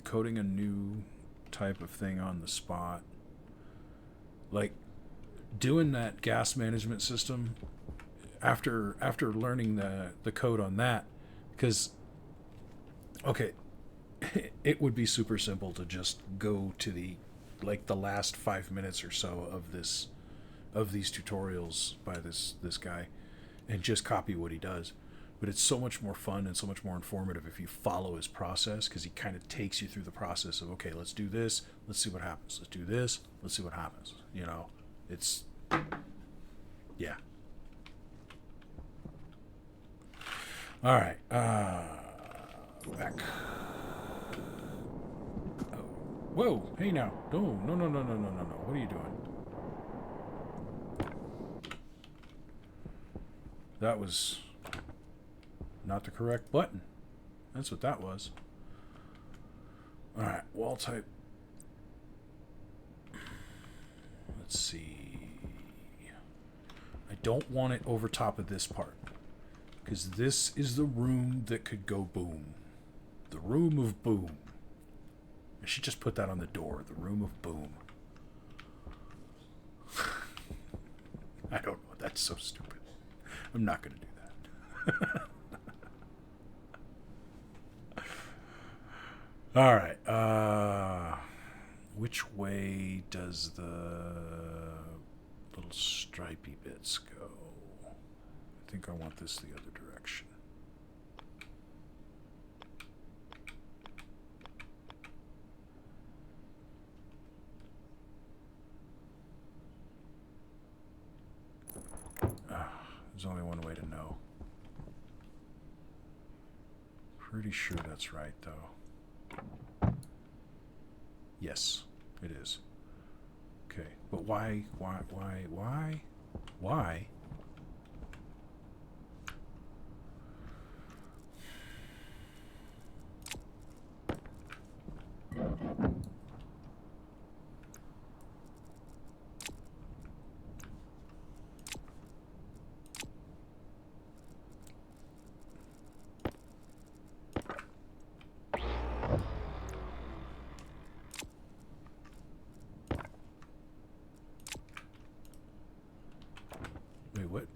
coding a new type of thing on the spot, like doing that gas management system after learning the code on that, because okay, it would be super simple to just go to the last 5 minutes or so of these tutorials by this guy and just copy what he does. But it's so much more fun and so much more informative if you follow his process, because he kind of takes you through the process of, okay, let's do this, let's see what happens. Let's do this, let's see what happens. You know, it's, yeah. All right, back. Oh. Whoa, hey now. No. What are you doing? That was not the correct button. That's what that was. Alright, wall type. Let's see. I don't want it over top of this part, because this is the room that could go boom. The room of boom. I should just put that on the door. The room of boom. I don't know. That's so stupid. I'm not going to do that. All right. Which way does the little stripy bits go? I think I want this the other direction. There's only one way to know. Pretty sure that's right, though. Yes, it is. Okay, but why? Wait, what?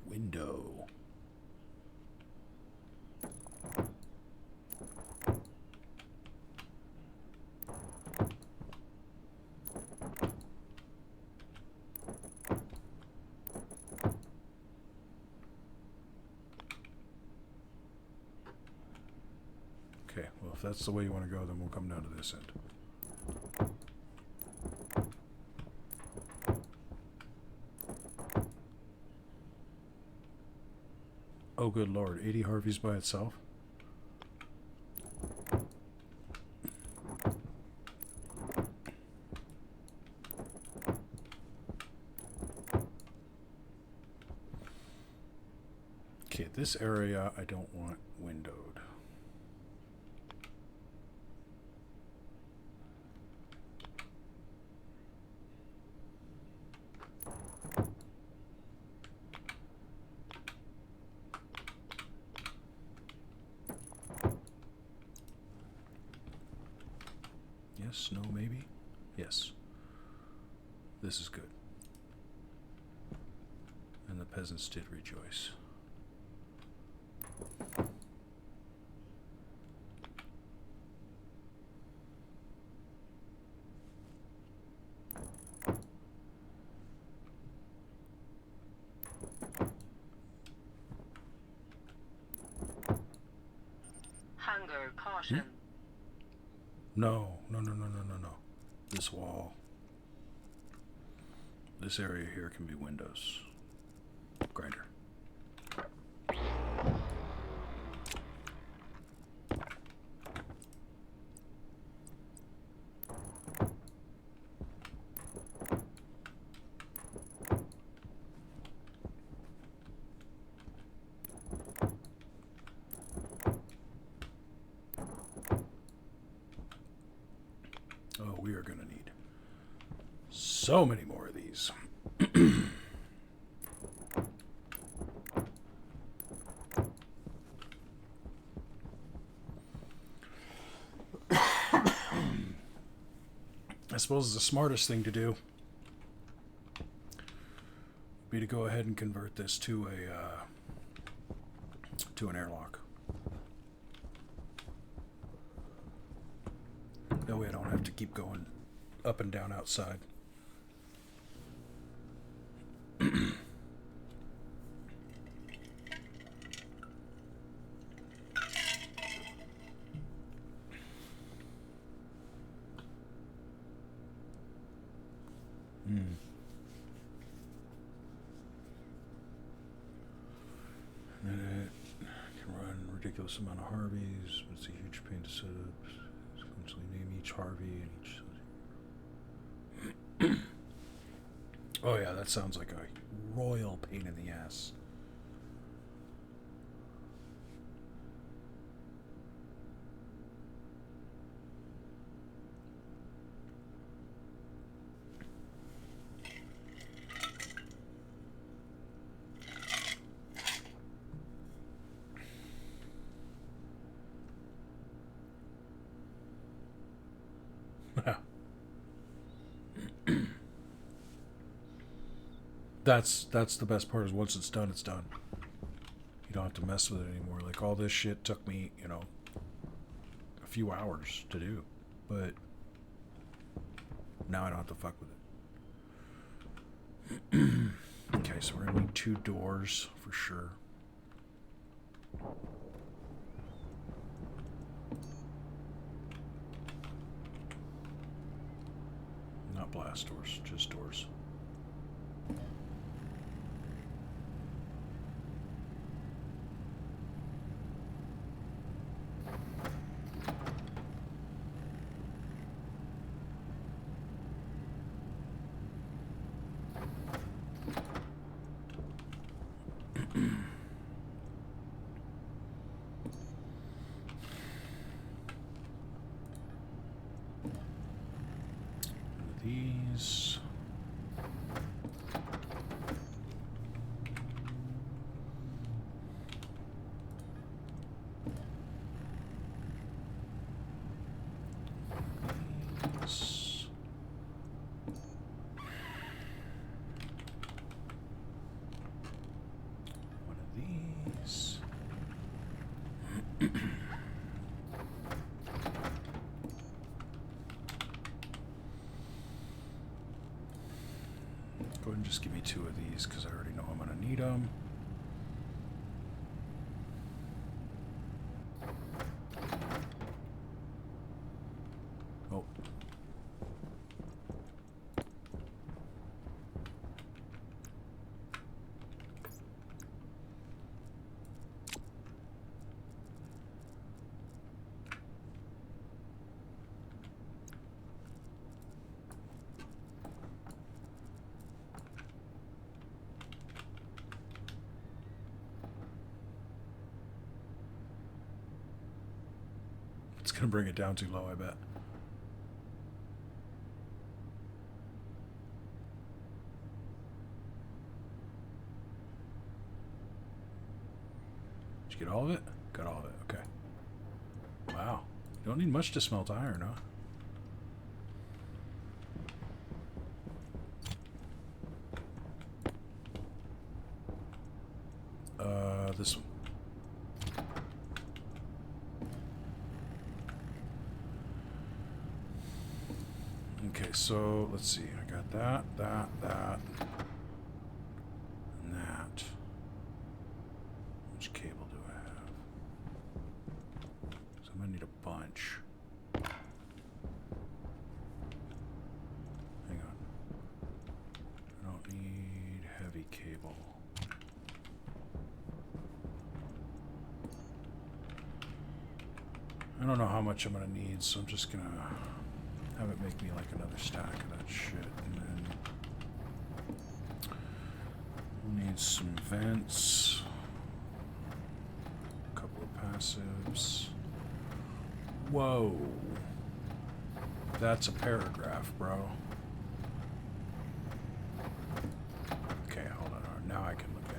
Window. Okay, well, if that's the way you want to go, then we'll come down to this end. Oh, good lord. 80 Harveys by itself? Okay, this area I don't want windowed. Yes, no, maybe? Yes. This is good. And the peasants did rejoice. Hunger caution. No. This wall. This area here can be windows. Grinder. Oh, we are going to need so many more of these. I suppose the smartest thing to do would be to go ahead and convert this to an airlock. That way I don't have to keep going up and down outside. Can run ridiculous amount of Harveys, but it's a huge pain to set up. Sequentially name each Harvey and each. Oh yeah, that sounds like a royal pain in the ass. That's the best part, is once it's done, it's done. You don't have to mess with it anymore. Like, all this shit took me, a few hours to do. But now I don't have to fuck with it. Okay, so we're gonna need 2 doors for sure. Not blast doors, just doors. These. These. One of these. Go ahead and just give me 2 of these, because I already know I'm going to need them. Oh. It's going to bring it down too low, I bet. Did you get all of it? Got all of it, okay. Wow. You don't need much to smelt iron, huh? this one. Okay, so let's see. I got that, and that. Which cable do I have? So I'm gonna need a bunch. Hang on. I don't need heavy cable. I don't know how much I'm gonna need, so I'm just gonna have it make me like another stack of that shit, and then we'll need some vents, a couple of passives. Whoa, that's a paragraph, bro. Okay, hold on. Now I can look at it.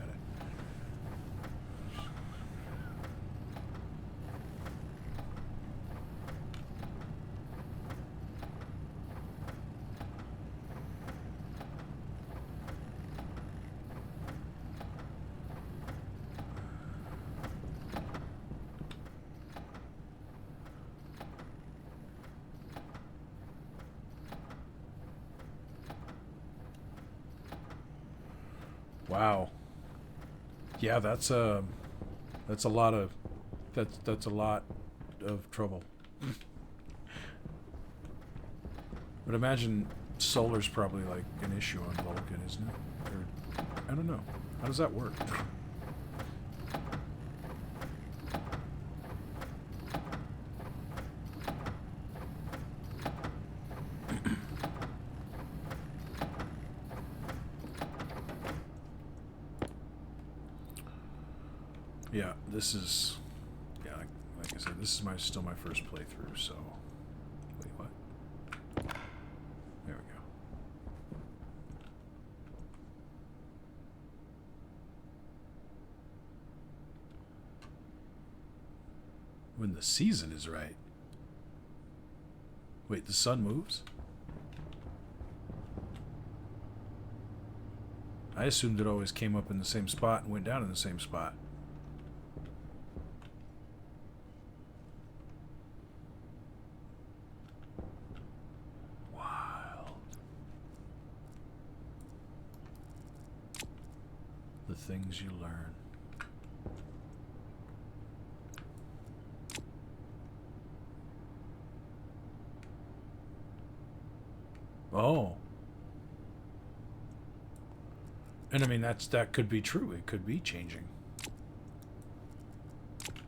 Wow. Yeah, that's a lot of that's a lot of trouble. But imagine solar's probably like an issue on Vulcan, isn't it? Or, I don't know. How does that work? Yeah, this is, yeah, like I said, this is still my first playthrough, so, wait, what? There we go. When the season is right. Wait, the sun moves? I assumed it always came up in the same spot and went down in the same spot. The things you learn. Oh. And I mean, that could be true. It could be changing.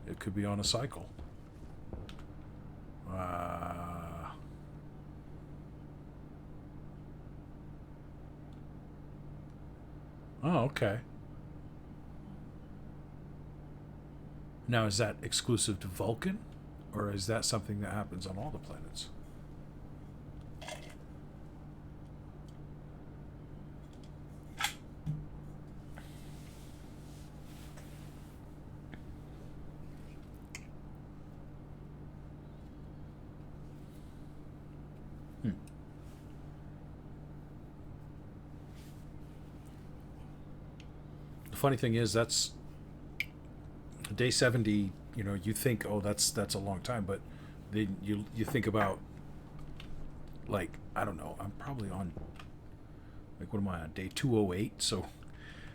It could be on a cycle. Oh, okay. Now, is that exclusive to Vulcan? Or is that something that happens on all the planets? The funny thing is, that's day 70. You know, you think, oh, that's a long time, but then you think about, like, I don't know, I'm probably on, like, what am I on, day 208? So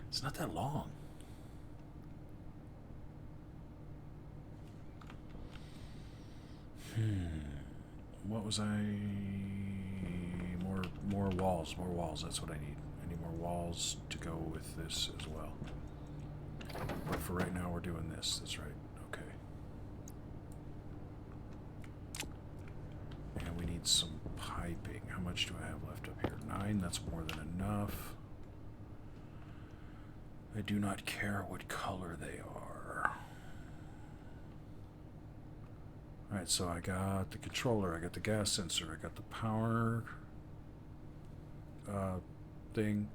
it's not that long. What was I? More walls. That's what I need. I need more walls to go with this as well. But for right now, we're doing this. That's right. Okay. And we need some piping. How much do I have left up here? 9. That's more than enough. I do not care what color they are. Alright, so I got the controller, I got the gas sensor, I got the power thing.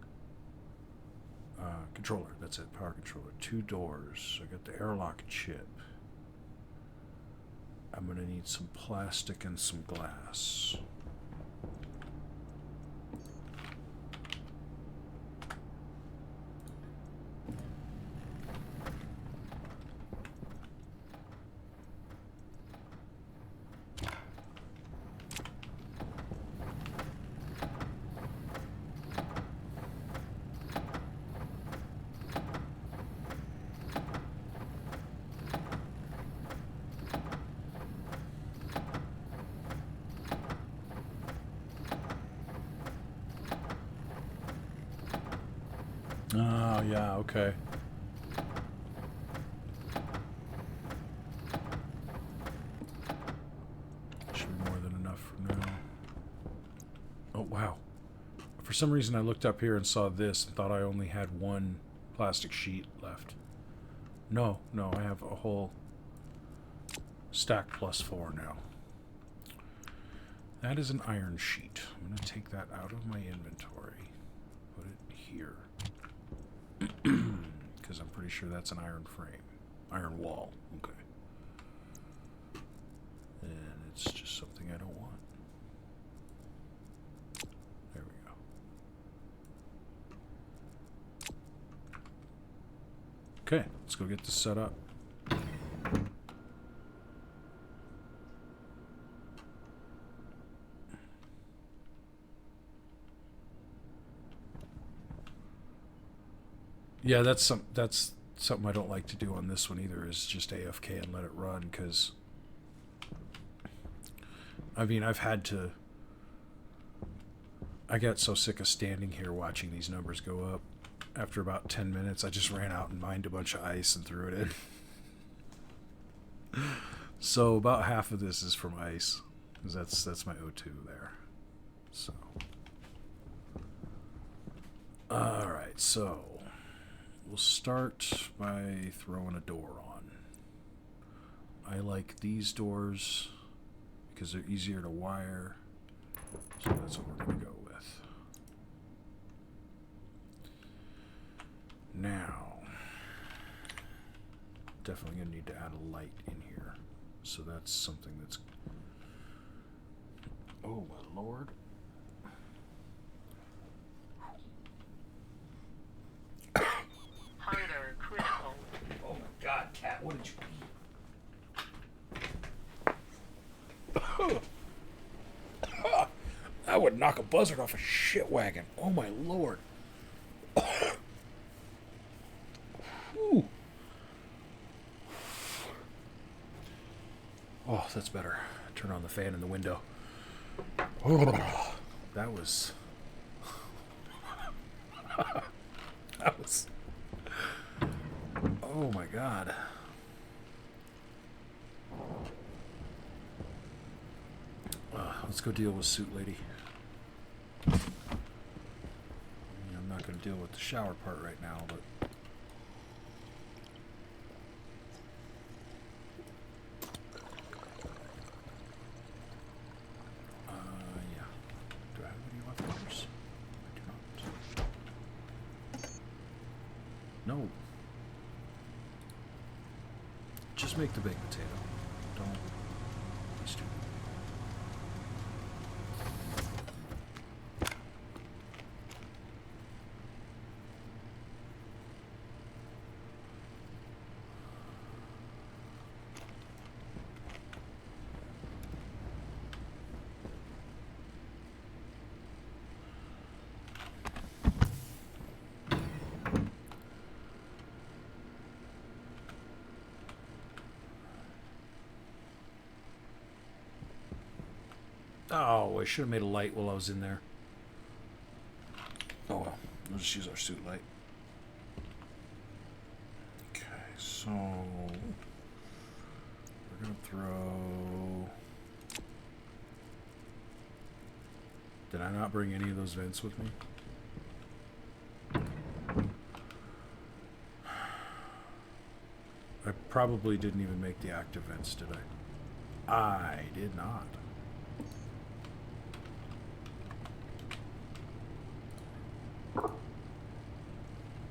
Controller, that's it, power controller. 2 doors. I got the airlock chip. I'm gonna need some plastic and some glass. Oh, yeah, okay. Should be more than enough for now. Oh, wow. For some reason, I looked up here and saw this and thought I only had one plastic sheet left. No, I have a whole stack plus 4 now. That is an iron sheet. I'm going to take that out of my inventory. Put it here. Because I'm pretty sure that's an iron frame. Iron wall. Okay. And it's just something I don't want. There we go. Okay, let's go get this set up. Yeah, that's something I don't like to do on this one either, is just AFK and let it run, because I mean, I got so sick of standing here watching these numbers go up. After about 10 minutes, I just ran out and mined a bunch of ice and threw it in. So about half of this is from ice, because that's my O2 there. So, all right, so we'll start by throwing a door on. I like these doors because they're easier to wire, so that's what we're going to go with. Now, definitely going to need to add a light in here, so that's something that's... Oh my lord. Hunger critical. Oh my god, cat, what did you eat? That would knock a buzzard off a shit wagon. Oh my lord. Ooh. Oh, that's better. Turn on the fan in the window. Oh, that was... that was... Oh my god. Let's go deal with Suit Lady. I mean, I'm not going to deal with the shower part right now, but... yeah. Do I have any leftovers? I do not. No. Just make the baked potato. Don't be stupid. Oh, I should have made a light while I was in there. Oh well, we'll just use our suit light. Okay, so we're gonna throw... Did I not bring any of those vents with me? I probably didn't even make the active vents, did I? I did not.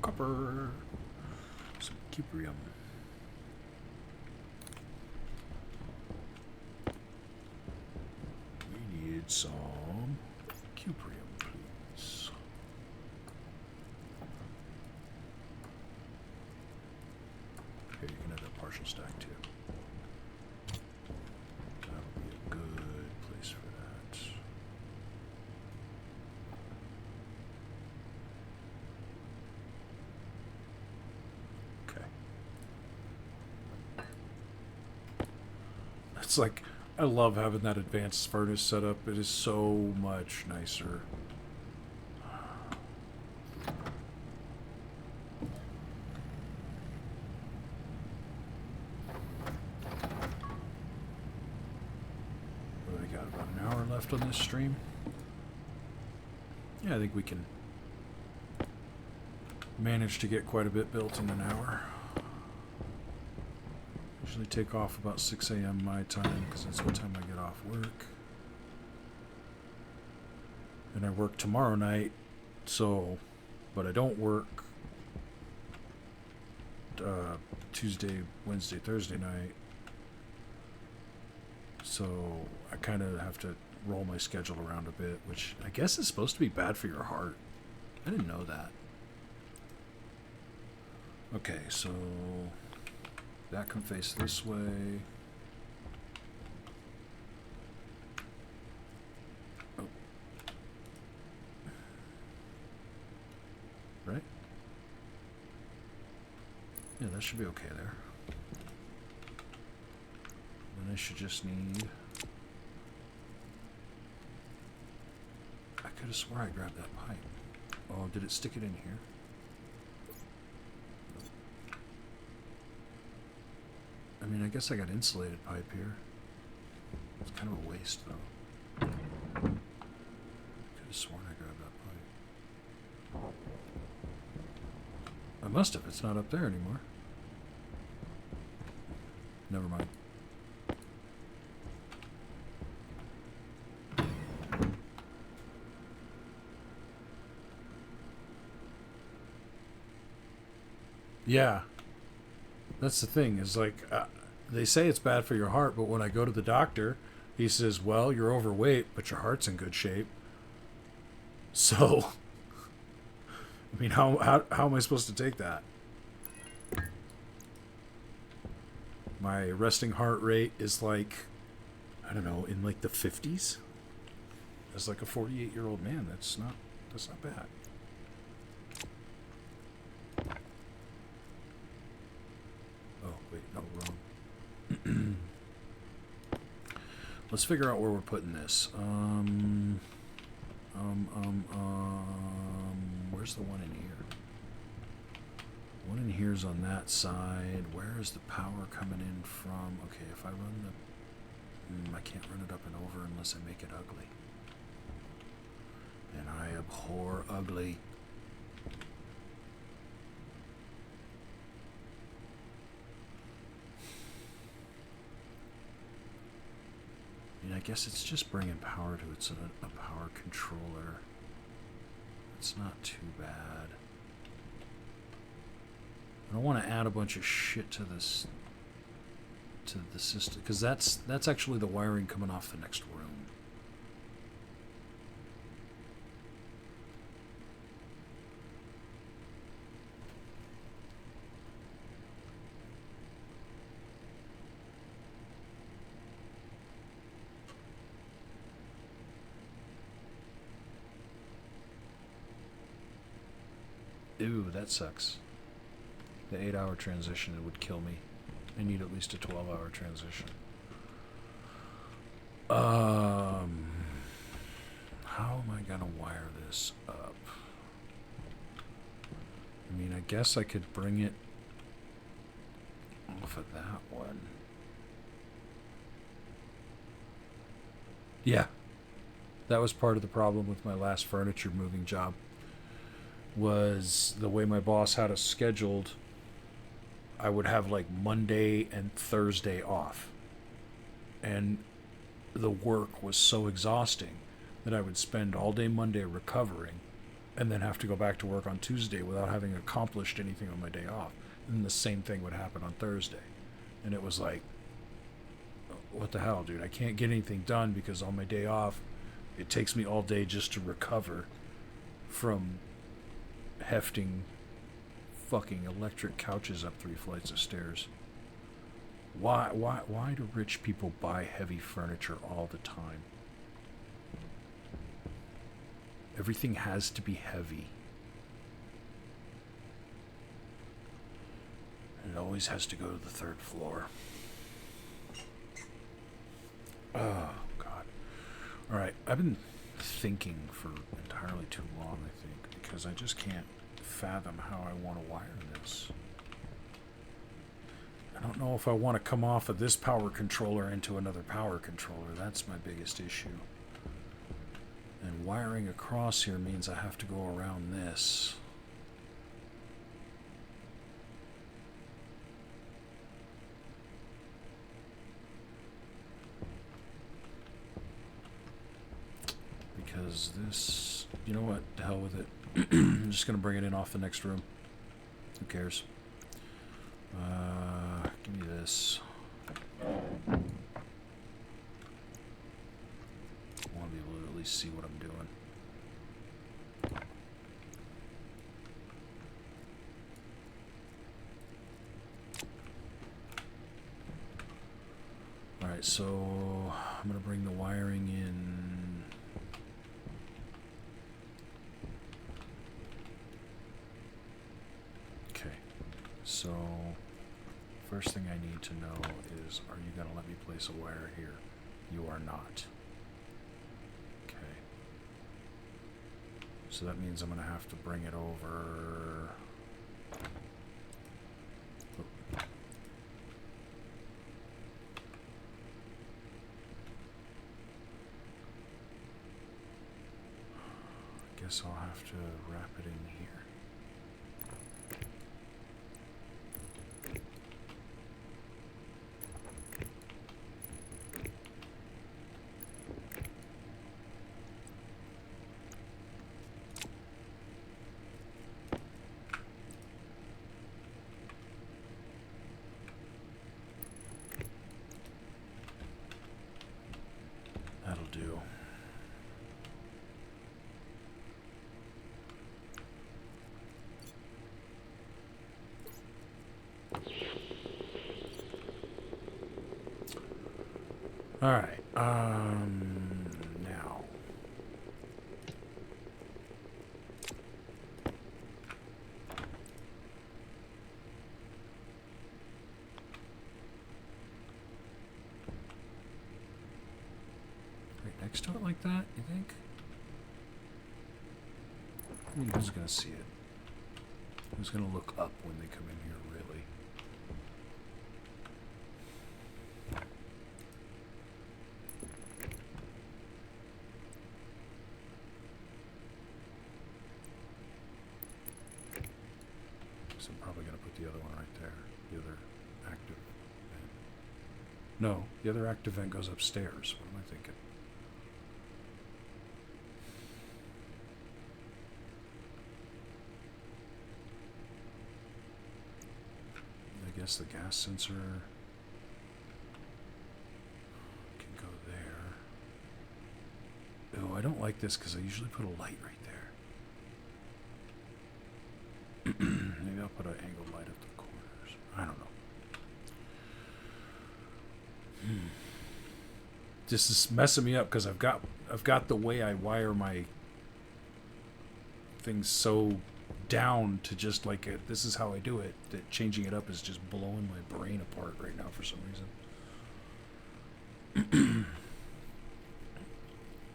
Copper. Some cuprium. We need some cuprium, please. Here, you can have that partial stack too. That'll be a good place for that. It's like, I love having that advanced furnace set up. It is so much nicer. in this stream. Yeah, I think we can manage to get quite a bit built in an hour. Usually take off about 6 a.m. my time because that's what time I get off work. And I work tomorrow night, so, but I don't work Tuesday, Wednesday, Thursday night. So I kind of have to roll my schedule around a bit, which I guess is supposed to be bad for your heart. I didn't know that. Okay, so that can face this way. Oh. Right? Yeah, that should be okay there. Then I should just need... I could have swore I grabbed that pipe. Oh, did it stick it in here? I mean, I guess I got insulated pipe here. It's kind of a waste, though. Could have sworn I grabbed that pipe. I must have. It's not up there anymore. Never mind. Yeah. That's the thing, is like, they say it's bad for your heart, but when I go to the doctor, he says, well, you're overweight, but your heart's in good shape. So, I mean, how am I supposed to take that? My resting heart rate is like, I don't know, in like the 50s. As like a 48-year-old man, that's not bad. Oh, wait, no, wrong. Let's figure out where we're putting this. Where's the one in here? One in here's on that side. Where is the power coming in from? Okay, if I run the... I can't run it up and over unless I make it ugly. And I abhor ugly. I mean, I guess it's just bringing power to it's a power controller. It's not too bad. I don't want to add a bunch of shit to this, to the system, because that's actually the wiring coming off the next room. Ooh, that sucks. The 8-hour transition, it would kill me. I need at least a 12-hour transition. How am I gonna wire this up? I mean, I guess I could bring it off of that one. Yeah. That was part of the problem with my last furniture moving job. Was the way my boss had us scheduled, I would have like Monday and Thursday off. And the work was so exhausting that I would spend all day Monday recovering and then have to go back to work on Tuesday without having accomplished anything on my day off. And the same thing would happen on Thursday. And it was like, what the hell, dude? I can't get anything done because on my day off, it takes me all day just to recover from hefting fucking electric couches up 3 flights of stairs. Why do rich people buy heavy furniture all the time? Everything has to be heavy. And it always has to go to the 3rd floor. Oh, God. Alright, I've been thinking for entirely too long, I think, because I just can't fathom how I want to wire this. I don't know if I want to come off of this power controller into another power controller. That's my biggest issue. wiring across here means I have to go around this. Because this, you know what, the hell with it. I'm just going to bring it in off the next room. Who cares? Give me this. I want to be able to at least see what I'm doing. Alright, so I'm going to bring the wiring in. So, first thing I need to know is, are you going to let me place a wire here? You are not. Okay. So that means I'm going to have to bring it over. Oh. I guess I'll have to wrap it in here. That'll do. All right. Now. Right next to it like that, you think? I mean, who's gonna see it? Who's gonna look up when they come in here, really? So I'm probably going to put the other one right there. The other active vent. No, the other active vent goes upstairs. What am I thinking? I guess the gas sensor can go there. Oh, I don't like this because I usually put a light right there. Maybe I'll put an angled light at the corners. I don't know. This is messing me up because I've got the way I wire my things so down to just like it. This is how I do it. That changing it up is just blowing my brain apart right now for some reason.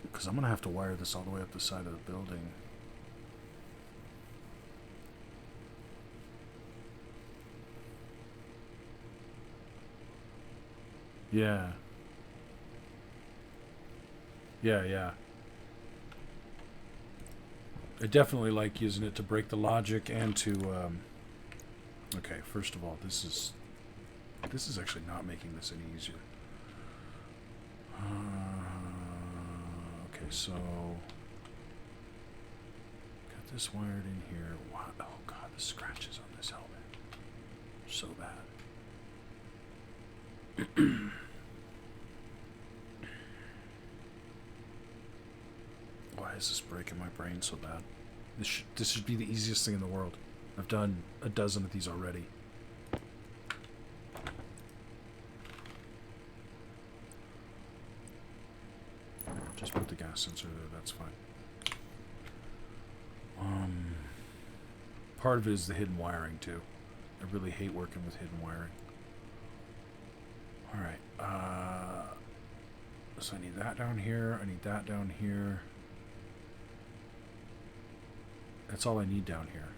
Because I'm gonna have to wire this all the way up the side of the building. Yeah. Yeah. I definitely like using it to break the logic and to, okay, first of all, this is actually not making this any easier. Okay, so, got this wired in here. Wow, oh god, the scratches on this helmet. So bad. Why is this breaking my brain so bad? This should be the easiest thing in the world. I've done a dozen of these already. Just put the gas sensor there, that's fine. Part of it is the hidden wiring too. I really hate working with hidden wiring. Alright, so I need that down here, I need that down here. That's all I need down here.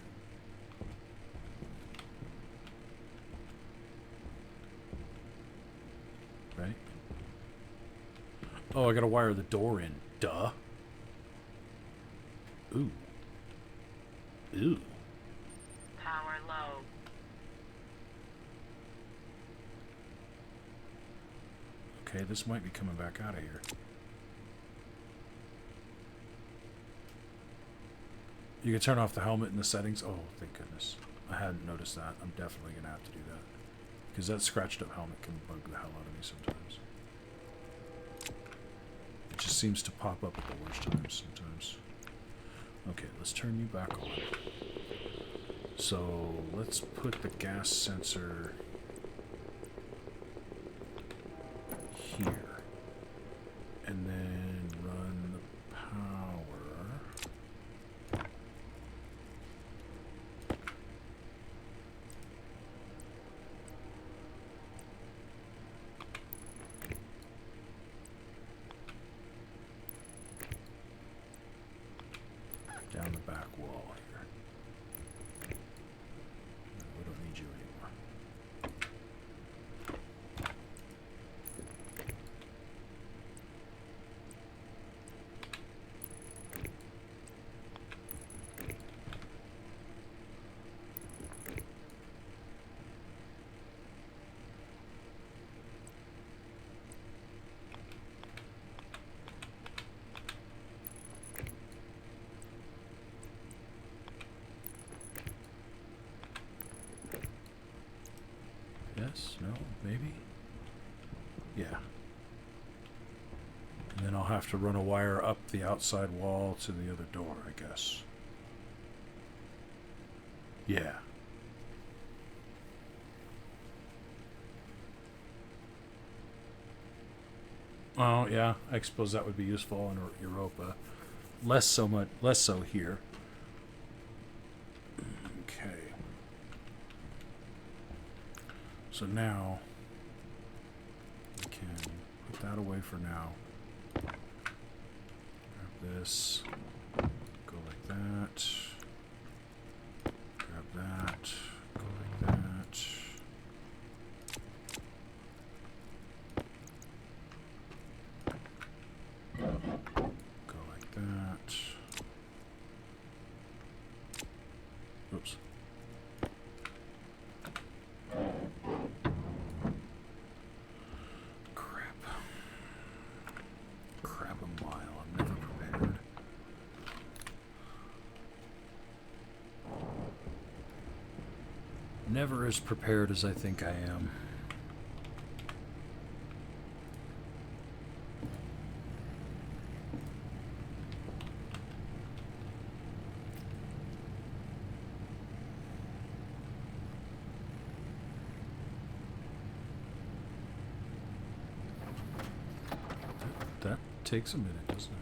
Right? Oh, I gotta wire the door in. Duh. Ooh. Ooh. Power low. Okay, this might be coming back out of here. You can turn off the helmet in the settings. Oh, thank goodness. I hadn't noticed that. I'm definitely going to have to do that. Because that scratched up helmet can bug the hell out of me sometimes. It just seems to pop up at the worst times sometimes. Okay, let's turn you back on. So, let's put the gas sensor here. And then run the power. Down the back wall here. No, we don't need you anymore. Yes? No? Maybe? Yeah. And then I'll have to run a wire up the outside wall to the other door, I guess. Yeah. Oh, yeah. I suppose that would be useful in Europa. Less so here. Okay. So now we can put that away for now. Grab this. Go like that. Grab that. Go like that. Go like that. Oops. Crap. Crap a mile. I'm never prepared. Never as prepared as I think I am. That takes a minute, doesn't it?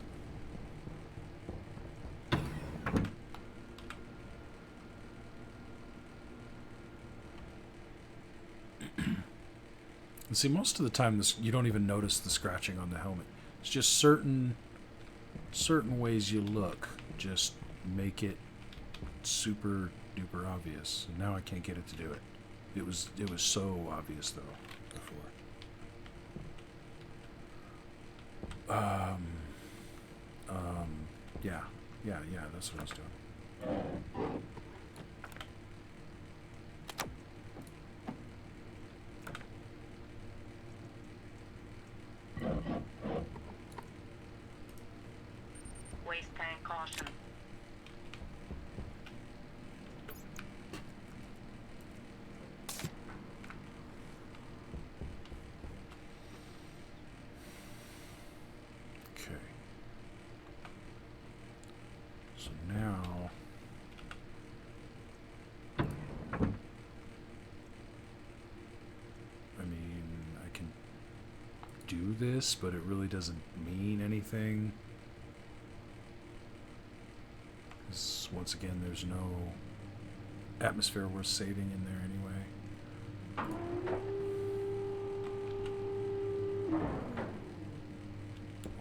And see, most of the time, this you don't even notice the scratching on the helmet. It's just certain ways you look just make it super duper obvious. And now I can't get it to do it. It was so obvious though before. Yeah, that's what I was doing. Waste tank caution. Okay. So now I mean, I can do this, but it really doesn't mean anything. 'Cause once again, there's no atmosphere worth saving in there anyway.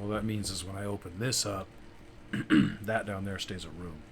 All that means is when I open this up, that down there stays a room.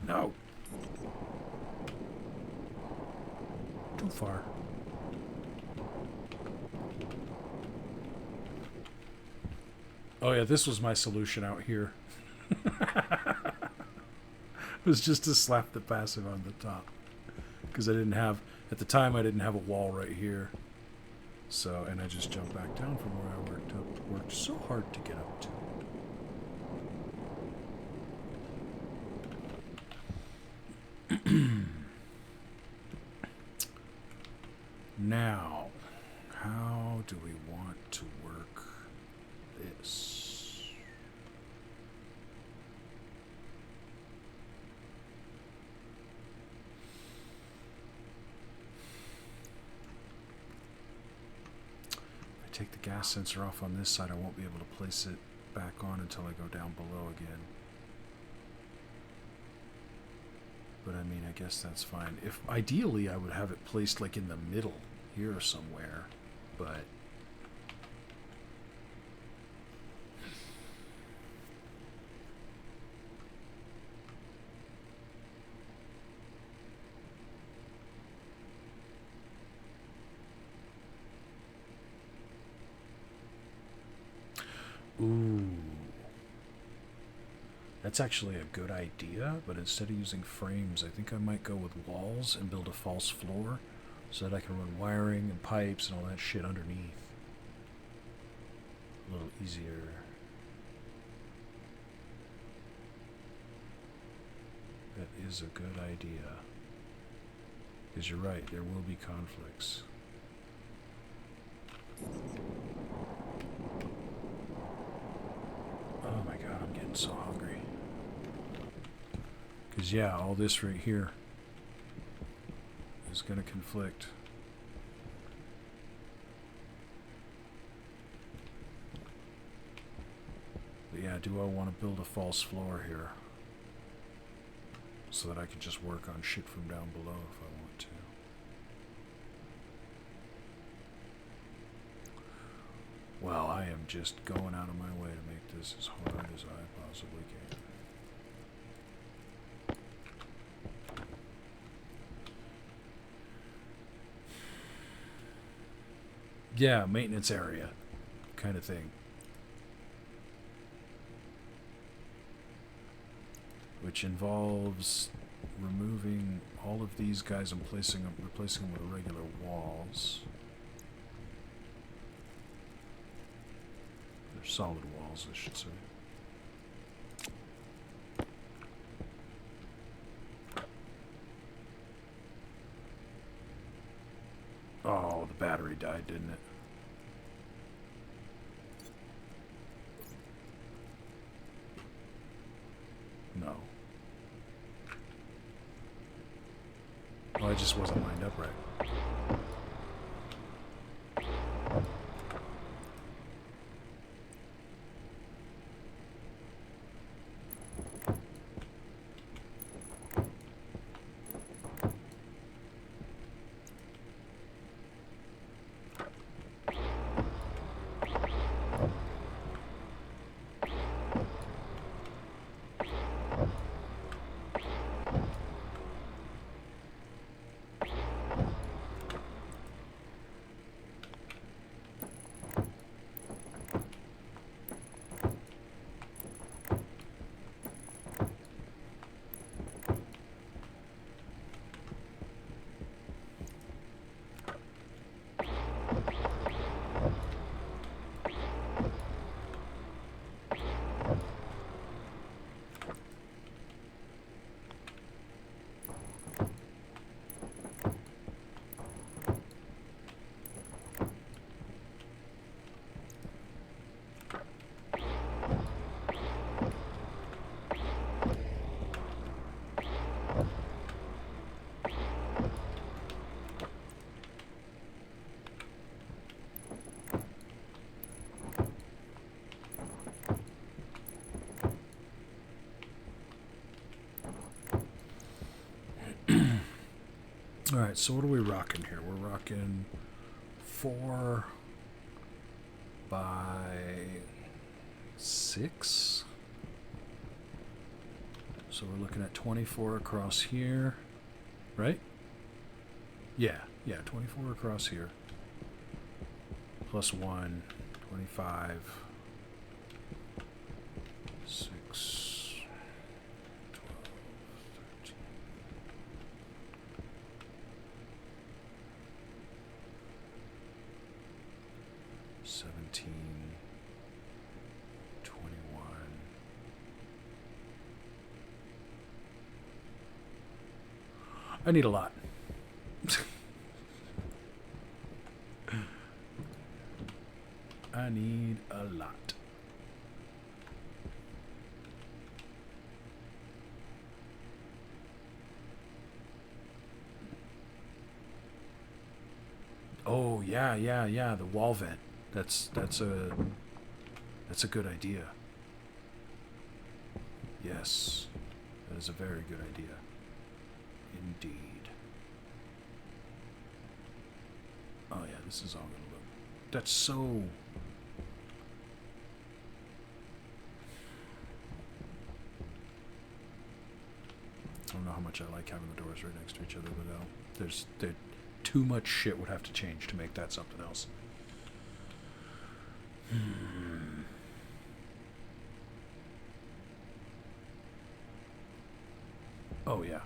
No. Too far. Oh yeah, this was my solution out here. It was just to slap the passive on the top. Because I didn't have, at the time I didn't have a wall right here. So, and I just jumped back down from where I worked so hard to get up to. Now, how do we want to work this? If I take the gas sensor off on this side, I won't be able to place it back on until I go down below again. But I mean, I guess that's fine. If ideally, I would have it placed like in the middle here somewhere, but ooh. That's actually a good idea, but instead of using frames, I think I might go with walls and build a false floor so that I can run wiring and pipes and all that shit underneath. A little easier. That is a good idea. Because you're right, there will be conflicts. Oh my god, I'm getting so hungry. Because, yeah, all this right here is going to conflict. But, yeah, do I want to build a false floor here? So that I can just work on shit from down below if I want to. Well, I am just going out of my way to make this as hard as I possibly can. Yeah, maintenance area kind of thing. Which involves removing all of these guys and replacing them with regular walls. They're solid walls, I should say. Oh, the battery died, didn't it? No. Well, I just wasn't lined up right. Alright, so what are we rocking here? We're rocking 4 by 6. So we're looking at 24 across here, right? Yeah, 24 across here. Plus 1, 25, 6, 12, 13. I need a lot. I need a lot. Oh yeah. The wall vent. That's a good idea. Yes, that is a very good idea. Indeed. Oh yeah, this is all gonna look. That's so. I don't know how much I like having the doors right next to each other, but there's too much shit would have to change to make that something else. Oh yeah.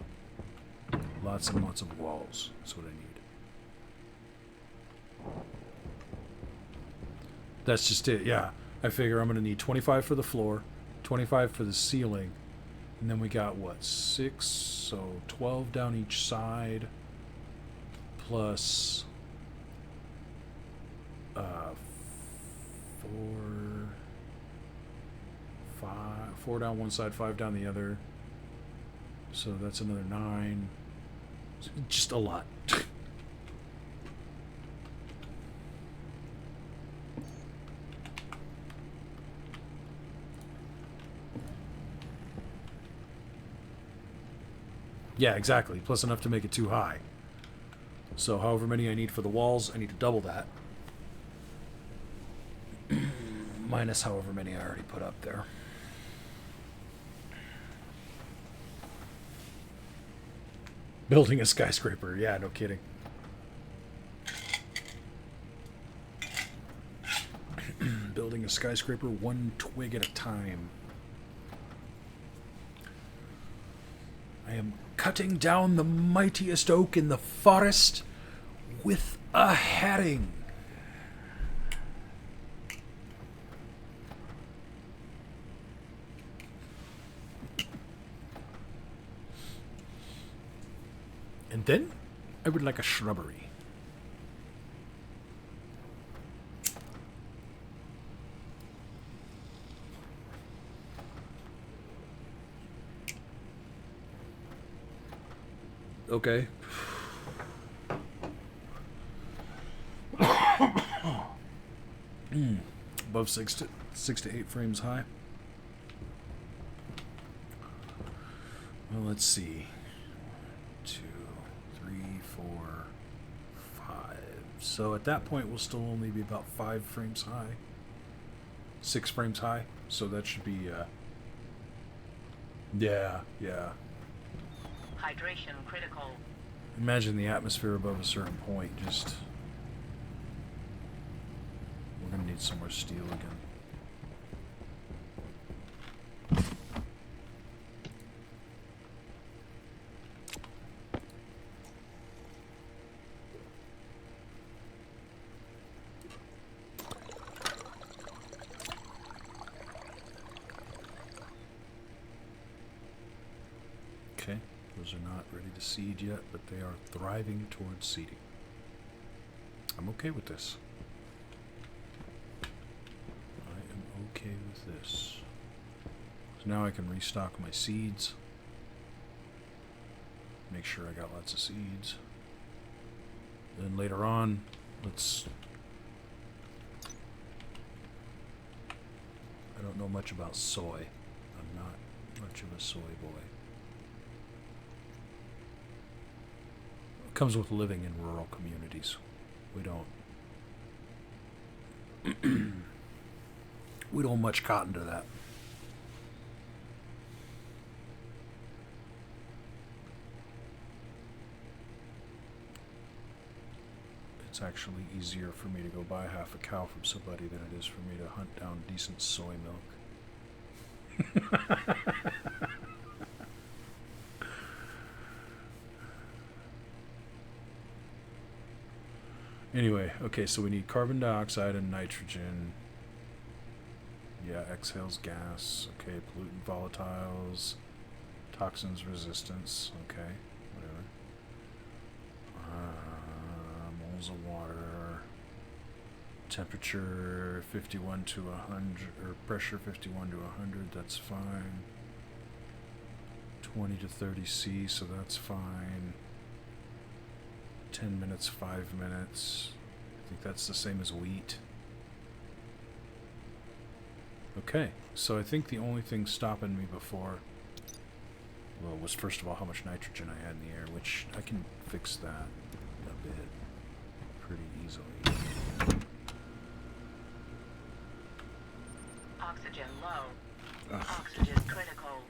Lots and lots of walls. That's what I need. That's just it, yeah. I figure I'm going to need 25 for the floor, 25 for the ceiling, and then we got, what, 6? So 12 down each side, plus 4 down one side, 5 down the other. So that's another 9. Just a lot. Yeah, exactly. Plus enough to make it too high. So however many I need for the walls, I need to double that. Minus however many I already put up there. Building a skyscraper. Yeah, no kidding. Building a skyscraper one twig at a time. I am cutting down the mightiest oak in the forest with a herring. And then I would like a shrubbery. Okay. Above 6 to 8 frames high. Well, let's see. 2, 3, 4, 5. So at that point, we'll still only be about 5 frames high. 6 frames high. So that should be, yeah. Hydration critical. Imagine the atmosphere above a certain point. Just. We're going to need some more steel again. Okay, those are not ready to seed yet, but they are thriving towards seeding. I'm okay with this. I am okay with this. So now I can restock my seeds. Make sure I got lots of seeds. Then later on, let's... I don't know much about soy. I'm not much of a soy boy. Comes with living in rural communities. We don't much cotton to that. It's actually easier for me to go buy half a cow from somebody than it is for me to hunt down decent soy milk. Anyway, okay, so we need carbon dioxide and nitrogen. Yeah, exhales gas. Okay, pollutant volatiles. Toxins resistance. Okay, whatever. Moles of water. Temperature 51 to 100, or pressure 51 to 100, that's fine. 20 to 30 C, so that's fine. 10 minutes, 5 minutes. I think that's the same as wheat. Okay, so I think the only thing stopping me before, well, was first of all how much nitrogen I had in the air, which I can fix that a bit pretty easily. Oxygen low. Oxygen critical.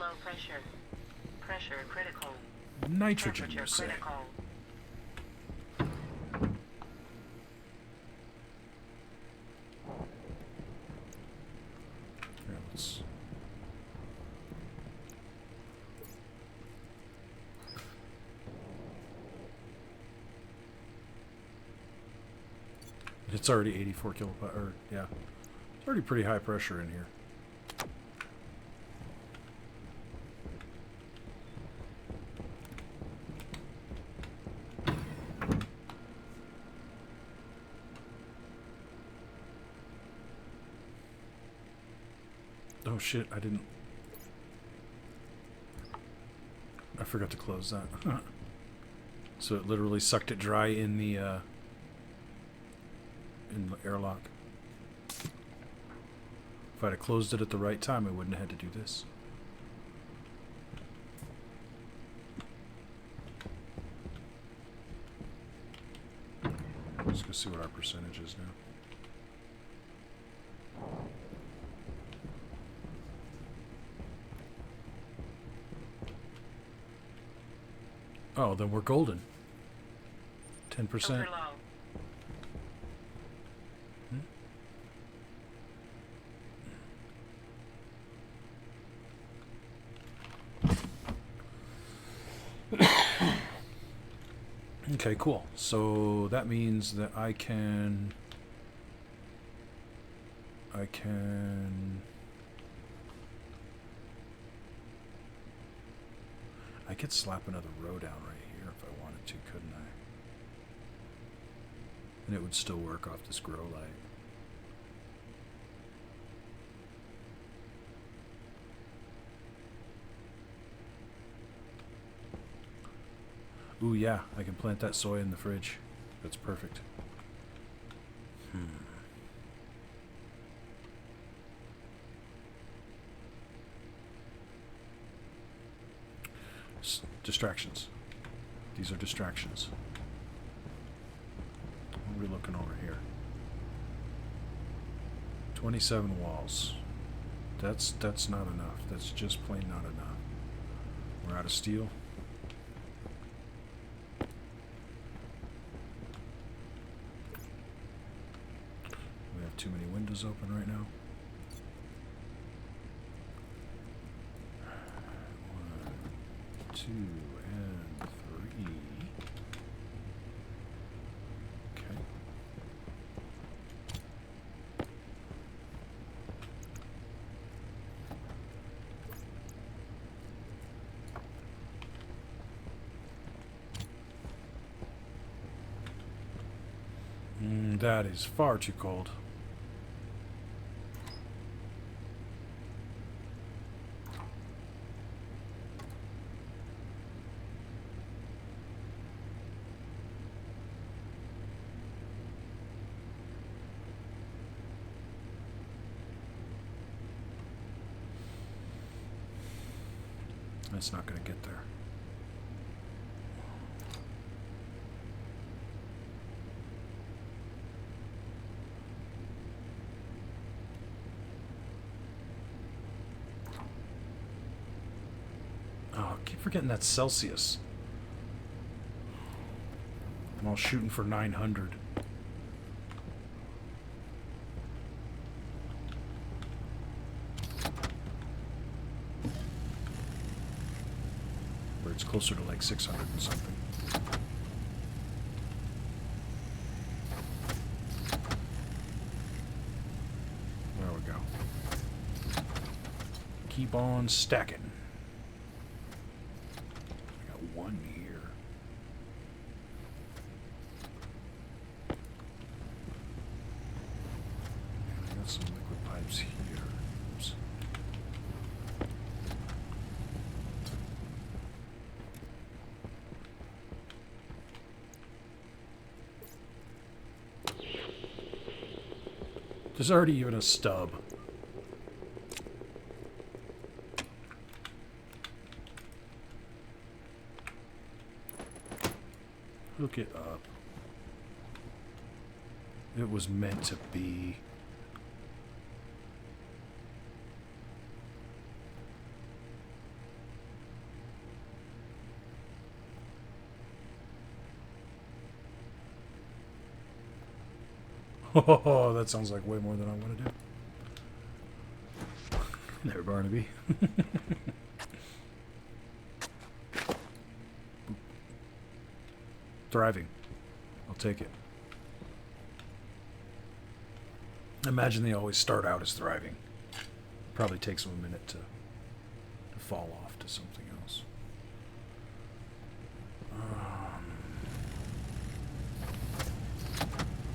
Low pressure. Pressure critical. Nitrogen, Temperature you say? critical. Here, let's... It's already 84 kilopascal, or yeah, it's already pretty high pressure in here. Oh shit, I didn't... I forgot to close that. So it literally sucked it dry in the airlock. If I'd have closed it at the right time, I wouldn't have had to do this. Let's go see what our percentage is now. Oh, then we're golden. 10%. Filter low. Okay, cool. So that means that I can I could slap another row down right here if I wanted to, couldn't I? And it would still work off this grow light. Ooh, yeah, I can plant that soy in the fridge. That's perfect. Distractions. These are distractions. What are we looking over here? 27 walls. That's not enough. That's just plain not enough. We're out of steel. We have too many windows open right now. 1, 2, and 3. Okay. That is far too cold. It's not going to get there. Oh, I keep forgetting that's Celsius. I'm while shooting for 900. Where it's closer to like 600 and something. There we go. Keep on stacking. I got one here. I got some liquid pipes here. Oops. There's already even a stub. Hook it up. It was meant to be. Oh, that sounds like way more than I want to do. There, Barnaby. Thriving. I'll take it. Imagine they always start out as thriving. Probably takes them a minute to fall off to something else.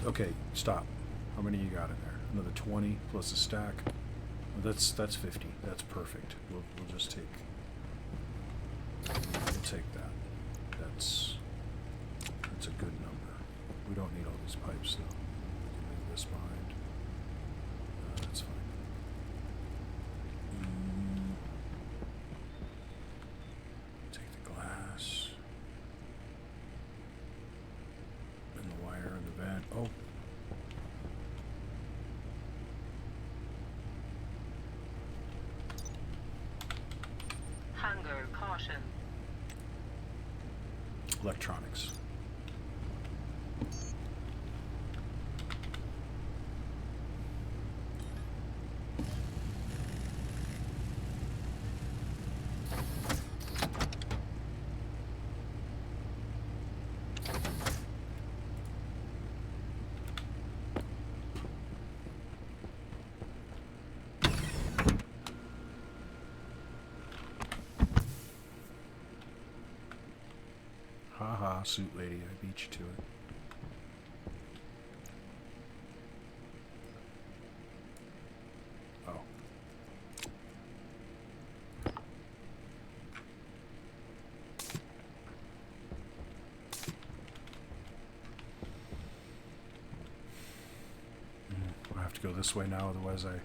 Okay, stop. How many you got in there? Another 20 plus a stack. Well, that's 50. That's perfect. We'll just take. We'll take that. That's a good number. We don't need all these pipes though. We can leave this behind. That's fine. Take the glass. And the wire and the vent. Oh. Hunger caution. Electronics. Haha, suit lady, I beat you to it. Oh. I have to go this way now, otherwise I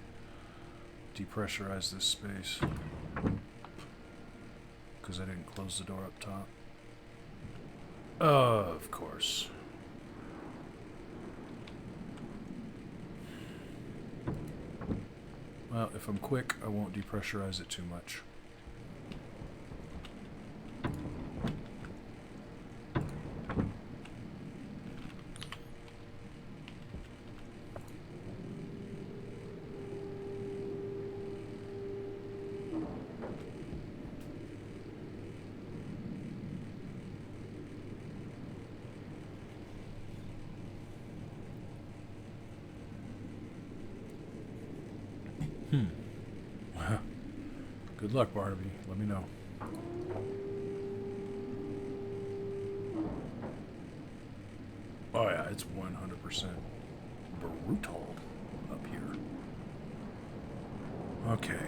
depressurize this space. Because I didn't close the door up top. Of course. Well, if I'm quick, I won't depressurize it too much. Good luck, Barnaby. Let me know. Oh yeah, it's 100% brutal up here. Okay,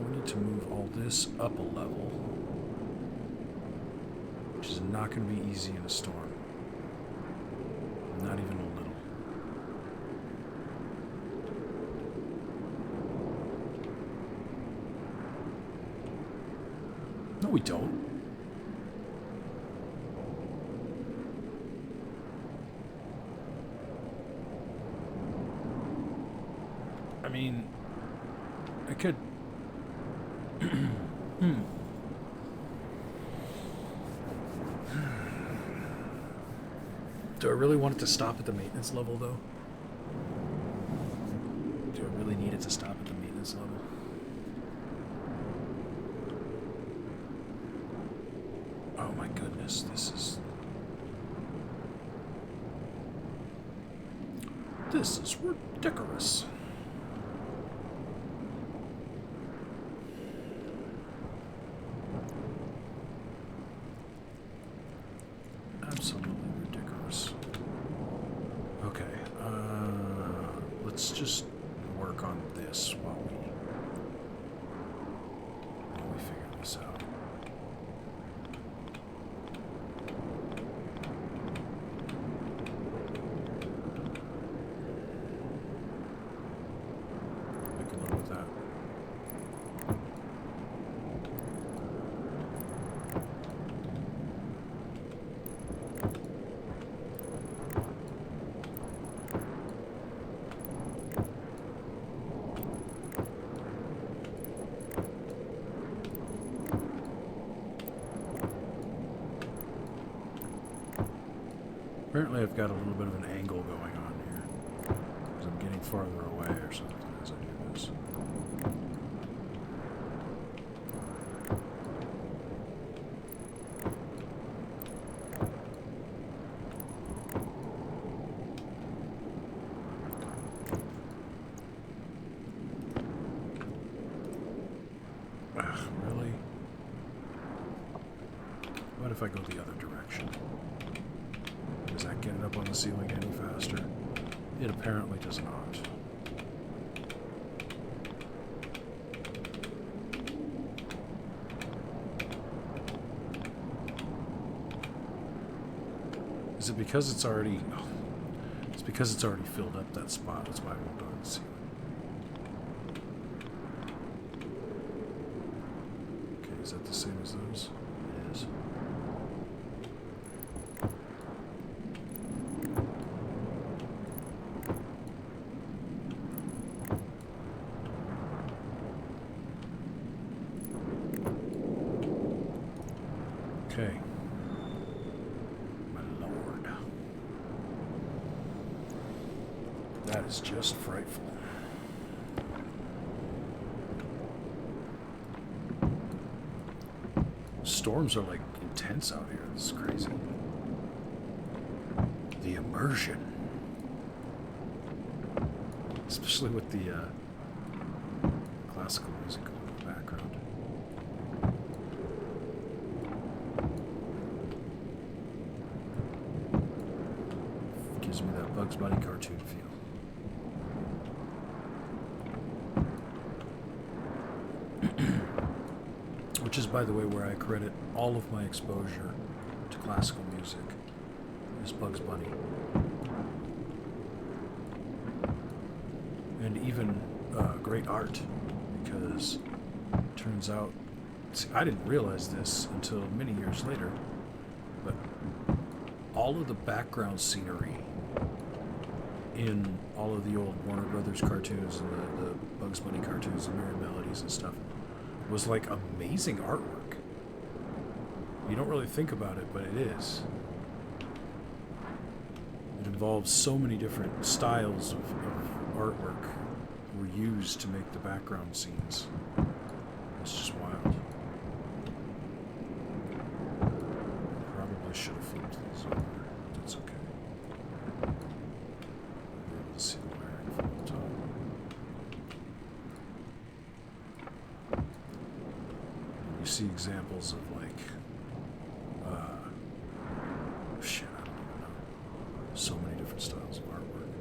we need to move all this up a level, which is not going to be easy in a storm. Not even a little. No, we don't. I mean, I could... Do I really want it to stop at the maintenance level, though? Do I really need it to stop at the maintenance level? Oh my goodness, this is ridiculous. Absolutely ridiculous. Okay, let's just work on this while we figure this out. I can live with that. Apparently I've got a little bit of an angle going on here, because I'm getting farther away or something as I do this. Ugh, really? What if I go the other direction? Does that get it up on the ceiling any faster? It apparently does not. Is it because it's already... Oh, it's because it's already filled up that spot. That's why I won't go to the ceiling. Okay, is that the same as those? It is. Okay. My lord. That is just frightful. Storms are like intense out here. This is crazy. The immersion. Especially with the classical music in the background. Gives me that Bugs Bunny cartoon feel. Which is, by the way, where I credit all of my exposure to classical music is Bugs Bunny. And even great art, because it turns out, see, I didn't realize this until many years later, but all of the background scenery in all of the old Warner Brothers cartoons and the Bugs Bunny cartoons and Merry Melodies and stuff was like amazing artwork. You don't really think about it, but it is. It involves so many different styles of artwork were used to make the background scenes. It's just wild. Probably should have flipped these over. That's okay. Let's see the wiring from the top. You see examples of like, shit, I don't even know. So many different styles of artwork.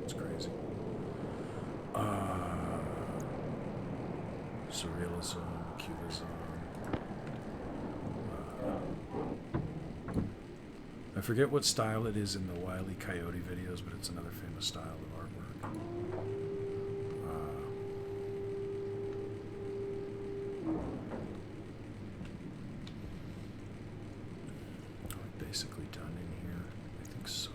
It's crazy. Surrealism, cubism. I forget what style it is in the Wile E. Coyote videos, but it's another famous style of artwork. We're basically done in here. I think so.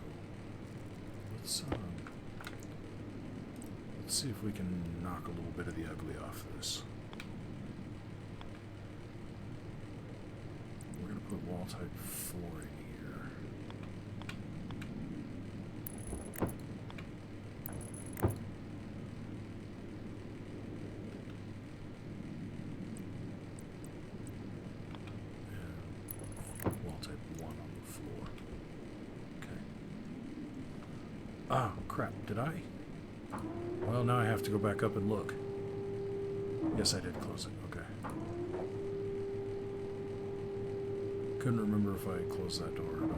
Let's see if we can knock a little bit of the ugly off of this. We're going to put wall type 4 in here. type 1 on the floor. Okay. Ah, crap. Did I? Well, now I have to go back up and look. Yes, I did close it. Okay. Couldn't remember if I had closed that door or not.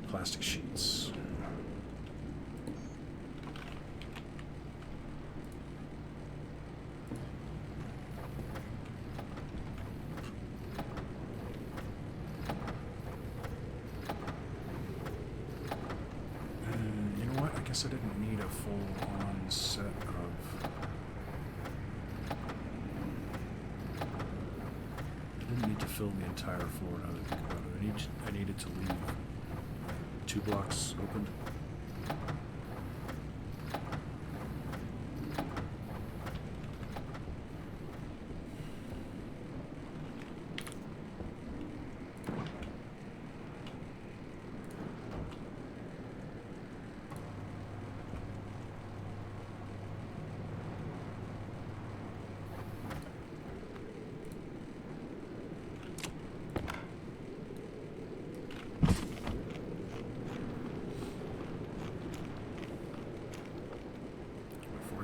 Plastic sheets. You know what? I guess I didn't need a full-on set of... I didn't need to fill the entire floor now that I think about it. I needed to leave 2 blocks open.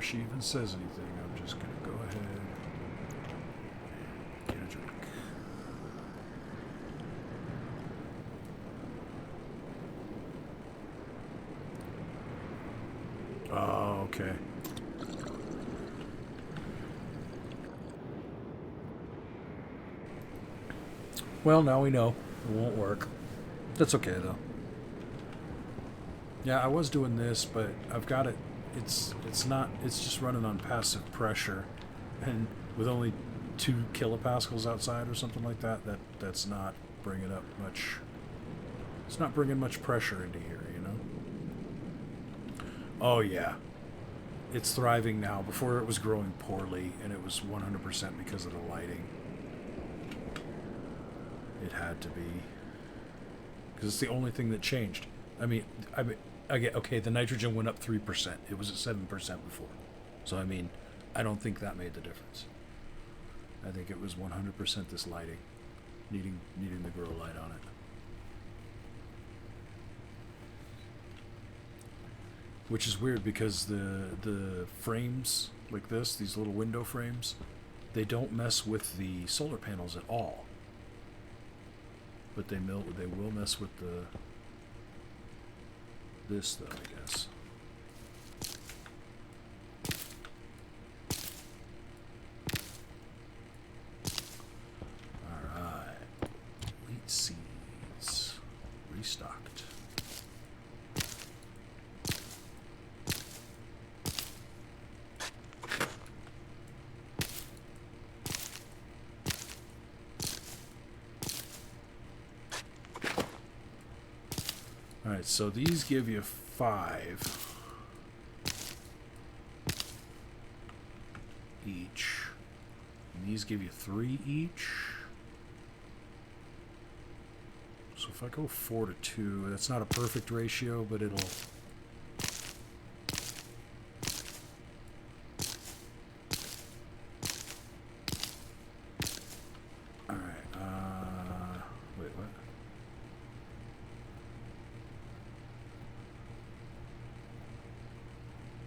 She even says anything, I'm just gonna go ahead and get a drink. Oh, okay. Well, now we know. It won't work. That's okay, though. Yeah, I was doing this, but I've got it. It's just running on passive pressure, and with only 2 kilopascals outside or something like that, that's not bringing up much. It's not bringing much pressure into here, you know. Oh yeah, it's thriving now. Before it was growing poorly, and it was 100% because of the lighting. It had to be, because it's the only thing that changed. I mean. Okay, the nitrogen went up 3%. It was at 7% before. So, I mean, I don't think that made the difference. I think it was 100% this lighting, needing the grow light on it. Which is weird because the frames like this, these little window frames, they don't mess with the solar panels at all. But they will mess with this though, I guess. Alright. Wheat seeds. Restocked. Alright, so these give you 5 each. And these give you 3 each. So if I go 4 to 2, that's not a perfect ratio, but it'll...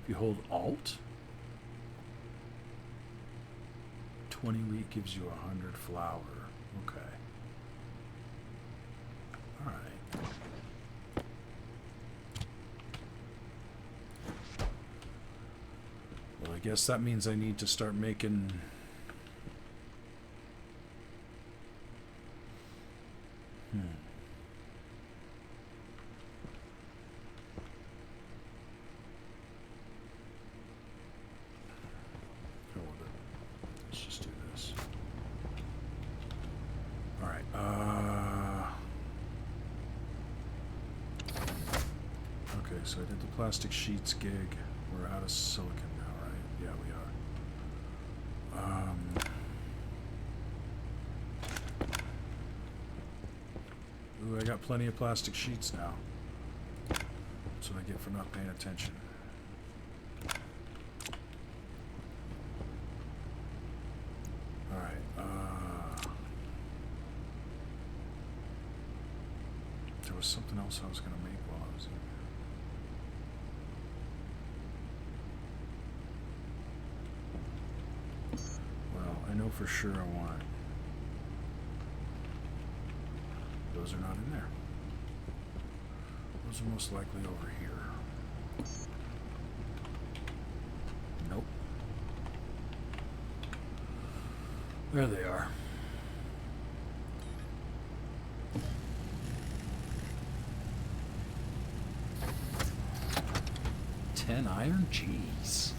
If you hold Alt, 20 wheat gives you 100 flour. Okay. Alright. Well, I guess that means I need to start making... Let's just do this. Alright, okay, so I did the plastic sheets gig. We're out of silicon now, right? Yeah, we are. Ooh, I got plenty of plastic sheets now. That's what I get for not paying attention. Alright, there was something else I was going to make while I was in here. Well, I know for sure I want... Those are not in there. Those are most likely over here. Nope. There they are. 10 iron? Jeez.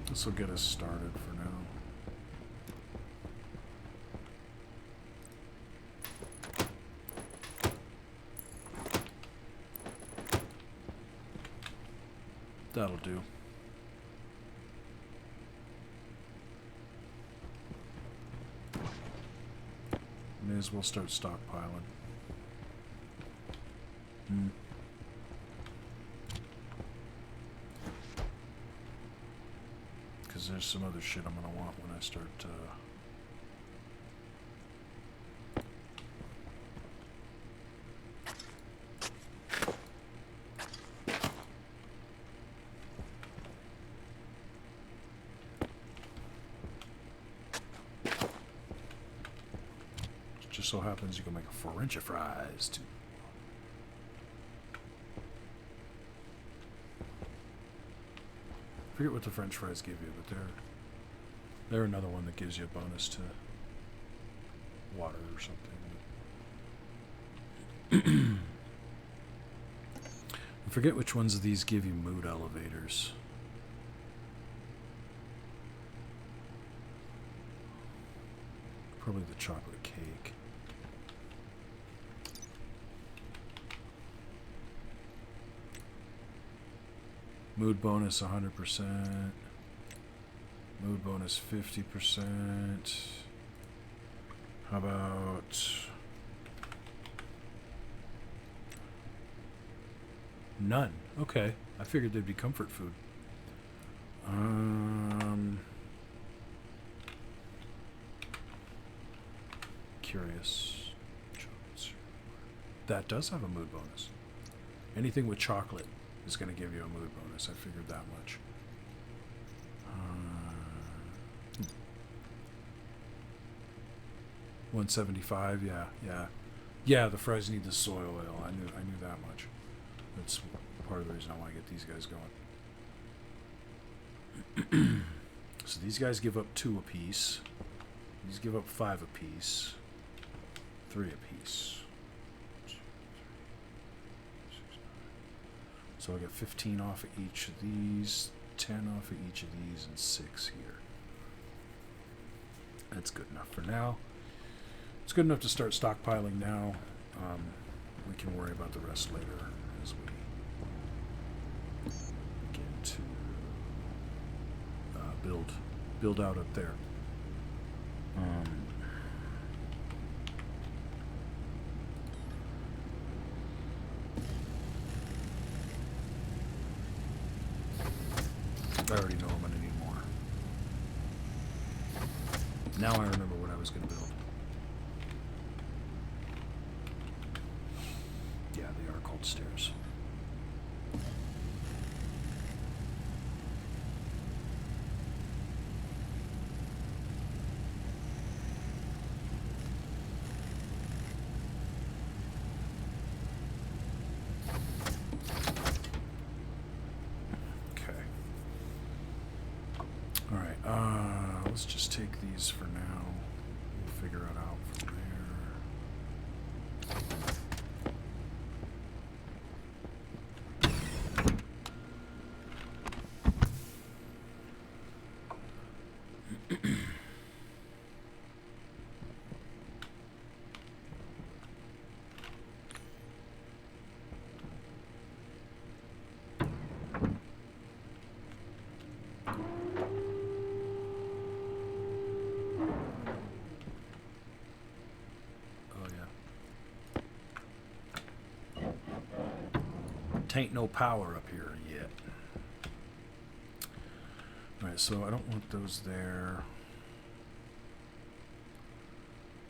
This will get us started for now. That'll do. May as well start stockpiling. Because there's some other shit I'm gonna want when I start just so happens you can make a French fries too. I forget what the French fries give you, but they're another one that gives you a bonus to water or something. I forget which ones of these give you mood elevators. Probably the chocolate cake. Mood bonus 100%. Mood bonus 50%. How about none? Okay. I figured they'd be comfort food. Curious. That does have a mood bonus. Anything with chocolate is going to give you a mood bonus. I figured that much. 175. Yeah. The fries need the soy oil. I knew that much. That's part of the reason I want to get these guys going. So these guys give up 2 apiece. These give up 5 apiece. 3 apiece. So I got 15 off of each of these, 10 off of each of these, and 6 here. That's good enough for now. It's good enough to start stockpiling now. We can worry about the rest later as we begin to build out up there. I already know I'm going to need more. Now I remember what I was going to build. Yeah, they are called stairs. Let's just take these for now. We'll figure it out from there. Tain't no power up here yet. Alright, so I don't want those there.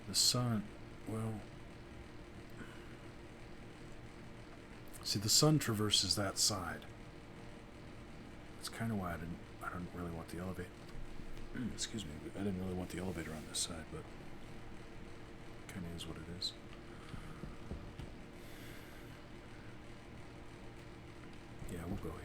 The sun, well... See, the sun traverses that side. That's kind of why I don't really want the elevator. Excuse me, I didn't really want the elevator on this side, but kind of is what it is. Yeah, we'll go here.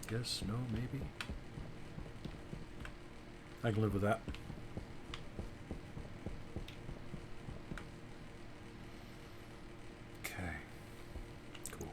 Guess, no, maybe. I can live with that. Okay. Cool.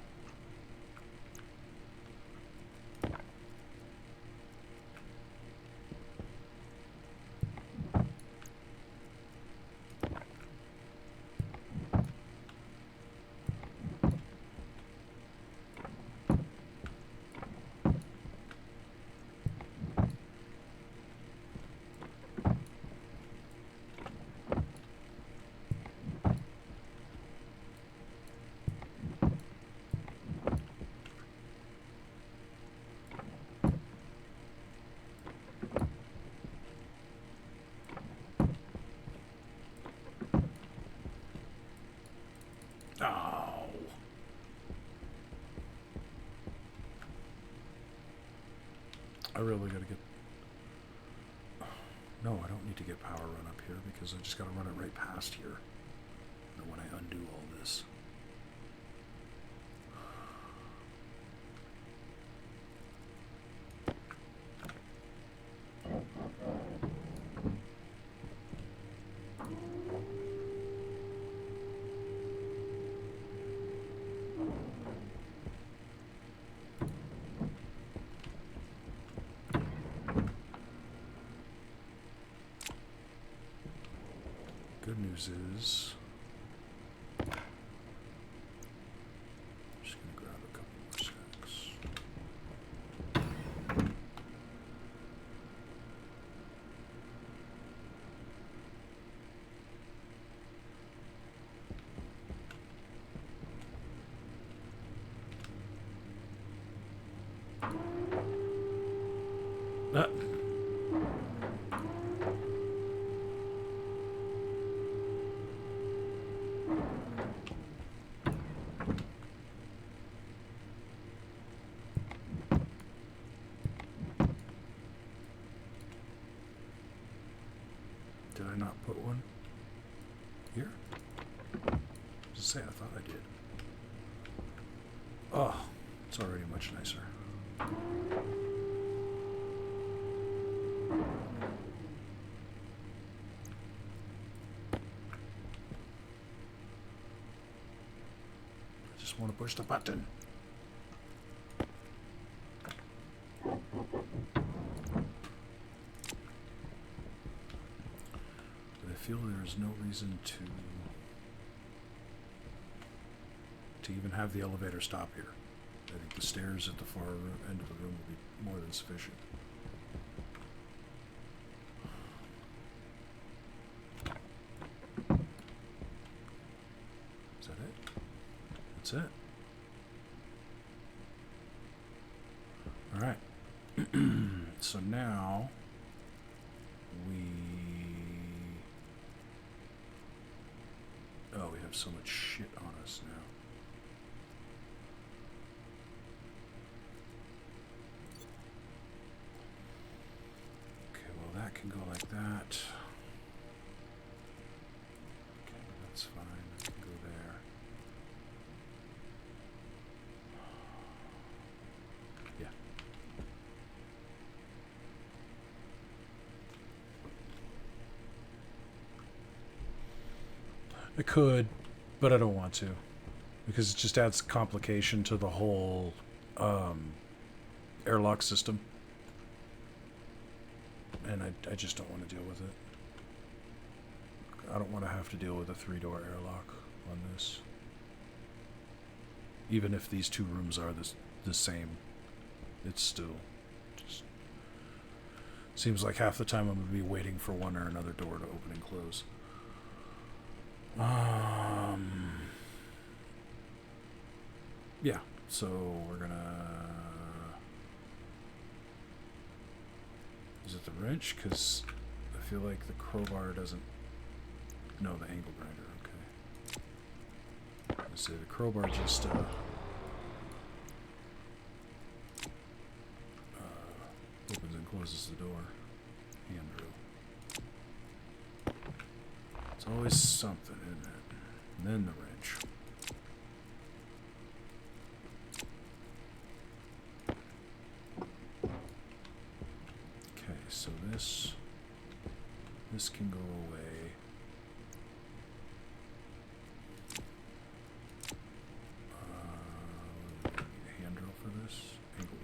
Oh. I really gotta get... No, I don't need to get power run up here because I just gotta run it right past here. And when I undo all this. Good news is, just gonna grab a couple more sacks. Ah. Did I not put one here? Just say I thought I did. Oh, it's already much nicer. I just want to push the button. I feel there is no reason to even have the elevator stop here. I think the stairs at the far end of the room will be more than sufficient. Is that it? That's it. All right. So now we have so much shit on us now. Okay, well that can go like that. Okay, that's fine. That can go there. Yeah. I could, but I don't want to. Because it just adds complication to the whole airlock system. And I just don't want to deal with it. I don't want to have to deal with a 3-door airlock on this. Even if these two rooms are the same, it's still just seems like half the time I'm going to be waiting for one or another door to open and close. Yeah, so we're gonna... Is it the wrench? Because I feel like the crowbar doesn't... No, the angle grinder, okay. Let's say the crowbar just opens and closes the door. Hand drill. It's always something, isn't it? And then the wrench. Okay, so this can go away. Need a hand drill for this. Angle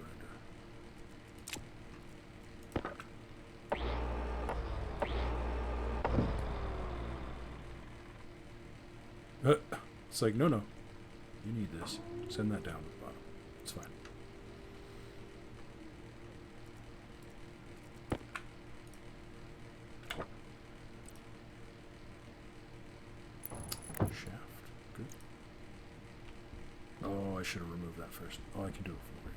grinder. It's like, no, you need this. Send that down to the bottom. It's fine. Shaft. Good. Oh, I should have removed that first. Oh, I can do it from over here.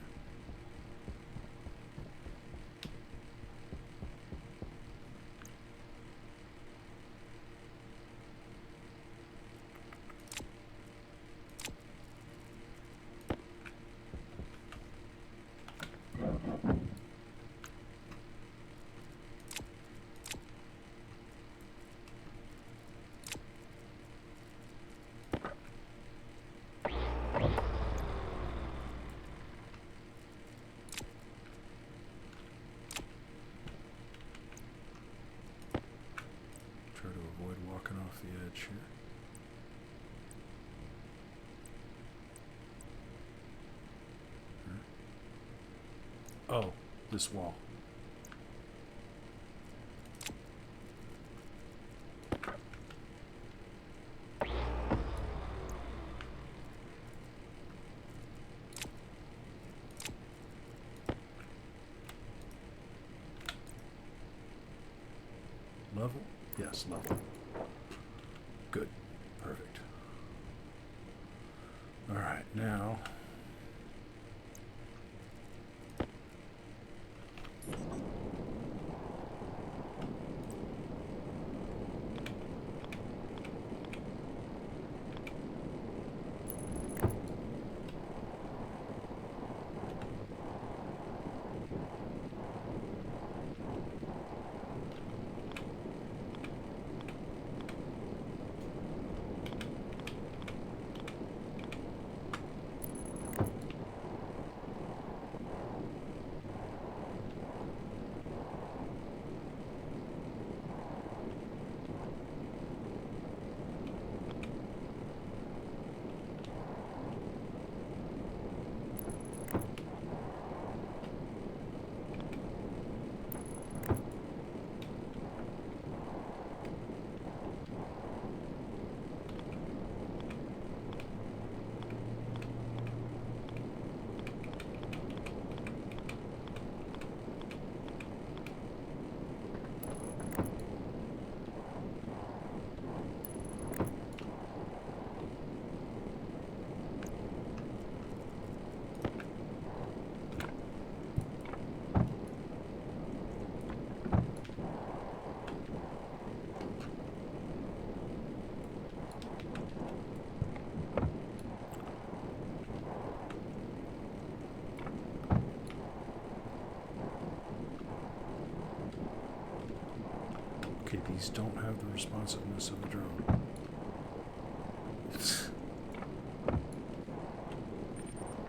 Try to avoid walking off the edge here. Oh, this wall. Level? Yes, level. Good. Perfect. All right, now... Okay, these don't have the responsiveness of a drone.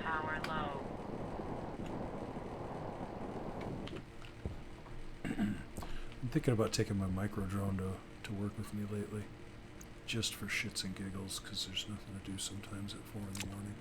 Power low. I'm thinking about taking my micro drone to work with me lately. just for shits and giggles, because there's nothing to do sometimes at 4 in the morning.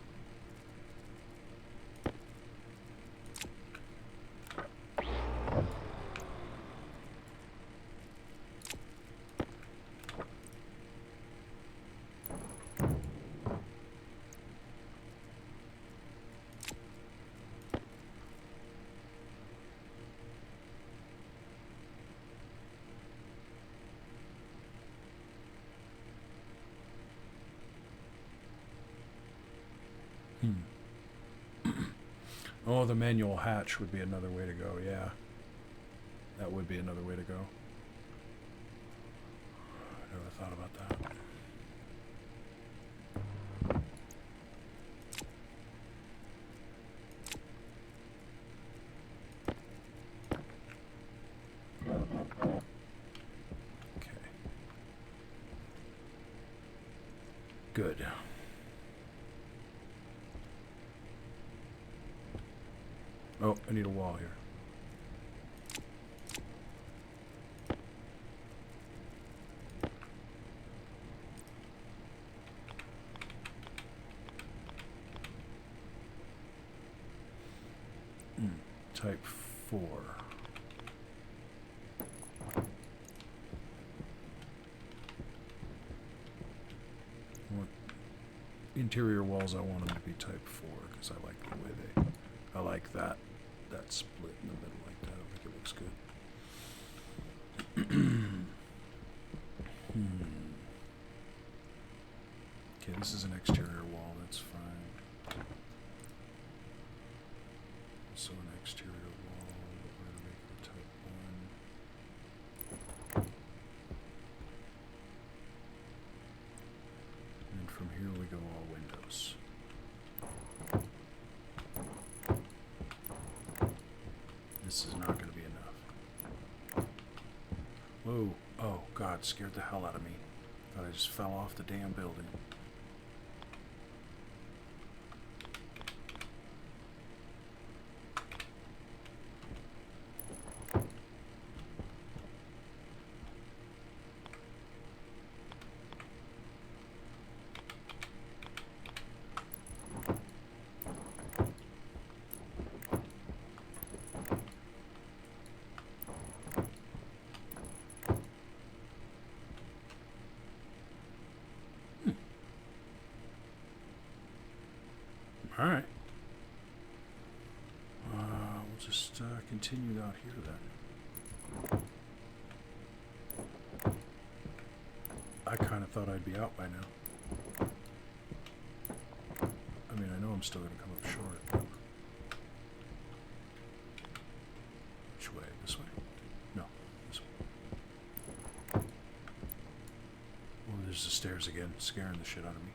Oh, the manual hatch would be another way to go, yeah. That would be another way to go. I never thought about that. Okay. Good. Oh, I need a wall here. Type 4. Interior walls, I want them to be type 4 because I like the way I like that split in the middle like that. I think it looks good. Okay, this is an exterior wall, that's fine. Also an exterior wall, we're going to make the type 1. And from here we go all windows. This is not going to be enough. Whoa. Oh, God, scared the hell out of me. Thought I just fell off the damn building. Alright. We'll just continue out here then. I kind of thought I'd be out by now. I mean, I know I'm still going to come up short. Which way? This way? No, this way. Oh, there's the stairs again, scaring the shit out of me.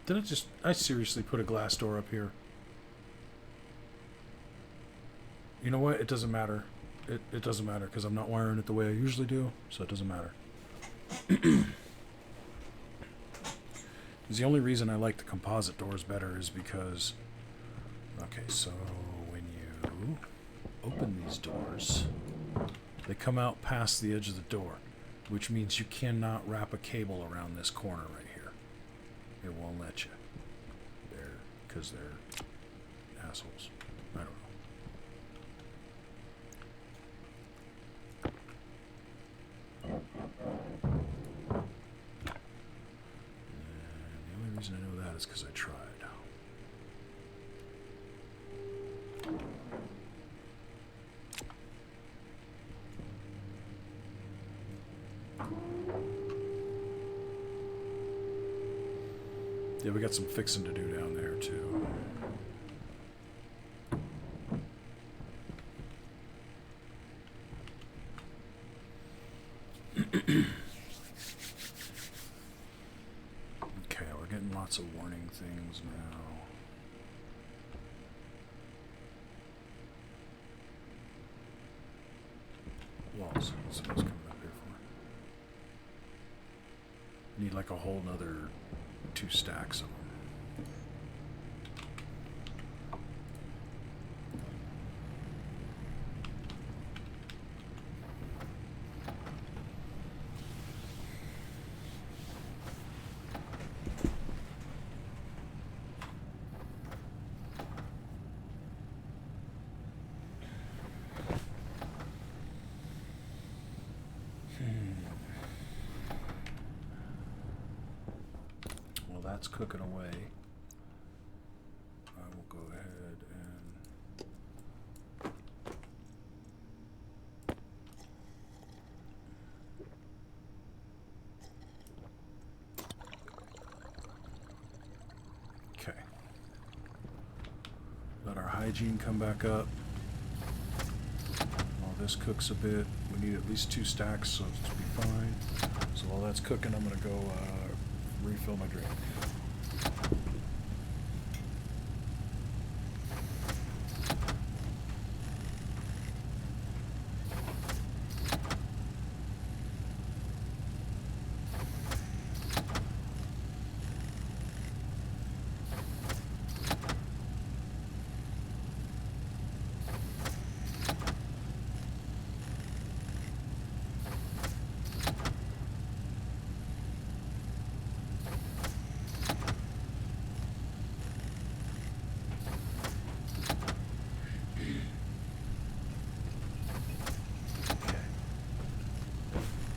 Did I seriously put a glass door up here? You know what? It doesn't matter. It doesn't matter because I'm not wiring it the way I usually do, so it doesn't matter. The only reason I like the composite doors better is because... Okay, so when you open these doors, they come out past the edge of the door, which means you cannot wrap a cable around this corner right here. It won't let you. Because they're assholes. I don't know. And the only reason I know that is because I tried. Yeah, we got some fixing to do down there, too. Okay, we're getting lots of warning things now. walls. That's what I was coming up here for. Need like a whole nother 2 stacks of them. That's cooking away. I will go ahead and okay. Let our hygiene come back up. While this cooks a bit, we need at least 2 stacks, so it's be fine. So while that's cooking, I'm gonna go refill my drink.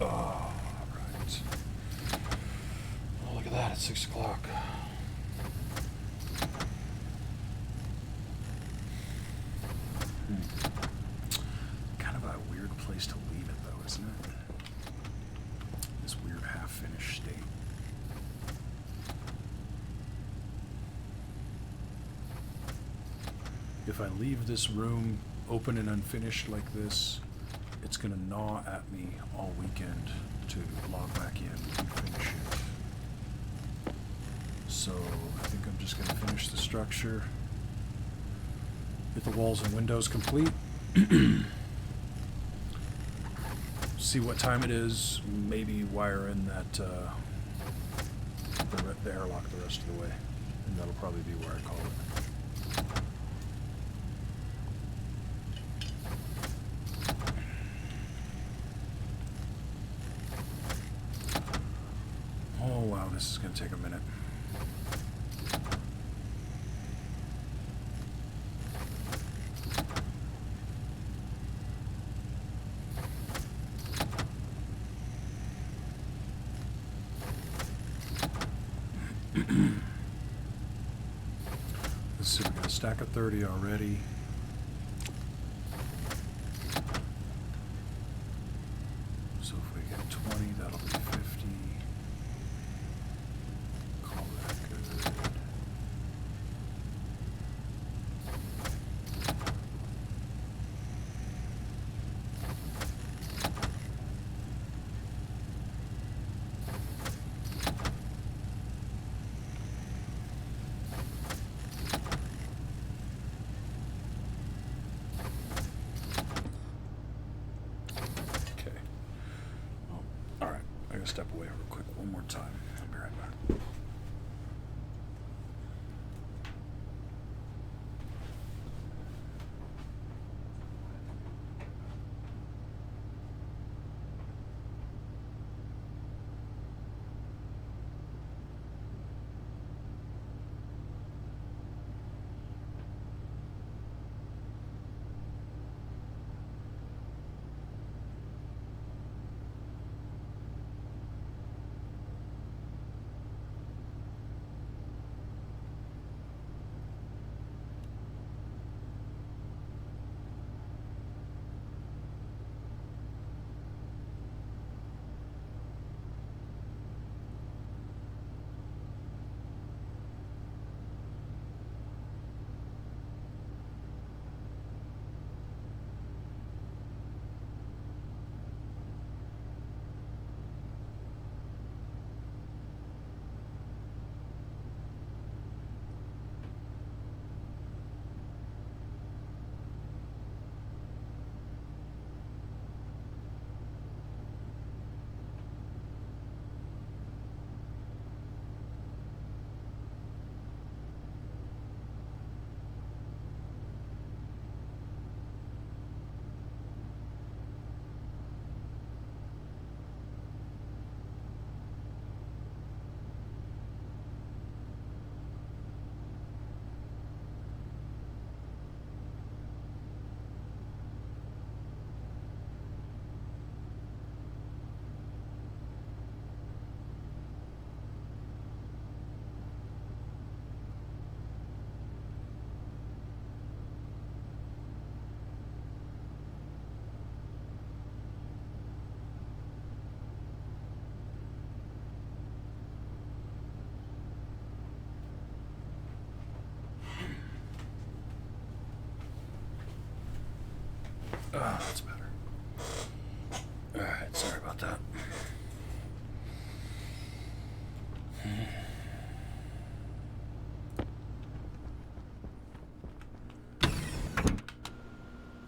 Alright. Oh, look at that, it's 6 o'clock. Kind of a weird place to leave it, though, isn't it? This weird half-finished state. If I leave this room open and unfinished like this, it's going to gnaw at me all weekend to log back in and finish it. So I think I'm just going to finish the structure, get the walls and windows complete, see what time it is, maybe wire in that the airlock the rest of the way, and that'll probably be where I call it. Oh wow, this is going to take a minute. Let's see, we got a stack of 30 already. So if we get 20, that'll be 50. Call that good. Okay. Oh, all right. I gotta step away real quick one more time. I'll be right back.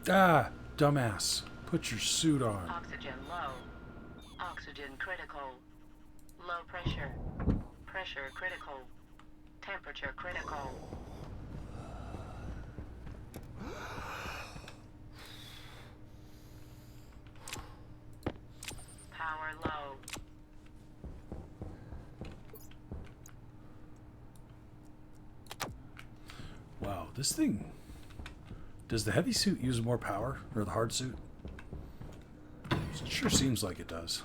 Ah, dumbass. Put your suit on. Oxygen low. Oxygen critical. Low pressure. Pressure critical. Temperature critical. Power low. Wow, this thing... Does the heavy suit use more power? Or the hard suit? It sure seems like it does.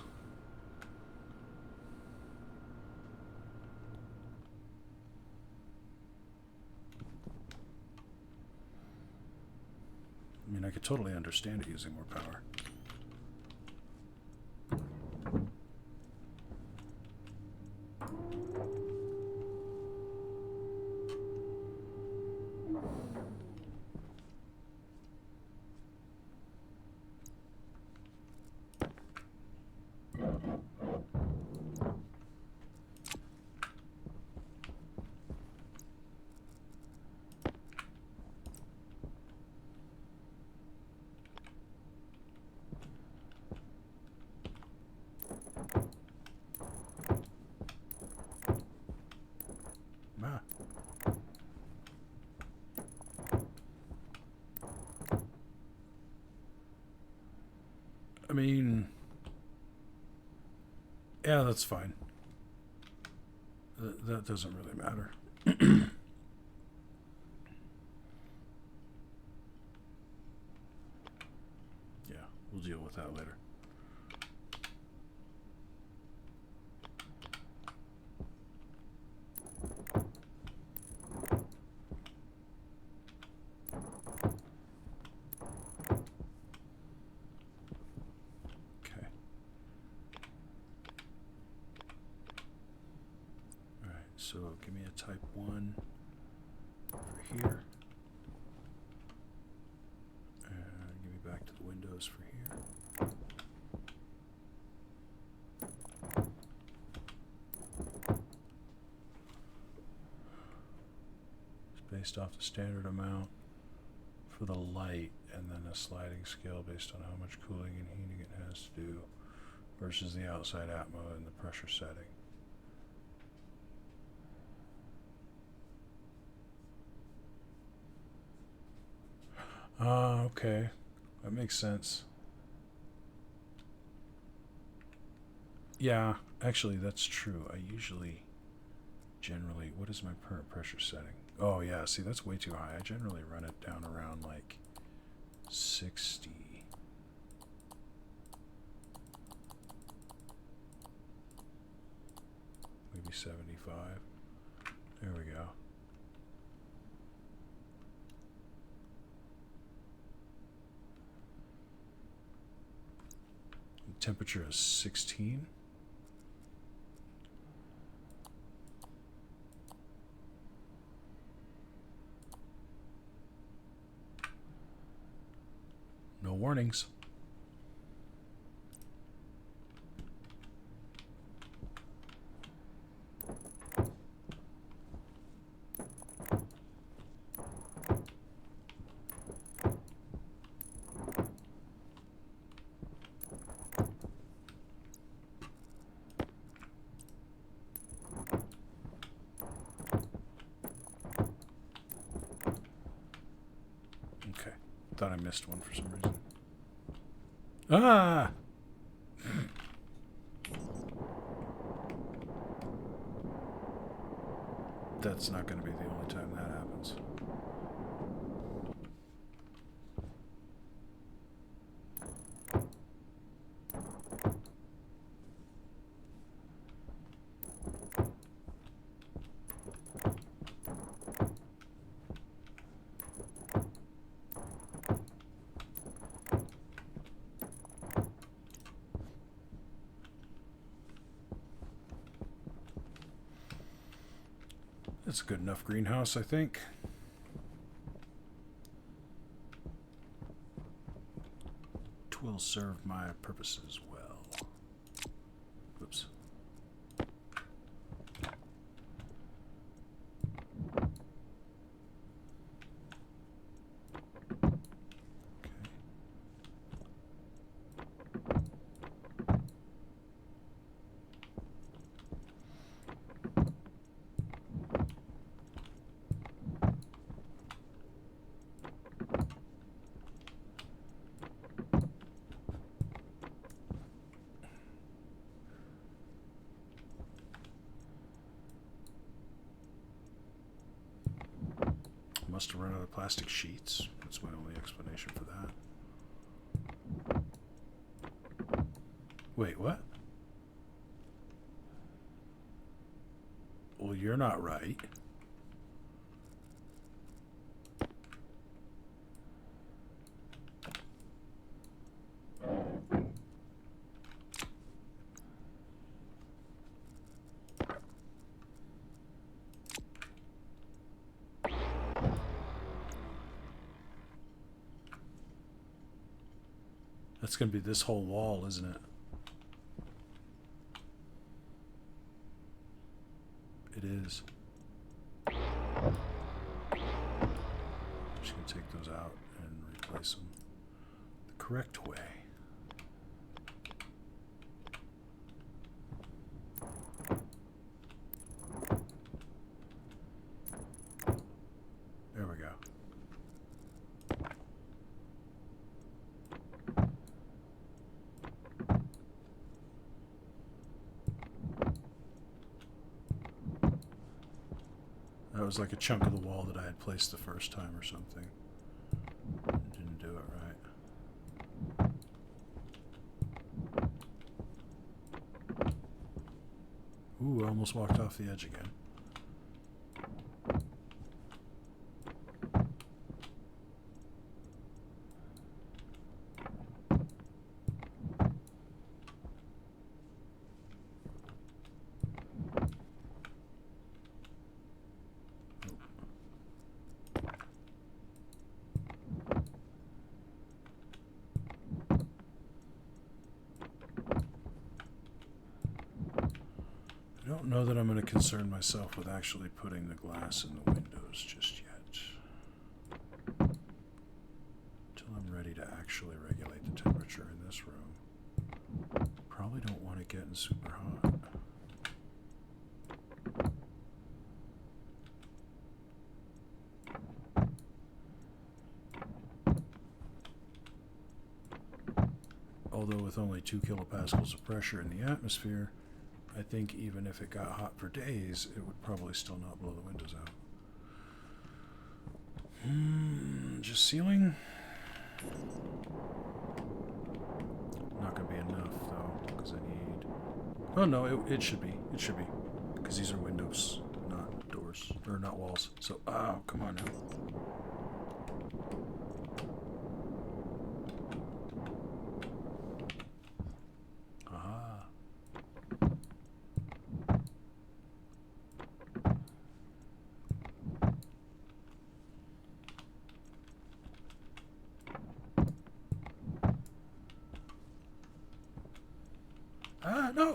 I mean, I could totally understand it using more power. Ah. I mean, yeah, that's fine. That doesn't really matter. Yeah, we'll deal with that later. Okay. Alright, so give me a type 1 for here. And give me back to the windows for here. It's based off the standard amount for the light, and then a sliding scale based on how much cooling and heating it has to do versus the outside atmo and the pressure setting. Okay. That makes sense. Yeah, actually, that's true. I usually, generally, what is my current pressure setting? Oh, yeah, see, that's way too high. I generally run it down around like 60. Maybe 75. There we go. Temperature is 16. No warnings. Okay. Thought I missed one for some reason. Ah! That's not going to be the only time that happens. That's a good enough greenhouse, I think. Twill serve my purposes well. Oops. Okay. must have run out of plastic sheets. That's my only explanation for that. Wait, what? Well, you're not right. That's going to be this whole wall, isn't it? It is. I'm just going to take those out and replace them the correct way. There we go. That was like a chunk of the wall that I had placed the first time or something. Didn't do it right. Ooh, I almost walked off the edge again. I don't know that I'm going to concern myself with actually putting the glass in the windows just yet. Until I'm ready to actually regulate the temperature in this room. Probably don't want it getting super hot. Although with only 2 kilopascals of pressure in the atmosphere, I think even if it got hot for days, it would probably still not blow the windows out. Just ceiling? Not going to be enough, though, because I need... Oh, no, it should be. It should be. Because these are windows, not doors. Or not walls. So, oh, come on now.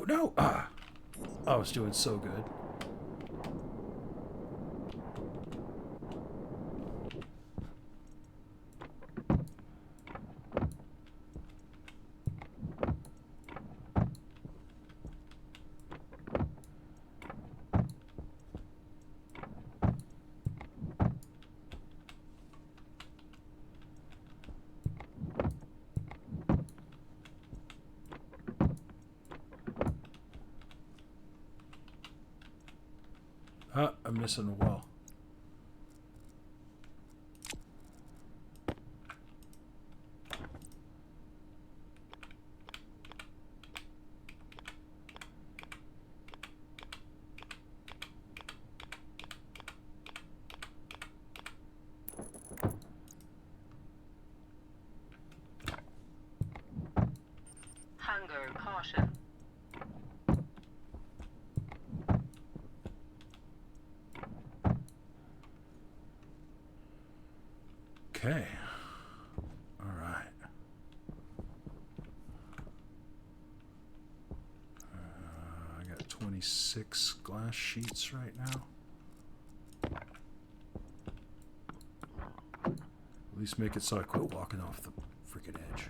No! I was doing so good. I'm missing a wall. Hunger caution. Okay. All right. I got 26 glass sheets right now. At least make it so I quit walking off the freaking edge.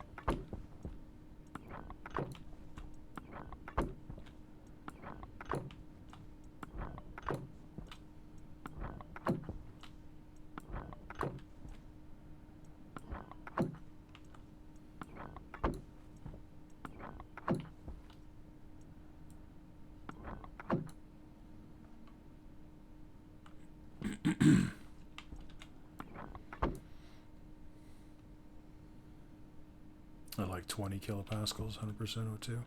20 kilopascals, 100% O2.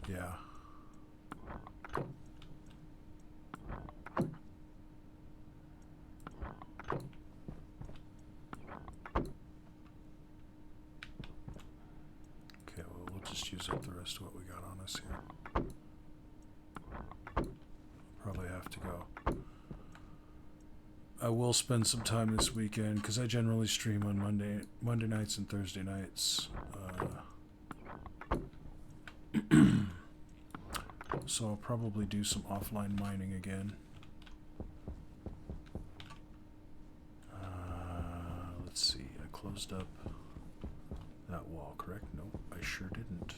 Yeah. Okay, well, we'll just use up the rest of what we got on us here. Probably have to go. I will spend some time this weekend because I generally stream on Monday nights and Thursday nights. So I'll probably do some offline mining again. Let's see. I closed up that wall, correct? Nope, I sure didn't.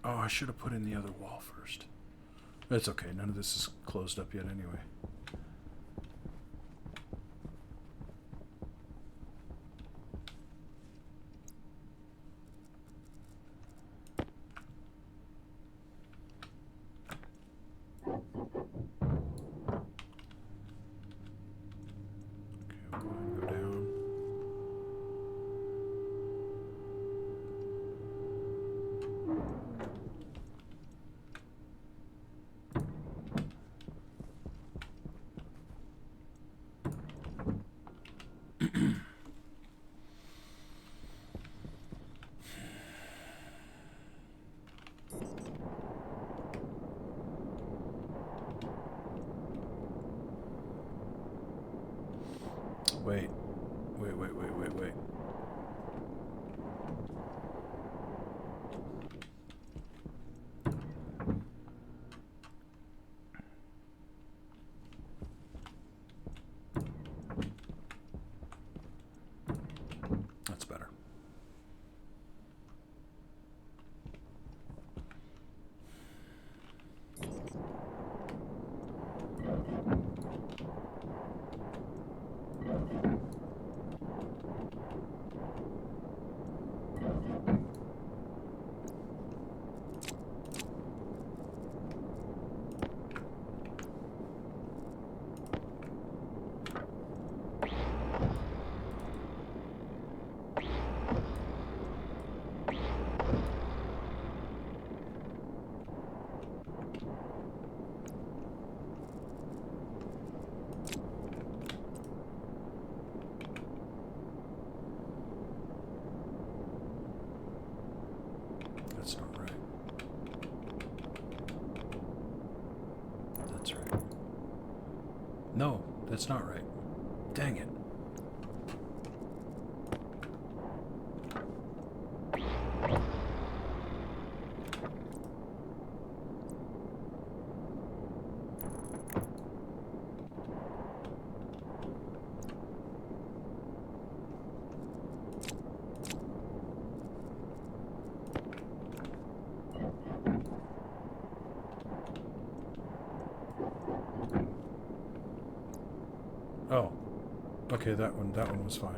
Oh, I should have put in the other wall first. It's okay, none of this is closed up yet anyway. Okay, we'll go ahead and go down. Wait. That's better. That's not right. That's right. No, that's not right. Dang it. Oh, okay, that one was fine.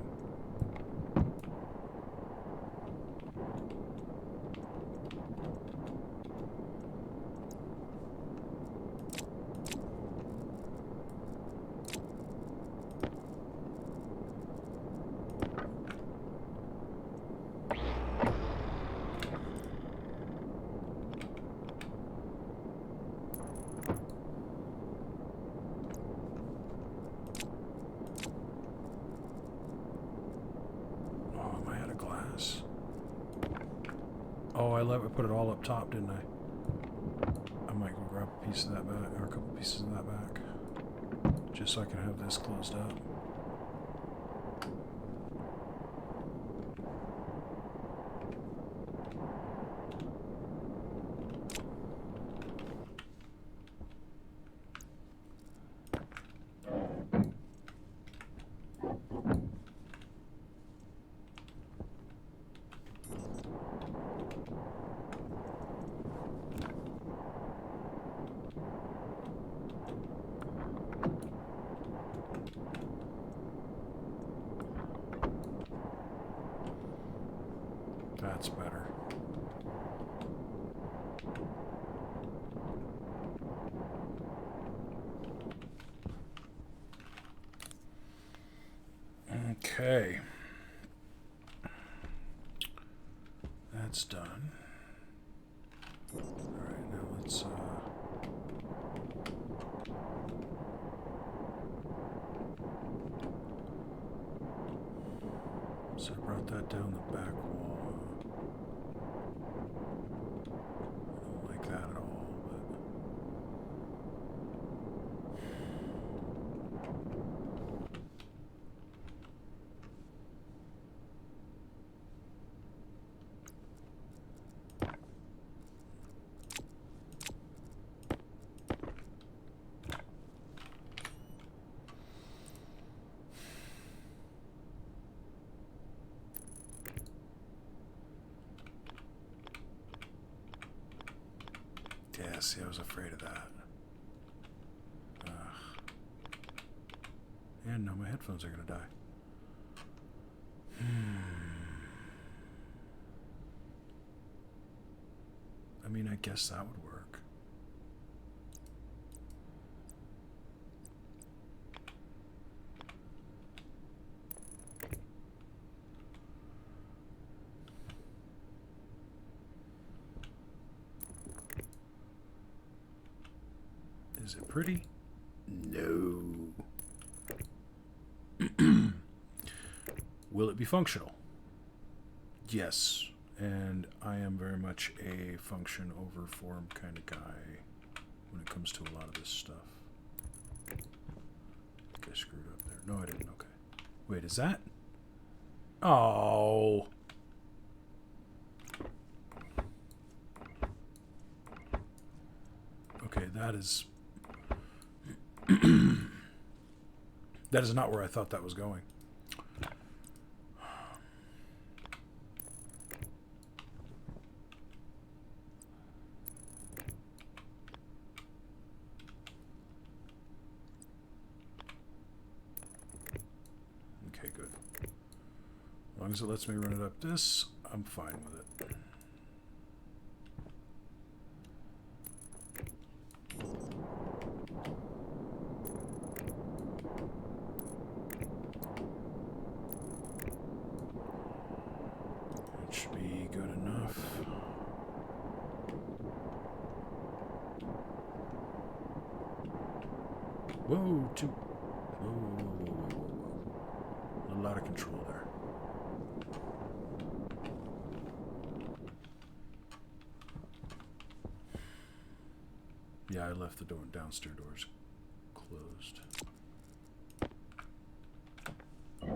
Oh, I put it all up top, didn't I? I might go grab a piece of that back, or a couple pieces of that back, just so I can have this closed up. Okay. That's done. Alright, now let's so I brought that down the back wall. I don't like that at all, but yeah, see, I was afraid of that. And now my headphones are gonna die. I mean, I guess that would work. Is it pretty? No. Will it be functional? Yes. And I am very much a function over form kind of guy when it comes to a lot of this stuff. I think I screwed up there. No, I didn't. Okay. Wait, is that? Oh. Okay, that is... that is not where I thought that was going. Okay, good. As long as it lets me run it up this, I'm fine with it. It should be good enough. Whoa, too. Whoa. A lot of control there. Yeah, I left the downstairs doors closed. I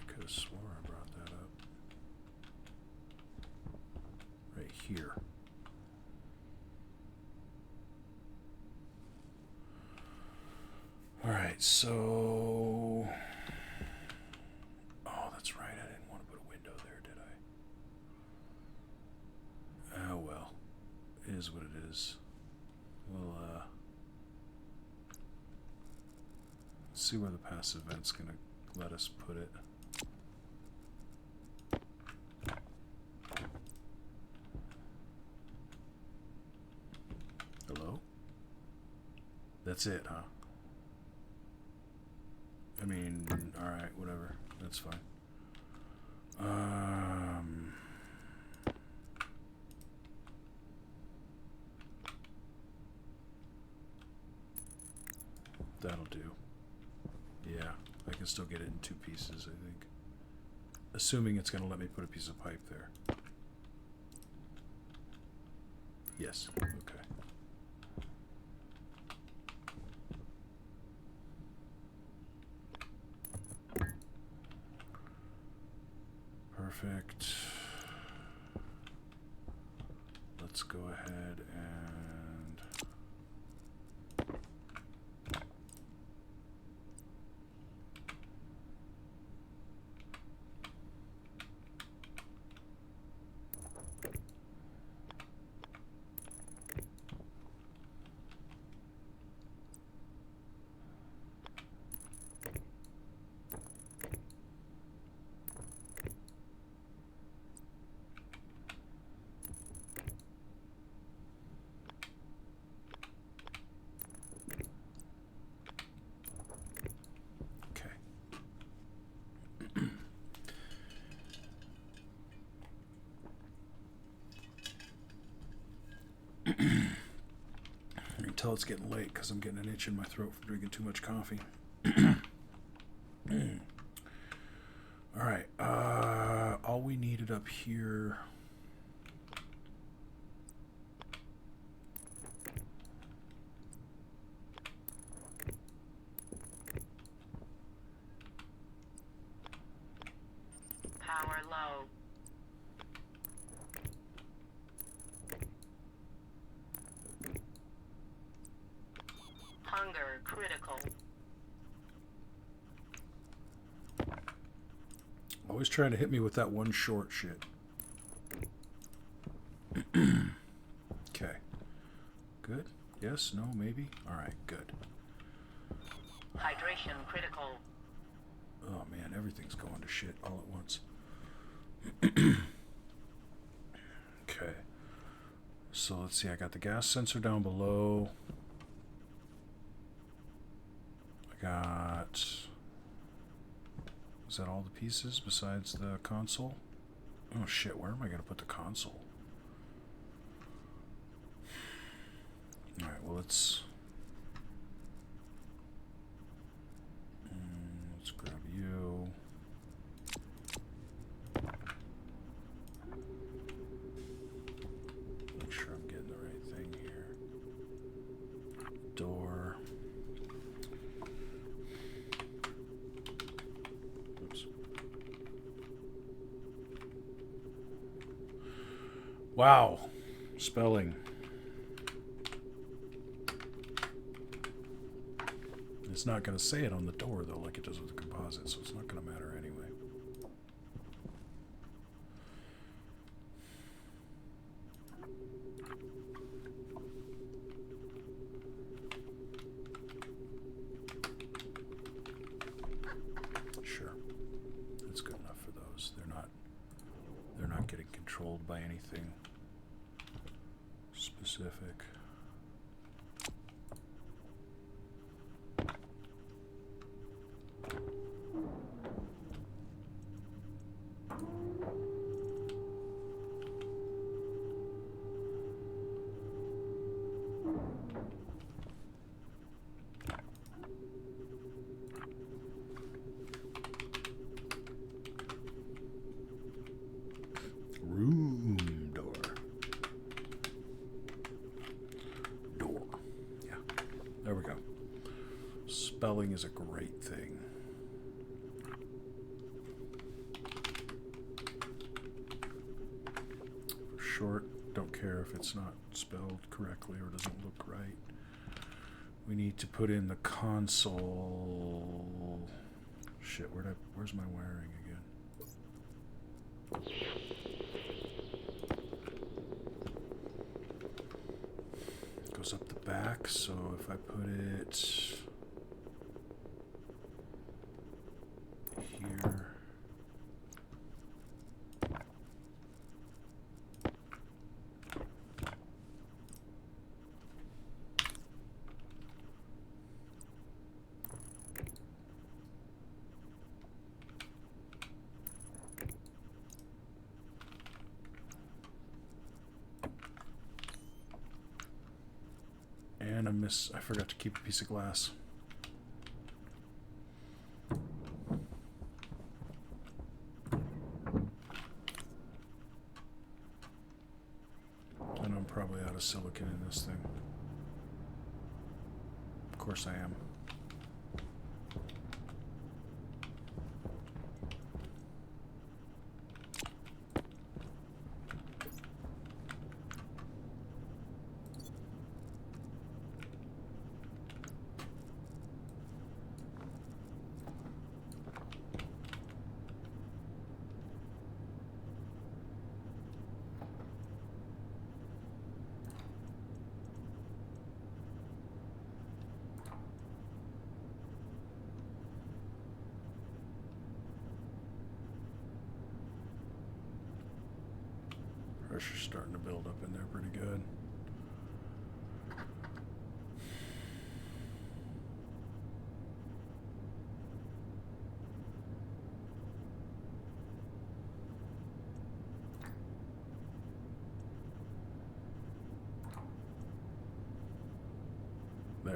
could have swore I brought that up. Right here. Alright, so... Oh, that's right, I didn't want to put a window there, did I? Oh well. It is what it is. We'll, see where the passive vent's gonna let us put it. Hello? That's it, huh? I mean, alright, whatever. That's fine. That'll do. Yeah, I can still get it in two pieces, I think. Assuming it's going to let me put a piece of pipe there. Yes, okay. Perfect. Let's go ahead and tell it's getting late because I'm getting an itch in my throat from drinking too much coffee. All right. All we needed up here. Power low. Hunger critical. Always trying to hit me with that one short shit. Okay. Good? Yes? No? Maybe? Alright, good. Hydration critical. Oh man, everything's going to shit all at once. Okay. So let's see, I got the gas sensor down below. I got... Is that all the pieces besides the console? Oh shit, where am I going to put the console? Alright, well let's grab you. Make sure I'm getting the right thing here. Door. Oops. Wow. Spelling. It's not going to say it on the door, though, like it does with the composite, so it's not going to matter anyway. Sure. That's good enough for those. They're not getting controlled by anything specific. Room door. Door. Yeah. There we go. Spelling is a great thing. For short, don't care if it's not spelled correctly or doesn't look right. We need to put in the console. Shit, where's my wiring again? Goes up the back, so if I put it here. And I forgot to keep a piece of glass. And I'm probably out of silicon in this thing. Of course I am. Pressure's starting to build up in there pretty good.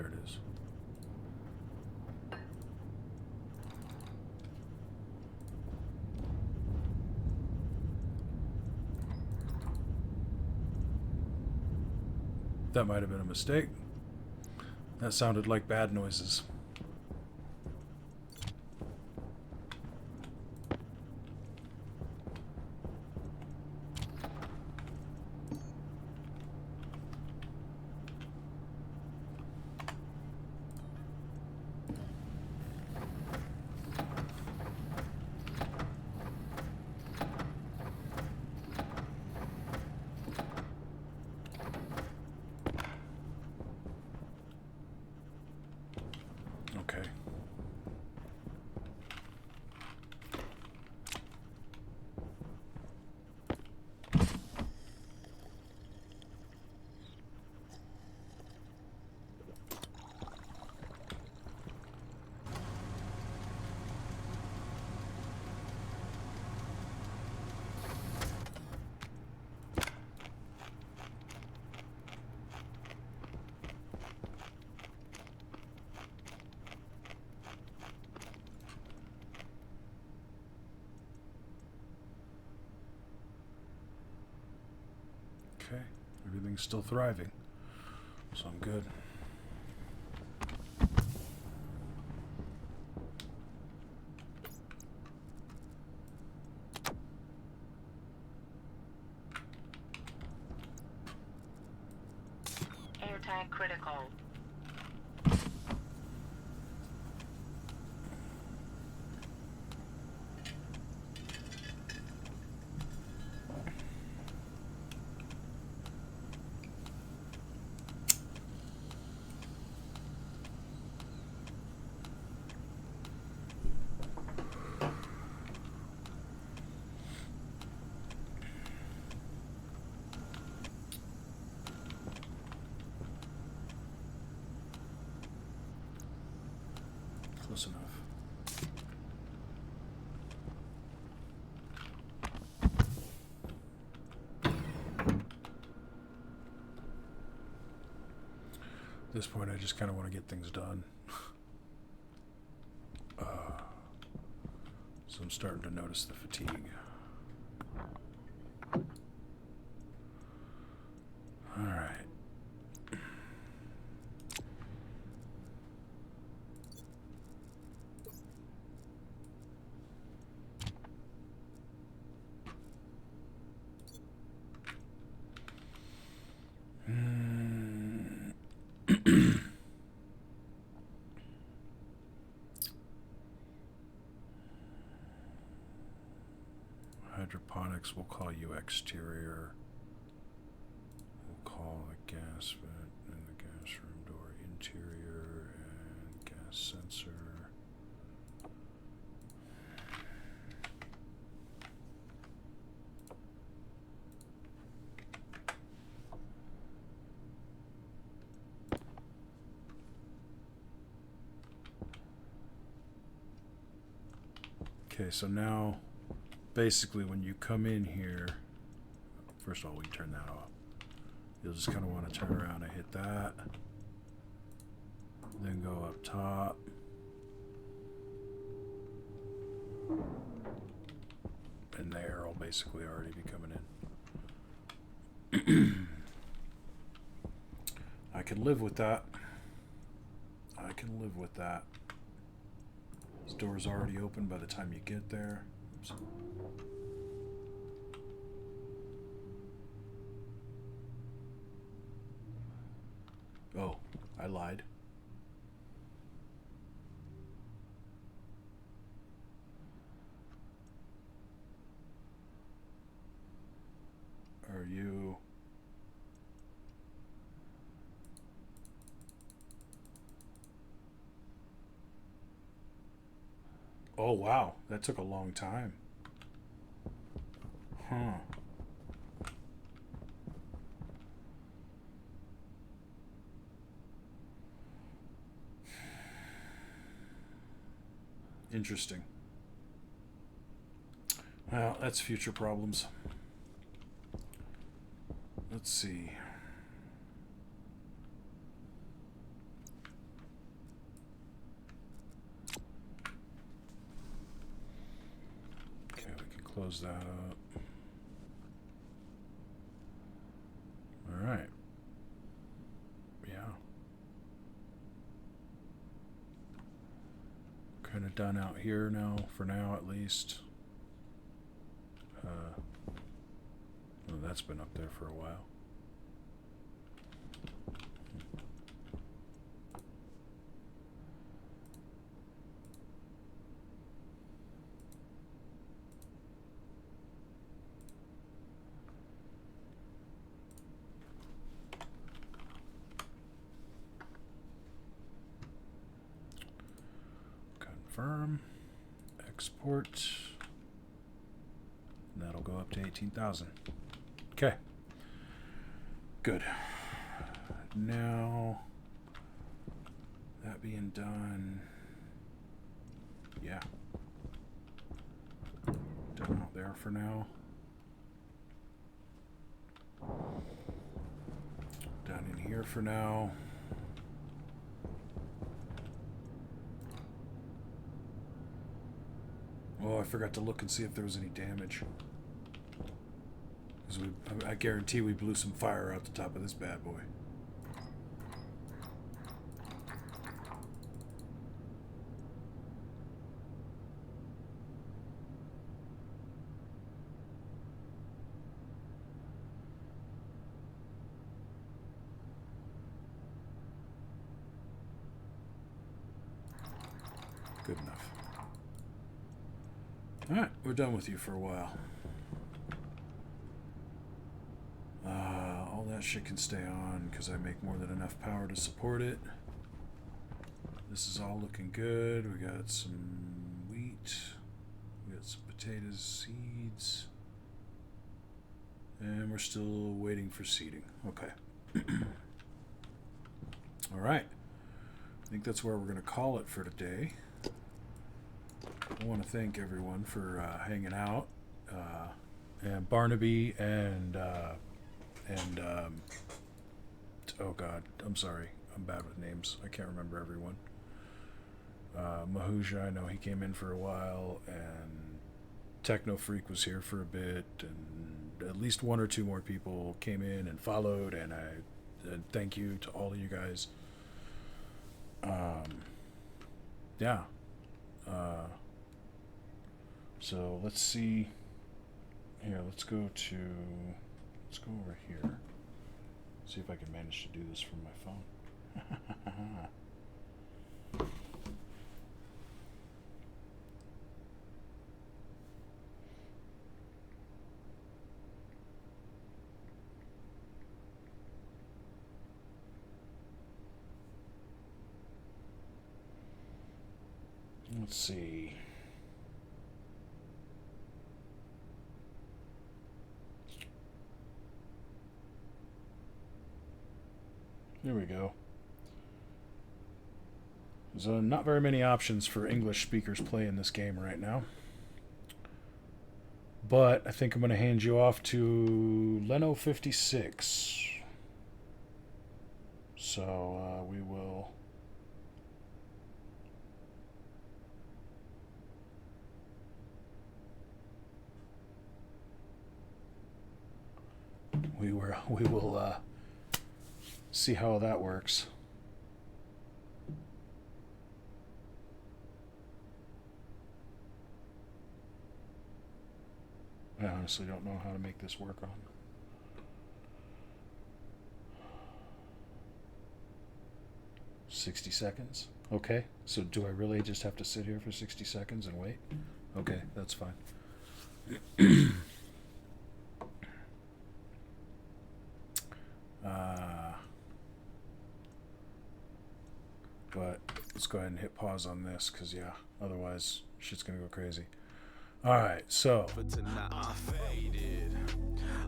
There it is. That might have been a mistake. That sounded like bad noises. Okay. Okay, everything's still thriving, so I'm good. Airtag critical. Close enough. At this point, I just kind of want to get things done. So I'm starting to notice the fatigue. All right. Hydroponics, we'll call you exterior. We'll call the gas vent and the gas room door interior and gas sensor. Okay, so now basically when you come in here, first of all, we turn that off. You'll just kind of want to turn around and hit that. Then go up top. And the air will basically already be coming in. I can live with that. I can live with that. This door's already open by the time you get there. Oops. Oh, I lied. Are you... Oh, wow. That took a long time. Huh. Interesting. Well, that's future problems. Let's see. Close that up. Alright. Yeah. Kind of done out here now, for now at least. Well, that's been up there for a while. Confirm, export, and that'll go up to 18,000. Okay, good. Now, that being done, yeah, done out there for now. Done in here for now. Oh, I forgot to look and see if there was any damage. Because I guarantee we blew some fire out the top of this bad boy. Good enough. Alright, we're done with you for a while. All that shit can stay on because I make more than enough power to support it. This is all looking good. We got some wheat. We got some potatoes, seeds. And we're still waiting for seeding. Okay. Alright. I think that's where we're going to call it for today. I want to thank everyone for hanging out, and Barnaby and oh god, I'm sorry, I'm bad with names. I can't remember everyone. Mahuja, I know he came in for a while, and Techno Freak was here for a bit, and at least one or two more people came in and followed, and thank you to all of you guys. Yeah. So let's see. Here, let's go over here. See if I can manage to do this from my phone. Let's see. There we go. There's not very many options for English speakers playing this game right now. But I think I'm going to hand you off to Leno56. So we will... We will see how that works. I honestly don't know how to make this work on. $60. Okay, so do I really just have to sit here for 60 seconds and wait? Okay, that's fine. But let's go ahead and hit pause on this, because yeah, otherwise shit's gonna go crazy. Alright, so But tonight I'm faded,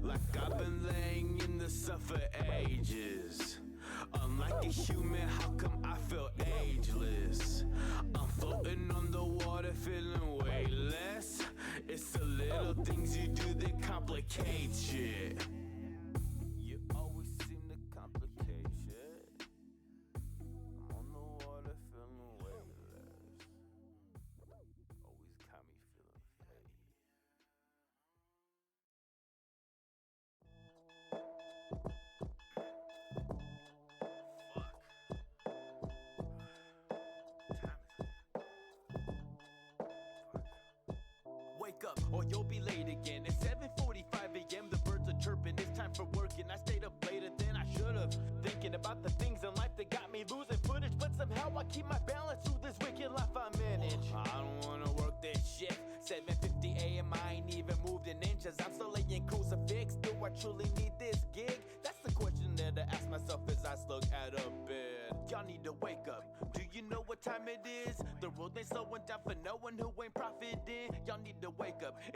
like I've been laying in the sun for ages. Unlike a human, how come I feel ageless? I'm floating on the water, feeling weightless. It's the little things you do that complicate shit. You always seem to complicate shit. I'm on the water, feeling weightless. Always got me feeling faded. wake up or you'll be late again. It's 7:45 a.m. The birds are chirping. It's time for work and I stayed up later than I should have. Thinking about the things in life that got me losing footage, but somehow I keep my balance through this wicked life I manage. I don't wanna work this shift. 7:50 a.m. I ain't even moved an inch as I'm still laying crucifix. Do I truly need this gig? That's the question that I ask myself as I slug out of bed. Y'all need to wake up. Do you know what time it is? The world ain't slowing down for no one who ain't profiting. Y'all need to wake up.